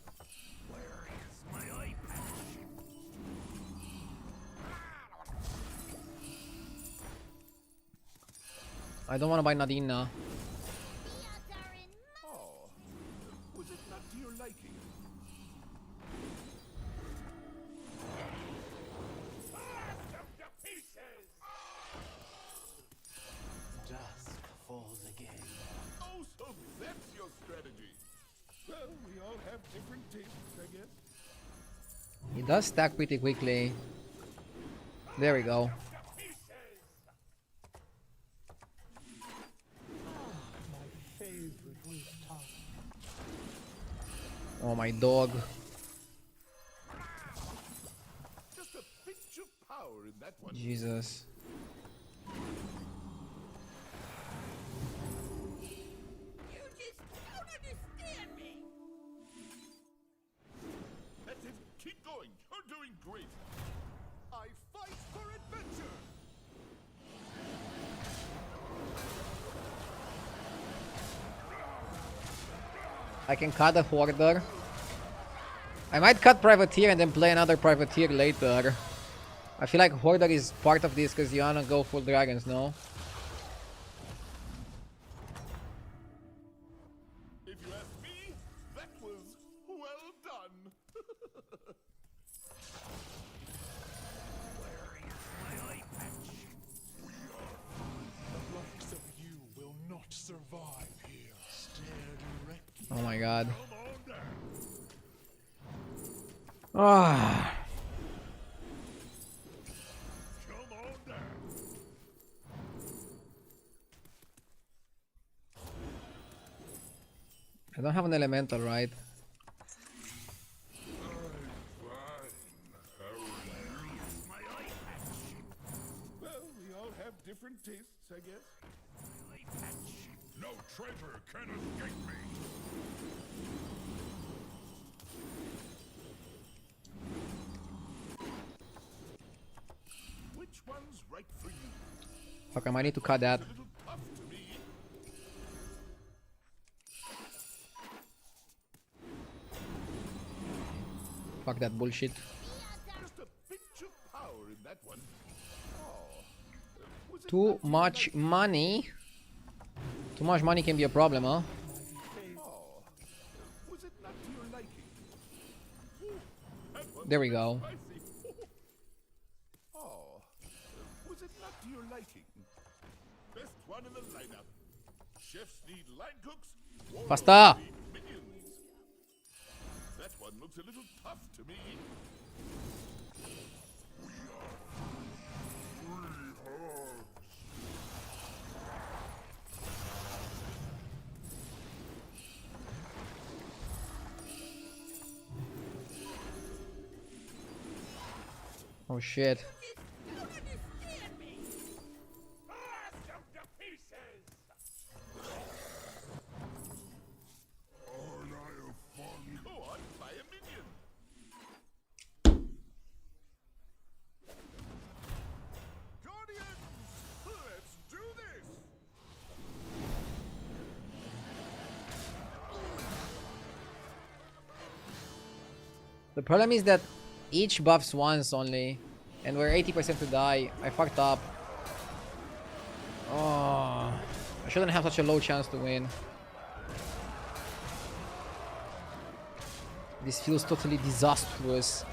Speaker 1: I don't want to buy Nadine.
Speaker 3: Theodorin,
Speaker 4: Oh, was it not to your liking?
Speaker 6: Dusk falls again.
Speaker 4: Oh, so that's your strategy. Well, we all have different tastes, I guess.
Speaker 1: He does stack pretty quickly. There we go. Oh, my dog.
Speaker 4: Just a pinch of power in that one.
Speaker 1: Jesus.
Speaker 3: you just don't understand me.
Speaker 4: That's it. Keep going. You're doing great. I fight for adventure.
Speaker 1: I can cut a Hoarder. I might cut Privateer and then play another Privateer later. I feel like Hoarder is part of this because you wanna go full dragons, no?
Speaker 4: If you ask me, that was well done.
Speaker 2: The likes of you will not survive here. Stare directly.
Speaker 1: Oh my god.
Speaker 4: Come on down.
Speaker 1: Ah.
Speaker 4: Come on down.
Speaker 1: I don't have an elemental, right?
Speaker 4: Well, we all have different tastes, I guess. No traitor can escape me. Which one's right for you?
Speaker 1: Fuck, I might need to cut that.
Speaker 4: A little tough to me.
Speaker 1: Fuck that bullshit.
Speaker 4: Just a pinch of power in that one. Oh, was it
Speaker 1: Too
Speaker 4: not your
Speaker 1: much
Speaker 4: liking?
Speaker 1: money. Too much money can be a problem, huh?
Speaker 4: Oh, was it not to your liking? Ooh, that one's
Speaker 1: There we
Speaker 4: a bit
Speaker 1: go.
Speaker 4: spicy. Oh, was it not to your liking? Best one in the lineup. Chefs need line cooks. warlords
Speaker 1: Faster!
Speaker 4: need minions. That one looks a little tough to me.
Speaker 1: Oh shit.
Speaker 3: You don't understand me.
Speaker 6: Blast them to pieces!
Speaker 4: Aren't I a fun? Go on, buy a minion. Guardians, let's do this.
Speaker 1: The problem is that Each buffs once only. And we're 80% to die. I fucked up. Oh, I shouldn't have such a low chance to win. This feels totally disastrous.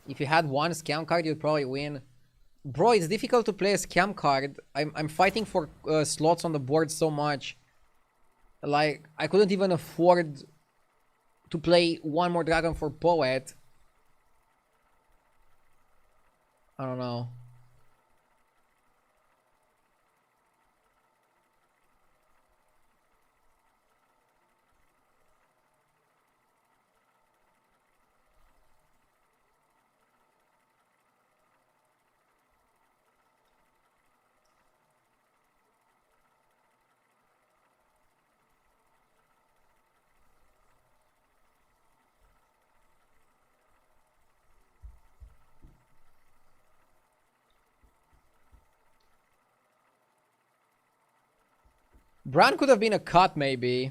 Speaker 1: If you had one scam card, you'd probably win. Bro, it's difficult to play a scam card. I'm fighting for slots on the board so much. Like, I couldn't even afford to play one more dragon for Poet. I don't know. Bran could have been a cut, maybe.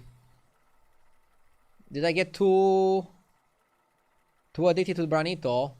Speaker 1: Did I get too addicted to Branito?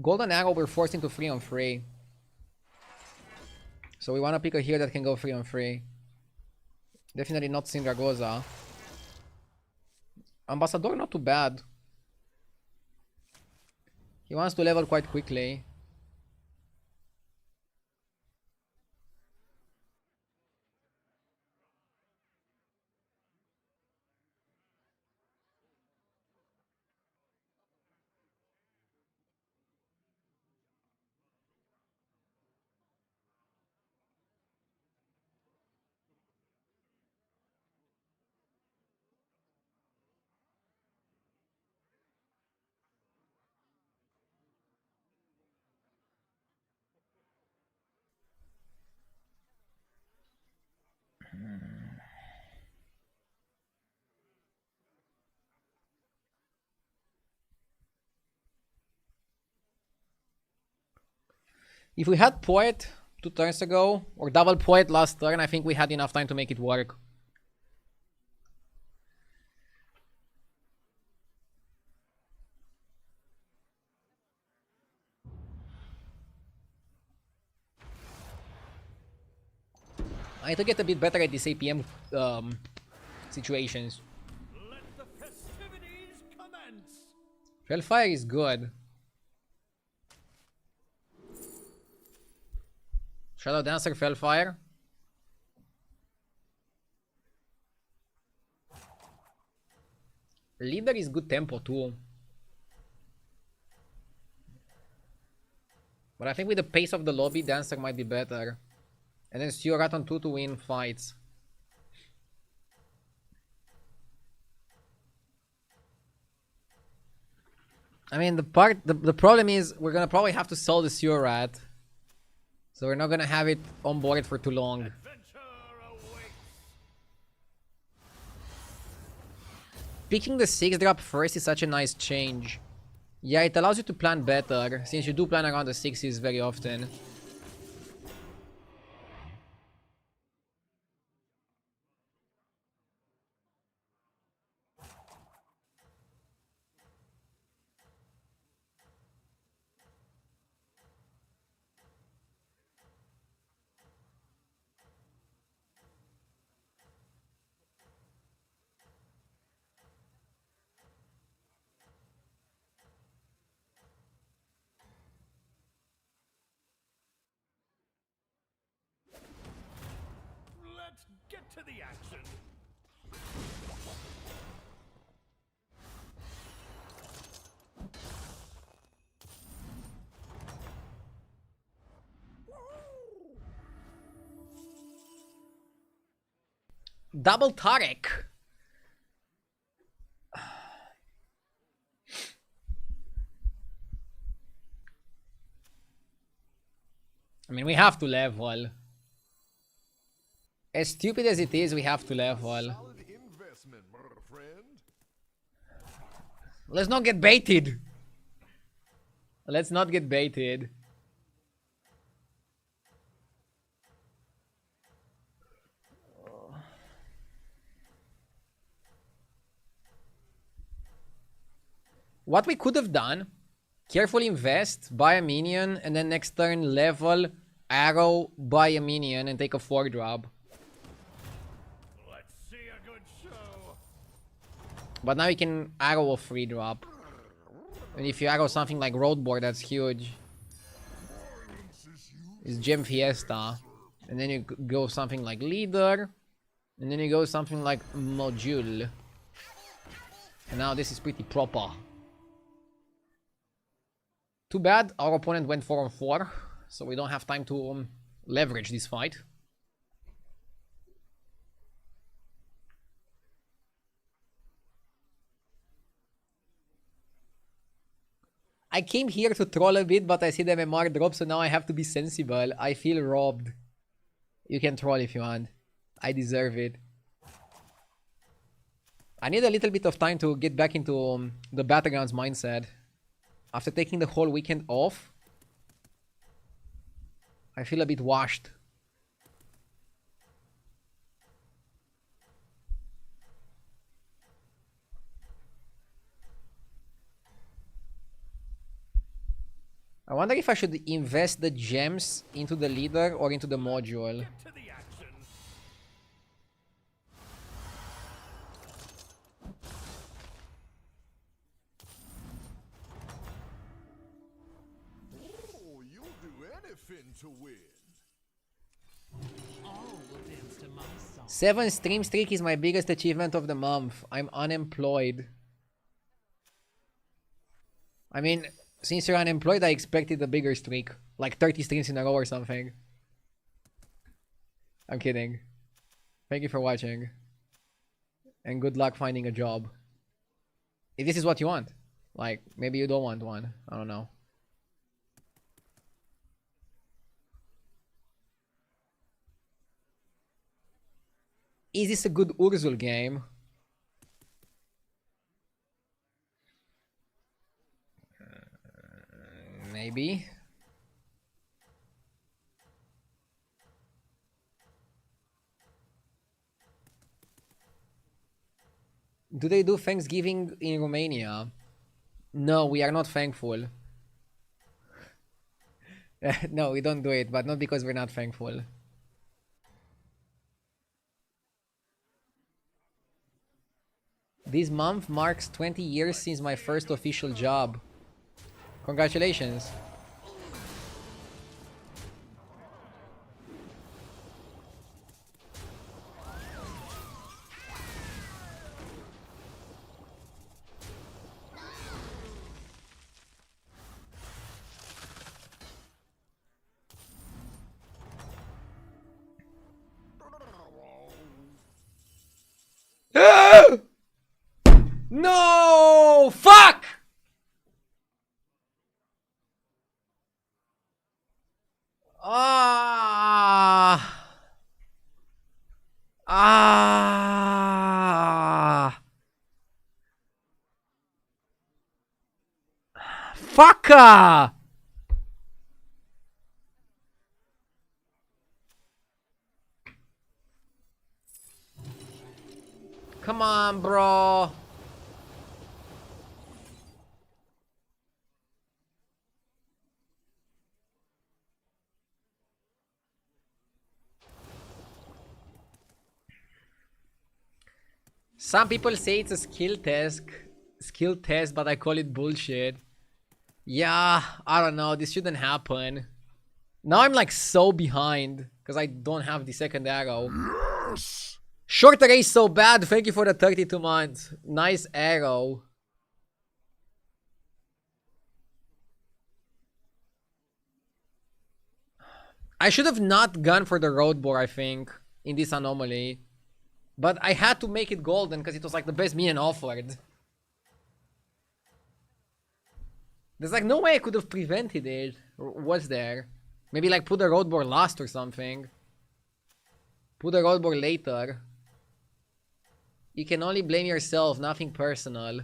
Speaker 1: Golden Arrow we're forced into 3-on-3. So we want to pick a hero that can go 3-on-3. Definitely not Sindragosa. Ambassador not too bad. He wants to level quite quickly. If we had Poet 2 turns ago, or double Poet last turn, I think we had enough time to make it work. I need to get a bit better at these APM situations.
Speaker 6: Let the festivities commence.
Speaker 1: Hellfire is good. Shadow Dancer, Fellfire. Leader is good tempo too. But I think with the pace of the lobby, Dancer might be better. And then Stewart on 2 to win fights. I mean, the problem is we're gonna probably have to sell the Sewer Rat. So we're not gonna have it on board for too long. Picking the 6-drop first is such a nice change. Yeah, it allows you to plan better, since you do plan around the 6s very often.
Speaker 6: Let's get to the action.
Speaker 1: Double Tarek. I mean, we have to level. As stupid as it is, we have to level.
Speaker 4: Solid investment, my friend.
Speaker 1: Let's not get baited. Let's not get baited. What we could have done, carefully invest, buy a minion, and then next turn level, arrow, buy a minion, and take a 4-drop.
Speaker 6: Let's see a good show.
Speaker 1: But now you can arrow a 3-drop. And if you arrow something like Roadboard, that's huge. It's Gem Fiesta. And then you go something like Leader. And then you go something like Module. And now this is pretty proper. Too bad our opponent went 4-on-4. So we don't have time to leverage this fight. I came here to troll a bit, but I see the MMR drop, so now I have to be sensible. I feel robbed. You can troll if you want. I deserve it. I need a little bit of time to get back into the Battlegrounds mindset. After taking the whole weekend off, I feel a bit washed. I wonder if I should invest the gems into the leader or into the module.
Speaker 6: To the action.
Speaker 4: Oh, you'll do anything to win.
Speaker 9: All will dance to my song.
Speaker 1: 7 stream streak is my biggest achievement of the month. I'm unemployed. I mean, since you're unemployed, I expected a bigger streak. Like 30 streams in a row or something. I'm kidding. Thank you for watching. And good luck finding a job. If this is what you want. Like, maybe you don't want one. I don't know. Is this a good Urzul game? Maybe. Do they do Thanksgiving in Romania? No, we are not thankful. No, we don't do it, but not because we're not thankful. This month marks 20 years since my first official job. Congratulations. No! Fuck! Ah! Ah! Fucker! Come on, bro. Some people say it's a skill test, but I call it bullshit. Yeah, I don't know. This shouldn't happen. Now I'm like so behind because I don't have the second arrow. Yes! Short array is so bad. Thank you for the 32 months. Nice arrow. I should have not gone for the road boar, I think, in this anomaly. But I had to make it golden because it was like the best minion offered. There's like no way I could have prevented it. Or was there? Maybe like put the roadboard last or something. Put the roadboard later. You can only blame yourself, nothing personal.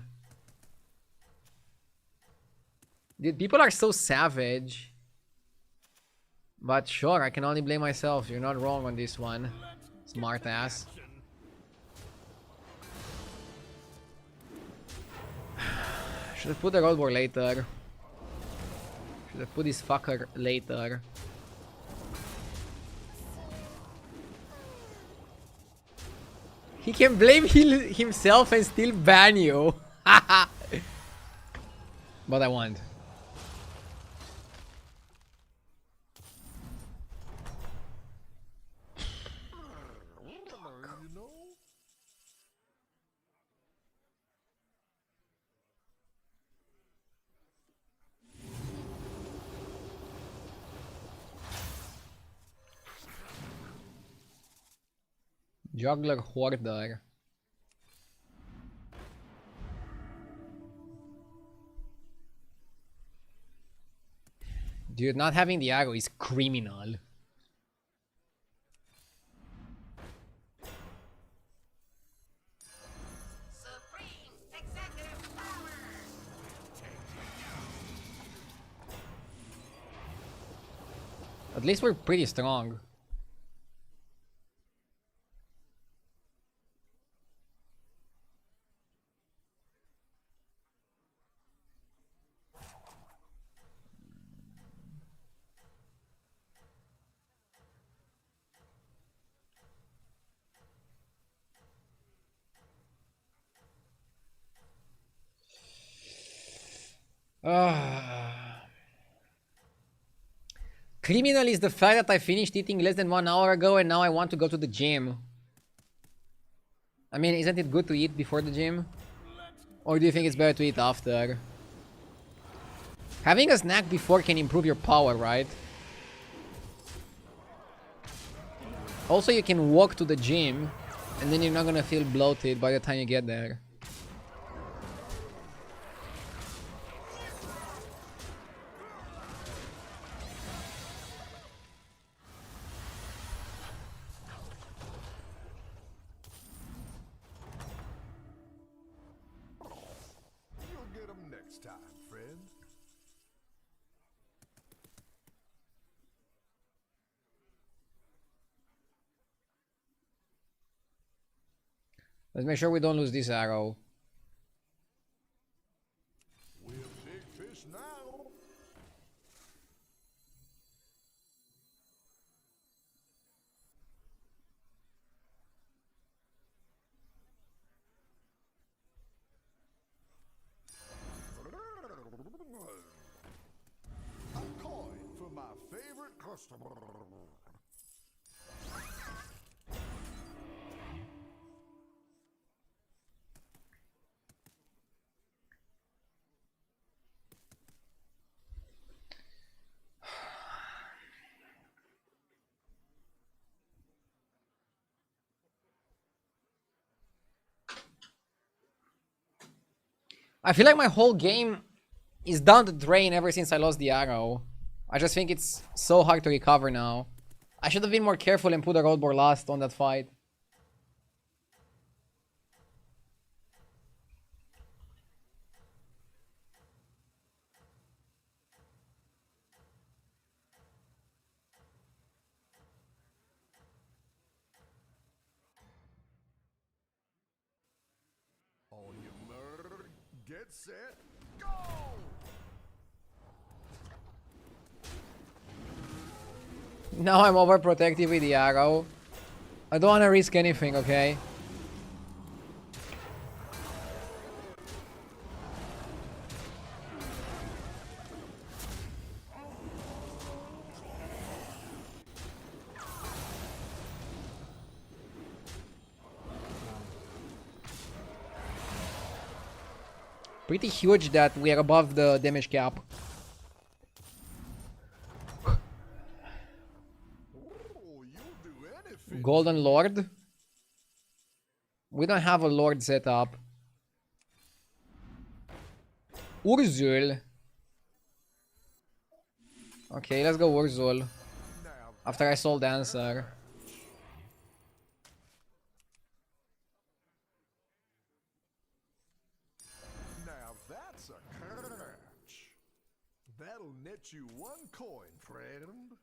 Speaker 1: Dude, people are so savage. But sure, I can only blame myself. You're not wrong on this one. Smart ass. Should have put the roadboard later. Should have put this fucker later. He can blame himself and still ban you. But I won't. Juggler Hoarder. Dude, not having the arrow is criminal.
Speaker 3: Supreme executive power.
Speaker 1: At least we're pretty strong. Criminal is the fact that I finished eating less than 1 hour ago and now I want to go to the gym. I mean, isn't it good to eat before the gym? Or do you think it's better to eat after? Having a snack before can improve your power, right? Also, you can walk to the gym and then you're not gonna feel bloated by the time you get there.
Speaker 4: You'll get 'em next time, friend.
Speaker 1: Let's make sure we don't lose this arrow.
Speaker 4: We're big fish now. A coin for my favorite customer.
Speaker 1: I feel like my whole game is down the drain ever since I lost the arrow. I just think it's so hard to recover now. I should have been more careful and put a roadboard last on that fight.
Speaker 4: On your mark, get set, go!
Speaker 1: Now I'm overprotective with the arrow. I don't want to risk anything, okay? Pretty huge that we are above the damage cap.
Speaker 4: Oh, you'll do anything.
Speaker 1: Golden Lord. We don't have a Lord set up. Urzul. Okay, let's go Urzul. After I sold Dancer.
Speaker 5: Now that's a catch. That'll net you 1 coin, friend.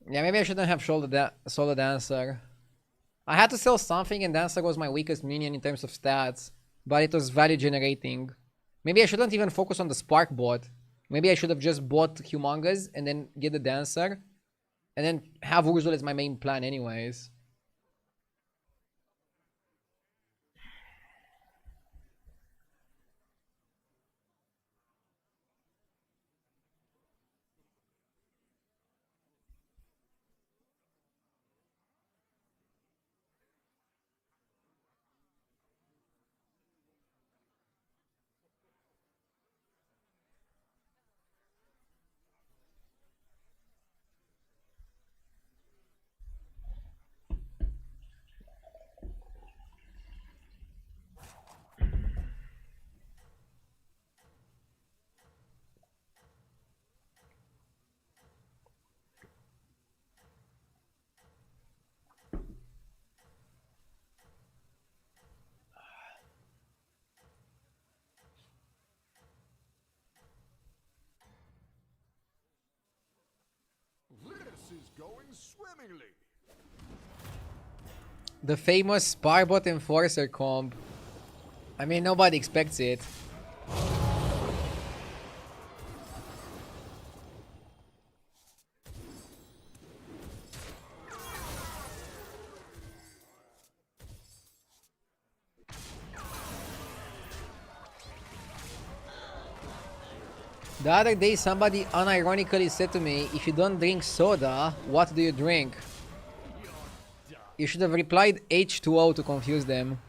Speaker 1: Yeah, maybe I shouldn't have sold the Dancer. I had to sell something and Dancer was my weakest minion in terms of stats. But it was value generating. Maybe I shouldn't even focus on the Spark bot. Maybe I should have just bought Humongous and then get the Dancer. And then have Urzul as my main plan anyways.
Speaker 5: This is going swimmingly.
Speaker 1: The famous Sparbot Enforcer comp. I mean, nobody expects it. The other day, somebody unironically said to me, if you don't drink soda, what do you drink? You should have replied H2O to confuse them.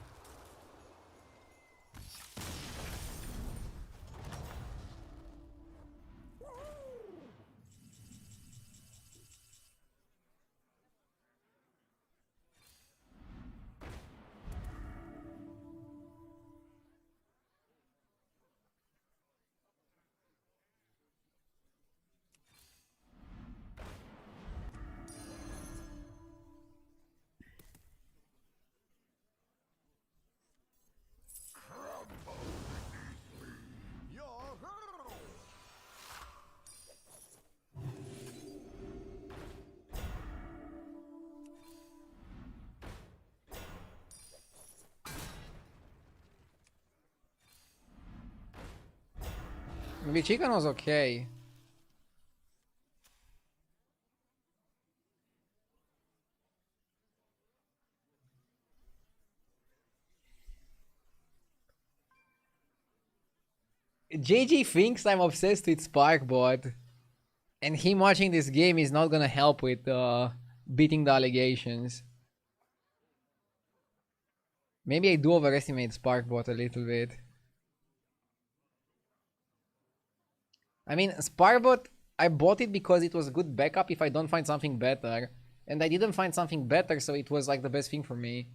Speaker 1: Maybe chicken was okay. JG thinks I'm obsessed with Sparkbot, and him watching this game is not gonna help with beating the allegations. Maybe I do overestimate Sparkbot a little bit. I mean, Sparkbot, I bought it because it was a good backup if I don't find something better. And I didn't find something better, so it was like the best thing for me.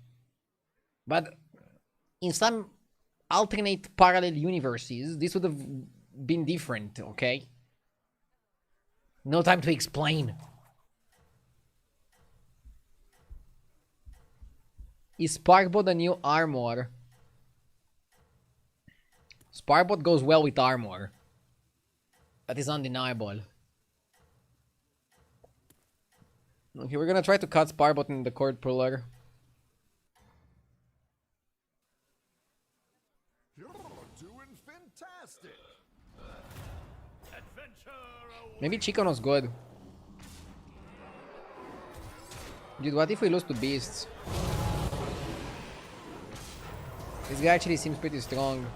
Speaker 1: But in some alternate parallel universes, this would have been different, okay? No time to explain. Is Sparkbot the new armor? Sparkbot goes well with armor. That is undeniable. Okay, we're gonna try to cut Sparbot in the cord puller.
Speaker 5: You're doing fantastic.
Speaker 1: Maybe Chicken was good. Dude, what if we lose to Beasts? This guy actually seems pretty strong.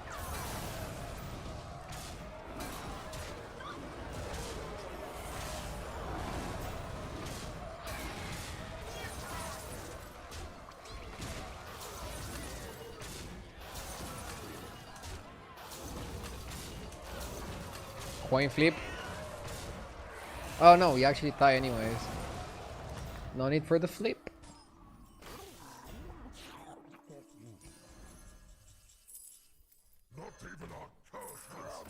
Speaker 1: Coin flip. Oh no, we actually tie anyways. No need for the flip.
Speaker 4: Not even our curses.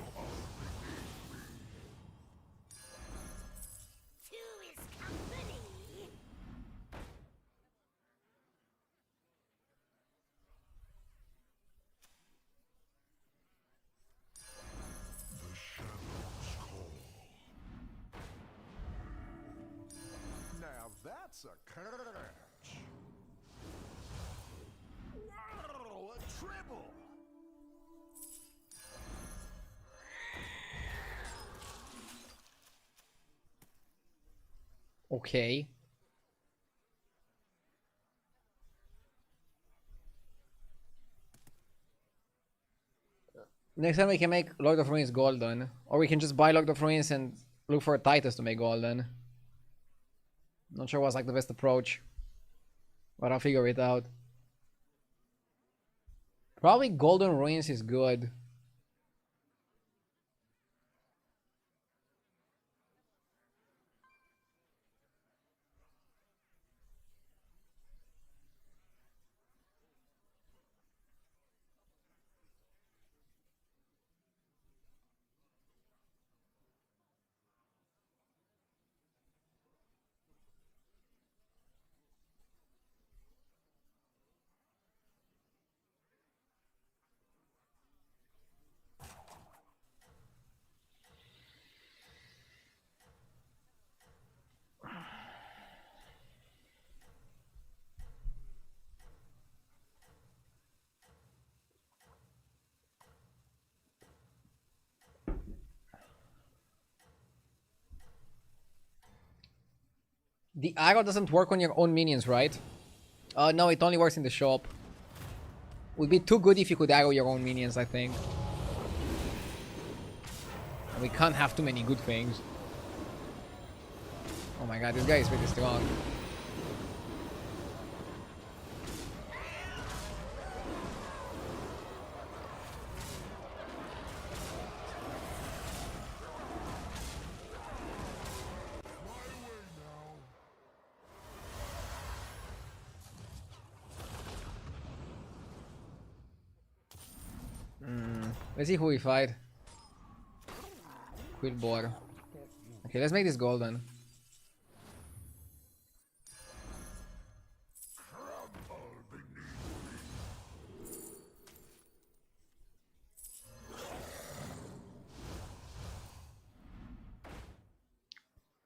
Speaker 3: Two is company.
Speaker 4: The shadows call.
Speaker 5: Now that's a catch. Wow, a triple.
Speaker 1: Okay. Next time we can make Lord of Ruins golden. Or we can just buy Lord of Ruins and look for a Titus to make golden. Not sure what's like the best approach. But I'll figure it out. Probably Golden Ruins is good. The arrow doesn't work on your own minions, right? No, it only works in the shop. Would be too good if you could arrow your own minions, I think. And we can't have too many good things. Oh my god, this guy is pretty strong. Let's see who we fight. Quillbore. Okay, let's make this golden.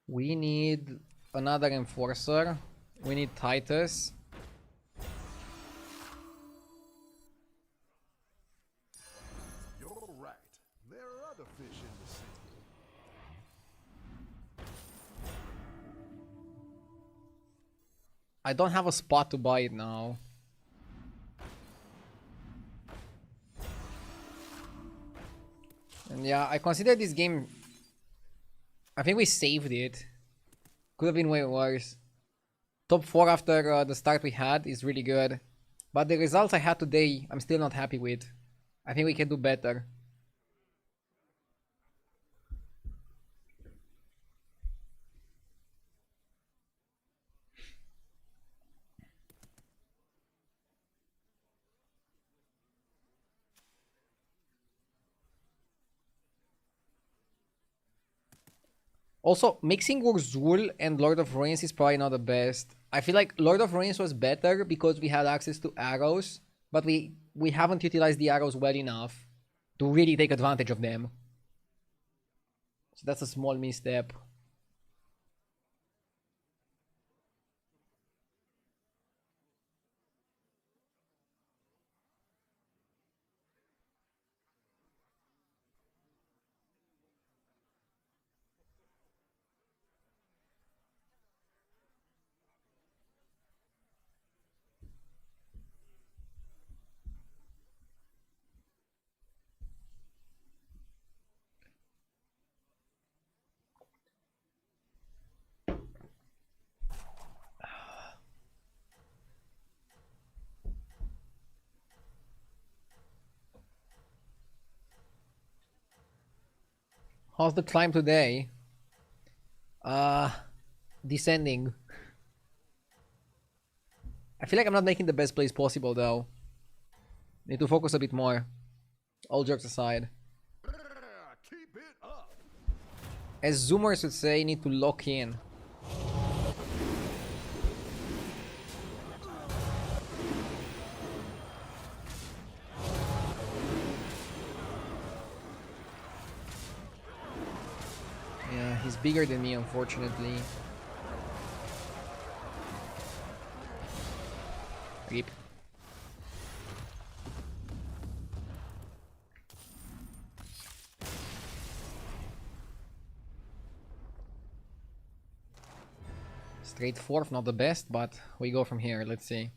Speaker 1: We need another enforcer. We need Titus.
Speaker 5: You're right. There are other fish in the sea.
Speaker 1: I don't have a spot to buy it now. And yeah, I consider this game... I think we saved it. Could have been way worse. Top 4 after the start we had is really good. But the results I had today, I'm still not happy with. I think we can do better. Also, mixing Urzul and Lord of Ruins is probably not the best. I feel like Lord of Ruins was better because we had access to arrows, but we haven't utilized the arrows well enough to really take advantage of them. So that's a small misstep. How's the climb today? Descending. I feel like I'm not making the best plays possible though. Need to focus a bit more. All jokes aside.
Speaker 4: Keep it up.
Speaker 1: As Zoomers would say, need to lock in. Yeah, he's bigger than me, unfortunately. Rip. Straight fourth, not the best, but we go from here. Let's see.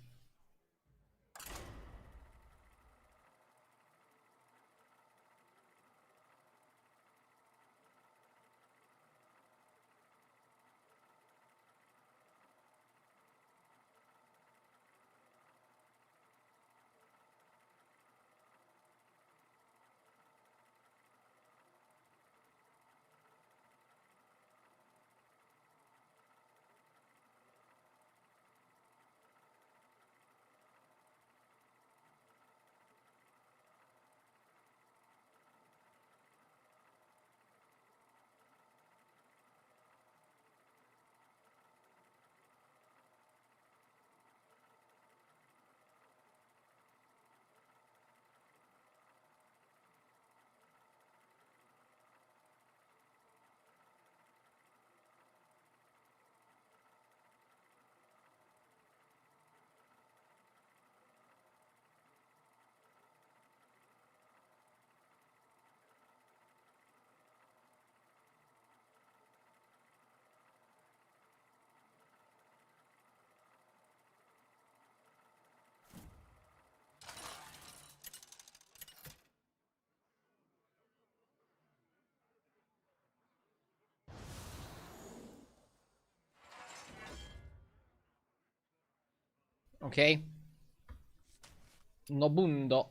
Speaker 1: Okay. Nobundo.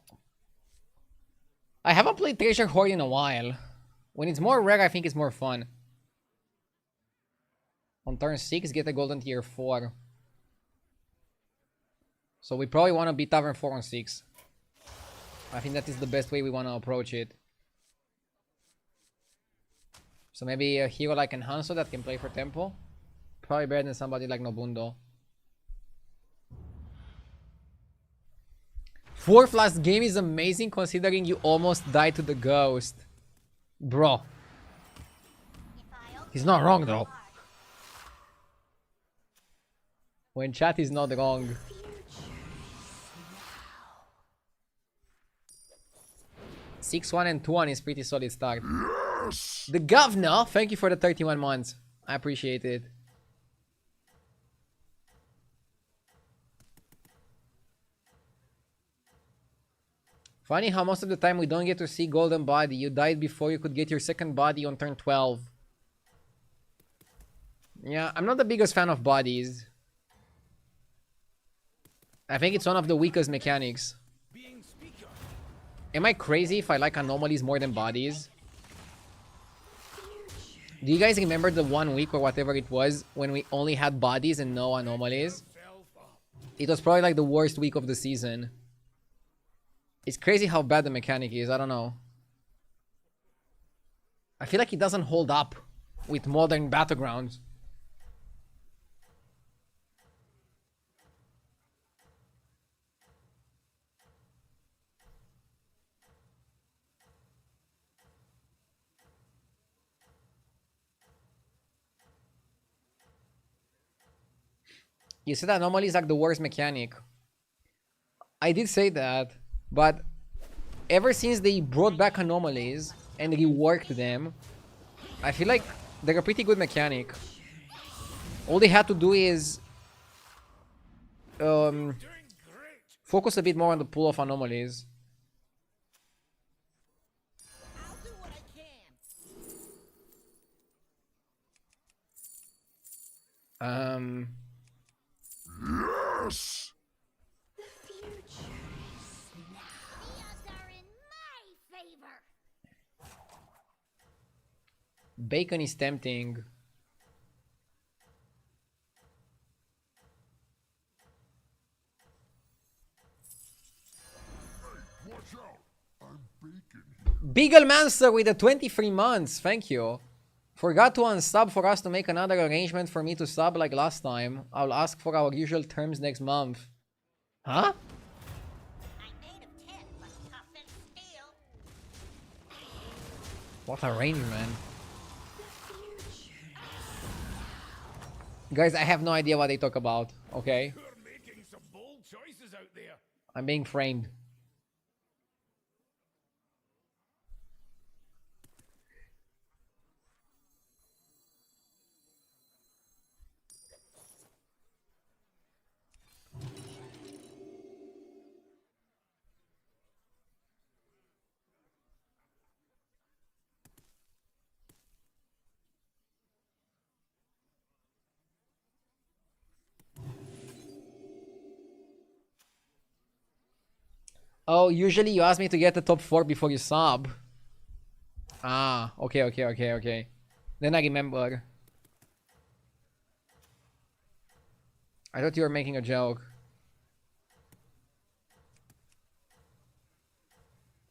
Speaker 1: I haven't played Treasure Hoard in a while. When it's more rare, I think it's more fun. On turn 6, get a golden tier 4. So we probably want to beat Tavern 4 on 6. I think that is the best way we want to approach it. So maybe a hero like Enhancer that can play for tempo. Probably better than somebody like Nobundo. Fourth last game is amazing considering you almost died to the ghost. Bro. He's not wrong though. When chat is not wrong. 6-1 and 2-1 is pretty solid start. Yes! The governor, thank you for the 31 months. I appreciate it. Funny how most of the time we don't get to see golden body. You died before you could get your second body on turn 12. Yeah, I'm not the biggest fan of bodies. I think it's one of the weakest mechanics. Am I crazy if I like anomalies more than bodies? Do you guys remember the 1 week or whatever it was when we only had bodies and no anomalies? It was probably like the worst week of the season. It's crazy how bad the mechanic is. I don't know. I feel like it doesn't hold up with modern Battlegrounds. You said anomalies are the worst mechanic. I did say that, but ever since they brought back anomalies and reworked them, I feel like they're a pretty good mechanic. All they had to do is focus a bit more on the pool of anomalies.
Speaker 7: I'll do what I can.
Speaker 4: Yes!
Speaker 3: The future is now. The odds are in my favor.
Speaker 1: Bacon is tempting.
Speaker 4: Watch out! I'm bacon.
Speaker 1: Beagle Mancer with the 23 months. Thank you. Forgot to unsub for us to make another arrangement for me to sub like last time. I'll ask for our usual terms next month. Huh?
Speaker 3: I'm made of tin, but tough and steel.
Speaker 1: What a range, man. Guys, I have no idea what they talk about, okay?
Speaker 6: You're making some bold choices out there.
Speaker 1: I'm being framed. Oh, usually you ask me to get the top 4 before you sub. Ah, okay. Then I remember. I thought you were making a joke.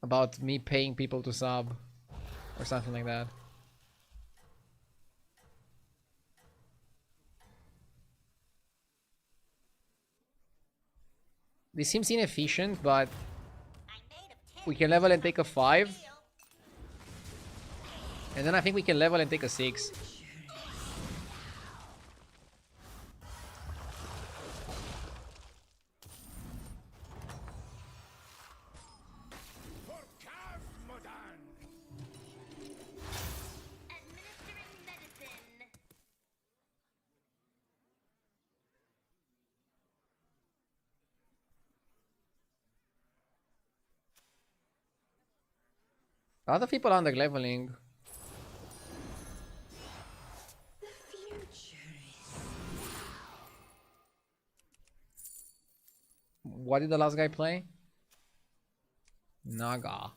Speaker 1: About me paying people to sub. Or something like that. This seems inefficient, but we can level and take a 5. And then I think we can level and take a 6.
Speaker 6: For Cosmodan!
Speaker 3: Administering medicine.
Speaker 1: Other people under leveling. What did the last guy play? Naga.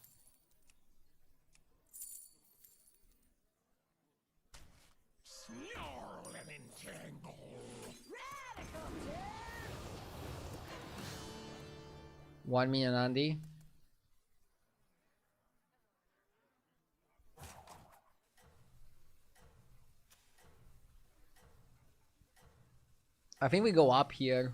Speaker 6: Snarl and entangle.
Speaker 1: One me and Andy. I think we go up here.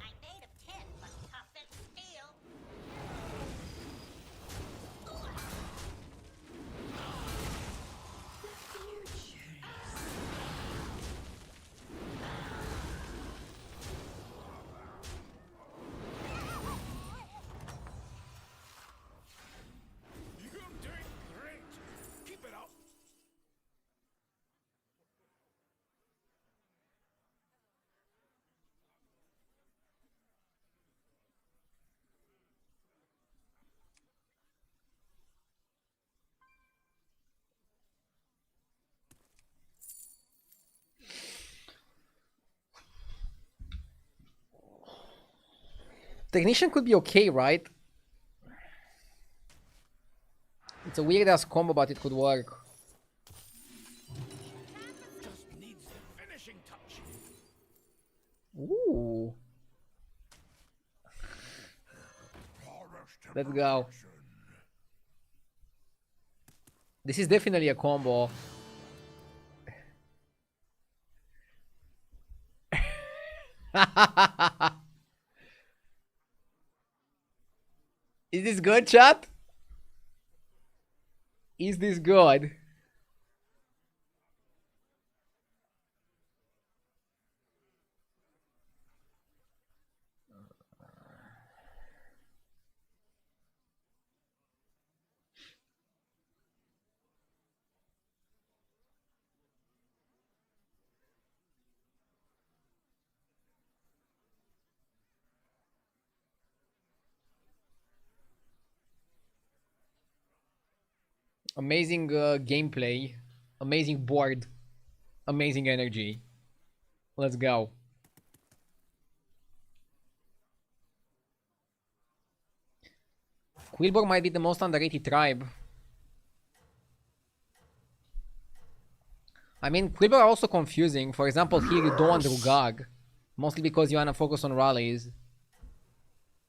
Speaker 3: I'm made of tin, but tough and steel.
Speaker 6: You're doing great. Keep it up.
Speaker 1: Technician could be okay, right? It's a weird ass combo, but it could work.
Speaker 6: Just needs the finishing touch.
Speaker 1: Ooh. Let's go. This is definitely a combo. Is this good, chat? Is this good? Amazing gameplay. Amazing board. Amazing energy. Let's go. Quilboar might be the most underrated tribe. I mean, Quilboar are also confusing. For example, here you don't want Rugag. Mostly because you wanna focus on rallies.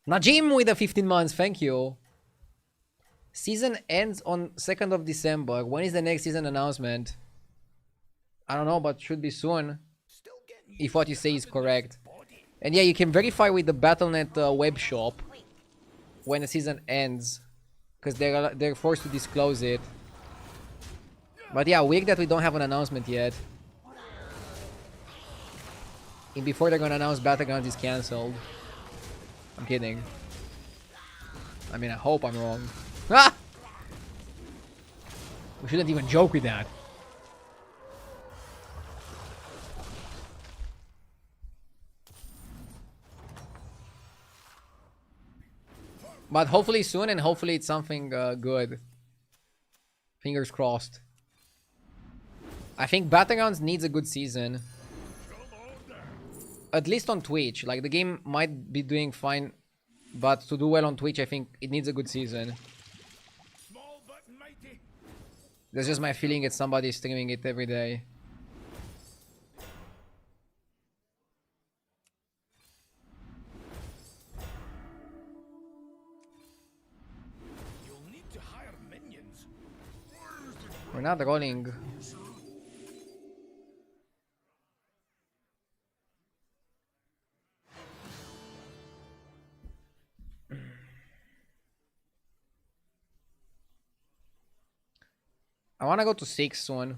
Speaker 1: Najim with the 15 months, thank you. Season ends on 2nd of December. When is the next season announcement? I don't know, but should be soon. If what you say is correct. And yeah, you can verify with the Battle.net web shop when the season ends. Because they're forced to disclose it. But yeah, weird that we don't have an announcement yet. And before they're gonna announce Battlegrounds is cancelled. I'm kidding. I mean, I hope I'm wrong. Ah! We shouldn't even joke with that. But hopefully soon, and hopefully it's something good. Fingers crossed. I think Battlegrounds needs a good season. At least on Twitch. Like, the game might be doing fine, but to do well on Twitch, I think it needs a good season. That's just my feeling. It's somebody streaming it every day.
Speaker 6: You'll need to hire minions.
Speaker 1: We're not rolling. I wanna go to 6 soon.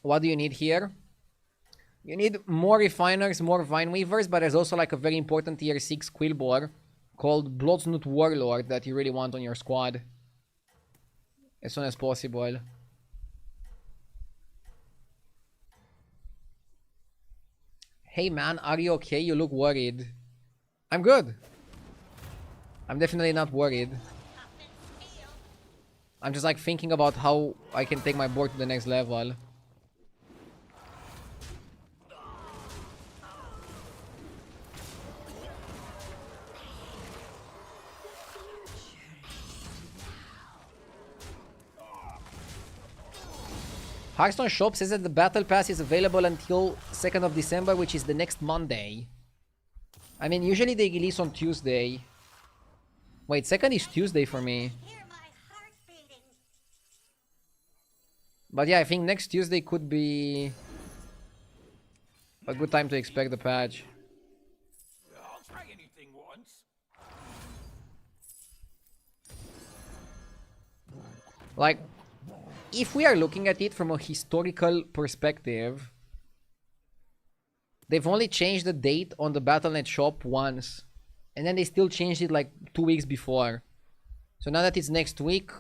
Speaker 1: What do you need here? You need more refiners, more vine weavers, but there's also like a very important tier 6 Quilboar called Bloodsnoot Warlord that you really want on your squad as soon as possible. Hey man, are you okay? You look worried. I'm good. I'm definitely not worried. I'm just like thinking about how I can take my board to the next level. Hearthstone shop says that the battle pass is available until 2nd of December, which is the next Monday. I mean, usually they release on Tuesday. Wait, 2nd is Tuesday for me.
Speaker 3: Hear my heart beating.
Speaker 1: But yeah, I think next Tuesday could be a good time to expect the patch.
Speaker 6: I'll try anything once.
Speaker 1: Like, if we are looking at it from a historical perspective, they've only changed the date on the Battle.net shop once. And then they still changed it like 2 weeks before. So now that it's next week,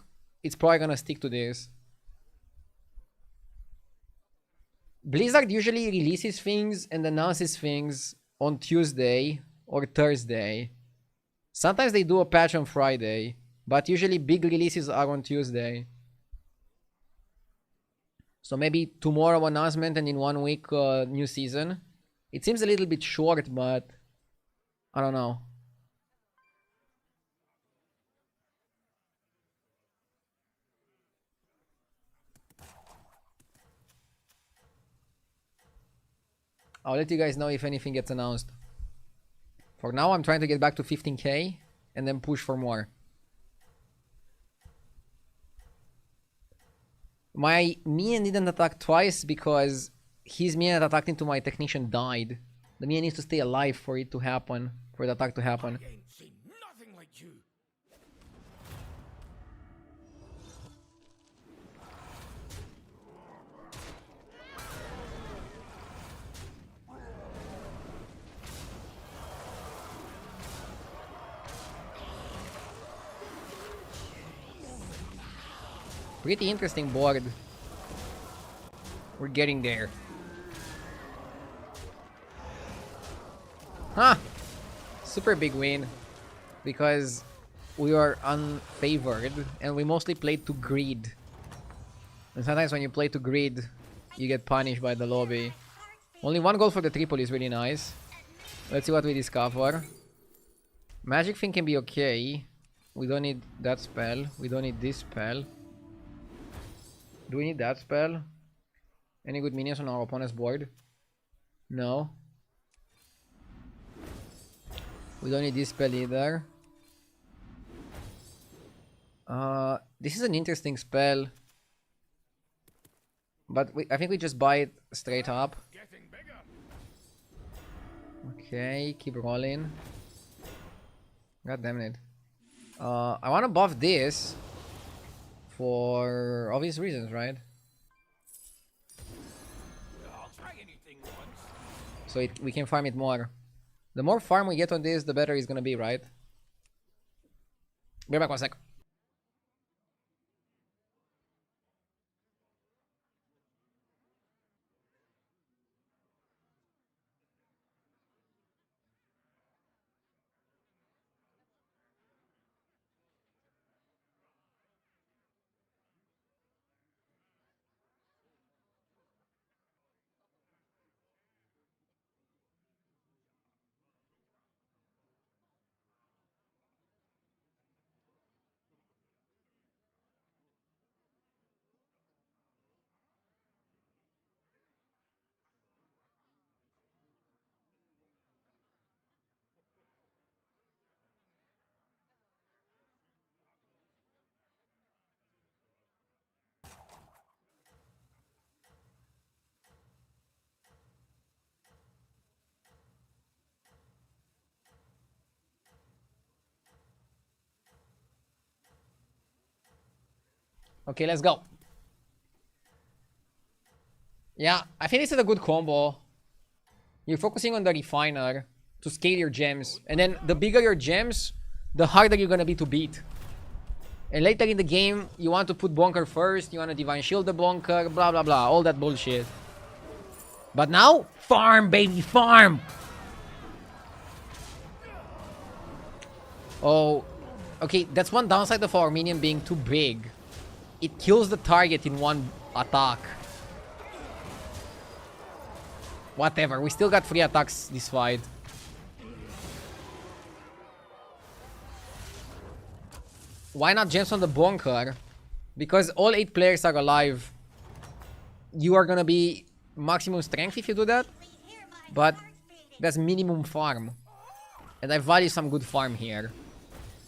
Speaker 1: it's probably gonna stick to this. Blizzard usually releases things and announces things on Tuesday or Thursday. Sometimes they do a patch on Friday, but usually big releases are on Tuesday. So maybe tomorrow announcement and in 1 week new season. It seems a little bit short, but I don't know. I'll let you guys know if anything gets announced. For now, I'm trying to get back to 15k and then push for more. My minion didn't attack twice because his minion that attacked into my technician died. The minion needs to stay alive for it to happen, for the attack to happen.
Speaker 6: I ain't seen nothing like you.
Speaker 1: Pretty interesting board. We're getting there. Huh! Super big win. Because we are unfavored and we mostly played to greed. And sometimes when you play to greed, you get punished by the lobby. Only one goal for the triple is really nice. Let's see what we discover. Magic thing can be okay. We don't need that spell. We don't need this spell. Do we need that spell? Any good minions on our opponent's board? No. We don't need this spell either. This is an interesting spell. But I think we just buy it straight up. Okay, keep rolling. God damn it. I want to buff this for obvious reasons, right?
Speaker 6: I'll try anything once.
Speaker 1: So we can farm it more. The more farm we get on this, the better it's gonna be, right? Be back 1 sec. Okay, let's go. Yeah, I think this is a good combo. You're focusing on the refiner to scale your gems. And then the bigger your gems, the harder you're gonna be to beat. And later in the game, you want to put Bonker first, you want to Divine Shield the Bonker, blah blah blah, all that bullshit. But now, farm baby, farm! Oh, okay, that's one downside of our minion being too big. It kills the target in one attack. Whatever, we still got 3 attacks this fight. Why not gems on the Bonker? Because all 8 players are alive. You are gonna be maximum strength if you do that. But that's minimum farm. And I value some good farm here.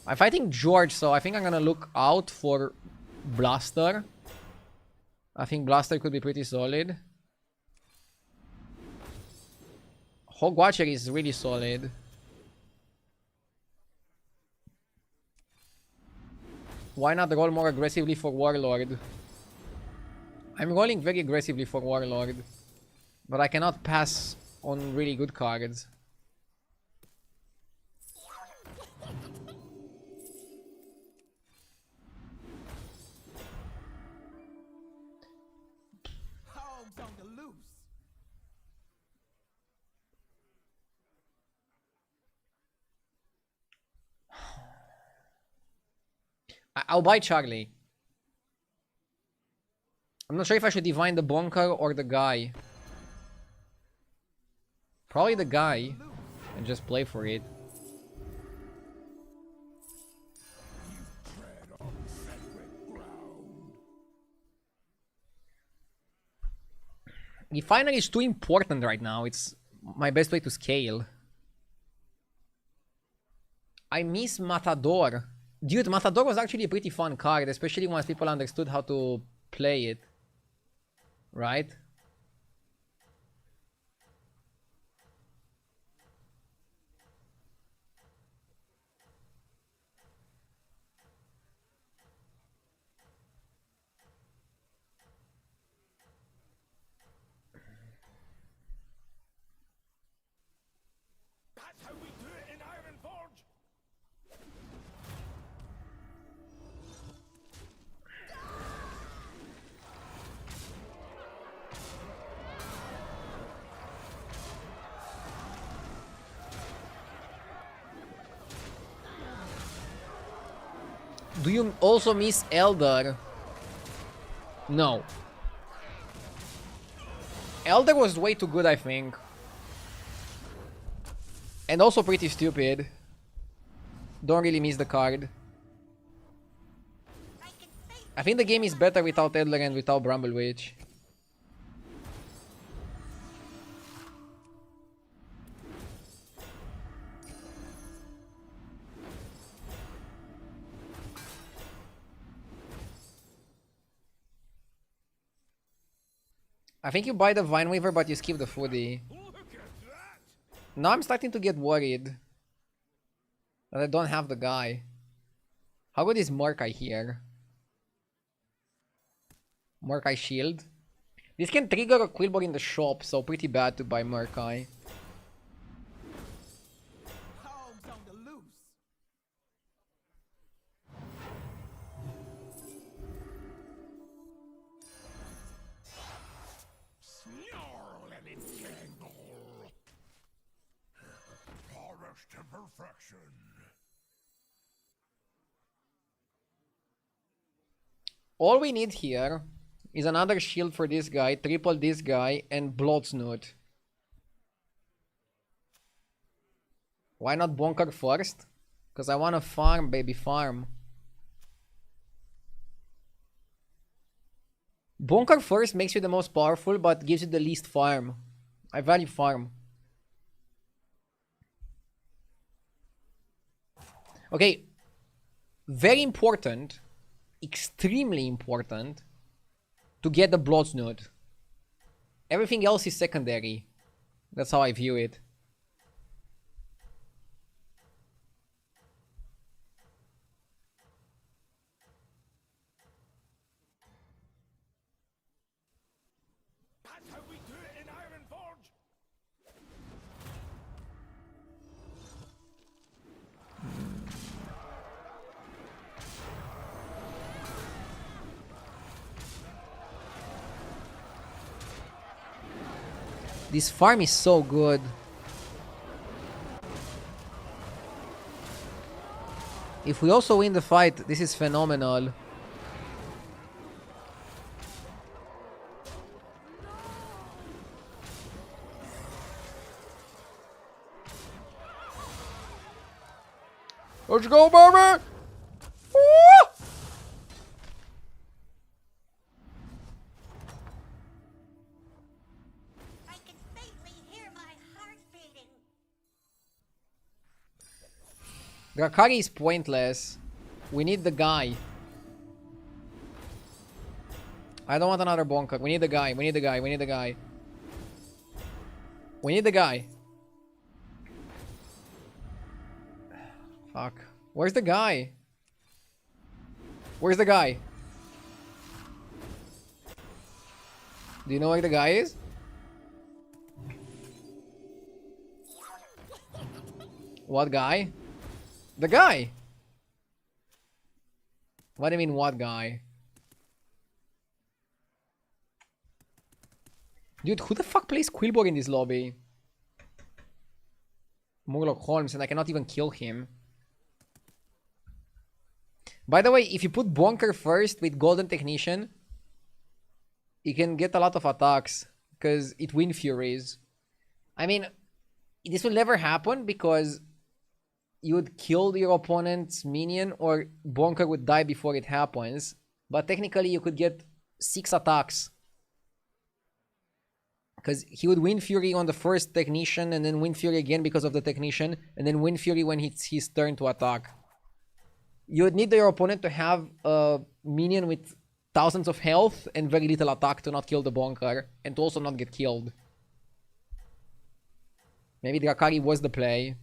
Speaker 1: I'm fighting George, so I think I'm gonna look out for Blaster. I think Blaster could be pretty solid. Hog Watcher is really solid. Why not roll more aggressively for Warlord? I'm rolling very aggressively for Warlord. But I cannot pass on really good cards.
Speaker 5: Hogs on the loose.
Speaker 1: I'll buy Charlie. I'm not sure if I should divine the Bonker or the guy. Probably the guy. And just play for it. Refiner is too important right now. It's my best way to scale. I miss Matador. Dude, Matador was actually a pretty fun card, especially once people understood how to play it. Right?
Speaker 6: That's how we do it in Ironforge.
Speaker 1: Do you also miss Elder? No. Elder was way too good, I think. And also pretty stupid. Don't really miss the card. I think the game is better without Elder and without Bramble Witch. I think you buy the Vine Weaver, but you skip the foodie. Now I'm starting to get worried that I don't have the guy. How good is Murkai here? Murkai Shield. This can trigger a Quillbore in the shop, so pretty bad to buy Murkai.
Speaker 7: Hogs on the loose.
Speaker 6: Snarl and entangle. Polished to perfection.
Speaker 1: All we need here is another shield for this guy, triple this guy, and Bloodsnoot. Why not Bonker first? Because I want to farm, baby, farm. Bonker first makes you the most powerful, but gives you the least farm. I value farm. Okay. Very important. Extremely important. To get the Bloodsnoot. Everything else is secondary. That's how I view it.
Speaker 6: That's how we do it in Ironforge.
Speaker 1: This farm is so good. If we also win the fight, this is phenomenal. Let's go, baby! Woo!
Speaker 3: I can faintly hear my heart beating.
Speaker 1: Drakari is pointless. We need the guy. I don't want another bonker. We need the guy. We need the guy. We need the guy. We need the guy. Fuck. Where's the guy? Where's the guy? Do you know where the guy is? What guy? The guy! What do you mean, what guy? Dude, who the fuck plays Quillbore in this lobby? Murloc Holmes, and I cannot even kill him. By the way, if you put Bonker first with Golden Technician, you can get a lot of attacks, because it Wind Furies. I mean, this will never happen, because you would kill your opponent's minion, or Bonker would die before it happens. But technically, you could get 6 attacks. Because he would Wind Fury on the first Technician, and then Wind Fury again because of the Technician, and then Wind Fury when it's his turn to attack. You would need your opponent to have a minion with thousands of health and very little attack to not kill the Bonker, and to also not get killed. Maybe Drakari was the play.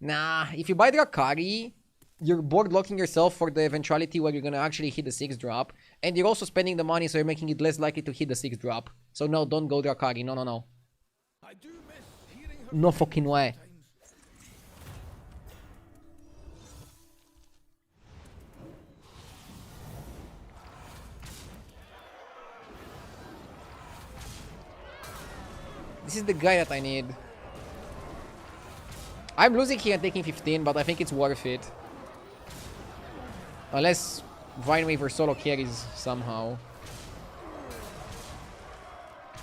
Speaker 1: Nah, if you buy Drakari, you're board locking yourself for the eventuality where you're gonna actually hit the 6-drop, and you're also spending the money, so you're making it less likely to hit the 6-drop. So no, don't go Drakari. No, no, no.
Speaker 6: I do miss hearing her
Speaker 1: No fucking way.
Speaker 6: times.
Speaker 1: This is the guy that I need. I'm losing here and taking 15, but I think it's worth it. Unless Vine Waver solo carries somehow.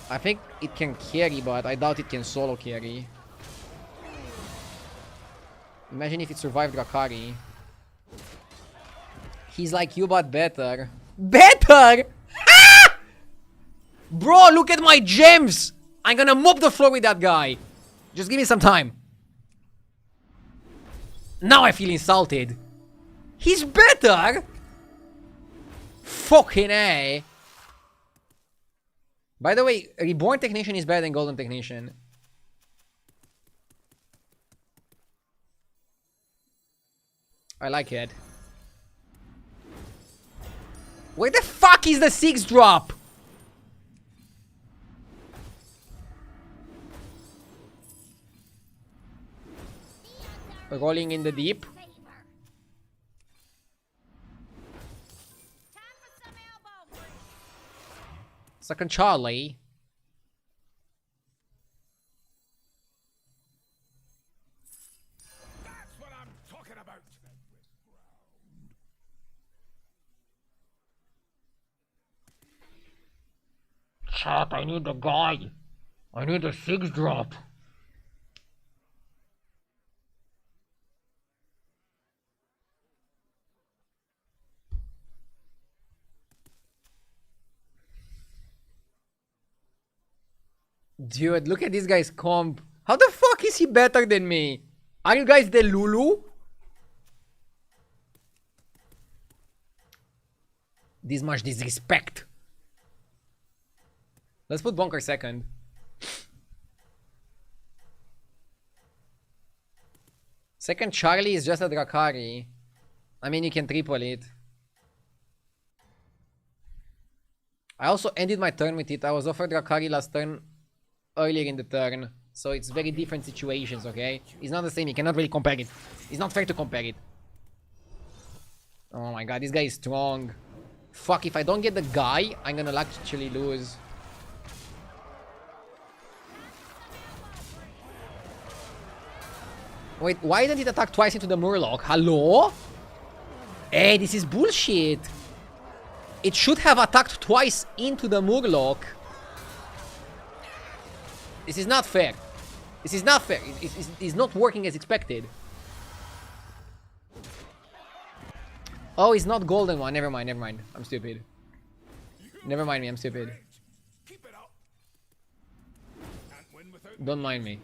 Speaker 1: I think it can carry, but I doubt it can solo carry. Imagine if it survived Drakari. He's like you, but better. Better? Ah! Bro, look at my gems! I'm gonna mop the floor with that guy. Just give me some time. Now I feel insulted. He's better? Fucking A. By the way, Reborn Technician is better than Golden Technician. I like it. Where the fuck is the 6 drop? Rolling in the deep. Second Charlie.
Speaker 6: That's what I'm talking about.
Speaker 1: Chat, I need the guy. I need a 6 drop. Dude, look at this guy's comp. How the fuck is he better than me? Are you guys the Lulu? This much disrespect. Let's put Bonker second. Second Charlie is just a Drakari. I mean, you can triple it. I also ended my turn with it. I was offered Drakari last turn, earlier in the turn. So it's very different situations, okay? It's not the same. You cannot really compare it. It's not fair to compare it. Oh my god, this guy is strong. Fuck, if I don't get the guy, I'm gonna actually lose. Wait, why didn't it attack twice into the Murloc? Hello? Hey, this is bullshit. It should have attacked twice into the Murloc. This is not fair. This is not fair. It's not working as expected. Oh, it's not golden one. Never mind, never mind. I'm stupid. Never mind me, I'm stupid. Don't mind me.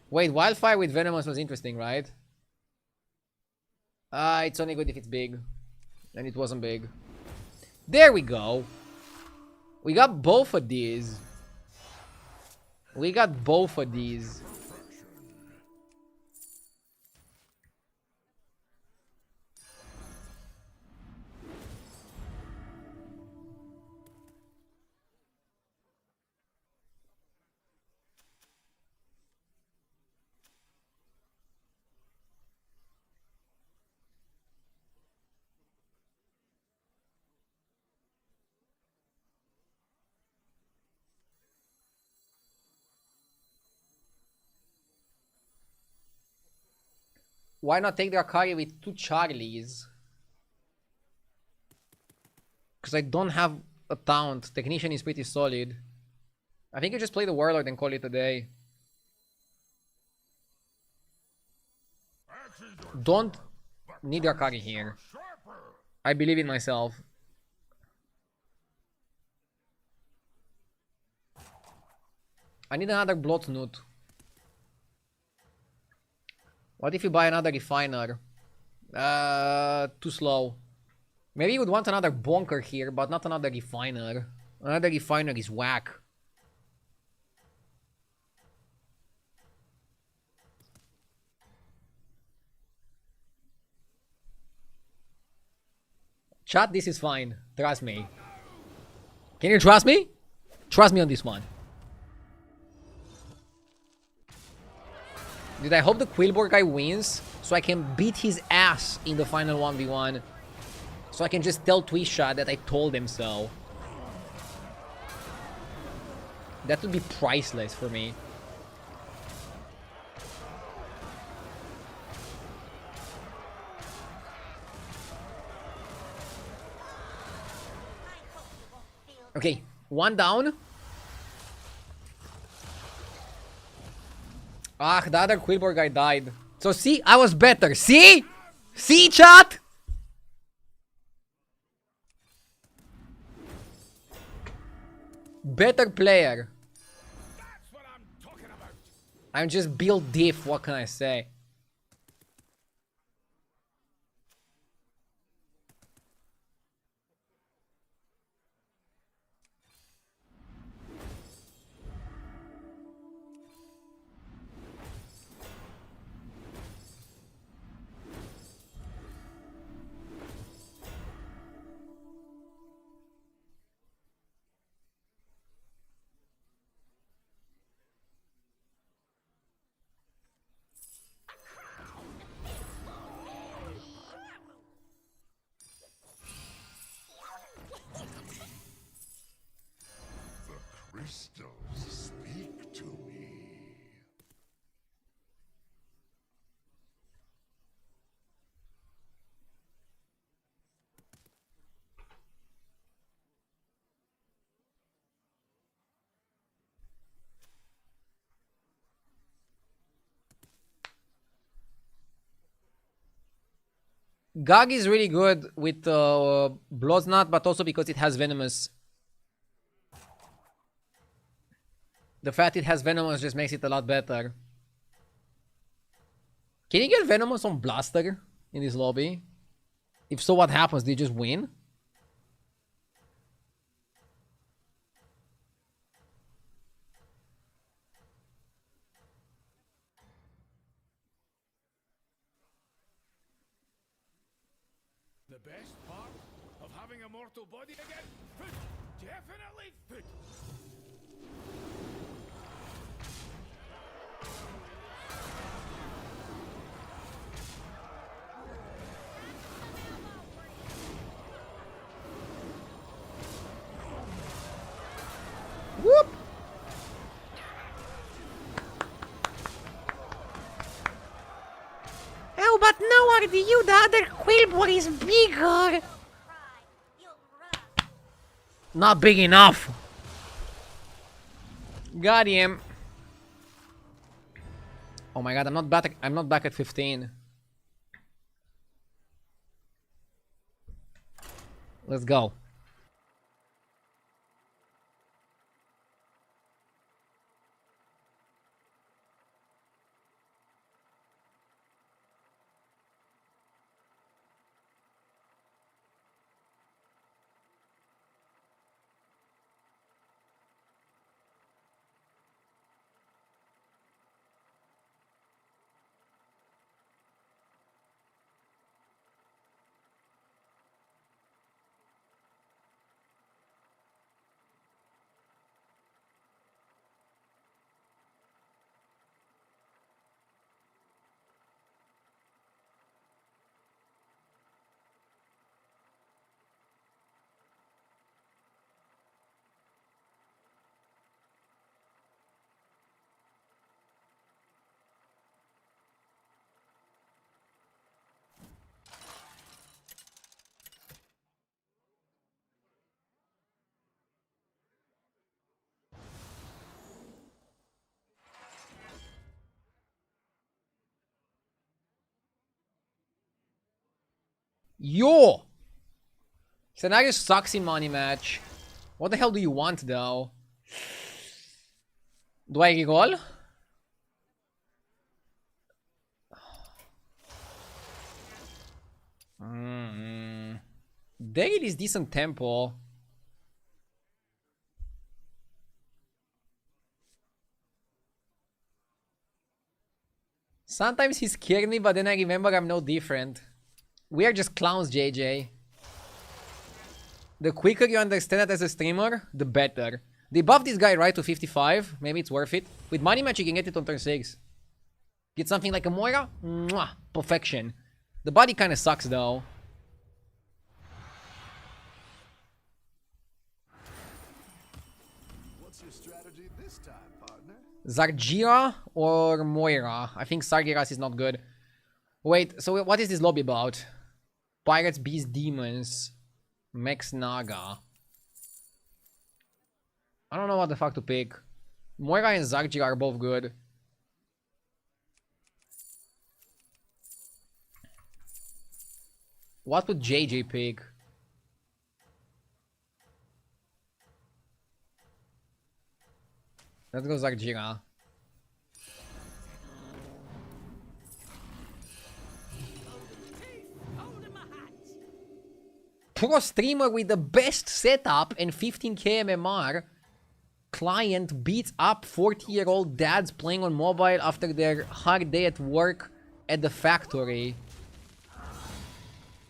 Speaker 1: Wait, Wildfire with Venomous was interesting, right? It's only good if it's big. And it wasn't big. There we go. We got both of these. We got both of these. Why not take the Akari with 2 Charlies? Because I don't have a taunt. Technician is pretty solid. I think you just play the Warlord and call it a day. Don't need the Akari here. I believe in myself. I need another Bloodnut. What if you buy another Refiner? Too slow. Maybe you would want another Bonker here, but not another Refiner. Another Refiner is whack. Chat, this is fine. Trust me. Can you trust me? Trust me on this one. Dude, I hope the Quillbor guy wins so I can beat his ass in the final 1v1. So I can just tell Twisha that I told him so. That would be priceless for me. Okay, one down. Ah, the other Quillbor guy died. So see, I was better. See? See, chat? Better player.
Speaker 2: That's what I'm talking about.
Speaker 1: I'm just built diff, what can I say?
Speaker 4: Crystals speak to me.
Speaker 1: Gog is really good with Bloodsnot, but also because it has Venomous. The fact it has Venomous just makes it a lot better. Can you get Venomous on Blaster in this lobby? If so, what happens? Do you just win?
Speaker 2: The best part of having a mortal body again? Food. Definitely food.
Speaker 1: Whoop! Oh, but no, Artie, you, the other Quillbor is bigger. Not big enough. Got him. Oh my god, I'm not back at 15. Let's go. Yo! Scenario sucks in money match. What the hell do you want though? Do I reroll? Daggett is decent tempo. Sometimes he scared me, but then I remember I'm no different. We are just clowns, JJ. The quicker you understand it as a streamer, the better. They buff this guy right to 55. Maybe it's worth it. With money match, you can get it on turn 6. Get something like a Moira. Mwah, perfection. The body kind of sucks though.
Speaker 5: What's your strategy this time, partner?
Speaker 1: Zargira or Moira? I think Sargeras is not good. Wait, so what is this lobby about? Pirates, Beast, Demons. Max Naga. I don't know what the fuck to pick. Moira and Zargi are both good. What would JJ pick? Let's go Zargira. Pro streamer with the best setup and 15k MMR. Client beats up 40-year-old dads playing on mobile after their hard day at work at the factory.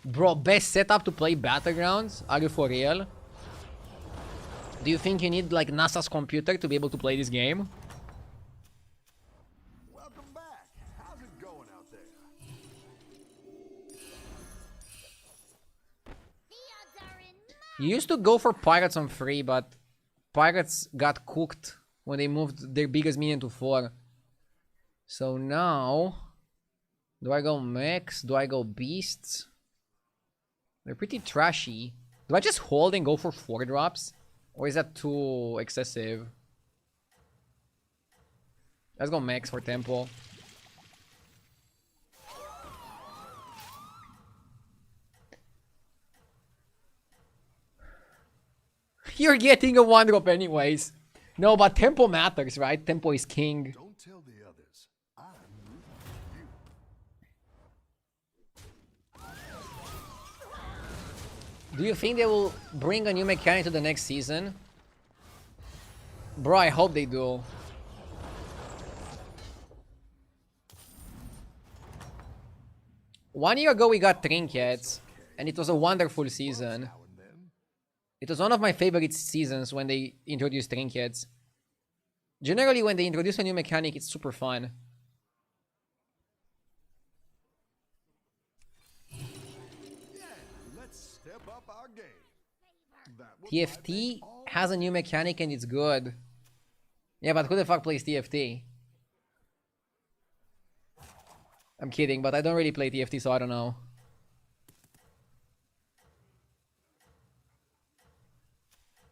Speaker 1: Bro, best setup to play Battlegrounds? Are you for real? Do you think you need like NASA's computer to be able to play this game?
Speaker 5: Welcome back. How's it going out there?
Speaker 3: The odds are in
Speaker 1: You used to go for Pirates on 3, but Pirates got cooked when they moved their biggest minion to 4. So now... Do I go Mechs? Do I go Beasts? They're pretty trashy. Do I just hold and go for 4 drops? Or is that too excessive? Let's go Mechs for Temple. You're getting a 1-drop anyways. No, but Tempo matters, right? Tempo is king.
Speaker 5: Don't tell the others. I'm rooting for you.
Speaker 1: Do you think they will bring a new mechanic to the next season? Bro, I hope they do. One year ago we got Trinkets, and it was a wonderful season. It was one of my favorite seasons when they introduced Trinkets. Generally, when they introduce a new mechanic, it's super fun.
Speaker 5: Let's step up our game. That was
Speaker 1: TFT has a new mechanic and it's good. Yeah, but who the fuck plays TFT? I'm kidding, but I don't really play TFT, so I don't know.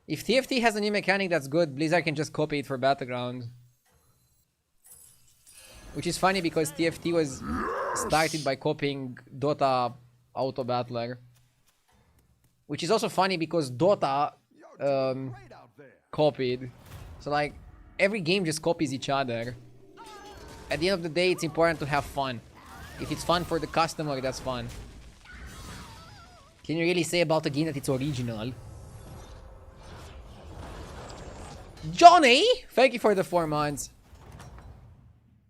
Speaker 1: If TFT has a new mechanic that's good, Blizzard can just copy it for Battlegrounds. Which is funny because TFT was started by copying Dota Auto Battler. Which is also funny because Dota copied. So like, every game just copies each other. At the end of the day, it's important to have fun. If it's fun for the customer, that's fun. Can you really say about a game that it's original? Johnny! Thank you for the 4 months.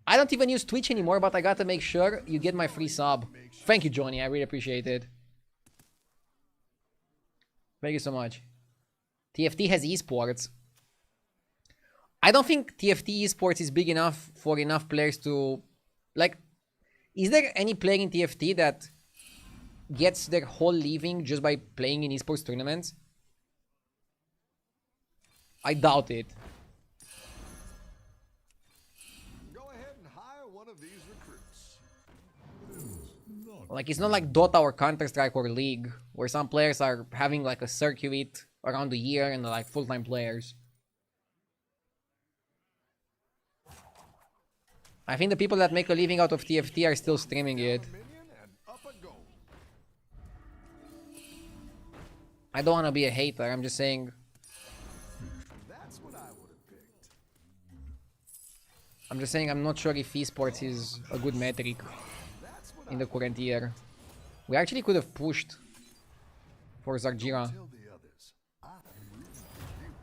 Speaker 1: I don't even use Twitch anymore, but I gotta make sure you get my free sub. Thank you, Johnny. I really appreciate it. Thank you so much. TFT has esports. I don't think TFT esports is big enough for enough players to... Like, is there any player in TFT that gets their whole living just by playing in esports tournaments? I doubt it.
Speaker 5: Go ahead and hire one of these recruits.
Speaker 1: Like, it's not like Dota or Counter-Strike or League, where some players are having like a circuit around the year and they're like full-time players. I think the people that make a living out of TFT are still streaming it. I don't want to be a hater, I'm just saying...
Speaker 5: That's what I would have picked.
Speaker 1: I'm just saying I'm not sure if esports is a good metric in the current year. We actually could have pushed for Zargira.
Speaker 5: Tell the others. I'm rooting for you.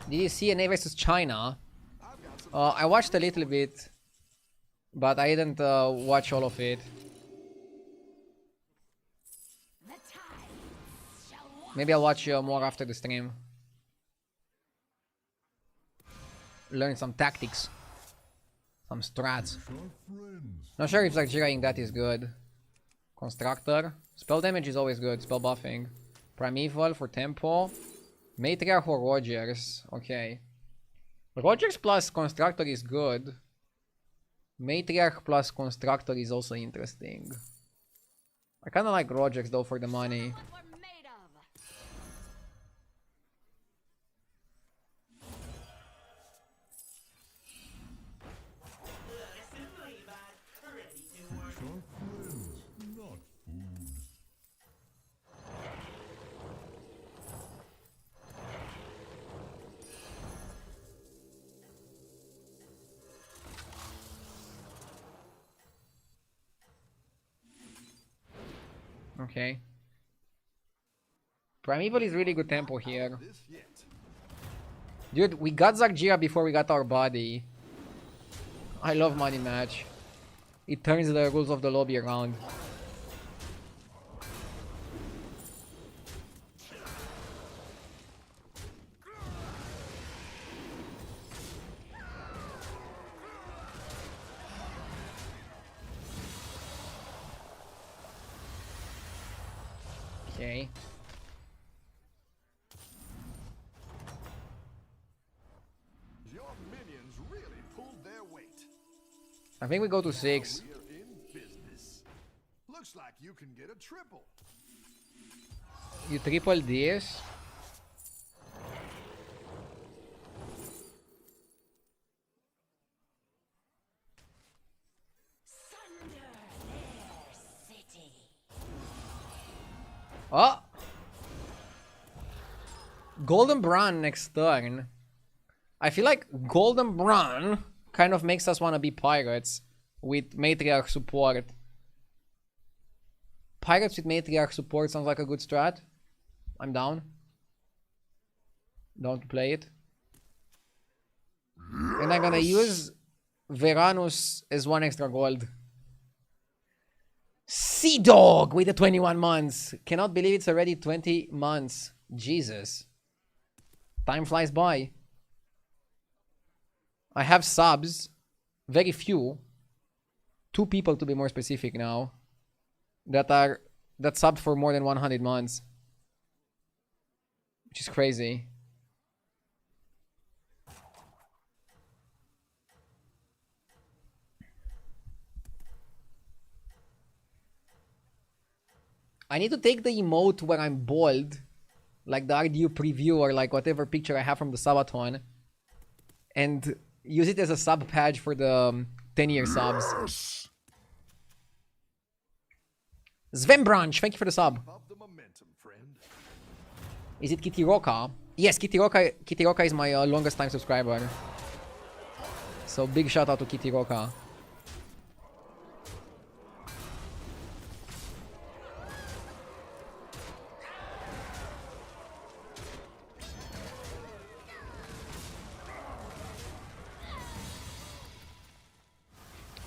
Speaker 1: Did you see NA versus China? I watched a little bit, but I didn't watch all of it. Maybe I'll watch more after the stream. learn some tactics. Some strats. Not sure if Zargiraing that is good. Constructor. Spell damage is always good. Spell buffing. Primeval for tempo. Matriarch or Rogers. Okay. Rogers plus Constructor is good. Matriarch plus Constructor is also interesting. I kinda like Rogers though for the money.
Speaker 8: What we're made of.
Speaker 1: Okay. Primeval is really good tempo here. Dude, we got Zargira before we got our body. I love money match. It turns the rules of the lobby around. Okay.
Speaker 5: Your minions really pulled their weight.
Speaker 1: I think we go to 6.
Speaker 5: We're in business. Looks like you can get a triple.
Speaker 1: You triple this. Oh! Golden Bron next turn. I feel like Golden Bron kind of makes us want to be pirates with Matriarch support. Pirates with Matriarch support sounds like a good strat. I'm down. Down to play it. And I'm gonna use Veranus as 1 extra gold. Sea Dog with the 21 months. Cannot believe it's already 20 months. Jesus. Time flies by. I have subs. Very few. 2 people to be more specific now. That subbed for more than 100 months. Which is crazy. I need to take the emote where I'm bald, like the RDU preview or like whatever picture I have from the Sabaton, and use it as a sub patch for the 10-year subs. Sven Branch, thank you for the sub. Is it Kitty Roka? Yes, Kitty Roka is my longest time subscriber. So big shout out to Kitty Roka.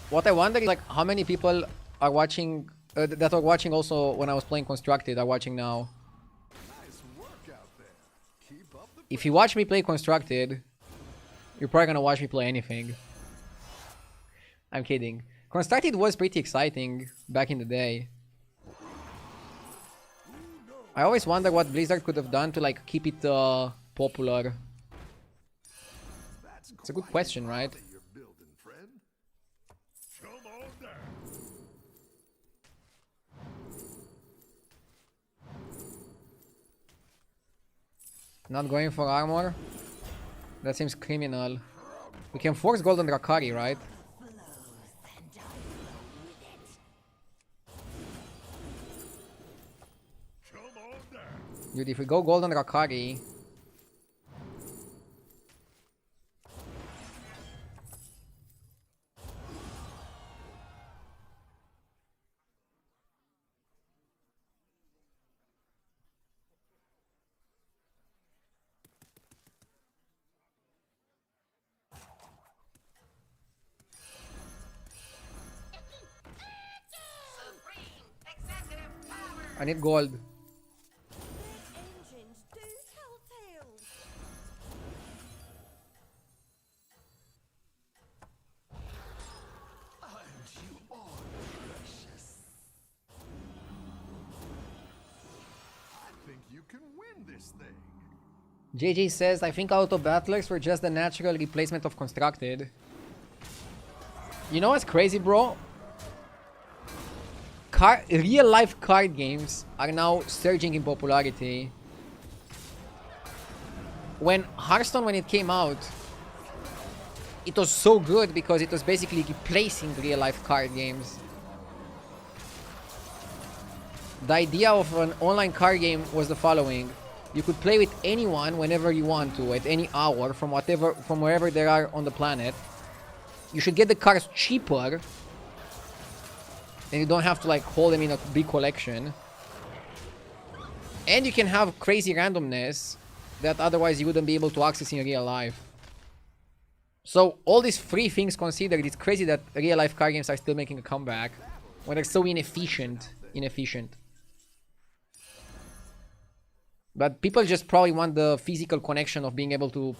Speaker 1: What I wonder is like how many people are watching that are watching also when I was playing Constructed are watching now. If you watch me play Constructed, you're probably gonna watch me play anything. I'm kidding. Constructed was pretty exciting back in the day. I always wonder what Blizzard could have done to like keep it popular. It's a good question, right? Not going for armor? That seems criminal. We can force Golden Drakari, right? Dude, if we go Golden Drakari... I need gold.
Speaker 3: Engines do tell tales.
Speaker 5: this thing.
Speaker 1: JJ says, I think auto battlers were just the natural replacement of constructed. You know what's crazy, bro? Real life card games are now surging in popularity. When Hearthstone, when it came out, it was so good because it was basically replacing real life card games. The idea of an online card game was the following. You could play with anyone whenever you want to, at any hour, from wherever they are on the planet. You should get the cards cheaper, and you don't have to like hold them in a big collection. And you can have crazy randomness that otherwise you wouldn't be able to access in real life. So all these free things considered, it's crazy that real life card games are still making a comeback when they're so inefficient. But people just probably want the physical connection of being able to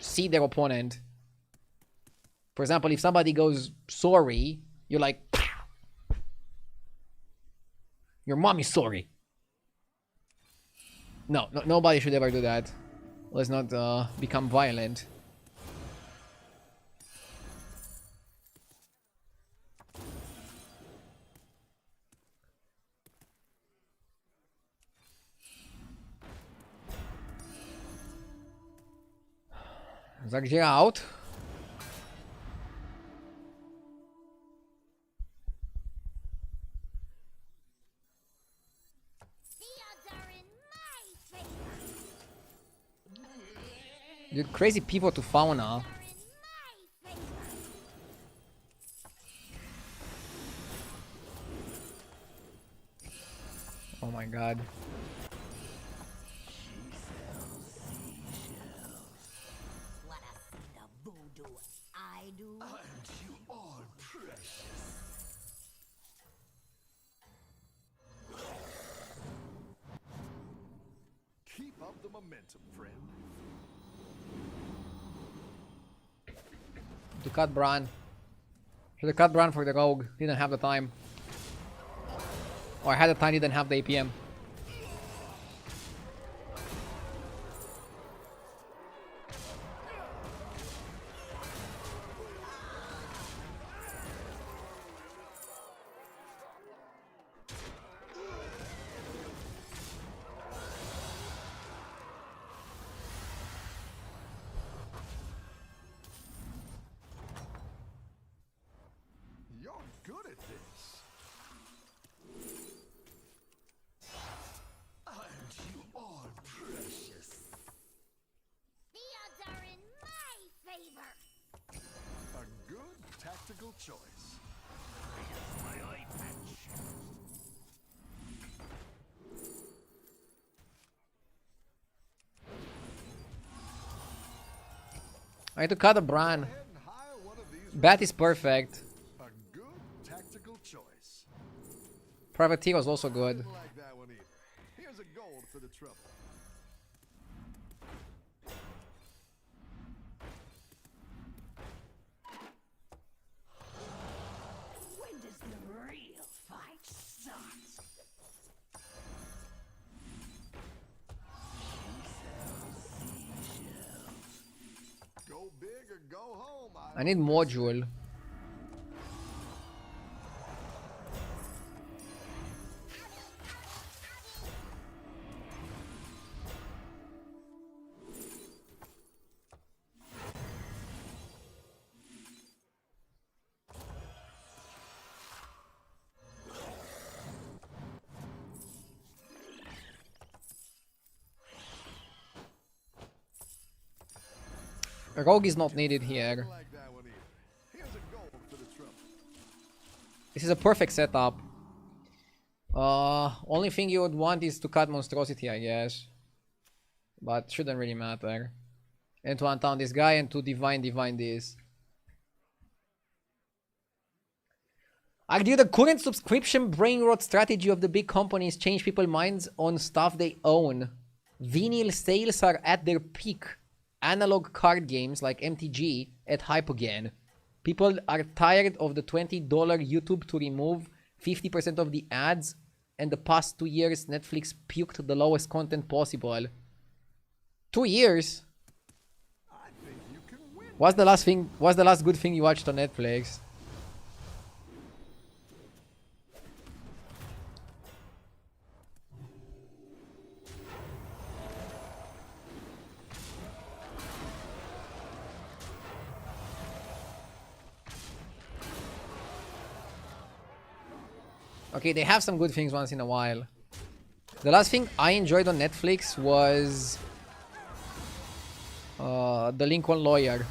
Speaker 1: see their opponent. For example, if somebody goes sorry, you're like, your mom is sorry. No, nobody should ever do that. Let's not become violent. Zagdzie out. Dude, crazy people to fauna. Oh my god.
Speaker 5: Aren't you all precious? Keep up the momentum, friend.
Speaker 1: To cut Bran. Should have cut Bran for the rogue. Didn't have the time. Or I had the time, didn't have the APM.
Speaker 5: You're good at this. Aren't you all precious?
Speaker 3: The odds are in my favor.
Speaker 5: A good tactical choice.
Speaker 6: My eye patch.
Speaker 1: I need to cut a Bran.
Speaker 5: Head and hire one of these.
Speaker 1: Bat is perfect.
Speaker 5: A good tactical choice.
Speaker 1: Privateer was also good.
Speaker 5: Didn't like that one either. Here's a gold for the trouble.
Speaker 8: When does the real fight start?
Speaker 5: Go big or go home.
Speaker 1: I need module. A rogue is not needed here.
Speaker 5: Didn't like that one either. Here's a gold for the trouble.
Speaker 1: This is a perfect setup. Only thing you would want is to cut monstrosity, I guess. But shouldn't really matter. And to untown this guy and to divine this. Argue the current subscription brain rot strategy of the big companies change people's minds on stuff they own. Vinyl sales are at their peak. Analog card games like MTG at hype again. People are tired of the $20 YouTube to remove 50% of the ads and the past 2 years, Netflix puked the lowest content possible. 2 years?
Speaker 5: I think you can win.
Speaker 1: What's the last good thing you watched on Netflix? Okay, they have some good things once in a while. The last thing I enjoyed on Netflix was The Lincoln Lawyer.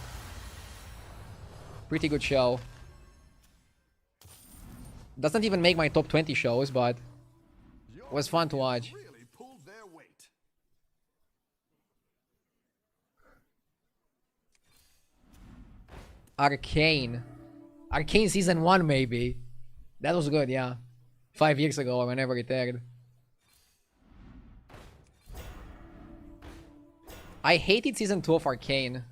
Speaker 1: Pretty good show. Doesn't even make my top 20 shows, but was fun to watch.
Speaker 5: Really pulled their weight.
Speaker 1: Arcane. Arcane season 1 maybe. That was good, yeah. 5 years ago or whenever it aired. I hated season 2 of Arcane.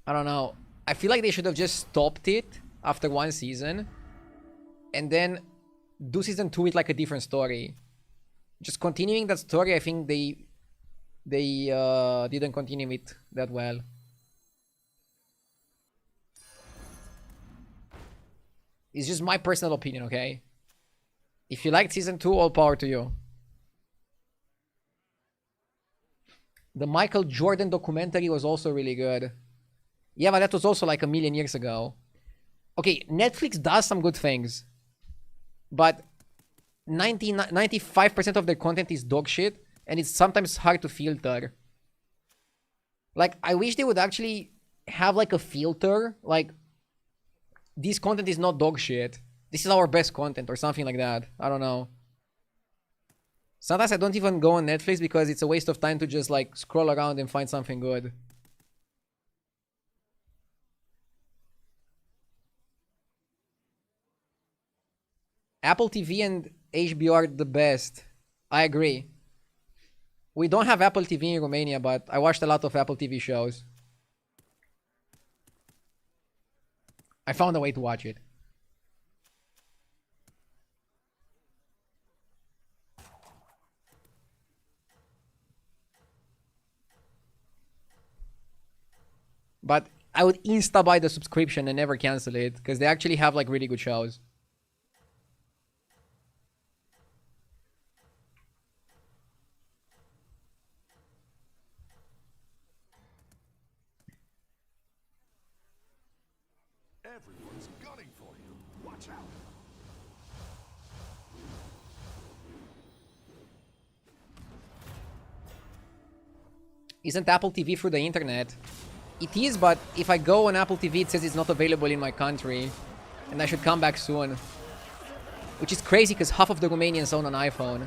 Speaker 1: I don't know. I feel like they should have just stopped it after 1 season. And then do season 2 with like a different story. Just continuing that story, I think they didn't continue it that well. It's just my personal opinion, okay? If you liked season 2, all power to you. The Michael Jordan documentary was also really good. Yeah, but that was also like a million years ago. Okay, Netflix does some good things. But 95% of their content is dog shit. And it's sometimes hard to filter. Like, I wish they would actually have like a filter. Like, this content is not dog shit. This is our best content or something like that. I don't know. Sometimes I don't even go on Netflix because it's a waste of time to just like scroll around and find something good. Apple TV and HBO are the best. I agree. We don't have Apple TV in Romania, but I watched a lot of Apple TV shows. I found a way to watch it. But I would insta buy the subscription and never cancel it because they actually have like really good shows.
Speaker 5: Everyone's gunning for you. Watch out.
Speaker 1: Isn't Apple TV through the internet? It is, but if I go on Apple TV, it says it's not available in my country. And I should come back soon. Which is crazy because half of the Romanians own an iPhone.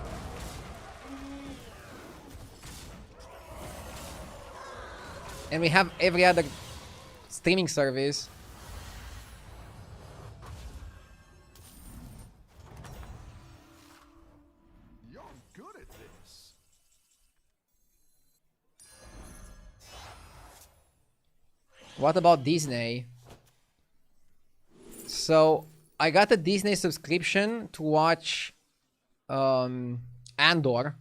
Speaker 1: And we have every other streaming service.
Speaker 5: You're good at this.
Speaker 1: What about Disney? So, I got a Disney subscription to watch Andor.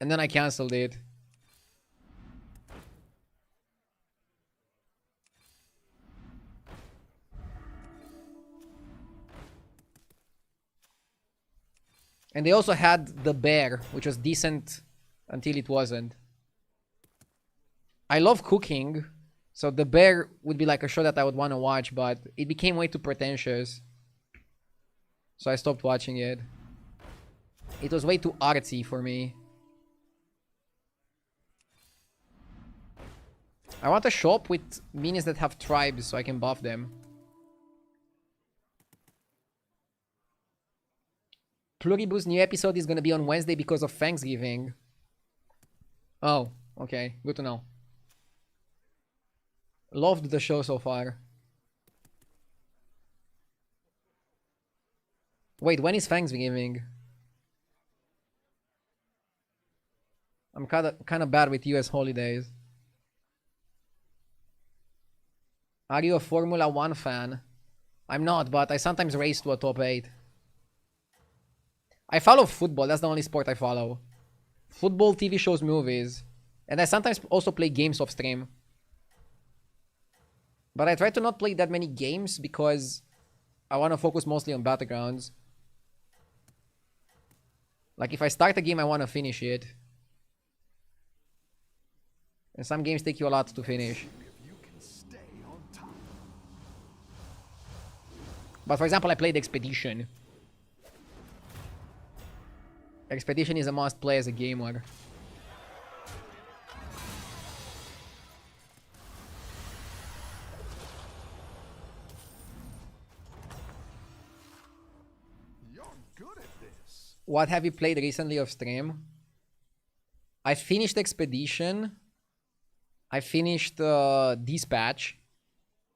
Speaker 1: And then I cancelled it. And they also had The Bear, which was decent until it wasn't. I love cooking, so The Bear would be like a show that I would want to watch, but it became way too pretentious. So I stopped watching it. It was way too artsy for me. I want a shop with minions that have tribes so I can buff them. Pluribus new episode is gonna be on Wednesday because of Thanksgiving. Oh, okay. Good to know. Loved the show so far. Wait, when is Thanksgiving? I'm kind of bad with US holidays. Are you a Formula 1 fan? I'm not, but I sometimes race to a top 8. I follow football. That's the only sport I follow. Football, TV shows, movies. And I sometimes also play games off stream. But I try to not play that many games because I want to focus mostly on Battlegrounds. Like if I start a game, I want to finish it. And some games take you a lot to finish. But for example, I played Expedition. Expedition is a must play as a gamer.
Speaker 5: You're good at this.
Speaker 1: What have you played recently off stream? I finished Expedition. I finished Dispatch.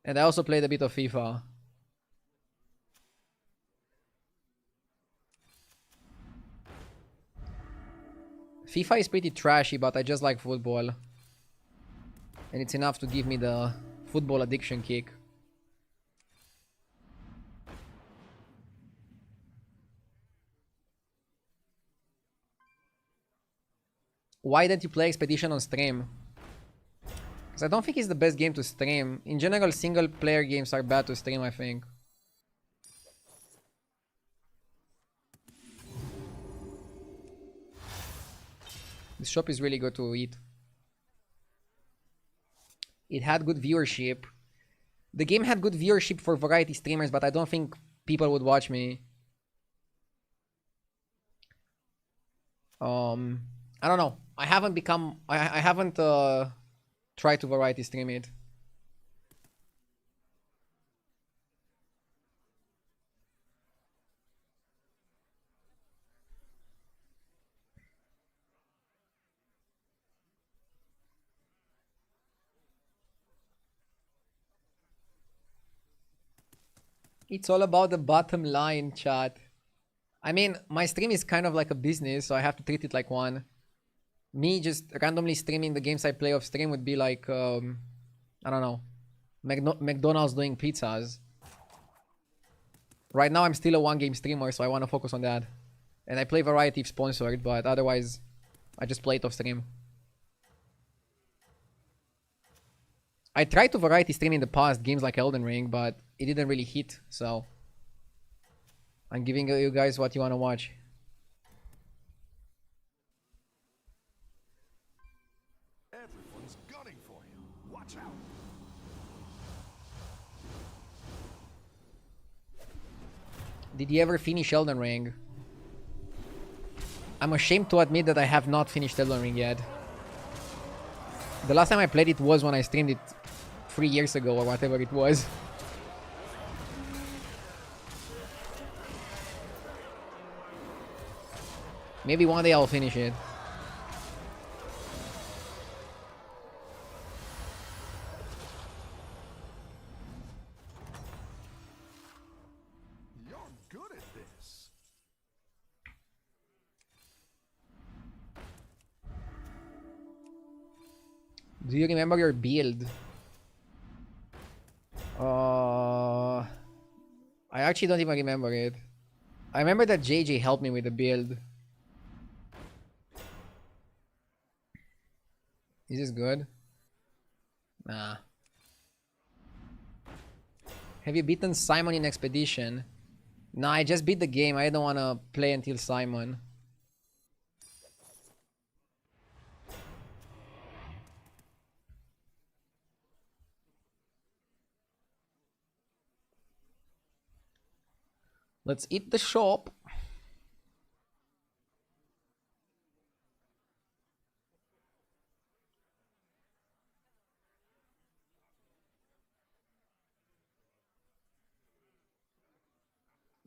Speaker 1: And I also played a bit of FIFA. FIFA is pretty trashy, but I just like football. And it's enough to give me the football addiction kick. Why didn't you play Expedition on stream? Because I don't think it's the best game to stream. In general, single player games are bad to stream, I think. This shop is really good to eat. It had good viewership. The game had good viewership for variety streamers, but I don't think people would watch me. I don't know. I haven't become... I haven't tried to variety stream it. It's all about the bottom line, chat. I mean, my stream is kind of like a business, so I have to treat it like one. Me just randomly streaming the games I play off stream would be like, I don't know, McDonald's doing pizzas. Right now I'm still a one-game streamer, so I want to focus on that. And I play variety if sponsored, but otherwise I just play it off stream. I tried to variety stream in the past, games like Elden Ring, but it didn't really hit, so I'm giving you guys what you want to watch.
Speaker 5: Everyone's gunning for you. Watch out.
Speaker 1: Did you ever finish Elden Ring? I'm ashamed to admit that I have not finished Elden Ring yet. The last time I played it was when I streamed it 3 years ago or whatever it was. Maybe one day I'll finish it.
Speaker 5: You're good at this.
Speaker 1: Do you remember your build? I actually don't even remember it. I remember that JJ helped me with the build. Is this good? Nah. Have you beaten Simon in Expedition? Nah, I just beat the game. I don't want to play until Simon. Let's eat the shop.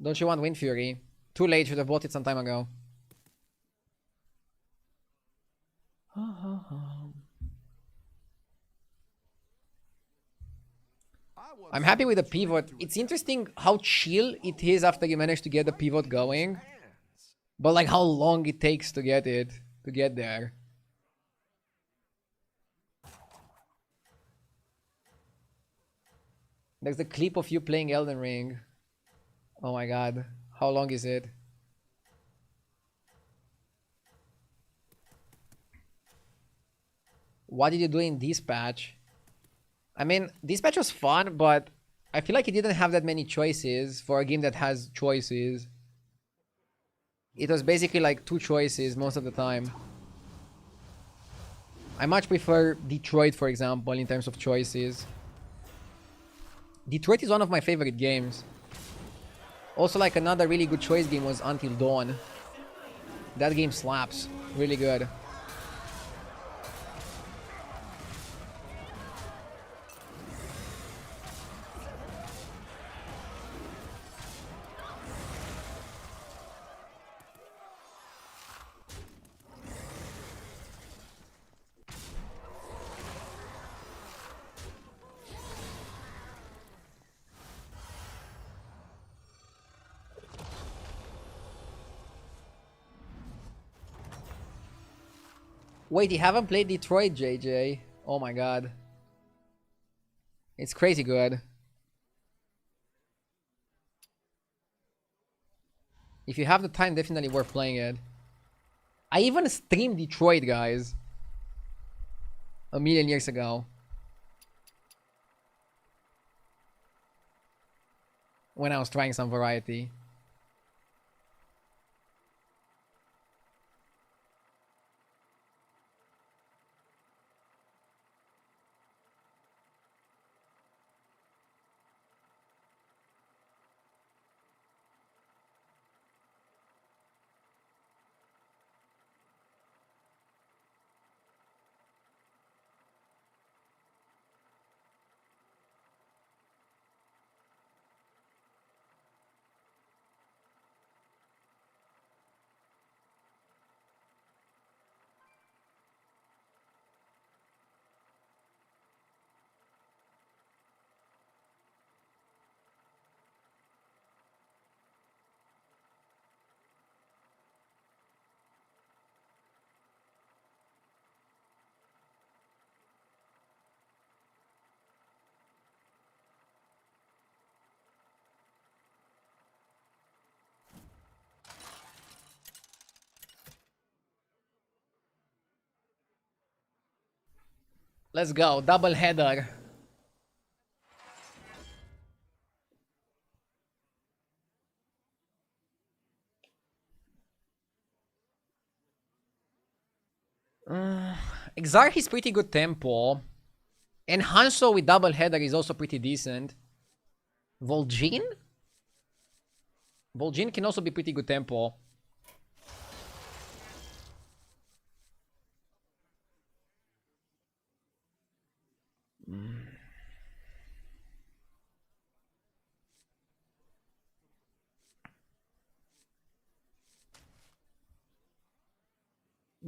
Speaker 1: Don't you want Wind Fury? Too late, should have bought it some time ago. I'm happy with the pivot. It's interesting how chill it is after you manage to get the pivot going. But like how long it takes to get it, to get there. There's the clip of you playing Elden Ring. Oh my god. How long is it? What did you do in this patch? I mean, this patch was fun, but I feel like it didn't have that many choices for a game that has choices. It was basically like 2 choices most of the time. I much prefer Detroit, for example, in terms of choices. Detroit is one of my favorite games. Also, like, another really good choice game was Until Dawn. That game slaps. Really good. Wait, you haven't played Detroit, JJ? Oh my god. It's crazy good. If you have the time, definitely worth playing it. I even streamed Detroit, guys. A million years ago. When I was trying some variety. Let's go. Double header. Exarch is pretty good tempo. And Hanzo with double header is also pretty decent. Vol'jin? Vol'jin can also be pretty good tempo.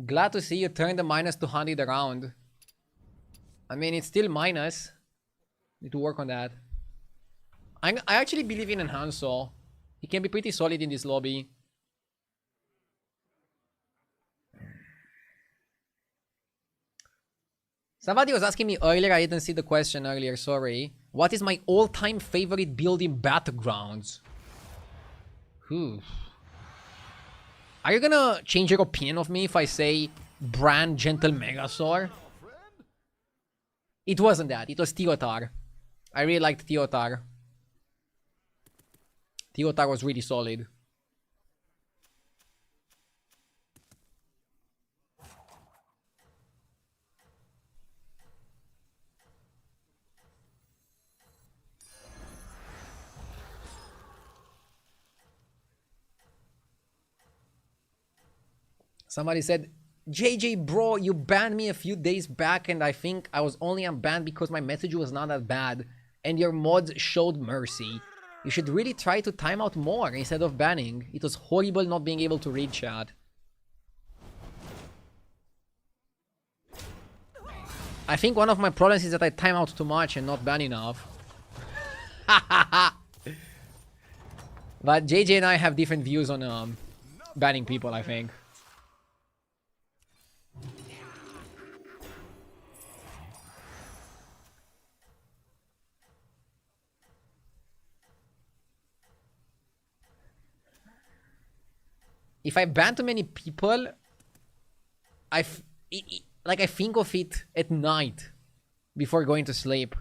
Speaker 1: Glad to see you turn the minus 200 around. I mean, it's still minus. Need to work on that. I actually believe in Hanzo. He can be pretty solid in this lobby. Somebody was asking me earlier, I didn't see the question earlier, sorry. What is my all-time favorite build in Battlegrounds? Are you gonna change your opinion of me if I say Brand Gentle Megasaur? It wasn't that, it was Tiotar. I really liked Tiotar. Tiotar was really solid. Somebody said, JJ bro, you banned me a few days back and I think I was only unbanned because my message was not that bad and your mods showed mercy. You should really try to time out more instead of banning. It was horrible not being able to read chat. I think one of my problems is that I time out too much and not ban enough. But JJ and I have different views on banning people, I think. If I ban too many people, like I think of it at night before going to sleep.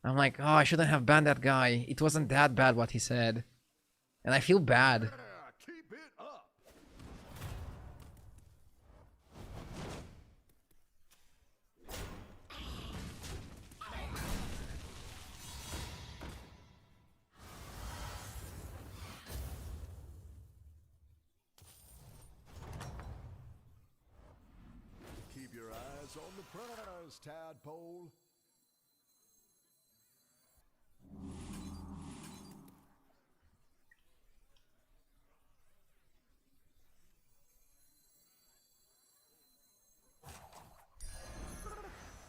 Speaker 1: I'm like, oh, I shouldn't have banned that guy. It wasn't that bad what he said. And I feel bad.
Speaker 4: Yeah, keep it up. Keep your eyes on the prize, tadpole.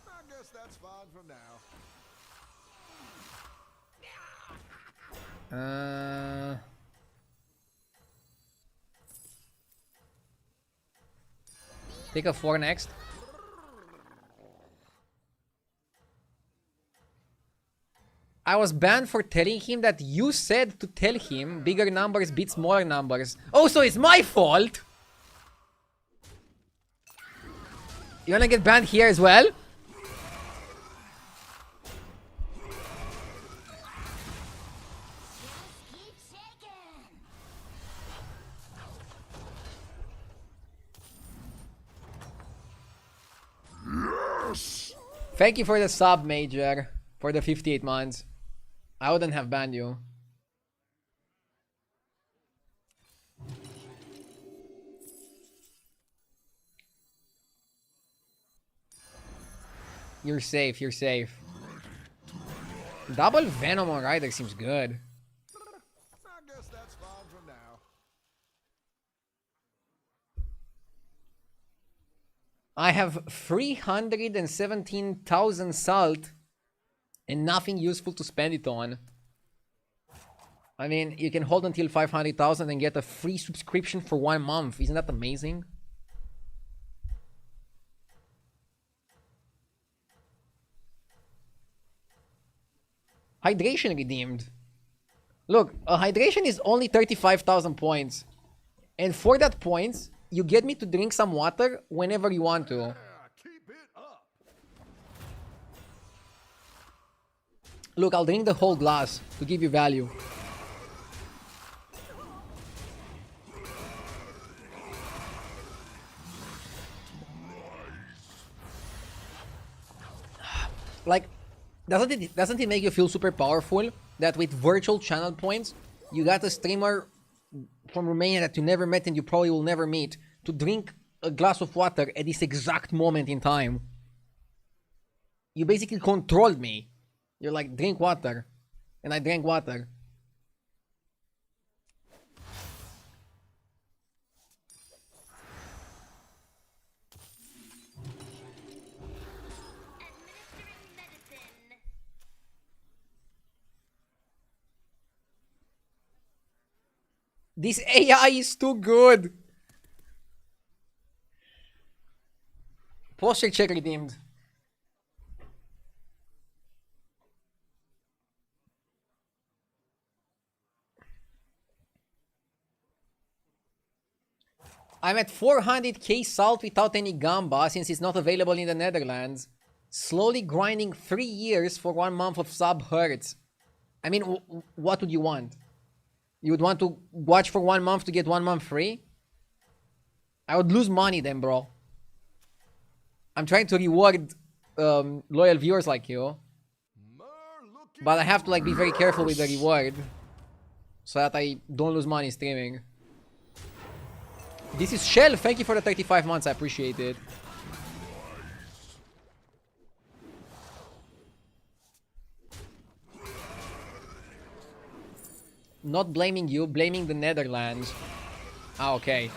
Speaker 4: I guess that's fine for now.
Speaker 1: Take a 4 next. I was banned for telling him that you said to tell him bigger numbers beat smaller numbers. Oh, so it's my fault? You wanna get banned here as well? Thank you for the sub, Major, for the 58 months. I wouldn't have banned you. You're safe, you're safe. Double Venom on Rider seems good.
Speaker 4: I guess that's fine for now.
Speaker 1: I have 317,000 salt and nothing useful to spend it on. I mean, you can hold until 500,000 and get a free subscription for 1 month. Isn't that amazing? Hydration redeemed. Look, a hydration is only 35,000 points. And for that points, you get me to drink some water whenever you want to.
Speaker 4: Yeah, keep it up.
Speaker 1: Look, I'll drink the whole glass to give you value. Like, doesn't it make you feel super powerful that with virtual channel points, you got a streamer from Romania that you never met and you probably will never meet to drink a glass of water at this exact moment in time? You basically controlled me. You're like, drink water. And I drank water. This AI is too good. Posture check redeemed. I'm at 400k salt without any gamba since it's not available in the Netherlands. Slowly grinding 3 years for 1 month of sub hurts. I mean, what would you want? You would want to watch for 1 month to get 1 month free? I would lose money then, bro. I'm trying to reward loyal viewers like you. But I have to like be very careful with the reward. So that I don't lose money streaming. This is Shell. Thank you for the 35 months. I appreciate it. Not blaming you, blaming the Netherlands. Ah, okay.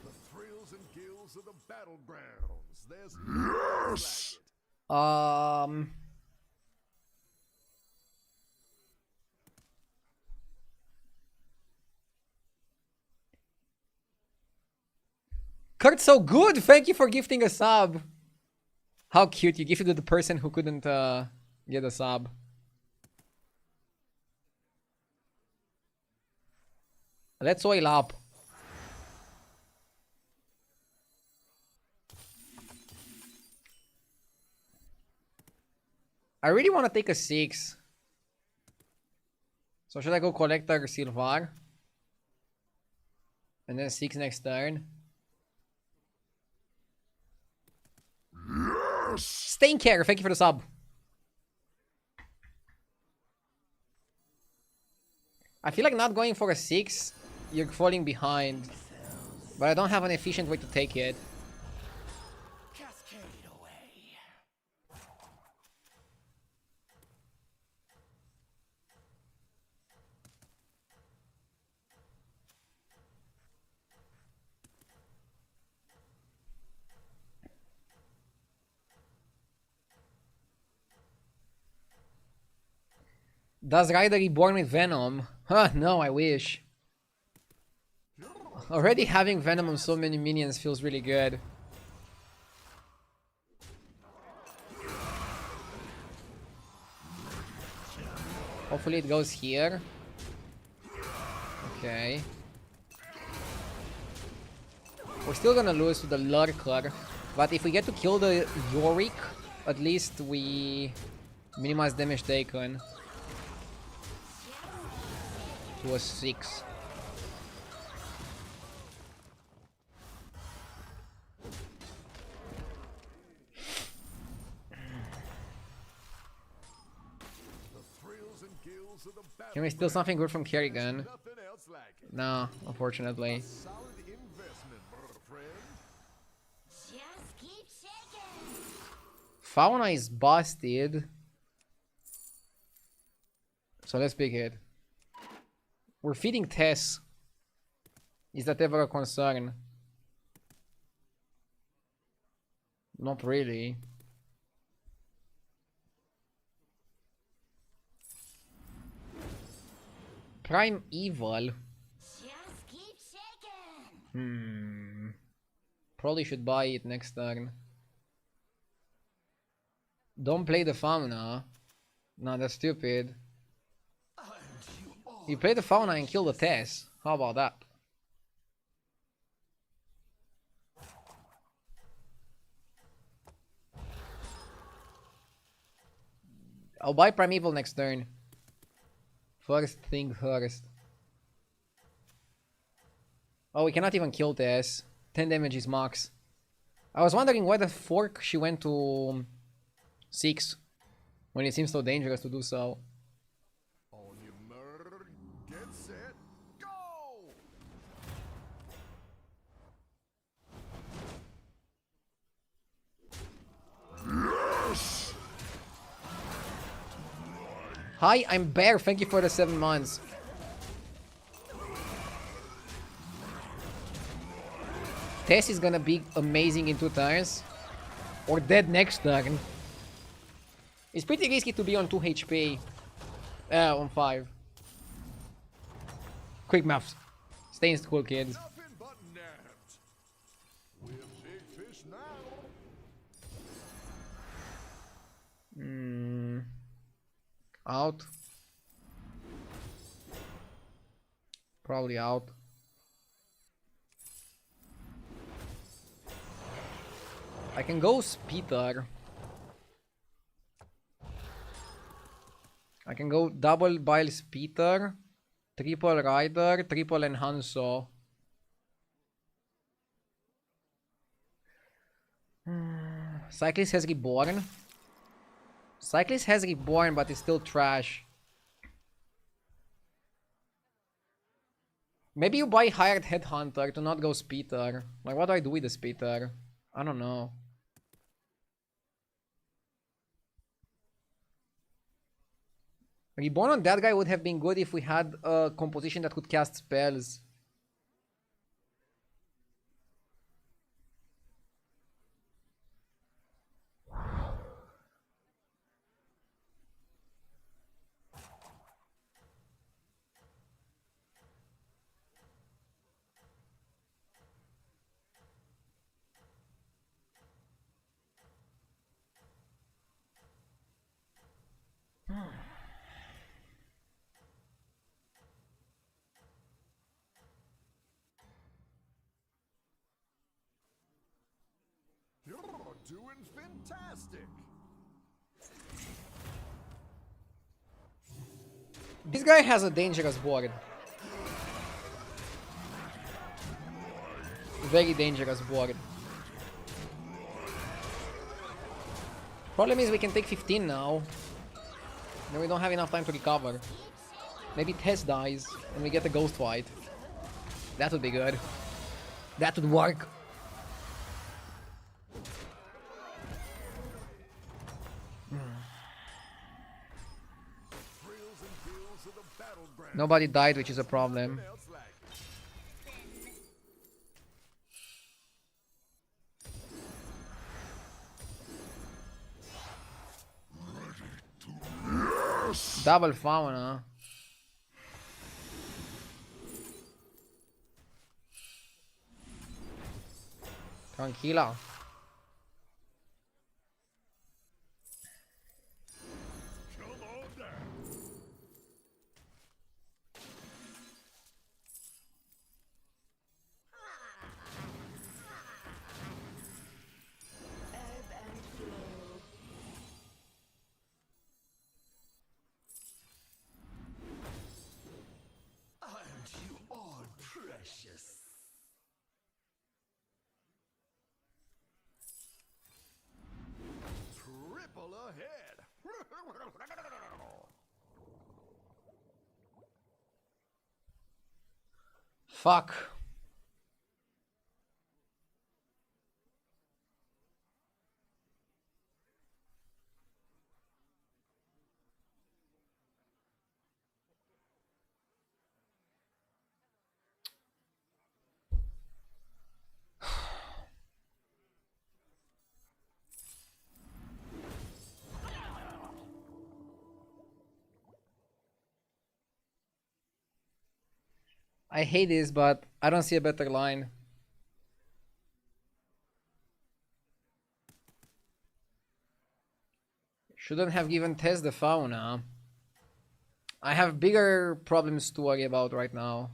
Speaker 4: The thrills and gills of the battlegrounds. There's yes!
Speaker 1: Kurt's so good! Thank you for gifting a sub. How cute. You gifted to the person who couldn't get a sub. Let's oil up. I really want to take a 6. So should I go Collector Silvar? And then 6 next turn? Stain Care, thank you for the sub. I feel like not going for a 6, you're falling behind. But I don't have an efficient way to take it.
Speaker 6: Cascade away.
Speaker 1: Does Rider Reborn with Venom? Huh, no, I wish. Already having Venom on so many minions feels really good. Hopefully it goes here. Okay. We're still gonna lose to the Lurker. But if we get to kill the Yorick, at least we minimize damage taken. To a 6. Can we steal something good from Kerrigan? No, unfortunately.
Speaker 3: Just keep shaking.
Speaker 1: Fauna is busted. So let's pick it. We're feeding Tess. Is that ever a concern? Not really. Prime Evil.
Speaker 3: Just keep shaking.
Speaker 1: Probably should buy it next turn. Don't play the Fauna. No, that's stupid. You play the Fauna and kill the Tess. How about that? I'll buy Primeval next turn. First thing first. Oh, we cannot even kill Tess. 10 damage is max. I was wondering why the fork she went to 6 when it seems so dangerous to do so.
Speaker 4: On your mark, get set, go!
Speaker 1: Hi, I'm Bear. Thank you for the 7 months. Tess is gonna be amazing in 2 turns. Or dead next turn. It's pretty risky to be on 2 HP. On 5. Quick maths. Stay in school, kids.
Speaker 4: Nothing but naps. We're big fish now.
Speaker 1: Out. Probably out. I can go Speeder. I can go double Bile Speeder, triple Rider, triple Enhanso. Cyclist has Reborn. Cyclist has Reborn, but it's still trash. Maybe you buy Hired Headhunter to not go Speeder. Like, what do I do with the Speeder? I don't know. Reborn on that guy would have been good if we had a composition that could cast spells.
Speaker 4: doing fantastic.
Speaker 1: This guy has a dangerous board. Very dangerous board. Problem is we can take 15 now. Then we don't have enough time to recover. Maybe Tess dies and we get a ghost fight. That would be good. That would work.
Speaker 4: Thrills and thrills of the Battlegrounds.
Speaker 1: Nobody died, which is a problem.
Speaker 4: Else like
Speaker 1: Double fauna. Tranquila.
Speaker 4: come on down.
Speaker 6: Aren't you all precious?
Speaker 4: Triple ahead.
Speaker 1: Fuck. I hate this, but I don't see a better line. Shouldn't have given Tess the fauna. I have bigger problems to worry about right now.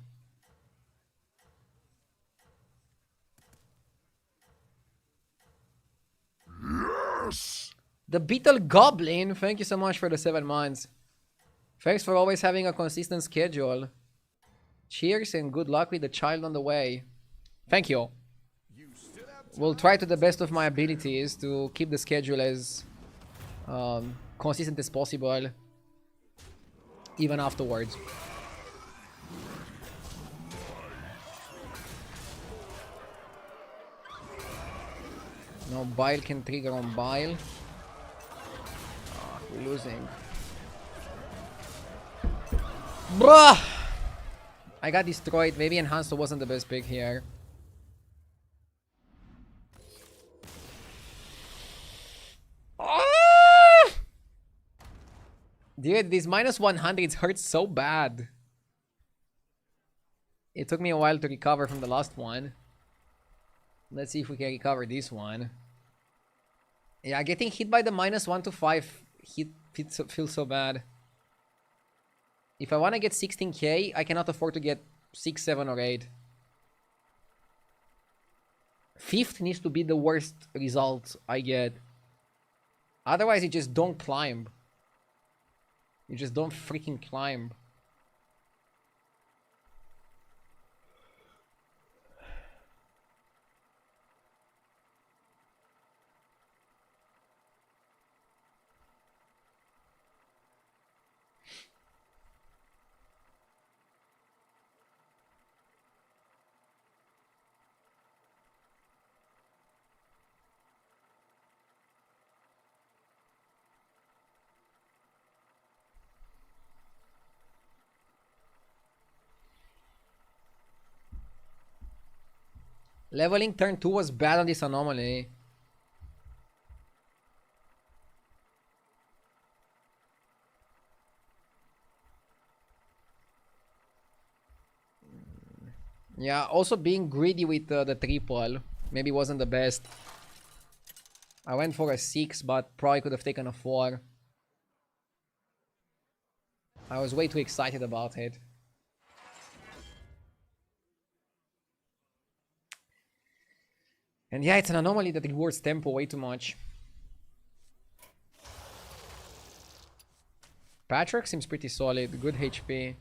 Speaker 4: Yes.
Speaker 1: The Beetle Goblin, thank you so much for the 7 months. Thanks for always having a consistent schedule. Cheers and good luck with the child on the way. Thank you.
Speaker 4: You still have
Speaker 1: Will try to the best of my abilities to keep the schedule as consistent as possible, even afterwards. No, Bile can trigger on Bile. Ah, we're losing. Bruh! I got destroyed. Maybe Enhancer wasn't the best pick here. Ah! Dude, these minus 100s hurt so bad. It took me a while to recover from the last one. Let's see if we can recover this one. Yeah, getting hit by the minus 1 to 5 feels so bad. If I want to get 16k, I cannot afford to get 6, 7, or 8. 5th needs to be the worst result I get. Otherwise, you just don't climb. You just don't freaking climb. Leveling turn 2 was bad on this anomaly. Yeah, also being greedy with the triple maybe wasn't the best. I went for a 6, but probably could have taken a 4. I was way too excited about it. And yeah, it's an anomaly that rewards tempo way too much. Patrick seems pretty solid, good HP.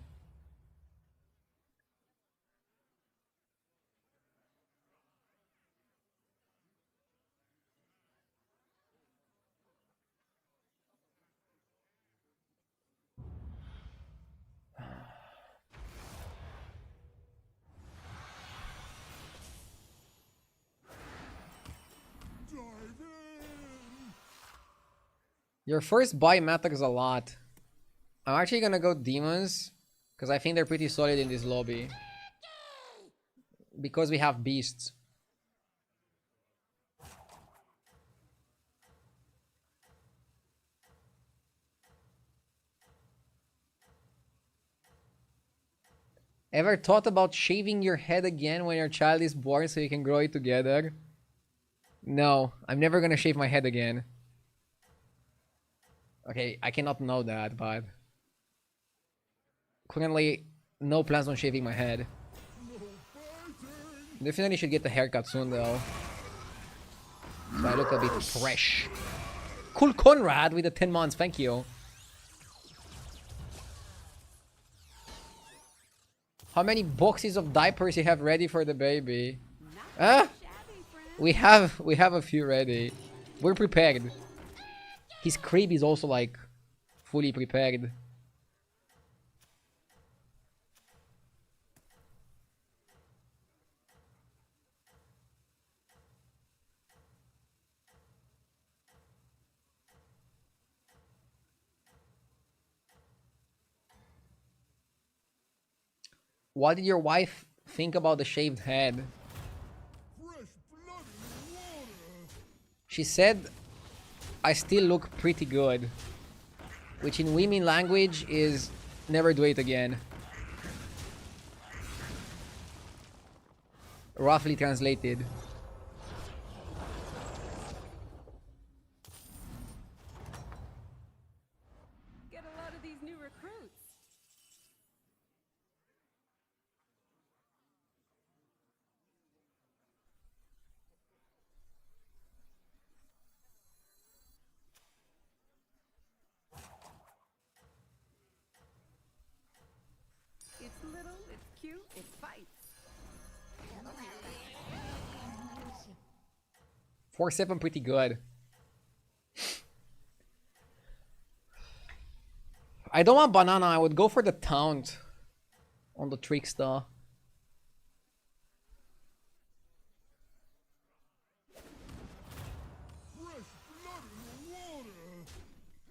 Speaker 1: Your first buy matters a lot. I'm actually gonna go demons because I think they're pretty solid in this lobby. Because we have beasts. Ever thought about shaving your head again when your child is born so you can grow it together? No, I'm never gonna shave my head again. Okay, I cannot know that, but currently, no plans on shaving my head. Definitely should get a haircut soon though. So I look a bit fresh. Cool Conrad with the 10 months, thank you. How many boxes of diapers you have ready for the baby? We have a few ready. We're prepared. His crib is also like fully prepared. What did your wife think about the shaved head? She said I still look pretty good, which in women language is never do it again. Roughly translated.
Speaker 8: Get a lot of these new recruits. It's little, it's cute, it fights.
Speaker 1: 4-7 pretty good. I don't want banana, I would go for the taunt on the trickster.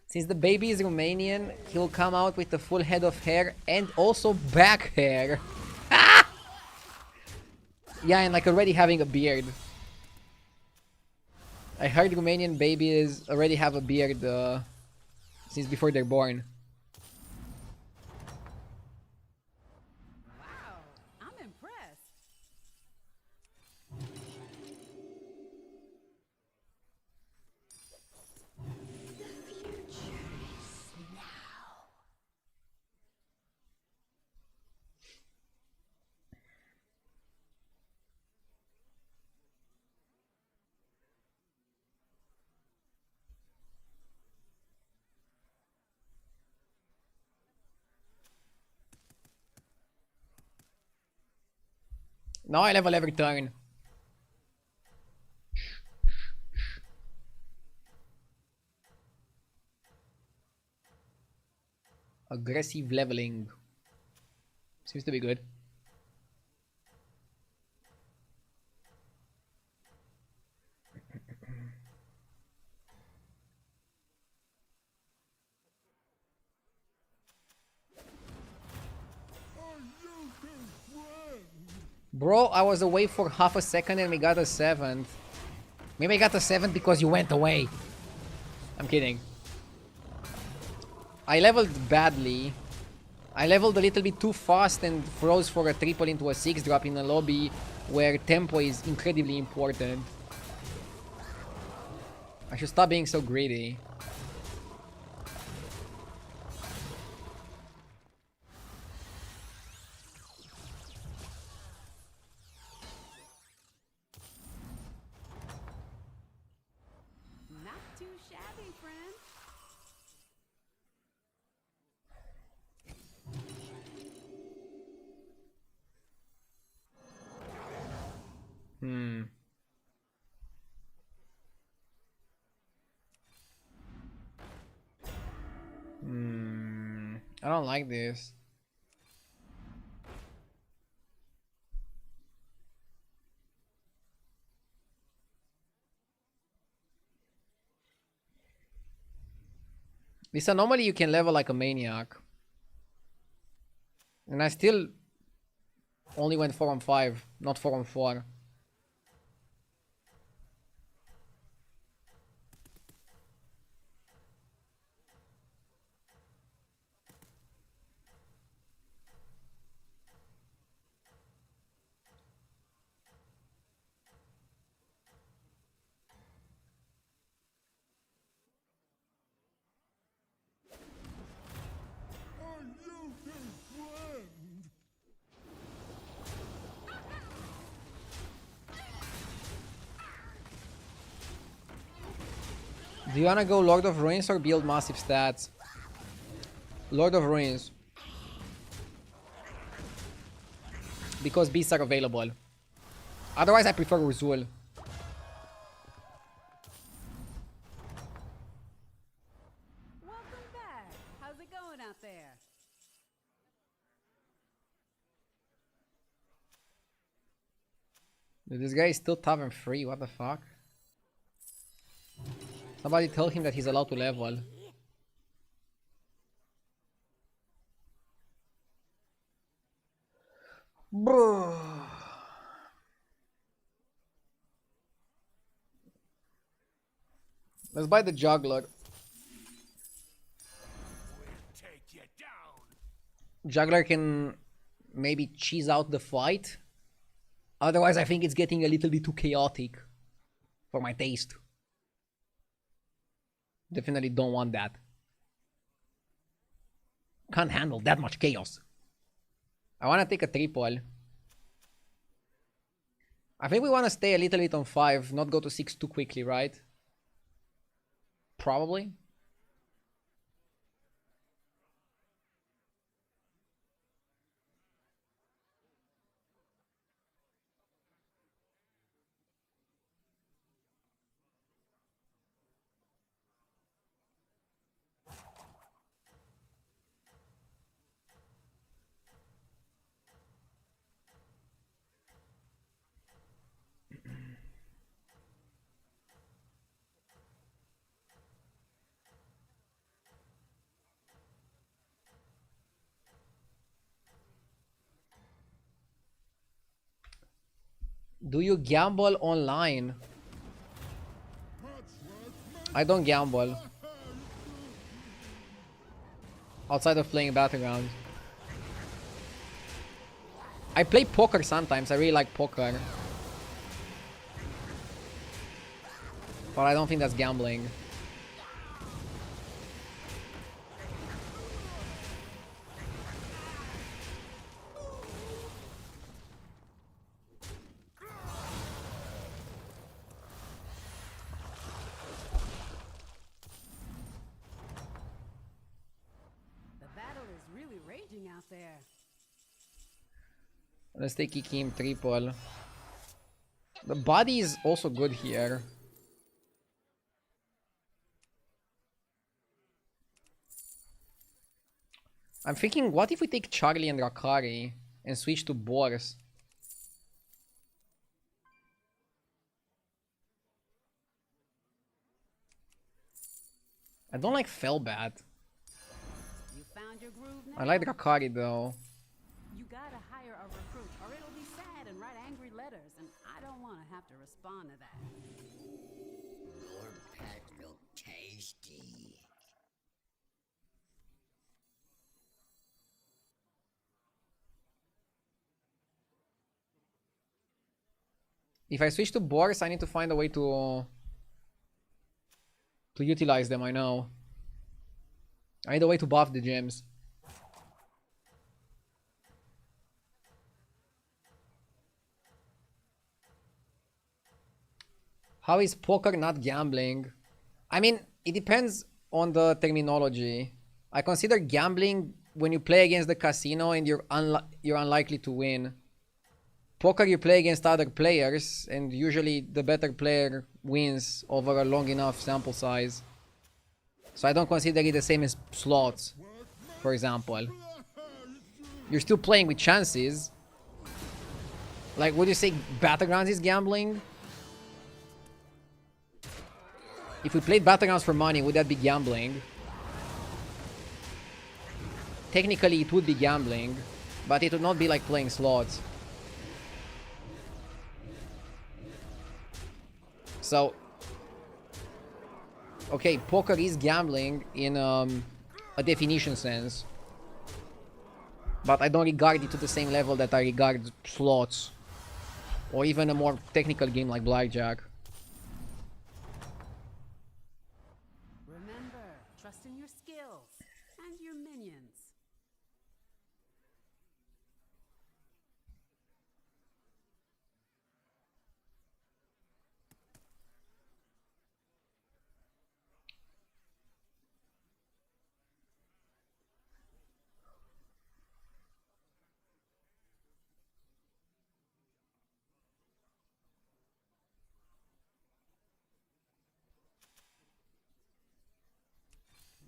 Speaker 1: Since the baby is Romanian, he'll come out with a full head of hair and also back hair. Ah! Yeah, and like already having a beard. I heard Romanian babies already have a beard since before they're born.
Speaker 8: Wow, I'm impressed.
Speaker 1: Now I level every turn. Aggressive leveling. Seems to be good. Bro, I was away for half a second and we got a 7th. Maybe I got a 7th because you went away. I'm kidding. I leveled badly. I leveled a little bit too fast and froze for a triple into a 6 drop in a lobby where tempo is incredibly important. I should stop being so greedy.
Speaker 8: shabby, friend.
Speaker 1: Hmm. I don't like this. This anomaly you can level like a maniac. And I still only went 4 on 5, not 4 on 4.
Speaker 4: Are you his friend?
Speaker 1: Do you wanna go Lord of Ruins or build massive stats? Lord of Ruins. Because beasts are available. Otherwise I prefer Urzul.
Speaker 8: Welcome back. How's it going out there?
Speaker 1: Dude, this guy is still tavern free, what the fuck? Somebody tell him that he's allowed to level. Bro. Let's buy the juggler.
Speaker 6: Take you down.
Speaker 1: Juggler can maybe cheese out the fight. Otherwise, I think it's getting a little bit too chaotic for my taste. Definitely don't want that. Can't handle that much chaos. I want to take a triple. I think we want to stay a little bit on 5, not go to 6 too quickly, right? Probably. Do you gamble online? I don't gamble. Outside of playing Battlegrounds. I play poker sometimes, I really like poker. But I don't think that's gambling.
Speaker 8: The battle is really raging out there.
Speaker 1: Let's take Ikim triple. The body is also good here. I'm thinking, what if we take Charlie and Rakari and switch to Boars? I don't like Felbat.
Speaker 8: You found your groove now?
Speaker 1: I like Rakari though.
Speaker 8: You gotta hire a recruit or it'll be sad and write angry letters, and I don't want to have to respond to that.
Speaker 7: Your pet look tasty.
Speaker 1: If I switch to Boars, I need to find a way to utilize them, I know. I need a way to buff the gems. How is poker not gambling? I mean, it depends on the terminology. I consider gambling when you play against the casino and you're unlikely to win. Poker, you play against other players, and usually the better player wins over a long enough sample size. So I don't consider it the same as slots, for example. You're still playing with chances. Like, would you say Battlegrounds is gambling? If we played Battlegrounds for money, would that be gambling? Technically, it would be gambling, but it would not be like playing slots. So, okay, poker is gambling in a definition sense, but I don't regard it to the same level that I regard slots, or even a more technical game like blackjack.
Speaker 8: Remember, trust in your skills and your minions.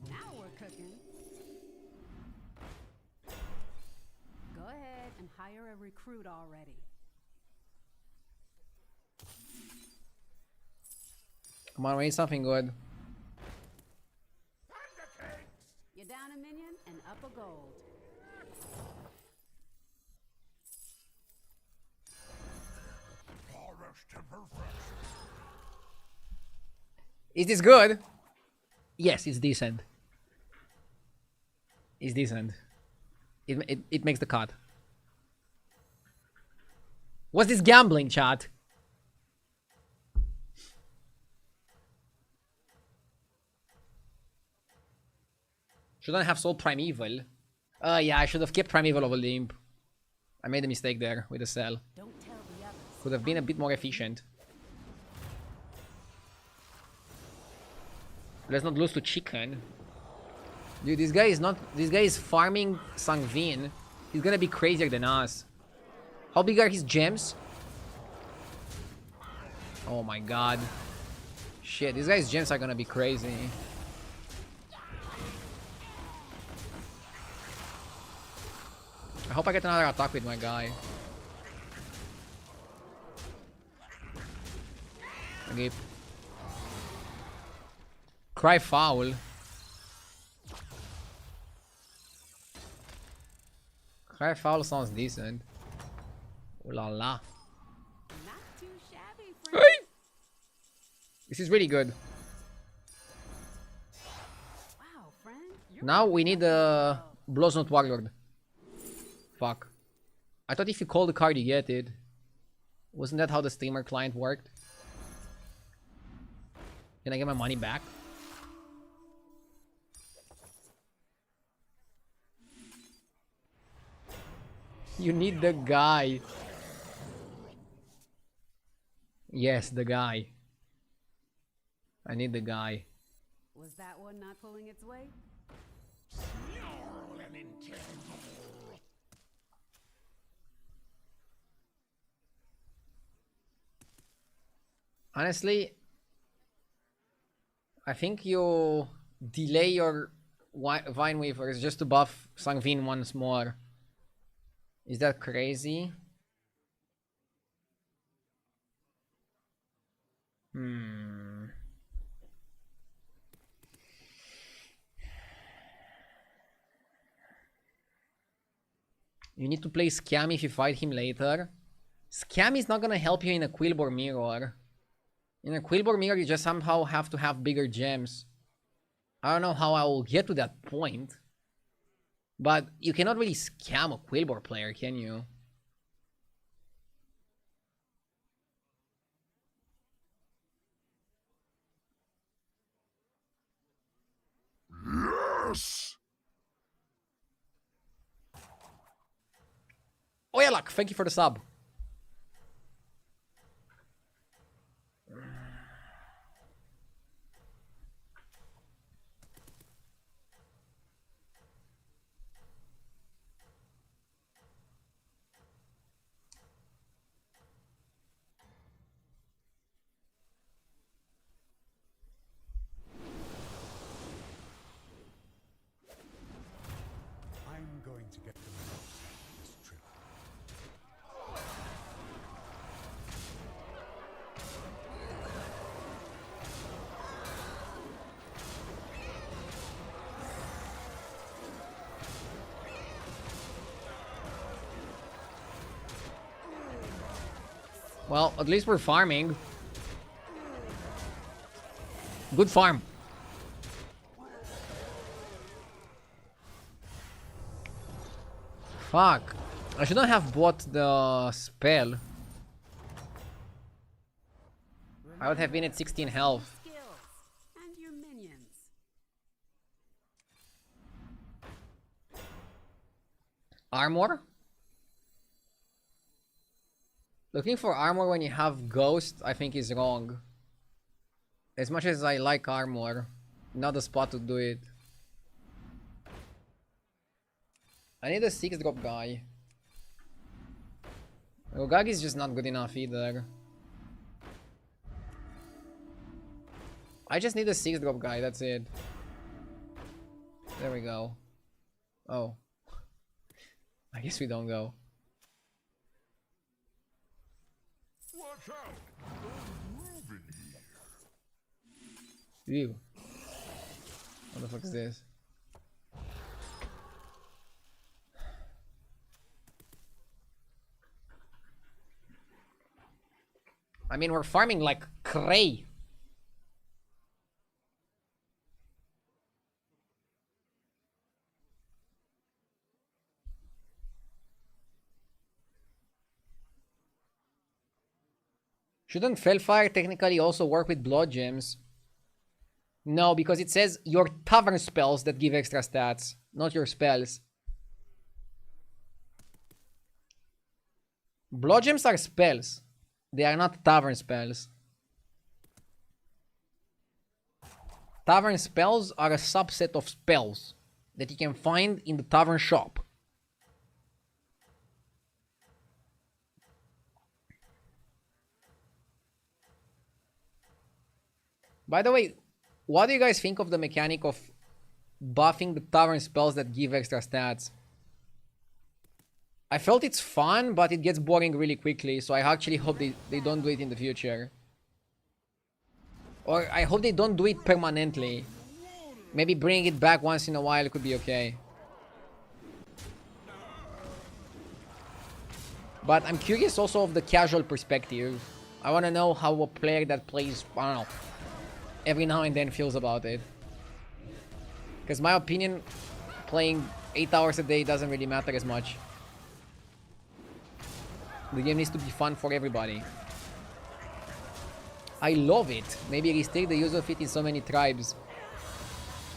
Speaker 8: Now we're cooking. Go ahead and hire a recruit already.
Speaker 1: Come on, we need something good.
Speaker 8: You're down a minion and up a gold.
Speaker 1: Is this good? Yes, it's decent. It's decent. It makes the cut. What's this gambling, chat? Shouldn't I have sold Primeval? Yeah, I should have kept Primeval over Limp. I made a mistake there with the sell.
Speaker 8: Don't tell the others.
Speaker 1: Could have been a bit more efficient. Let's not lose to Chicken. Dude, this guy is farming Sangvin. He's gonna be crazier than us. How big are his gems? Oh my god. Shit, these guys' gems are gonna be crazy. I hope I get another attack with my guy. Okay. Cry foul. Cry foul sounds decent. Ooh la la.
Speaker 8: Not too shabby, friend.
Speaker 1: Hey! This is really good.
Speaker 8: Wow, friend. You're
Speaker 1: Now we need the Bloodstone Warlord. Fuck. I thought if you call the card you get it. Wasn't that how the streamer client worked? Can I get my money back? You need the guy. Yes, the guy. I need the guy.
Speaker 8: Was that one not pulling its weight?
Speaker 1: Honestly, I think you delay your Vine Weavers just to buff Sangvin once more. Is that crazy? You need to play Scam if you fight him later. Scam is not gonna help you in a Quillbore Mirror. In a Quillbore Mirror, you just somehow have to have bigger gems. I don't know how I will get to that point. But you cannot really scam a Quillbore player, can you?
Speaker 4: Yes!
Speaker 1: Oh yeah, luck. Thank you for the sub. Well, at least we're farming. Good farm. Fuck. I shouldn't have bought the spell. I would have been at 16 health.
Speaker 8: Skills and your minions.
Speaker 1: Armor? Looking for armor when you have ghost, I think is wrong. As much as I like armor, not the spot to do it. I need a 6-drop guy. Rogag is just not good enough either. I just need a 6-drop guy, that's it. There we go. Oh. I guess we don't go.
Speaker 4: Watch out! Don't move in here.
Speaker 1: Ew. What the fuck is this? I mean, we're farming like cray. Shouldn't Felfire technically also work with blood gems? No, because it says your tavern spells that give extra stats, not your spells. Blood gems are spells. They are not tavern spells. Tavern spells are a subset of spells that you can find in the tavern shop. By the way, what do you guys think of the mechanic of buffing the tavern spells that give extra stats? I felt it's fun, but it gets boring really quickly, so I actually hope they don't do it in the future. Or I hope they don't do it permanently. Maybe bring it back once in a while could be okay. But I'm curious also of the casual perspective. I want to know how a player that plays, I don't know, every now and then feels about it. Because my opinion, playing 8 hours a day doesn't really matter as much. The game needs to be fun for everybody. I love it. Maybe restrict the use of it in so many tribes.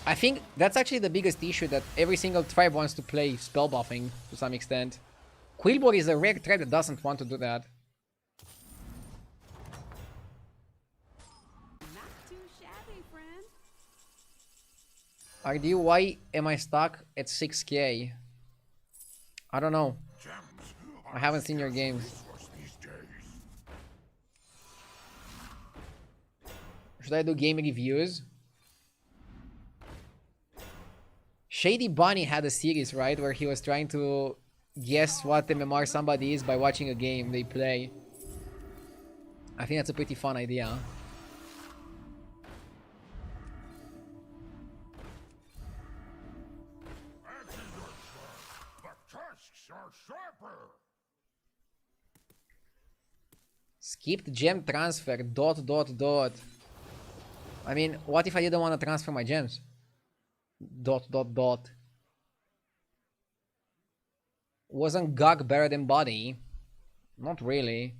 Speaker 1: I think that's actually the biggest issue, that every single tribe wants to play spell buffing to some extent. Quillbor is a rare tribe that doesn't want to do that.
Speaker 8: Not too shabby, friend.
Speaker 1: RD, why am I stuck at 6k? I don't know. I haven't seen your games. Should I do game reviews? Shady Bunny had a series, right? Where he was trying to guess what MMR somebody is by watching a game they play. I think that's a pretty fun idea.
Speaker 4: Axes are sharp, but tusks are sharper.
Speaker 1: Skipped gem transfer, ... I mean, what if I didn't want to transfer my gems? ... Wasn't Gog better than Body? Not really.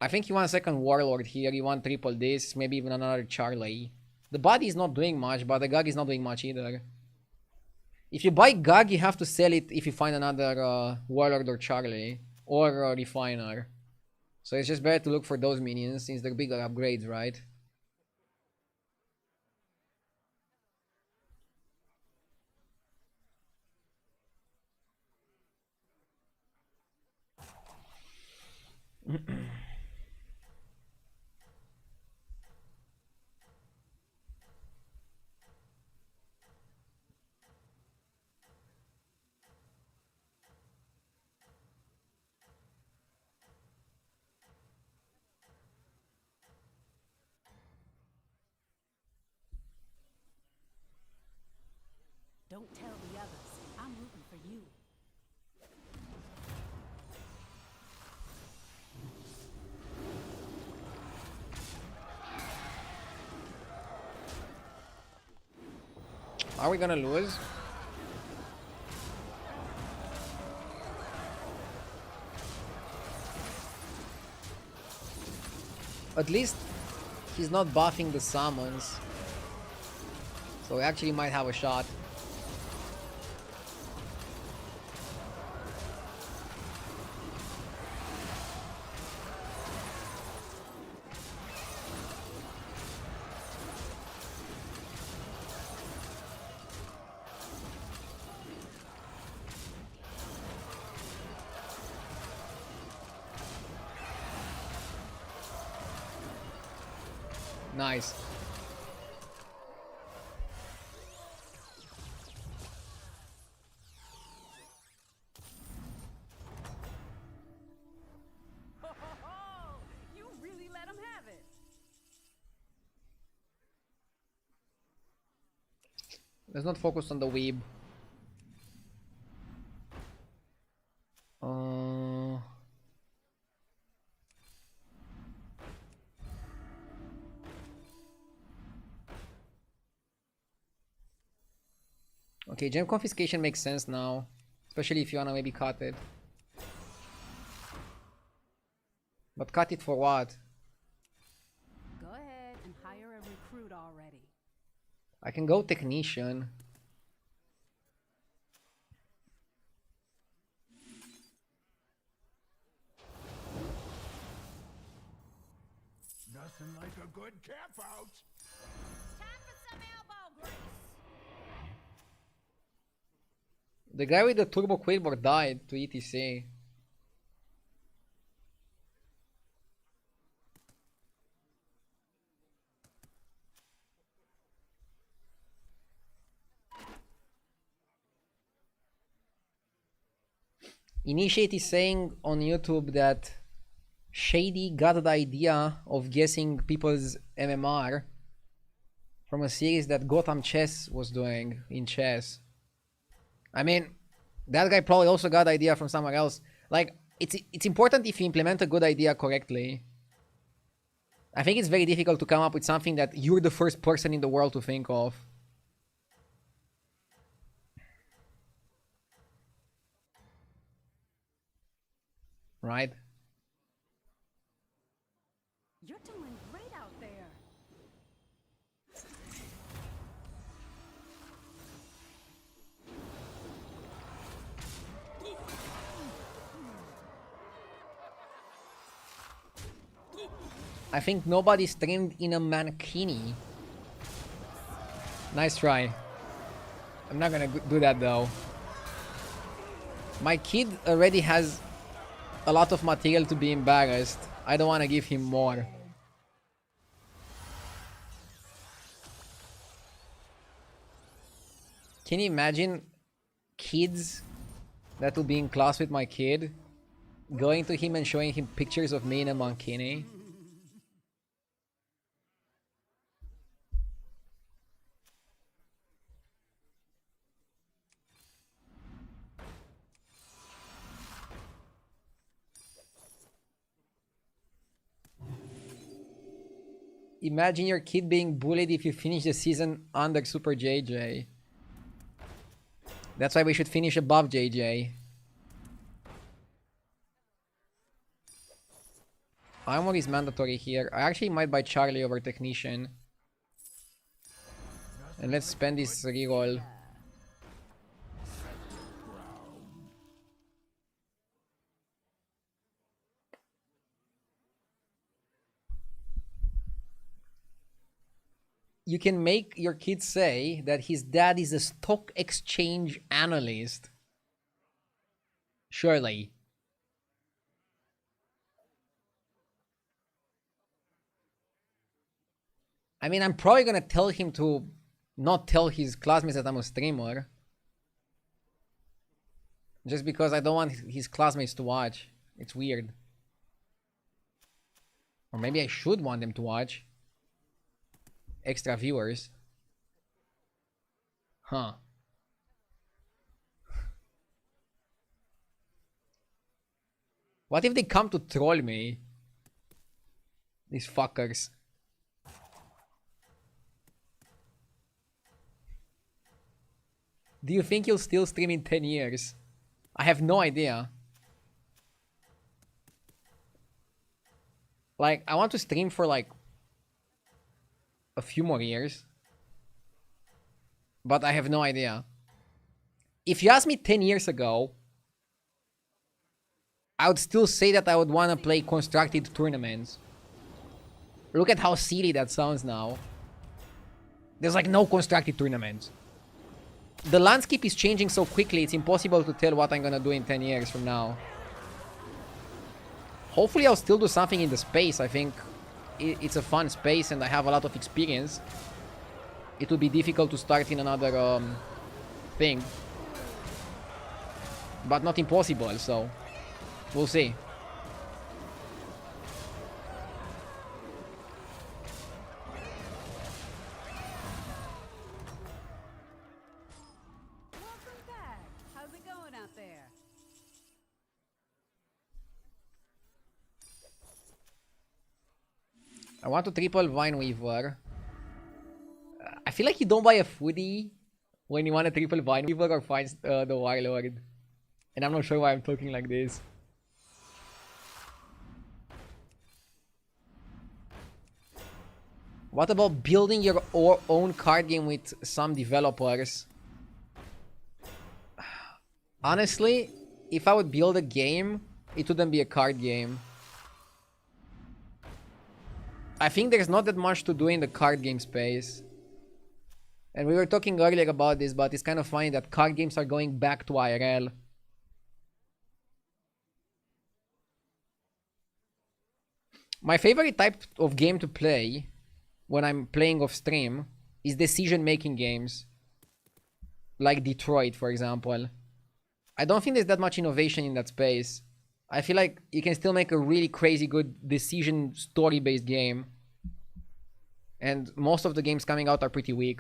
Speaker 1: I think you want a second Warlord here, you want triple this, maybe even another Charlie. The Body is not doing much, but the Gog is not doing much either. If you buy Gog, you have to sell it if you find another Warlord or Charlie. Or a Refiner. So it's just better to look for those minions, since they're bigger upgrades, right?
Speaker 8: Don't tell the others. I'm rooting for you.
Speaker 1: Are we gonna lose? At least he's not buffing the summons. So we actually might have a shot. Nice.
Speaker 8: You really let him have it.
Speaker 1: Let's not focus on the weeb. Okay, gem confiscation makes sense now. Especially if you wanna maybe cut it. But cut it for what?
Speaker 8: Go ahead and hire a recruit already.
Speaker 1: I can go technician.
Speaker 2: Nothing like a good camp out.
Speaker 3: Time for some elbow grease.
Speaker 1: The guy with the turbo quillboard died to ETC. Initiate is saying on YouTube that Shady got the idea of guessing people's MMR from a series that Gotham Chess was doing in chess. I mean, that guy probably also got the idea from somewhere else. Like, it's important if you implement a good idea correctly. I think it's very difficult to come up with something that you're the first person in the world to think of. Right?
Speaker 8: You're doing great out there.
Speaker 1: I think nobody streamed in a mankini. Nice try. I'm not gonna do that though. My kid already has a lot of material to be embarrassed. I don't want to give him more. Can you imagine kids that will be in class with my kid going to him and showing him pictures of me in a mankini? Imagine your kid being bullied if you finish the season under Super JJ. That's why we should finish above JJ. Armor is mandatory here. I actually might buy Charlie over Technician. And let's spend this reroll. You can make your kid say that his dad is a stock exchange analyst. Surely. I mean, I'm probably gonna tell him to not tell his classmates that I'm a streamer. Just because I don't want his classmates to watch. It's weird. Or maybe I should want them to watch. Extra viewers. Huh. What if they come to troll me? These fuckers. Do you think you'll still stream in 10 years? I have no idea. Like, I want to stream for like a few more years. But I have no idea. If you asked me 10 years ago, I would still say that I would want to play constructed tournaments. Look at how silly that sounds now. There's like no constructed tournaments. The landscape is changing so quickly, it's impossible to tell what I'm gonna do in 10 years from now. Hopefully I'll still do something in the space. I think it's a fun space and I have a lot of experience. It would be difficult to start in another thing. But not impossible, so we'll see.
Speaker 8: Welcome back. How's it going out there?
Speaker 1: I want to triple Vine Weaver. I feel like you don't buy a foodie when you want a triple Vine Weaver or find the Warlord. And I'm not sure why I'm talking like this. What about building your own card game with some developers? Honestly, if I would build a game, it wouldn't be a card game. I think there's not that much to do in the card game space. And we were talking earlier about this, but it's kind of funny that card games are going back to IRL. My favorite type of game to play when I'm playing off stream is decision-making games. Like Detroit, for example. I don't think there's that much innovation in that space. I feel like you can still make a really crazy good decision story-based game. And most of the games coming out are pretty weak.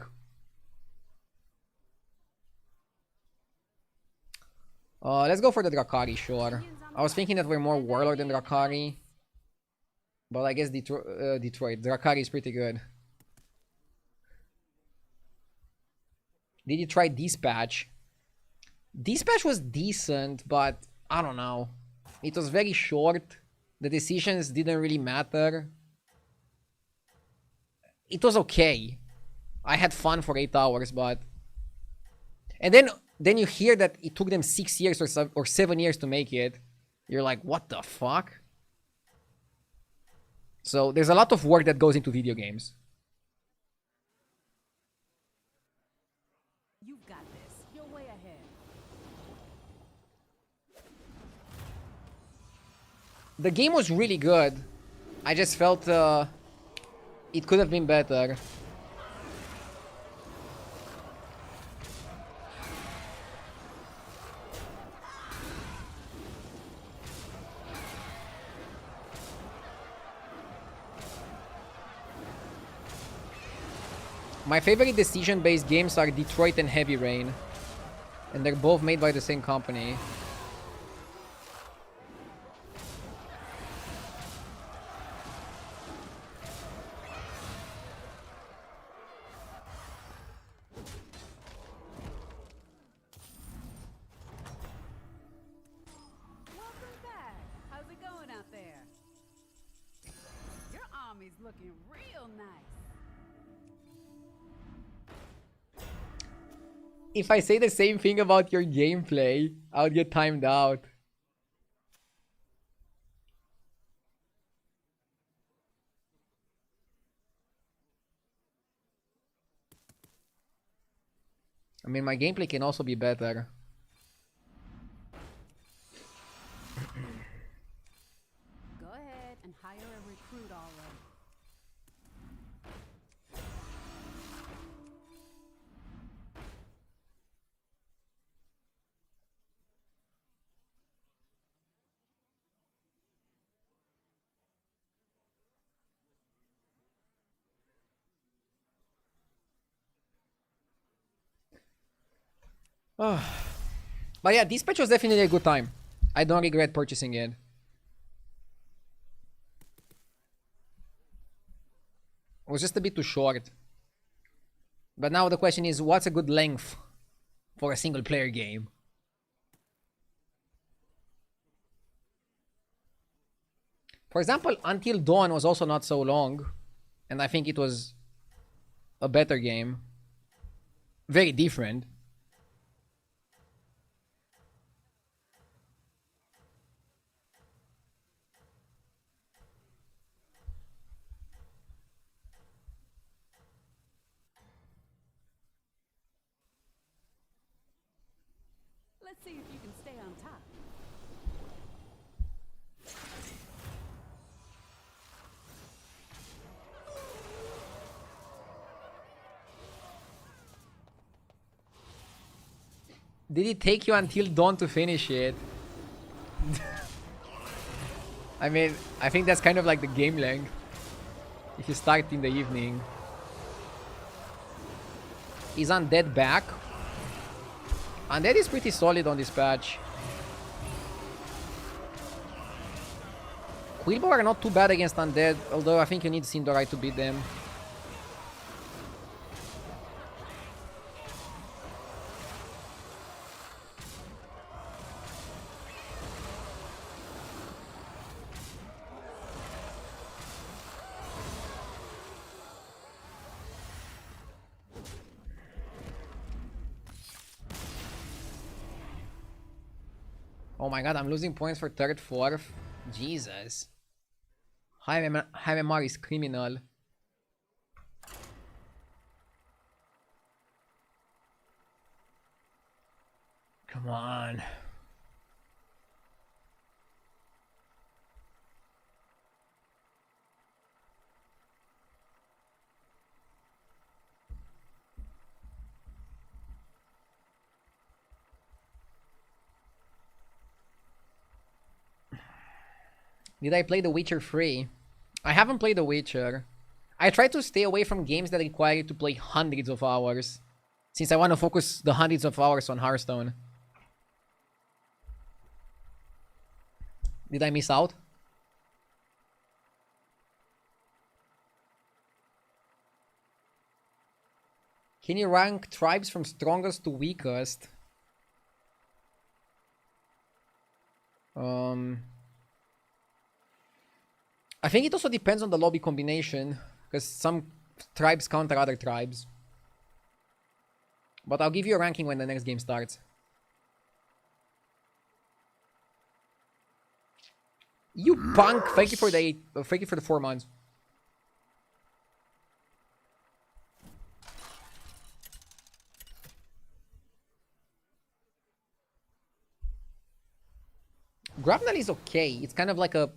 Speaker 1: Let's go for the Drakari, sure. I was thinking that we're more Warlord than Drakari. But I guess Detroit. Drakari is pretty good. Did you try Dispatch? Dispatch was decent, but I don't know. It was very short. The decisions didn't really matter. It was okay. I had fun for 8 hours, but... And then you hear that it took them 6 years or 7 years to make it. You're like, what the fuck? So there's a lot of work that goes into video games.
Speaker 8: You've got this. You're way ahead.
Speaker 1: The game was really good. I just felt it could have been better. My favorite decision-based games are Detroit and Heavy Rain. And they're both made by the same company.
Speaker 8: Welcome back. How's it going out there? Your army's looking real nice.
Speaker 1: If I say the same thing about your gameplay, I'll get timed out. I mean, my gameplay can also be better.
Speaker 8: Go ahead and hire a recruit already.
Speaker 1: But yeah, Dispatch was definitely a good time. I don't regret purchasing it. It was just a bit too short. But now the question is, what's a good length? for a single player game. For example, Until Dawn was also not so long, and I think it was a better game. Very different.
Speaker 8: Let's see if you can stay on top.
Speaker 1: Did it take you until dawn to finish it? I mean, I think that's kind of like the game length. If you start in the evening. Is Undead back? Undead is pretty solid on this patch. Quillbow are not too bad against Undead, although I think you need Sindorai to beat them. Oh my god, I'm losing points for third, fourth. Jesus. High MMR is criminal. Come on. Did I play The Witcher 3? I haven't played The Witcher. I try to stay away from games that require you to play hundreds of hours, since I want to focus the hundreds of hours on Hearthstone. Did I miss out? Can you rank tribes from strongest to weakest? I think it also depends on the lobby combination, because some tribes counter other tribes. But I'll give you a ranking when the next game starts. You punk! Thank you for the 4 months. Grapnel is okay. It's kind of like a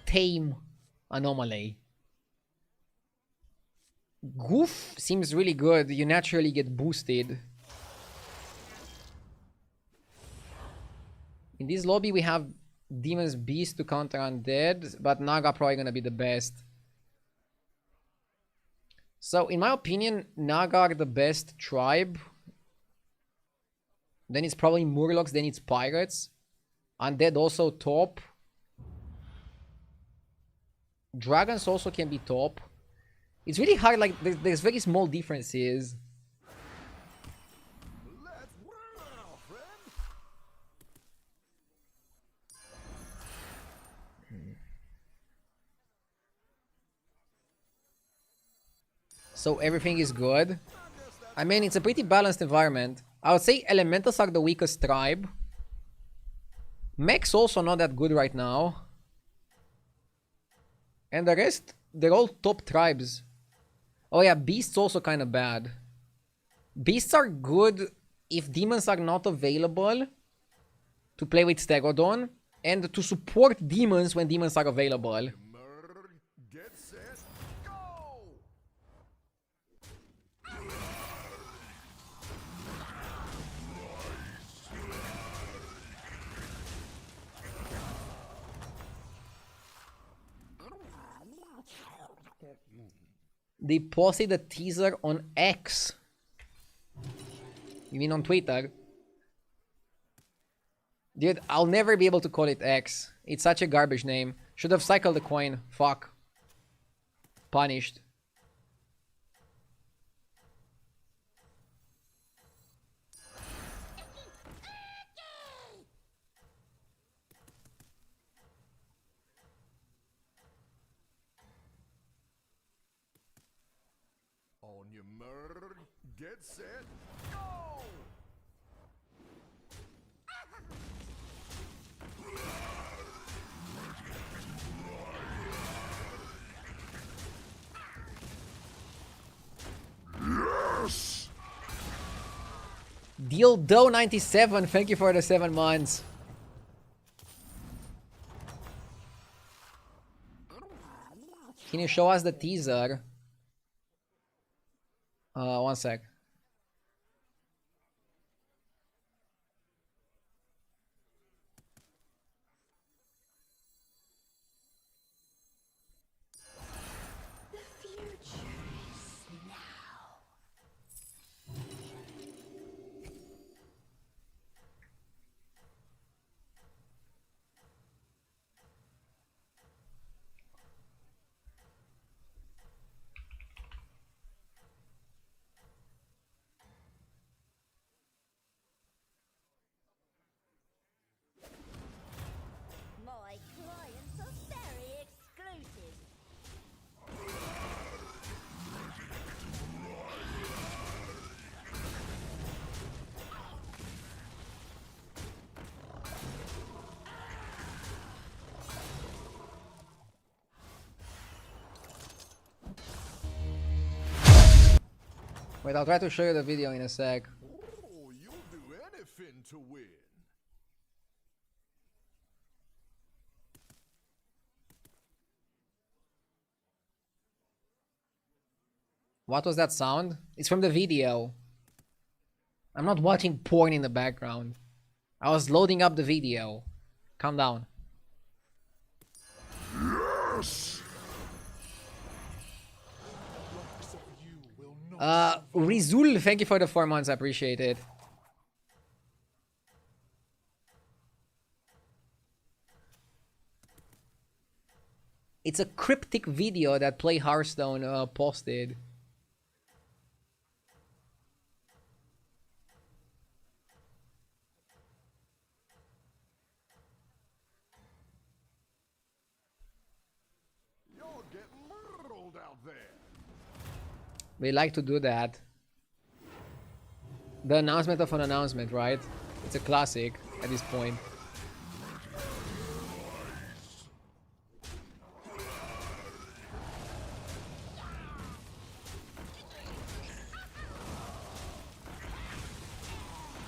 Speaker 1: tame anomaly. Goof seems really good. You naturally get boosted. In this lobby we have Demon's Beast to counter Undead, but Naga probably gonna be the best. So in my opinion, Naga are the best tribe. Then it's probably Murlocs, then it's Pirates. Undead also top. Dragons also can be top. It's really hard, like, there's very small differences. So everything is good. I mean, it's a pretty balanced environment. I would say Elementals are the weakest tribe. Mech's also not that good right now. And the rest, they're all top tribes. Oh yeah, Beasts also kind of bad. Beasts are good if Demons are not available to play with Stegodon, and to support Demons when Demons are available.
Speaker 4: Get set, go!
Speaker 1: They posted a teaser on X. You mean on Twitter? Dude, I'll never be able to call it X. It's such a garbage name. Should have cycled the coin. Fuck. Punished.
Speaker 4: you murder. Get set, go!
Speaker 5: Yes!
Speaker 1: Dildo97, thank you for the 7 months. Can you show us the teaser? One sec.
Speaker 3: The future is now. My clients are very exclusive.
Speaker 1: Wait, I'll try to show you the video in a sec.
Speaker 4: Oh, you'll do anything to win.
Speaker 1: What was that sound? It's from the video. I'm not watching porn in the background. I was loading up the video. Calm down.
Speaker 5: Yes!
Speaker 1: Rizul, thank you for the 4 months. I appreciate it. It's a cryptic video that Play Hearthstone posted.
Speaker 4: You're getting murdered out there.
Speaker 1: They like to do that. The announcement of an announcement, right? It's a classic at this point.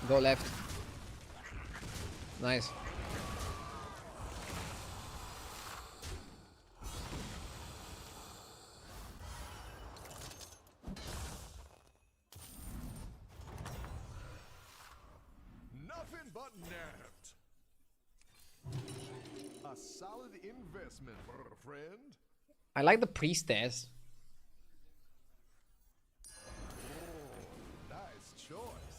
Speaker 1: Go left. Nice.
Speaker 4: Nothing but nabbed. A solid investment, friend.
Speaker 1: I like the priestess.
Speaker 4: Nice choice.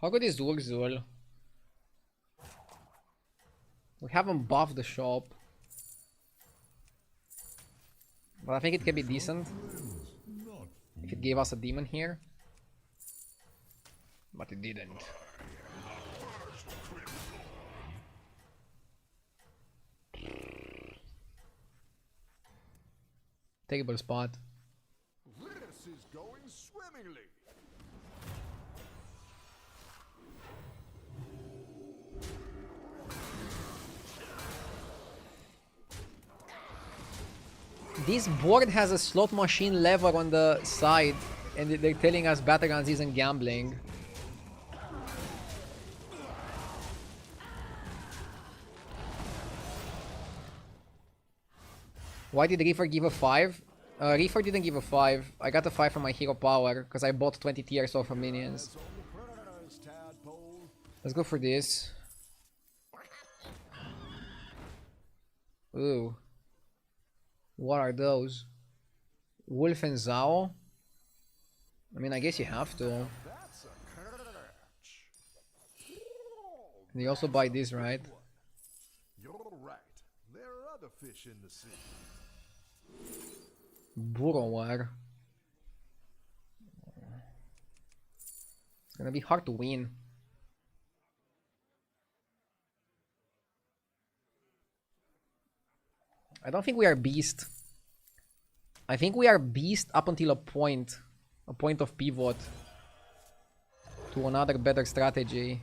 Speaker 1: How good is Zul? We haven't buffed the shop. But I think it can be decent. If it gave us a demon here. But it didn't. Takeable spot.
Speaker 4: This is going swimmingly.
Speaker 1: This board has a slot machine lever on the side, and they're telling us Battlegrounds isn't gambling. Why did Reaper give a 5? Reaper didn't give a 5. I got a 5 from my hero power because I bought 20 tiers off of minions. Let's go for this. Ooh. What are those? Wolf and Zhao? I mean, I guess you have to. And you also buy this, right?
Speaker 4: You're right. There are
Speaker 5: other fish in the sea.
Speaker 1: Burrower. It's gonna be hard to win. I don't think we are beast. I think we are beast up until a point of pivot to another better strategy.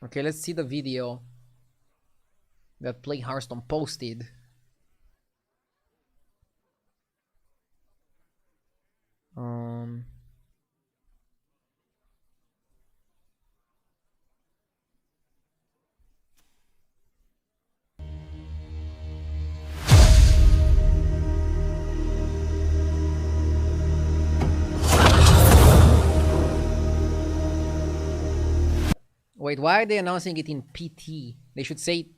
Speaker 1: Okay, let's see the video that Play Hearthstone posted. Wait, why are they announcing it in PT? They should say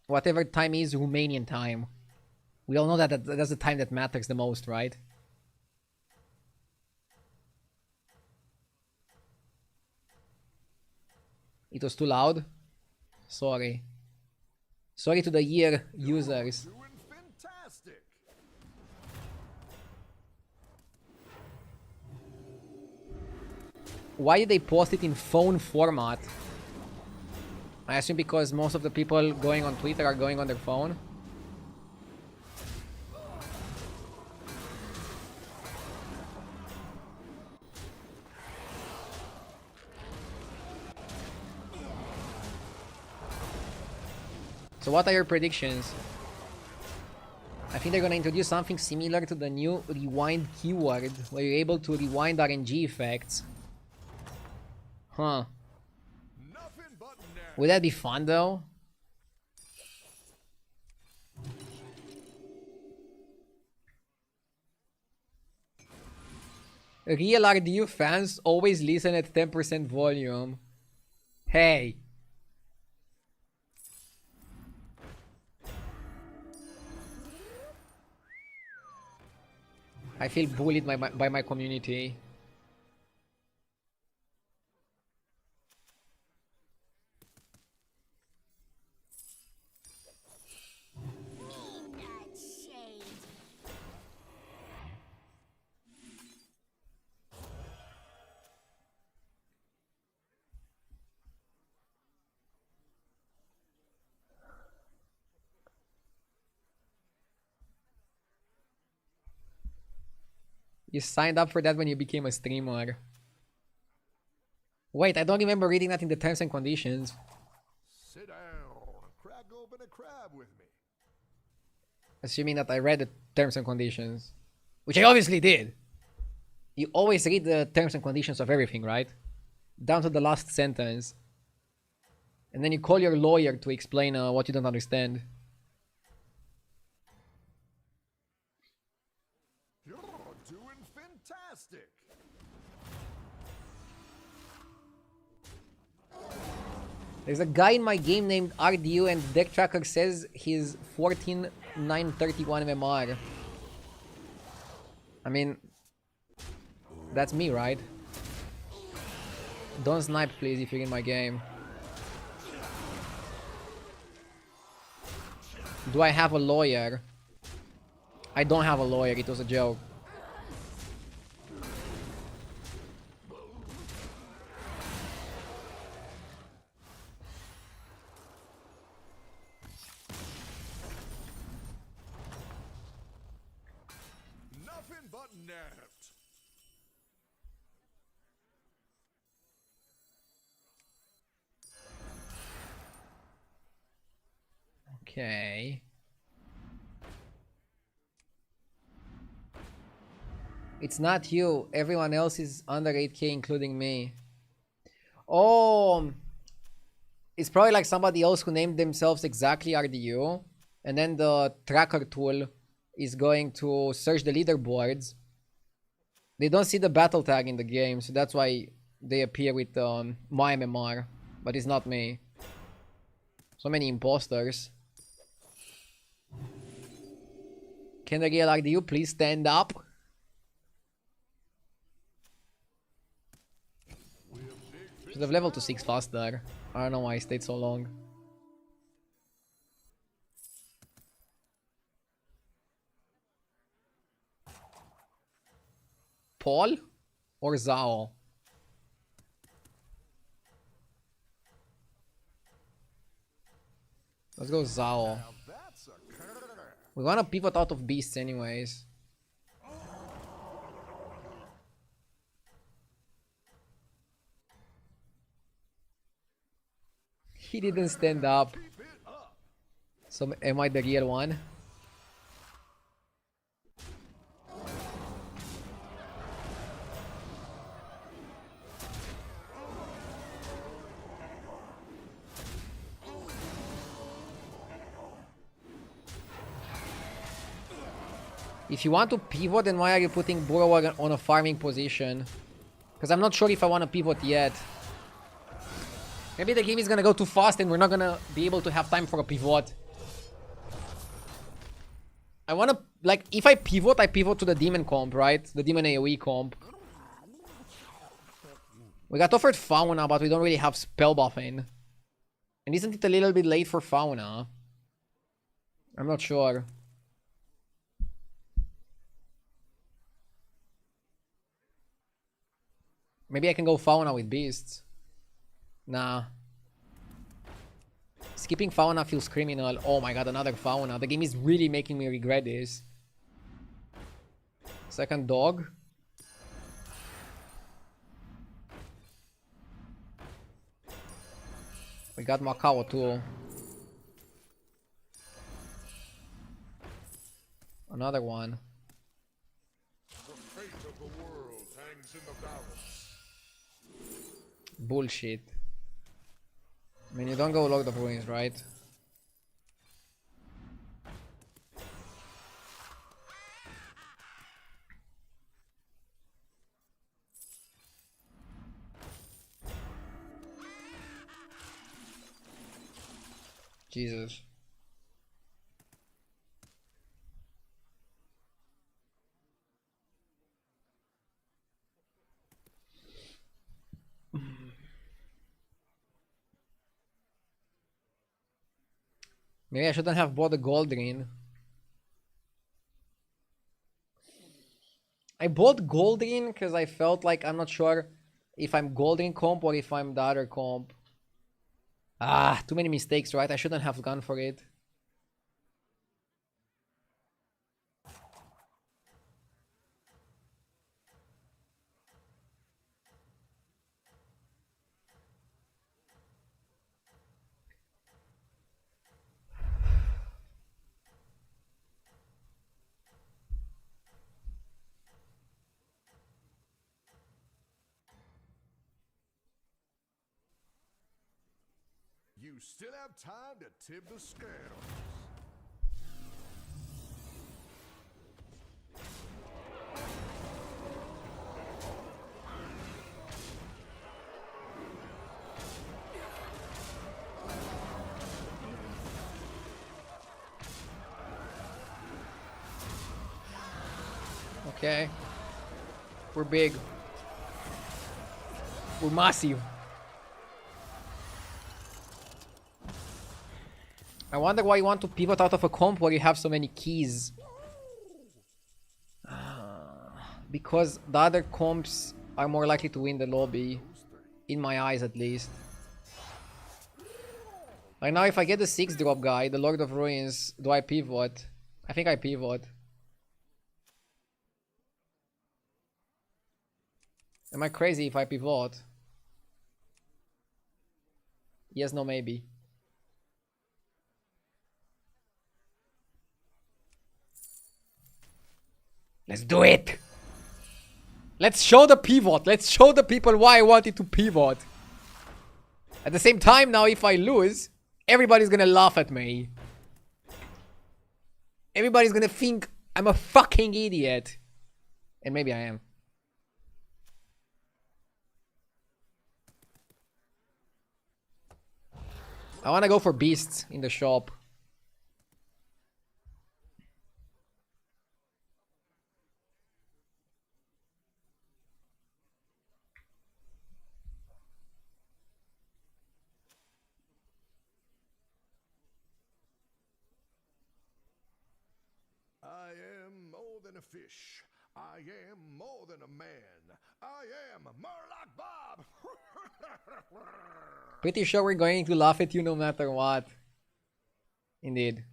Speaker 1: whatever time is Romanian time. We all know that that's the time that matters the most, right? It was too loud? Sorry. Sorry to the ear users.
Speaker 5: Doing fantastic.
Speaker 1: Why did they post it in phone format? I assume because most of the people going on Twitter are going on their phone. So what are your predictions? I think they're gonna introduce something similar to the new rewind keyword, where you're able to rewind RNG effects. Huh.
Speaker 4: Nothing but nerve.
Speaker 1: Would that be fun though? Real RDU fans always listen at 10% volume. Hey. I feel bullied by my community.
Speaker 3: That shade.
Speaker 1: You signed up for that when you became a streamer. Wait, I don't remember reading that in the terms and conditions.
Speaker 4: Sit down.
Speaker 5: Crack open a crab with me.
Speaker 1: Assuming that I read the terms and conditions. Which I obviously did. You always read the terms and conditions of everything, right? Down to the last sentence. And then you call your lawyer to explain what you don't understand.
Speaker 5: You're doing fantastic.
Speaker 1: There's a guy in my game named RDU and deck tracker says he's 14931 MMR. I mean, that's me, right? Don't snipe, please, if you're in my game. Do I have a lawyer? I don't have a lawyer, it was a joke.
Speaker 4: Nothing but nerves.
Speaker 1: Okay. It's not you. Everyone else is under 8k, including me. Oh, it's probably like somebody else who named themselves exactly RDU. And then the tracker tool is going to search the leaderboards. They don't see the battle tag in the game, so that's why they appear with my MMR. But it's not me. So many imposters. Can the real RDU please stand up? Should have leveled to 6 faster. I don't know why I stayed so long. Paul or Zhao? Let's go Zhao. We wanna pivot out of beasts anyways. He didn't stand up. So am I the real one? If you want to pivot, then why are you putting Burrow on a farming position? Because I'm not sure if I want to pivot yet. Maybe the game is gonna go too fast and we're not gonna be able to have time for a pivot. I wanna, like, if I pivot to the demon comp, right? The demon AoE comp. We got offered Fauna, but we don't really have spell buffing. And isn't it a little bit late for Fauna? I'm not sure. Maybe I can go Fauna with Beasts. Nah. Skipping Fauna feels criminal. Oh my god, another Fauna. The game is really making me regret this. Second dog. We got Macao too. Another one.
Speaker 4: The fate of the world hangs in the balance.
Speaker 1: Bullshit. I mean, you don't go Lord of Ruins, right? Jesus. Maybe I shouldn't have bought the gold ring. I bought gold ring because I felt like I'm not sure if I'm gold ring comp or if I'm the other comp. Ah, too many mistakes, right? I shouldn't have gone for it.
Speaker 4: You still have time to tip the scales.
Speaker 1: Okay. We're big. We're massive. I wonder why you want to pivot out of a comp where you have so many keys. Because the other comps are more likely to win the lobby. In my eyes, at least. Right now, if I get the 6-drop guy, the Lord of Ruins, do I pivot? I think I pivot. Am I crazy if I pivot? Yes, no, maybe. Let's do it! Let's show the pivot. Let's show the people why I wanted to pivot. At the same time, now if I lose, everybody's gonna laugh at me. Everybody's gonna think I'm a fucking idiot. And maybe I am. I wanna go for beasts in the shop.
Speaker 4: a fish. I am more than a man. I am Murloc Bob.
Speaker 1: Pretty sure we're going to laugh at you no matter what. Indeed.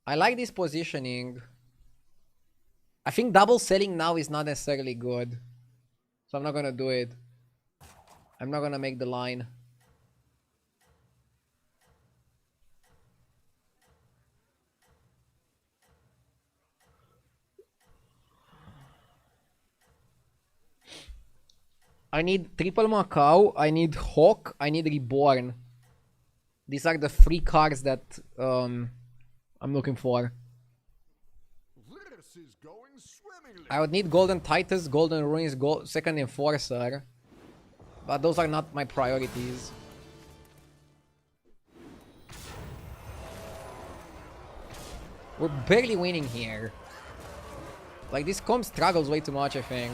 Speaker 1: I like this positioning. I think double selling now is not necessarily good. So I'm not gonna do it. I'm not gonna make the line. I need triple Macau, I need Hawk, I need Reborn. These are the 3 cards that I'm looking for.
Speaker 4: This is going swimmingly.
Speaker 1: I would need Golden Titus, Golden Ruins, Second Enforcer. But those are not my priorities. We're barely winning here. Like, this comp struggles way too much, I think.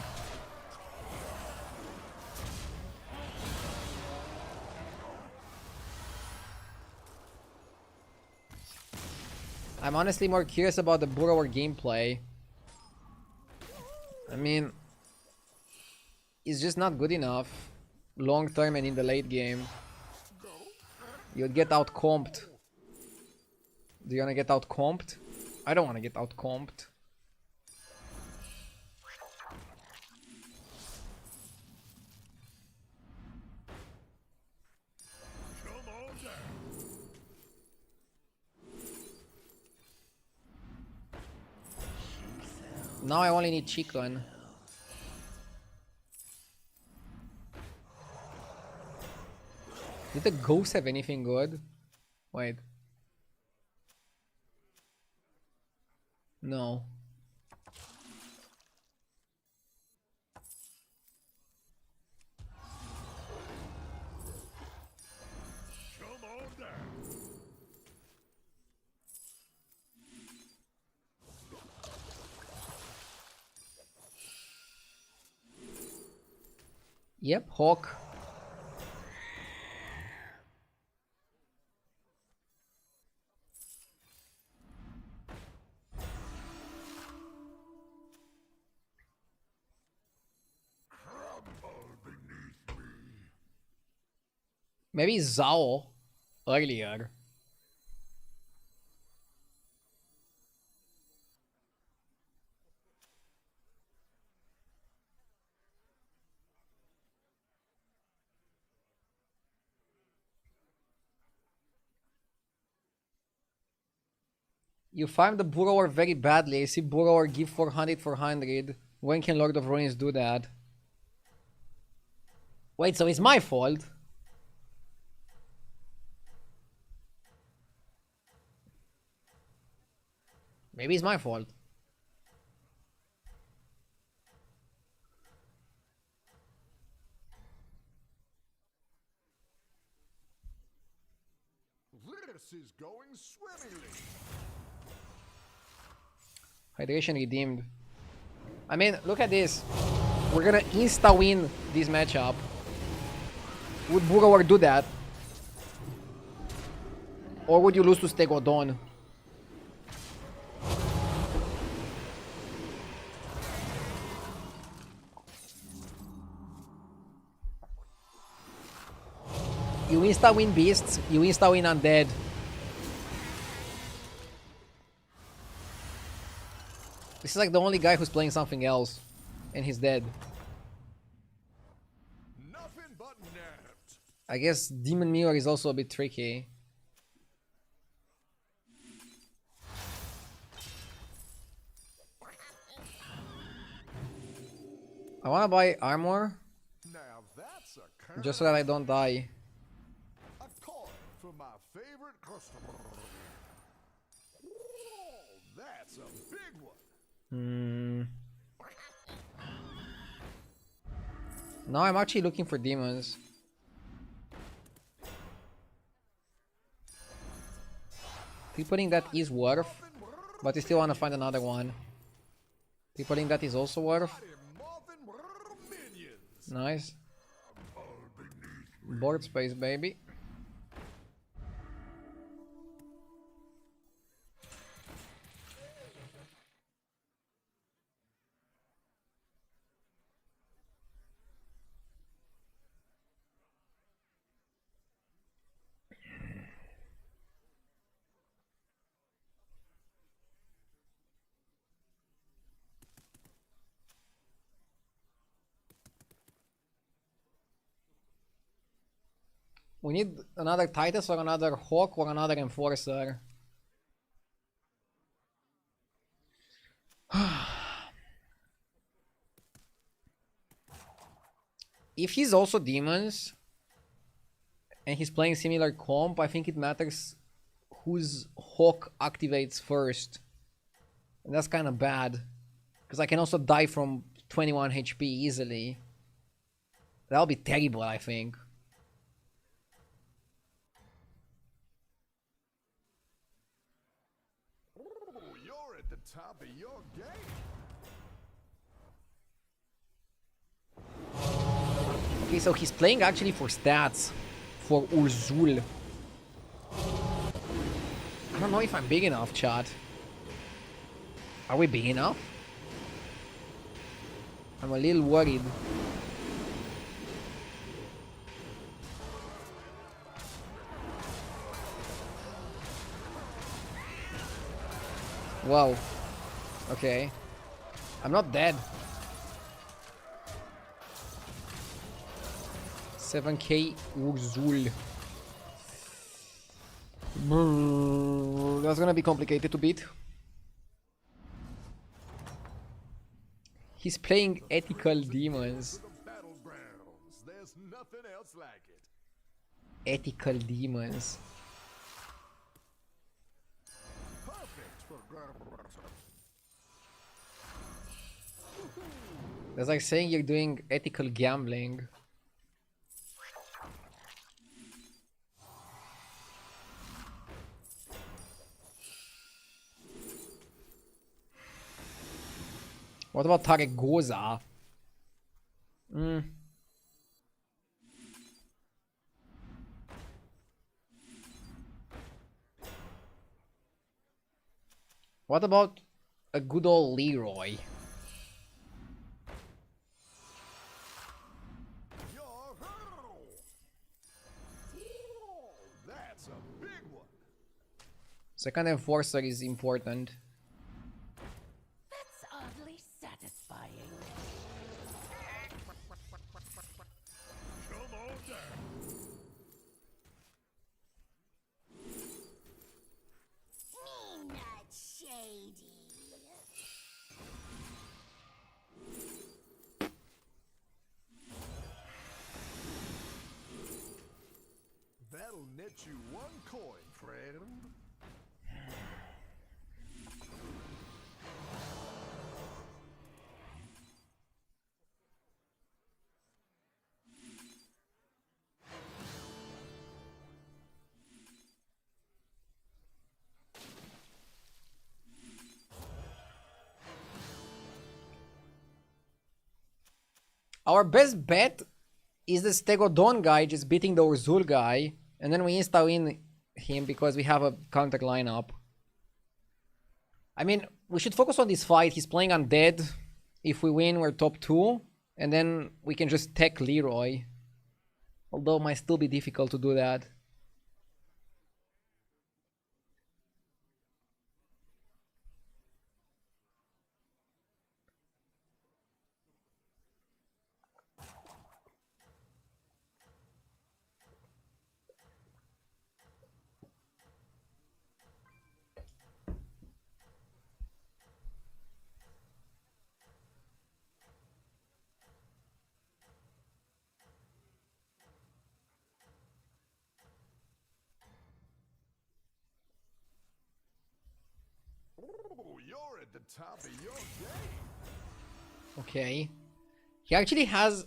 Speaker 1: I'm honestly more curious about the Burrower gameplay. I mean, it's just not good enough long term and in the late game. You'd get out comped. Do you wanna get out comped? I don't wanna get out comped. Now I only need chicken. Did the ghost have anything good? Wait. No.
Speaker 4: Come on down.
Speaker 1: Yep, Hawk. Maybe Zao earlier. You farm the Burrower very badly. I see Burrower give 400 400. When can Lord of Ruins do that? Wait, so it's my fault? Maybe it's my fault.
Speaker 4: This is going swimmingly.
Speaker 1: Hydration redeemed. I mean, look at this. We're gonna insta-win this matchup. Would Burrower do that? Or would you lose to Stegodon? You insta-win beasts, you insta-win undead. This is like the only guy who's playing something else. And he's dead.
Speaker 4: Nothing but napped.
Speaker 1: I guess Demon Mirror is also a bit tricky. I wanna buy armor.
Speaker 4: Now that's a curve.
Speaker 1: Just so that I don't die.
Speaker 4: A coin for my favorite customer. Whoa, that's a big one.
Speaker 1: Now I'm actually looking for demons. Peopling that is worth, but I still want to find another one. Peopling that is also worth. Nice. Board space, baby. We need another Titus or another Hawk or another Enforcer. If he's also Demons and he's playing similar comp, I think it matters whose Hawk activates first. And that's kind of bad. Because I can also die from 21 HP easily. That'll be terrible, I think.
Speaker 4: You're at the top of your game.
Speaker 1: Okay, so he's playing actually for stats. For Urzul. I don't know if I'm big enough, chat. Are we big enough? I'm a little worried. Wow. Okay. I'm not dead. 7k Urzul. That's gonna be complicated to beat. He's playing ethical demons.
Speaker 4: The Battlegrounds. There's nothing else like it.
Speaker 1: Ethical demons.
Speaker 4: Perfect for
Speaker 1: That's like saying you're doing ethical gambling. What about Tarek Goza? What about a good old Leroy?
Speaker 4: That's a big one.
Speaker 1: Second Enforcer is important.
Speaker 8: That's oddly satisfying.
Speaker 4: Come on down.
Speaker 3: Me not shady.
Speaker 4: That'll net you 1 coin, friend.
Speaker 1: Our best bet is the Stegodon guy just beating the Urzul guy, and then we insta-win him because we have a counter lineup. I mean, we should focus on this fight. He's playing Undead. If we win, we're top 2, and then we can just tech Leroy. Although it might still be difficult to do that.
Speaker 4: Oh, you're at the top of your game.
Speaker 1: Okay. He actually has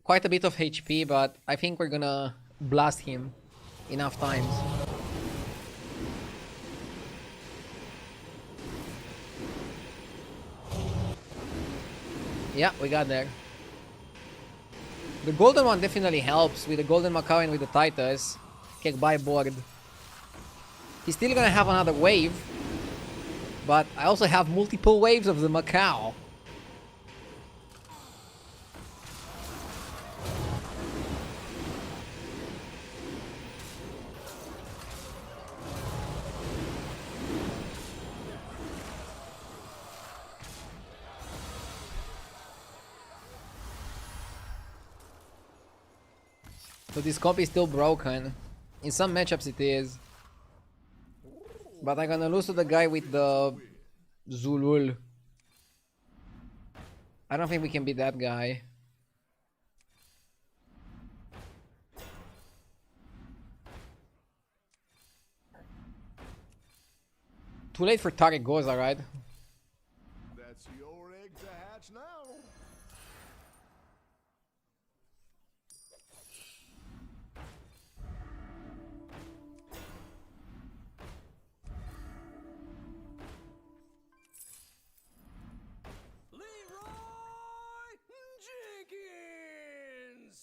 Speaker 1: quite a bit of HP, but I think we're gonna blast him enough times. Yeah, we got there. The golden one definitely helps with the golden Macau and with the Titus. Kick by board. He's still gonna have another wave, but I also have multiple waves of the Macau. So this comp is still broken. In some matchups it is. But I'm gonna lose to the guy with the Zulul. I don't think we can beat that guy. Too late for Tarek Goza, right?
Speaker 4: That's your egg to hatch now.
Speaker 6: Leroy Jenkins!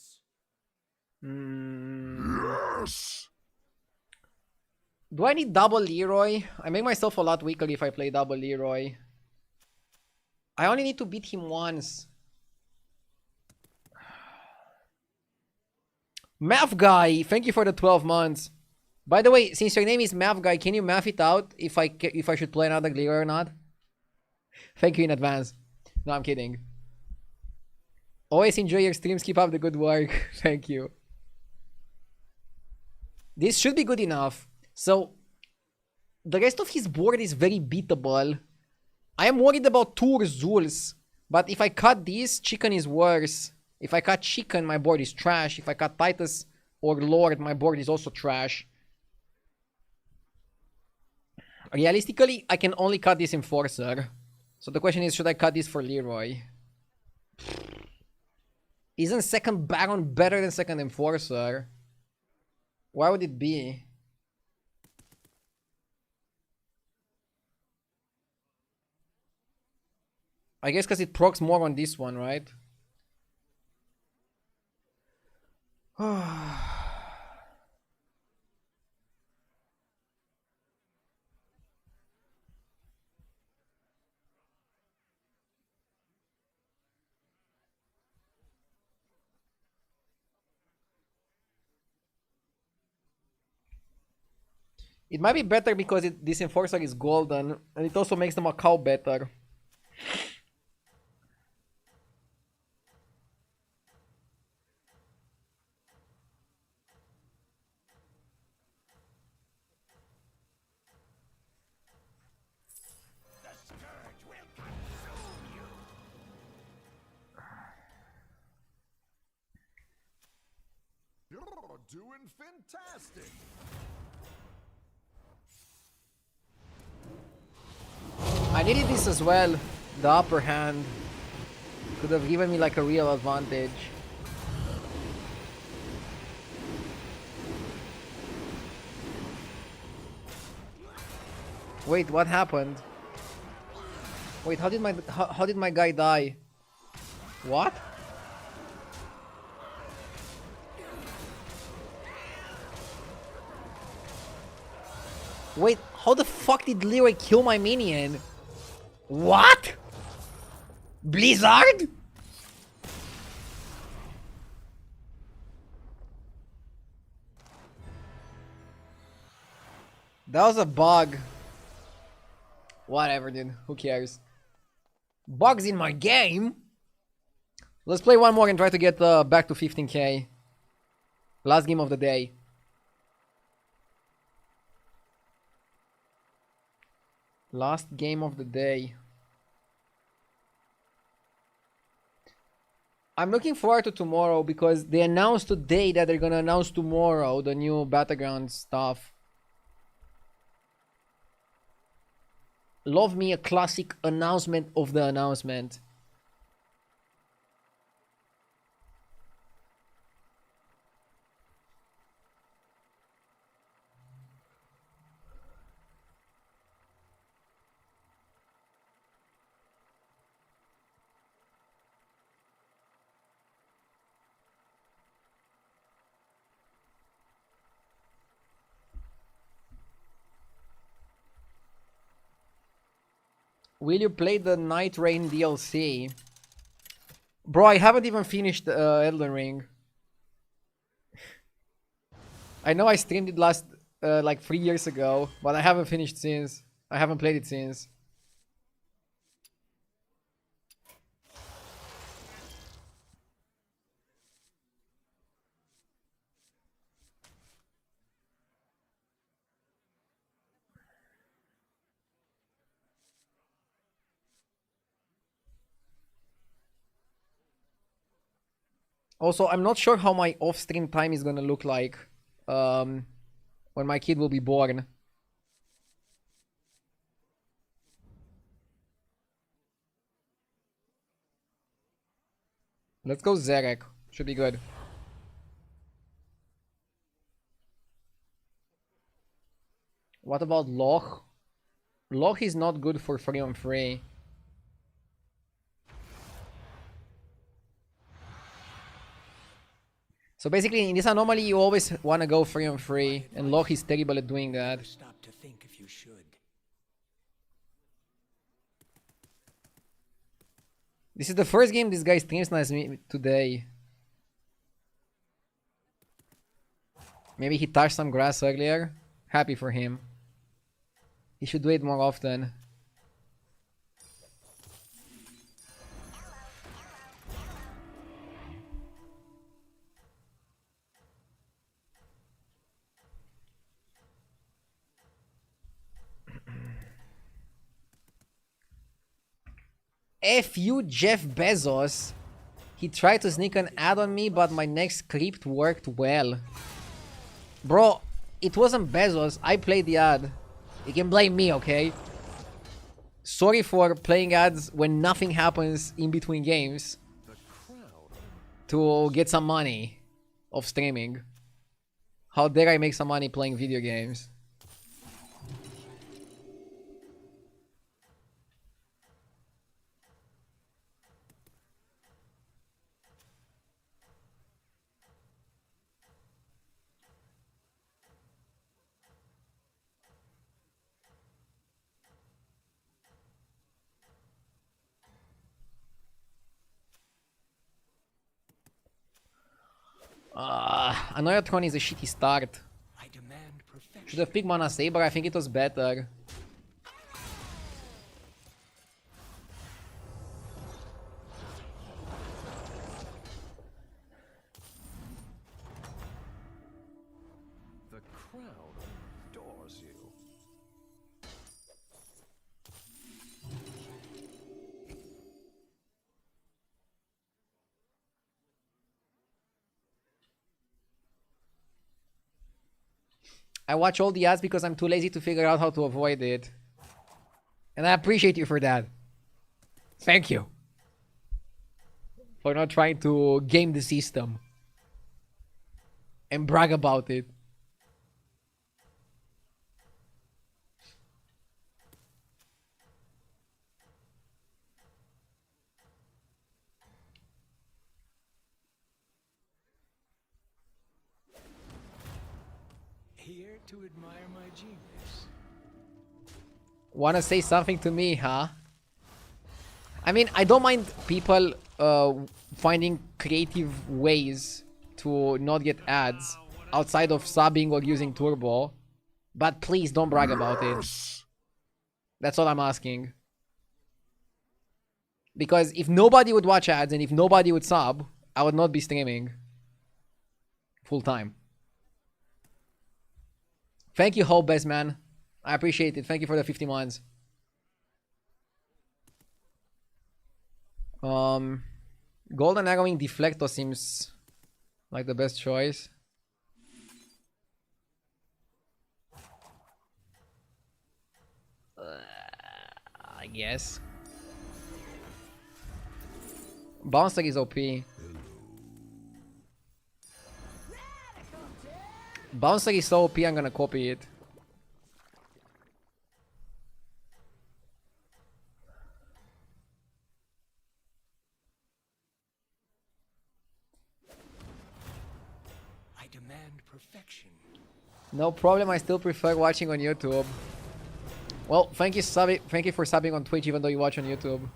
Speaker 4: Yes!
Speaker 1: Do I need double Leroy? I make myself a lot weaker if I play double Leroy. I only need to beat him once. Math Guy, thank you for the 12 months. By the way, since your name is Math Guy, can you math it out if I should play another Leroy or not? Thank you in advance. No, I'm kidding. Always enjoy your streams. Keep up the good work. Thank you. This should be good enough. So, the rest of his board is very beatable. I am worried about two Zuls. But if I cut this, Chicken is worse. If I cut Chicken, my board is trash. If I cut Titus or Lord, my board is also trash. Realistically, I can only cut this Enforcer. So the question is, should I cut this for Leroy? Isn't second Baron better than second Enforcer? Why would it be? I guess because it procs more on this one, right? It might be better because this Enforcer is golden, and it also makes the Macau better.
Speaker 6: The scourge will consume you!
Speaker 4: You're doing fantastic.
Speaker 1: I needed this as well. The upper hand could have given me like a real advantage. Wait, what happened? Wait, how did my guy die? What? Wait, how the fuck did Leroy kill my minion? What? Blizzard? That was a bug. Whatever, dude. Who cares? Bugs in my game? Let's play one more and try to get back to 15k. Last game of the day. Last game of the day. I'm looking forward to tomorrow because they announced today that they're gonna announce tomorrow the new Battlegrounds stuff. Love me a classic announcement of the announcement. Will you play the Night Rain DLC? Bro, I haven't even finished Elden Ring. I know I streamed it last, like 3 years ago, but I haven't finished since. I haven't played it since. Also, I'm not sure how my off-stream time is gonna look like when my kid will be born. Let's go Zarek. Should be good. What about Loch? Loch is not good for 3-on-3. So basically, in this anomaly, you always want to go 3-on-3, and Loch is terrible at doing that.
Speaker 6: Stop to think if you should.
Speaker 1: This is the first game this guy streams as me today. Maybe he touched some grass earlier. Happy for him. He should do it more often. F you, Jeff Bezos. He tried to sneak an ad on me, but my next script worked well. Bro, it wasn't Bezos. I played the ad. You can blame me, okay? Sorry for playing ads when nothing happens in between games to get some money of streaming. How dare I make some money playing video games? Annoyatron is a shitty start.
Speaker 6: I demand perfection.
Speaker 1: Should have picked Mana Saber, I think it was better.
Speaker 5: The crowd adores you.
Speaker 1: I watch all the ads because I'm too lazy to figure out how to avoid it. And I appreciate you for that. Thank you. For not trying to game the system. And brag about it.
Speaker 6: Here to admire my genius.
Speaker 1: Wanna say something to me, huh? I mean, I don't mind people finding creative ways to not get ads outside of subbing or using turbo. But please don't brag about it. That's all I'm asking. Because if nobody would watch ads and if nobody would sub, I would not be streaming full time. Thank you, Hope Best Man. I appreciate it. Thank you for the 50 months. Golden Arrowing Deflector seems like the best choice. I guess. Bouncer is OP. Bouncer is so OP, I'm gonna copy it.
Speaker 6: I demand perfection.
Speaker 1: No problem, I still prefer watching on YouTube. Well, thank you for subbing on Twitch even though you watch on YouTube.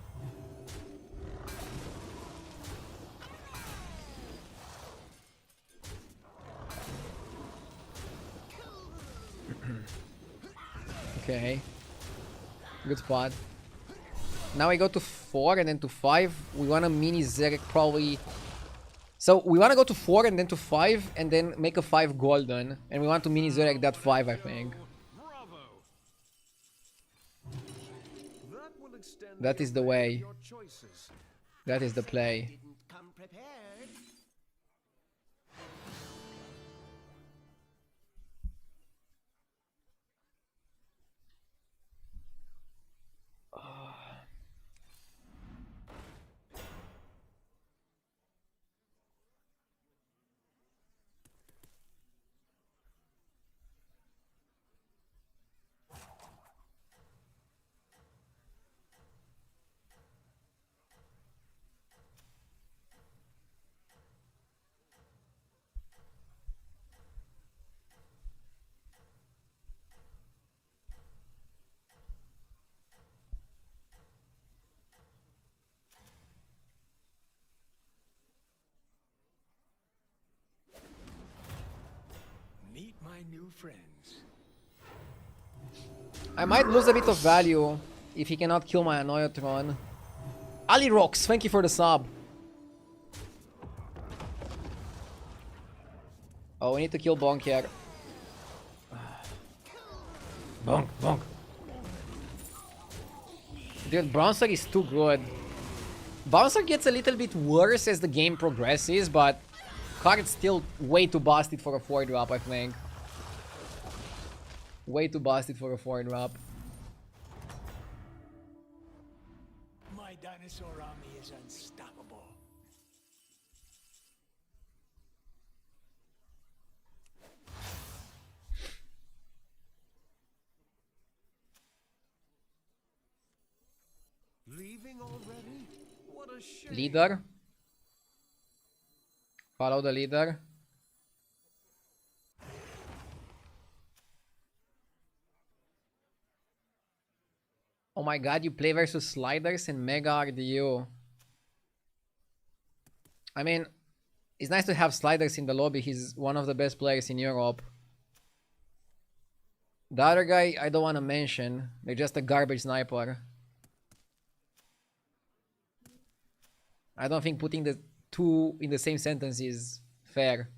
Speaker 1: Okay. Good spot. Now we go to 4 and then to 5. We want to mini Zerek probably. So we want to go to 4 and then to 5 and then make a 5 golden. And we want to mini Zerek that 5, I think. That is the way. That is the play.
Speaker 7: Didn't come prepared.
Speaker 6: my new friends.
Speaker 1: I might lose a bit of value if he cannot kill my Annoyotron. Ali Rocks, thank you for the sub. Oh, we need to kill Bonk here. Bonk, bonk. Dude, Bronzer is too good. Bouncer gets a little bit worse as the game progresses, but card's still way too busted for a 4-drop, I think. Way too busted for a 4-drop.
Speaker 6: My dinosaur army is unstoppable.
Speaker 5: Leaving already? What a shame.
Speaker 1: Leader. Follow the leader. Oh my god, you play versus Sliders and Mega RDU. I mean, it's nice to have Sliders in the lobby. He's one of the best players in Europe. The other guy, I don't want to mention. They're just a garbage sniper. I don't think putting the two in the same sentence is fair.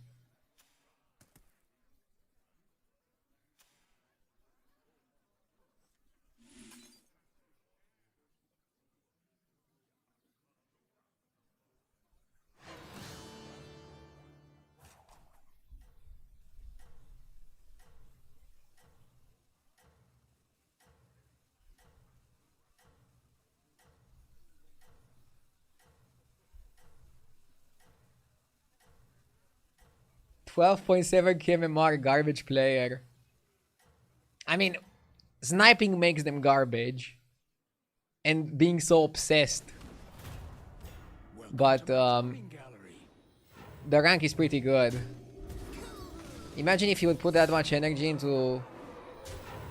Speaker 1: $12.7 KMMR garbage player. I mean, sniping makes them garbage. And being so obsessed. But the rank is pretty good. Imagine if you would put that much energy into,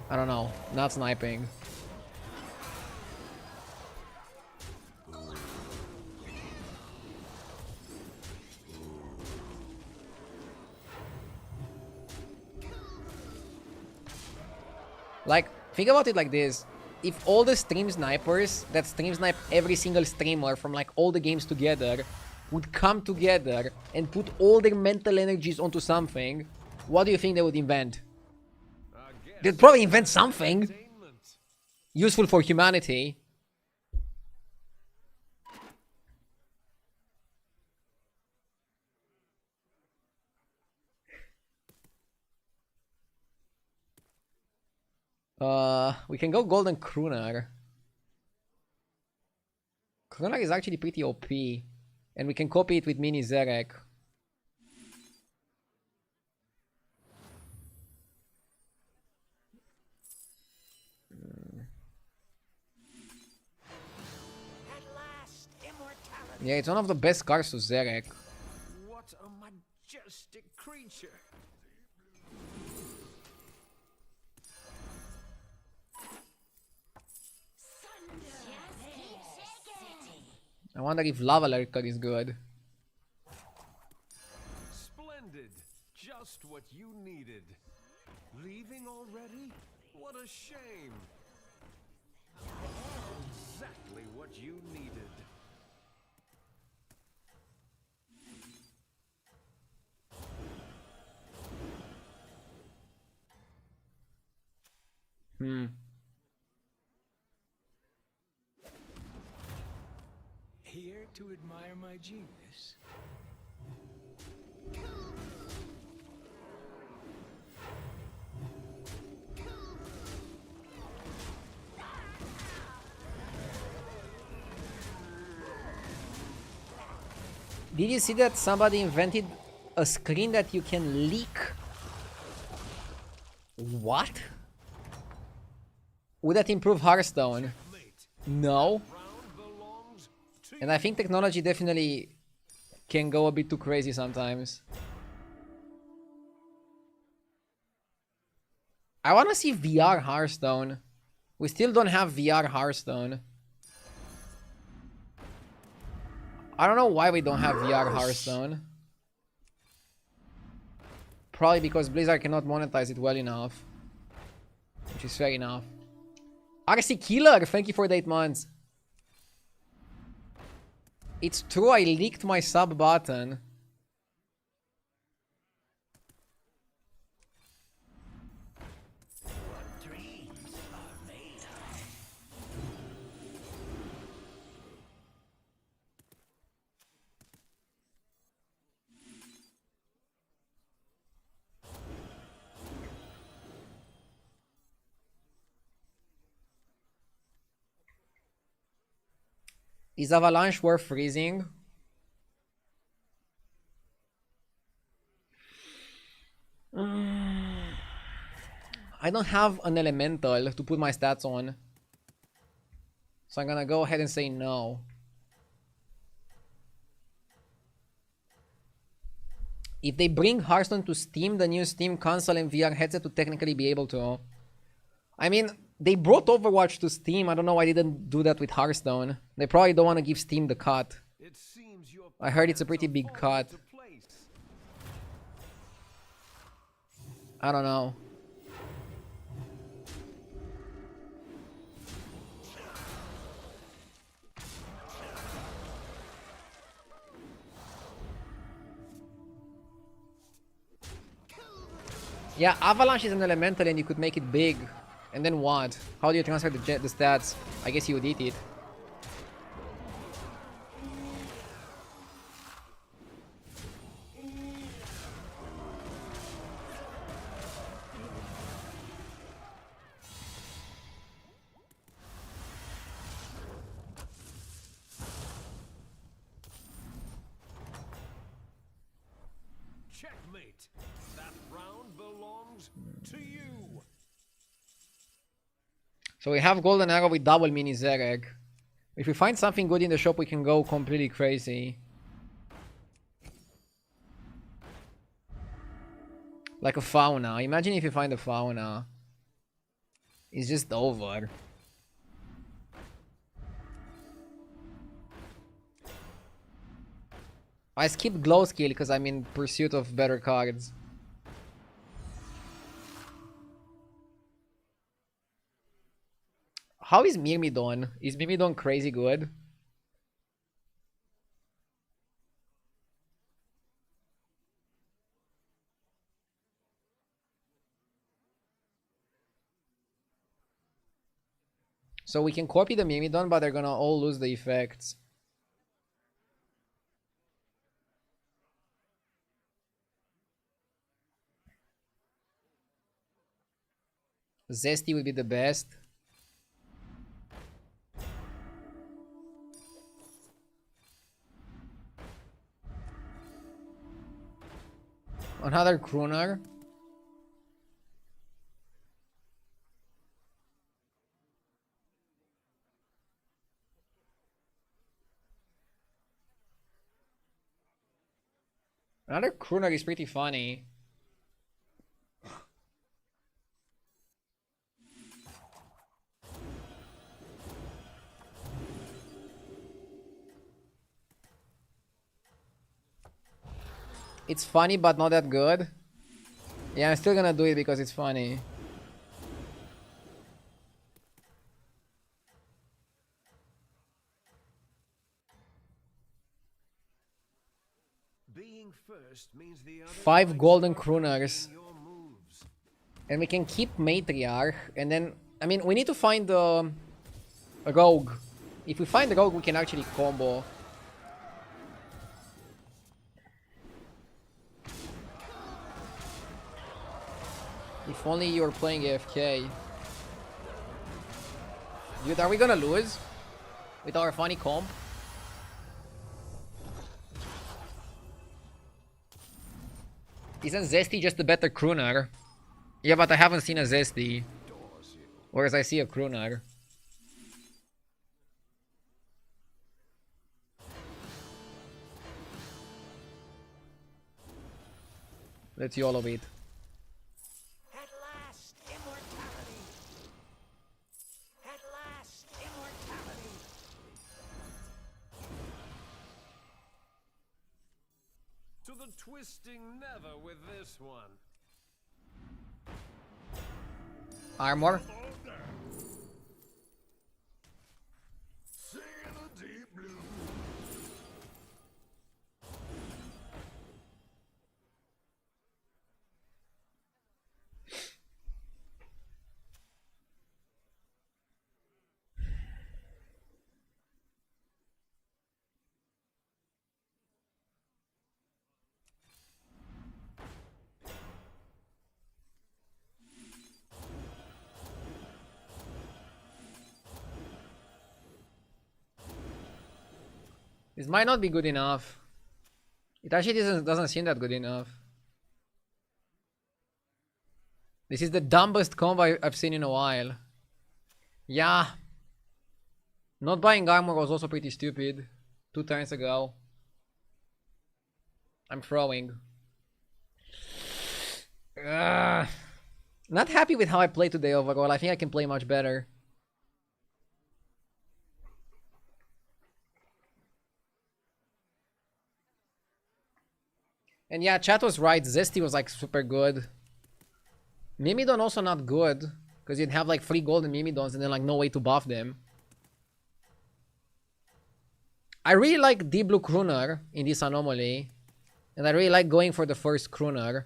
Speaker 1: I don't know, not sniping. Like, think about it like this. If all the stream snipers that stream snipe every single streamer from like all the games together would come together and put all their mental energies onto something, what do you think they would invent? They'd probably invent something useful for humanity. We can go Golden Krunar. Krunar is actually pretty OP. And we can copy it with Mini Zerek. Yeah, it's one of the best cards to Zerek.
Speaker 5: What a majestic creature.
Speaker 1: I wonder if Lava Lurker is good.
Speaker 5: Splendid. Just what you needed. Leaving already? What a shame. Exactly what you needed.
Speaker 6: Here to admire my genius.
Speaker 1: Did you see that somebody invented a screen that you can leak? What? Would that improve Hearthstone? No. And I think technology definitely can go a bit too crazy sometimes. I want to see VR Hearthstone. We still don't have VR Hearthstone. I don't know why we don't have VR Hearthstone. Probably because Blizzard cannot monetize it well enough. Which is fair enough. RC Killer, thank you for the 8 months. It's true, I leaked my sub button. Is Avalanche worth freezing? I don't have an elemental to put my stats on. So I'm gonna go ahead and say no. If they bring Hearthstone to Steam, the new Steam console and VR headset to technically be able to. I mean, they brought Overwatch to Steam. I don't know why they didn't do that with Hearthstone. They probably don't want to give Steam the cut. I heard it's a pretty big cut. I don't know. Yeah, Avalanche is an elemental and you could make it big. And then what? How do you transfer the stats? I guess you would eat it.
Speaker 6: Checkmate. That round belongs to you.
Speaker 1: So we have Golden Arrow with double mini Zereg. If we find something good in the shop, we can go completely crazy. Like a fauna. Imagine if you find a fauna. It's just over. I skipped Glow Skill because I'm in pursuit of better cards. How is Myrmidon? Is Myrmidon crazy good? So we can copy the Myrmidon, but they're gonna all lose the effects. Zesty would be the best. Another Crooner. Another Crooner is pretty funny. It's funny, but not that good. Yeah, I'm still gonna do it because it's funny.
Speaker 5: Being first means the other
Speaker 1: 5 golden Crooners. And we can keep Matriarch. And then, I mean, we need to find a Rogue. If we find the Rogue, we can actually combo. If only you were playing AFK. Dude, are we gonna lose? With our funny comp? Isn't Zesty just a better Crooner? Yeah, but I haven't seen a Zesty. Whereas I see a Crooner. Let's YOLO it.
Speaker 7: At last, immortality. At last, immortality.
Speaker 6: To the twisting nether with this one.
Speaker 1: armor.
Speaker 4: Singing a deep blue.
Speaker 1: This might not be good enough. It actually doesn't seem that good enough. This is the dumbest combo I've seen in a while. Yeah. Not buying armor was also pretty stupid. 2 turns ago. I'm throwing. Ugh. Not happy with how I played today overall. I think I can play much better. And yeah, chat was right. Zesty was like super good. Mimidon also not good. Because you'd have like 3 golden Mimidons and then like no way to buff them. I really like Deep Blue Crooner in this anomaly. And I really like going for the first Crooner.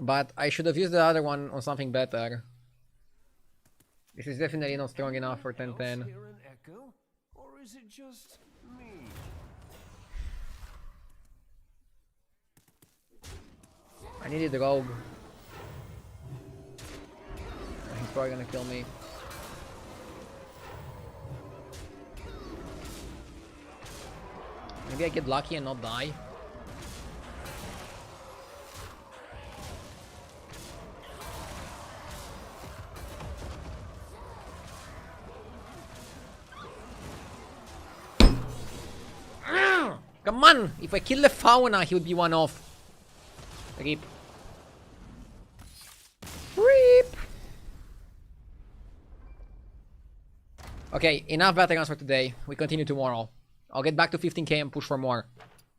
Speaker 1: But I should have used the other one on something better. This is definitely not strong enough for 10-10.
Speaker 5: Hear an echo? Or is it just me?
Speaker 1: I needed the rogue. He's probably gonna kill me. Maybe I get lucky and not die. Come on! If I kill the fauna, he would be one off. Rip. Rip! Okay, enough Battlegrounds for today. We continue tomorrow. I'll get back to 15k and push for more.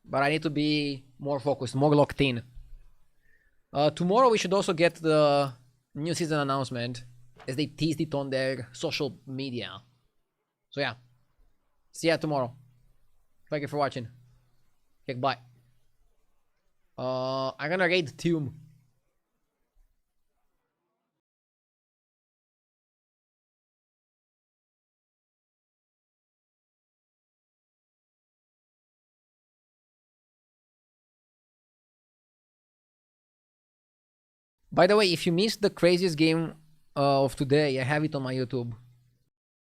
Speaker 1: But I need to be more focused, more locked in. Tomorrow we should also get the new season announcement, as they teased it on their social media. So yeah. See ya tomorrow. Thank you for watching. Okay, bye. I'm gonna raid Tomb. By the way, if you missed the craziest game of today, I have it on my YouTube.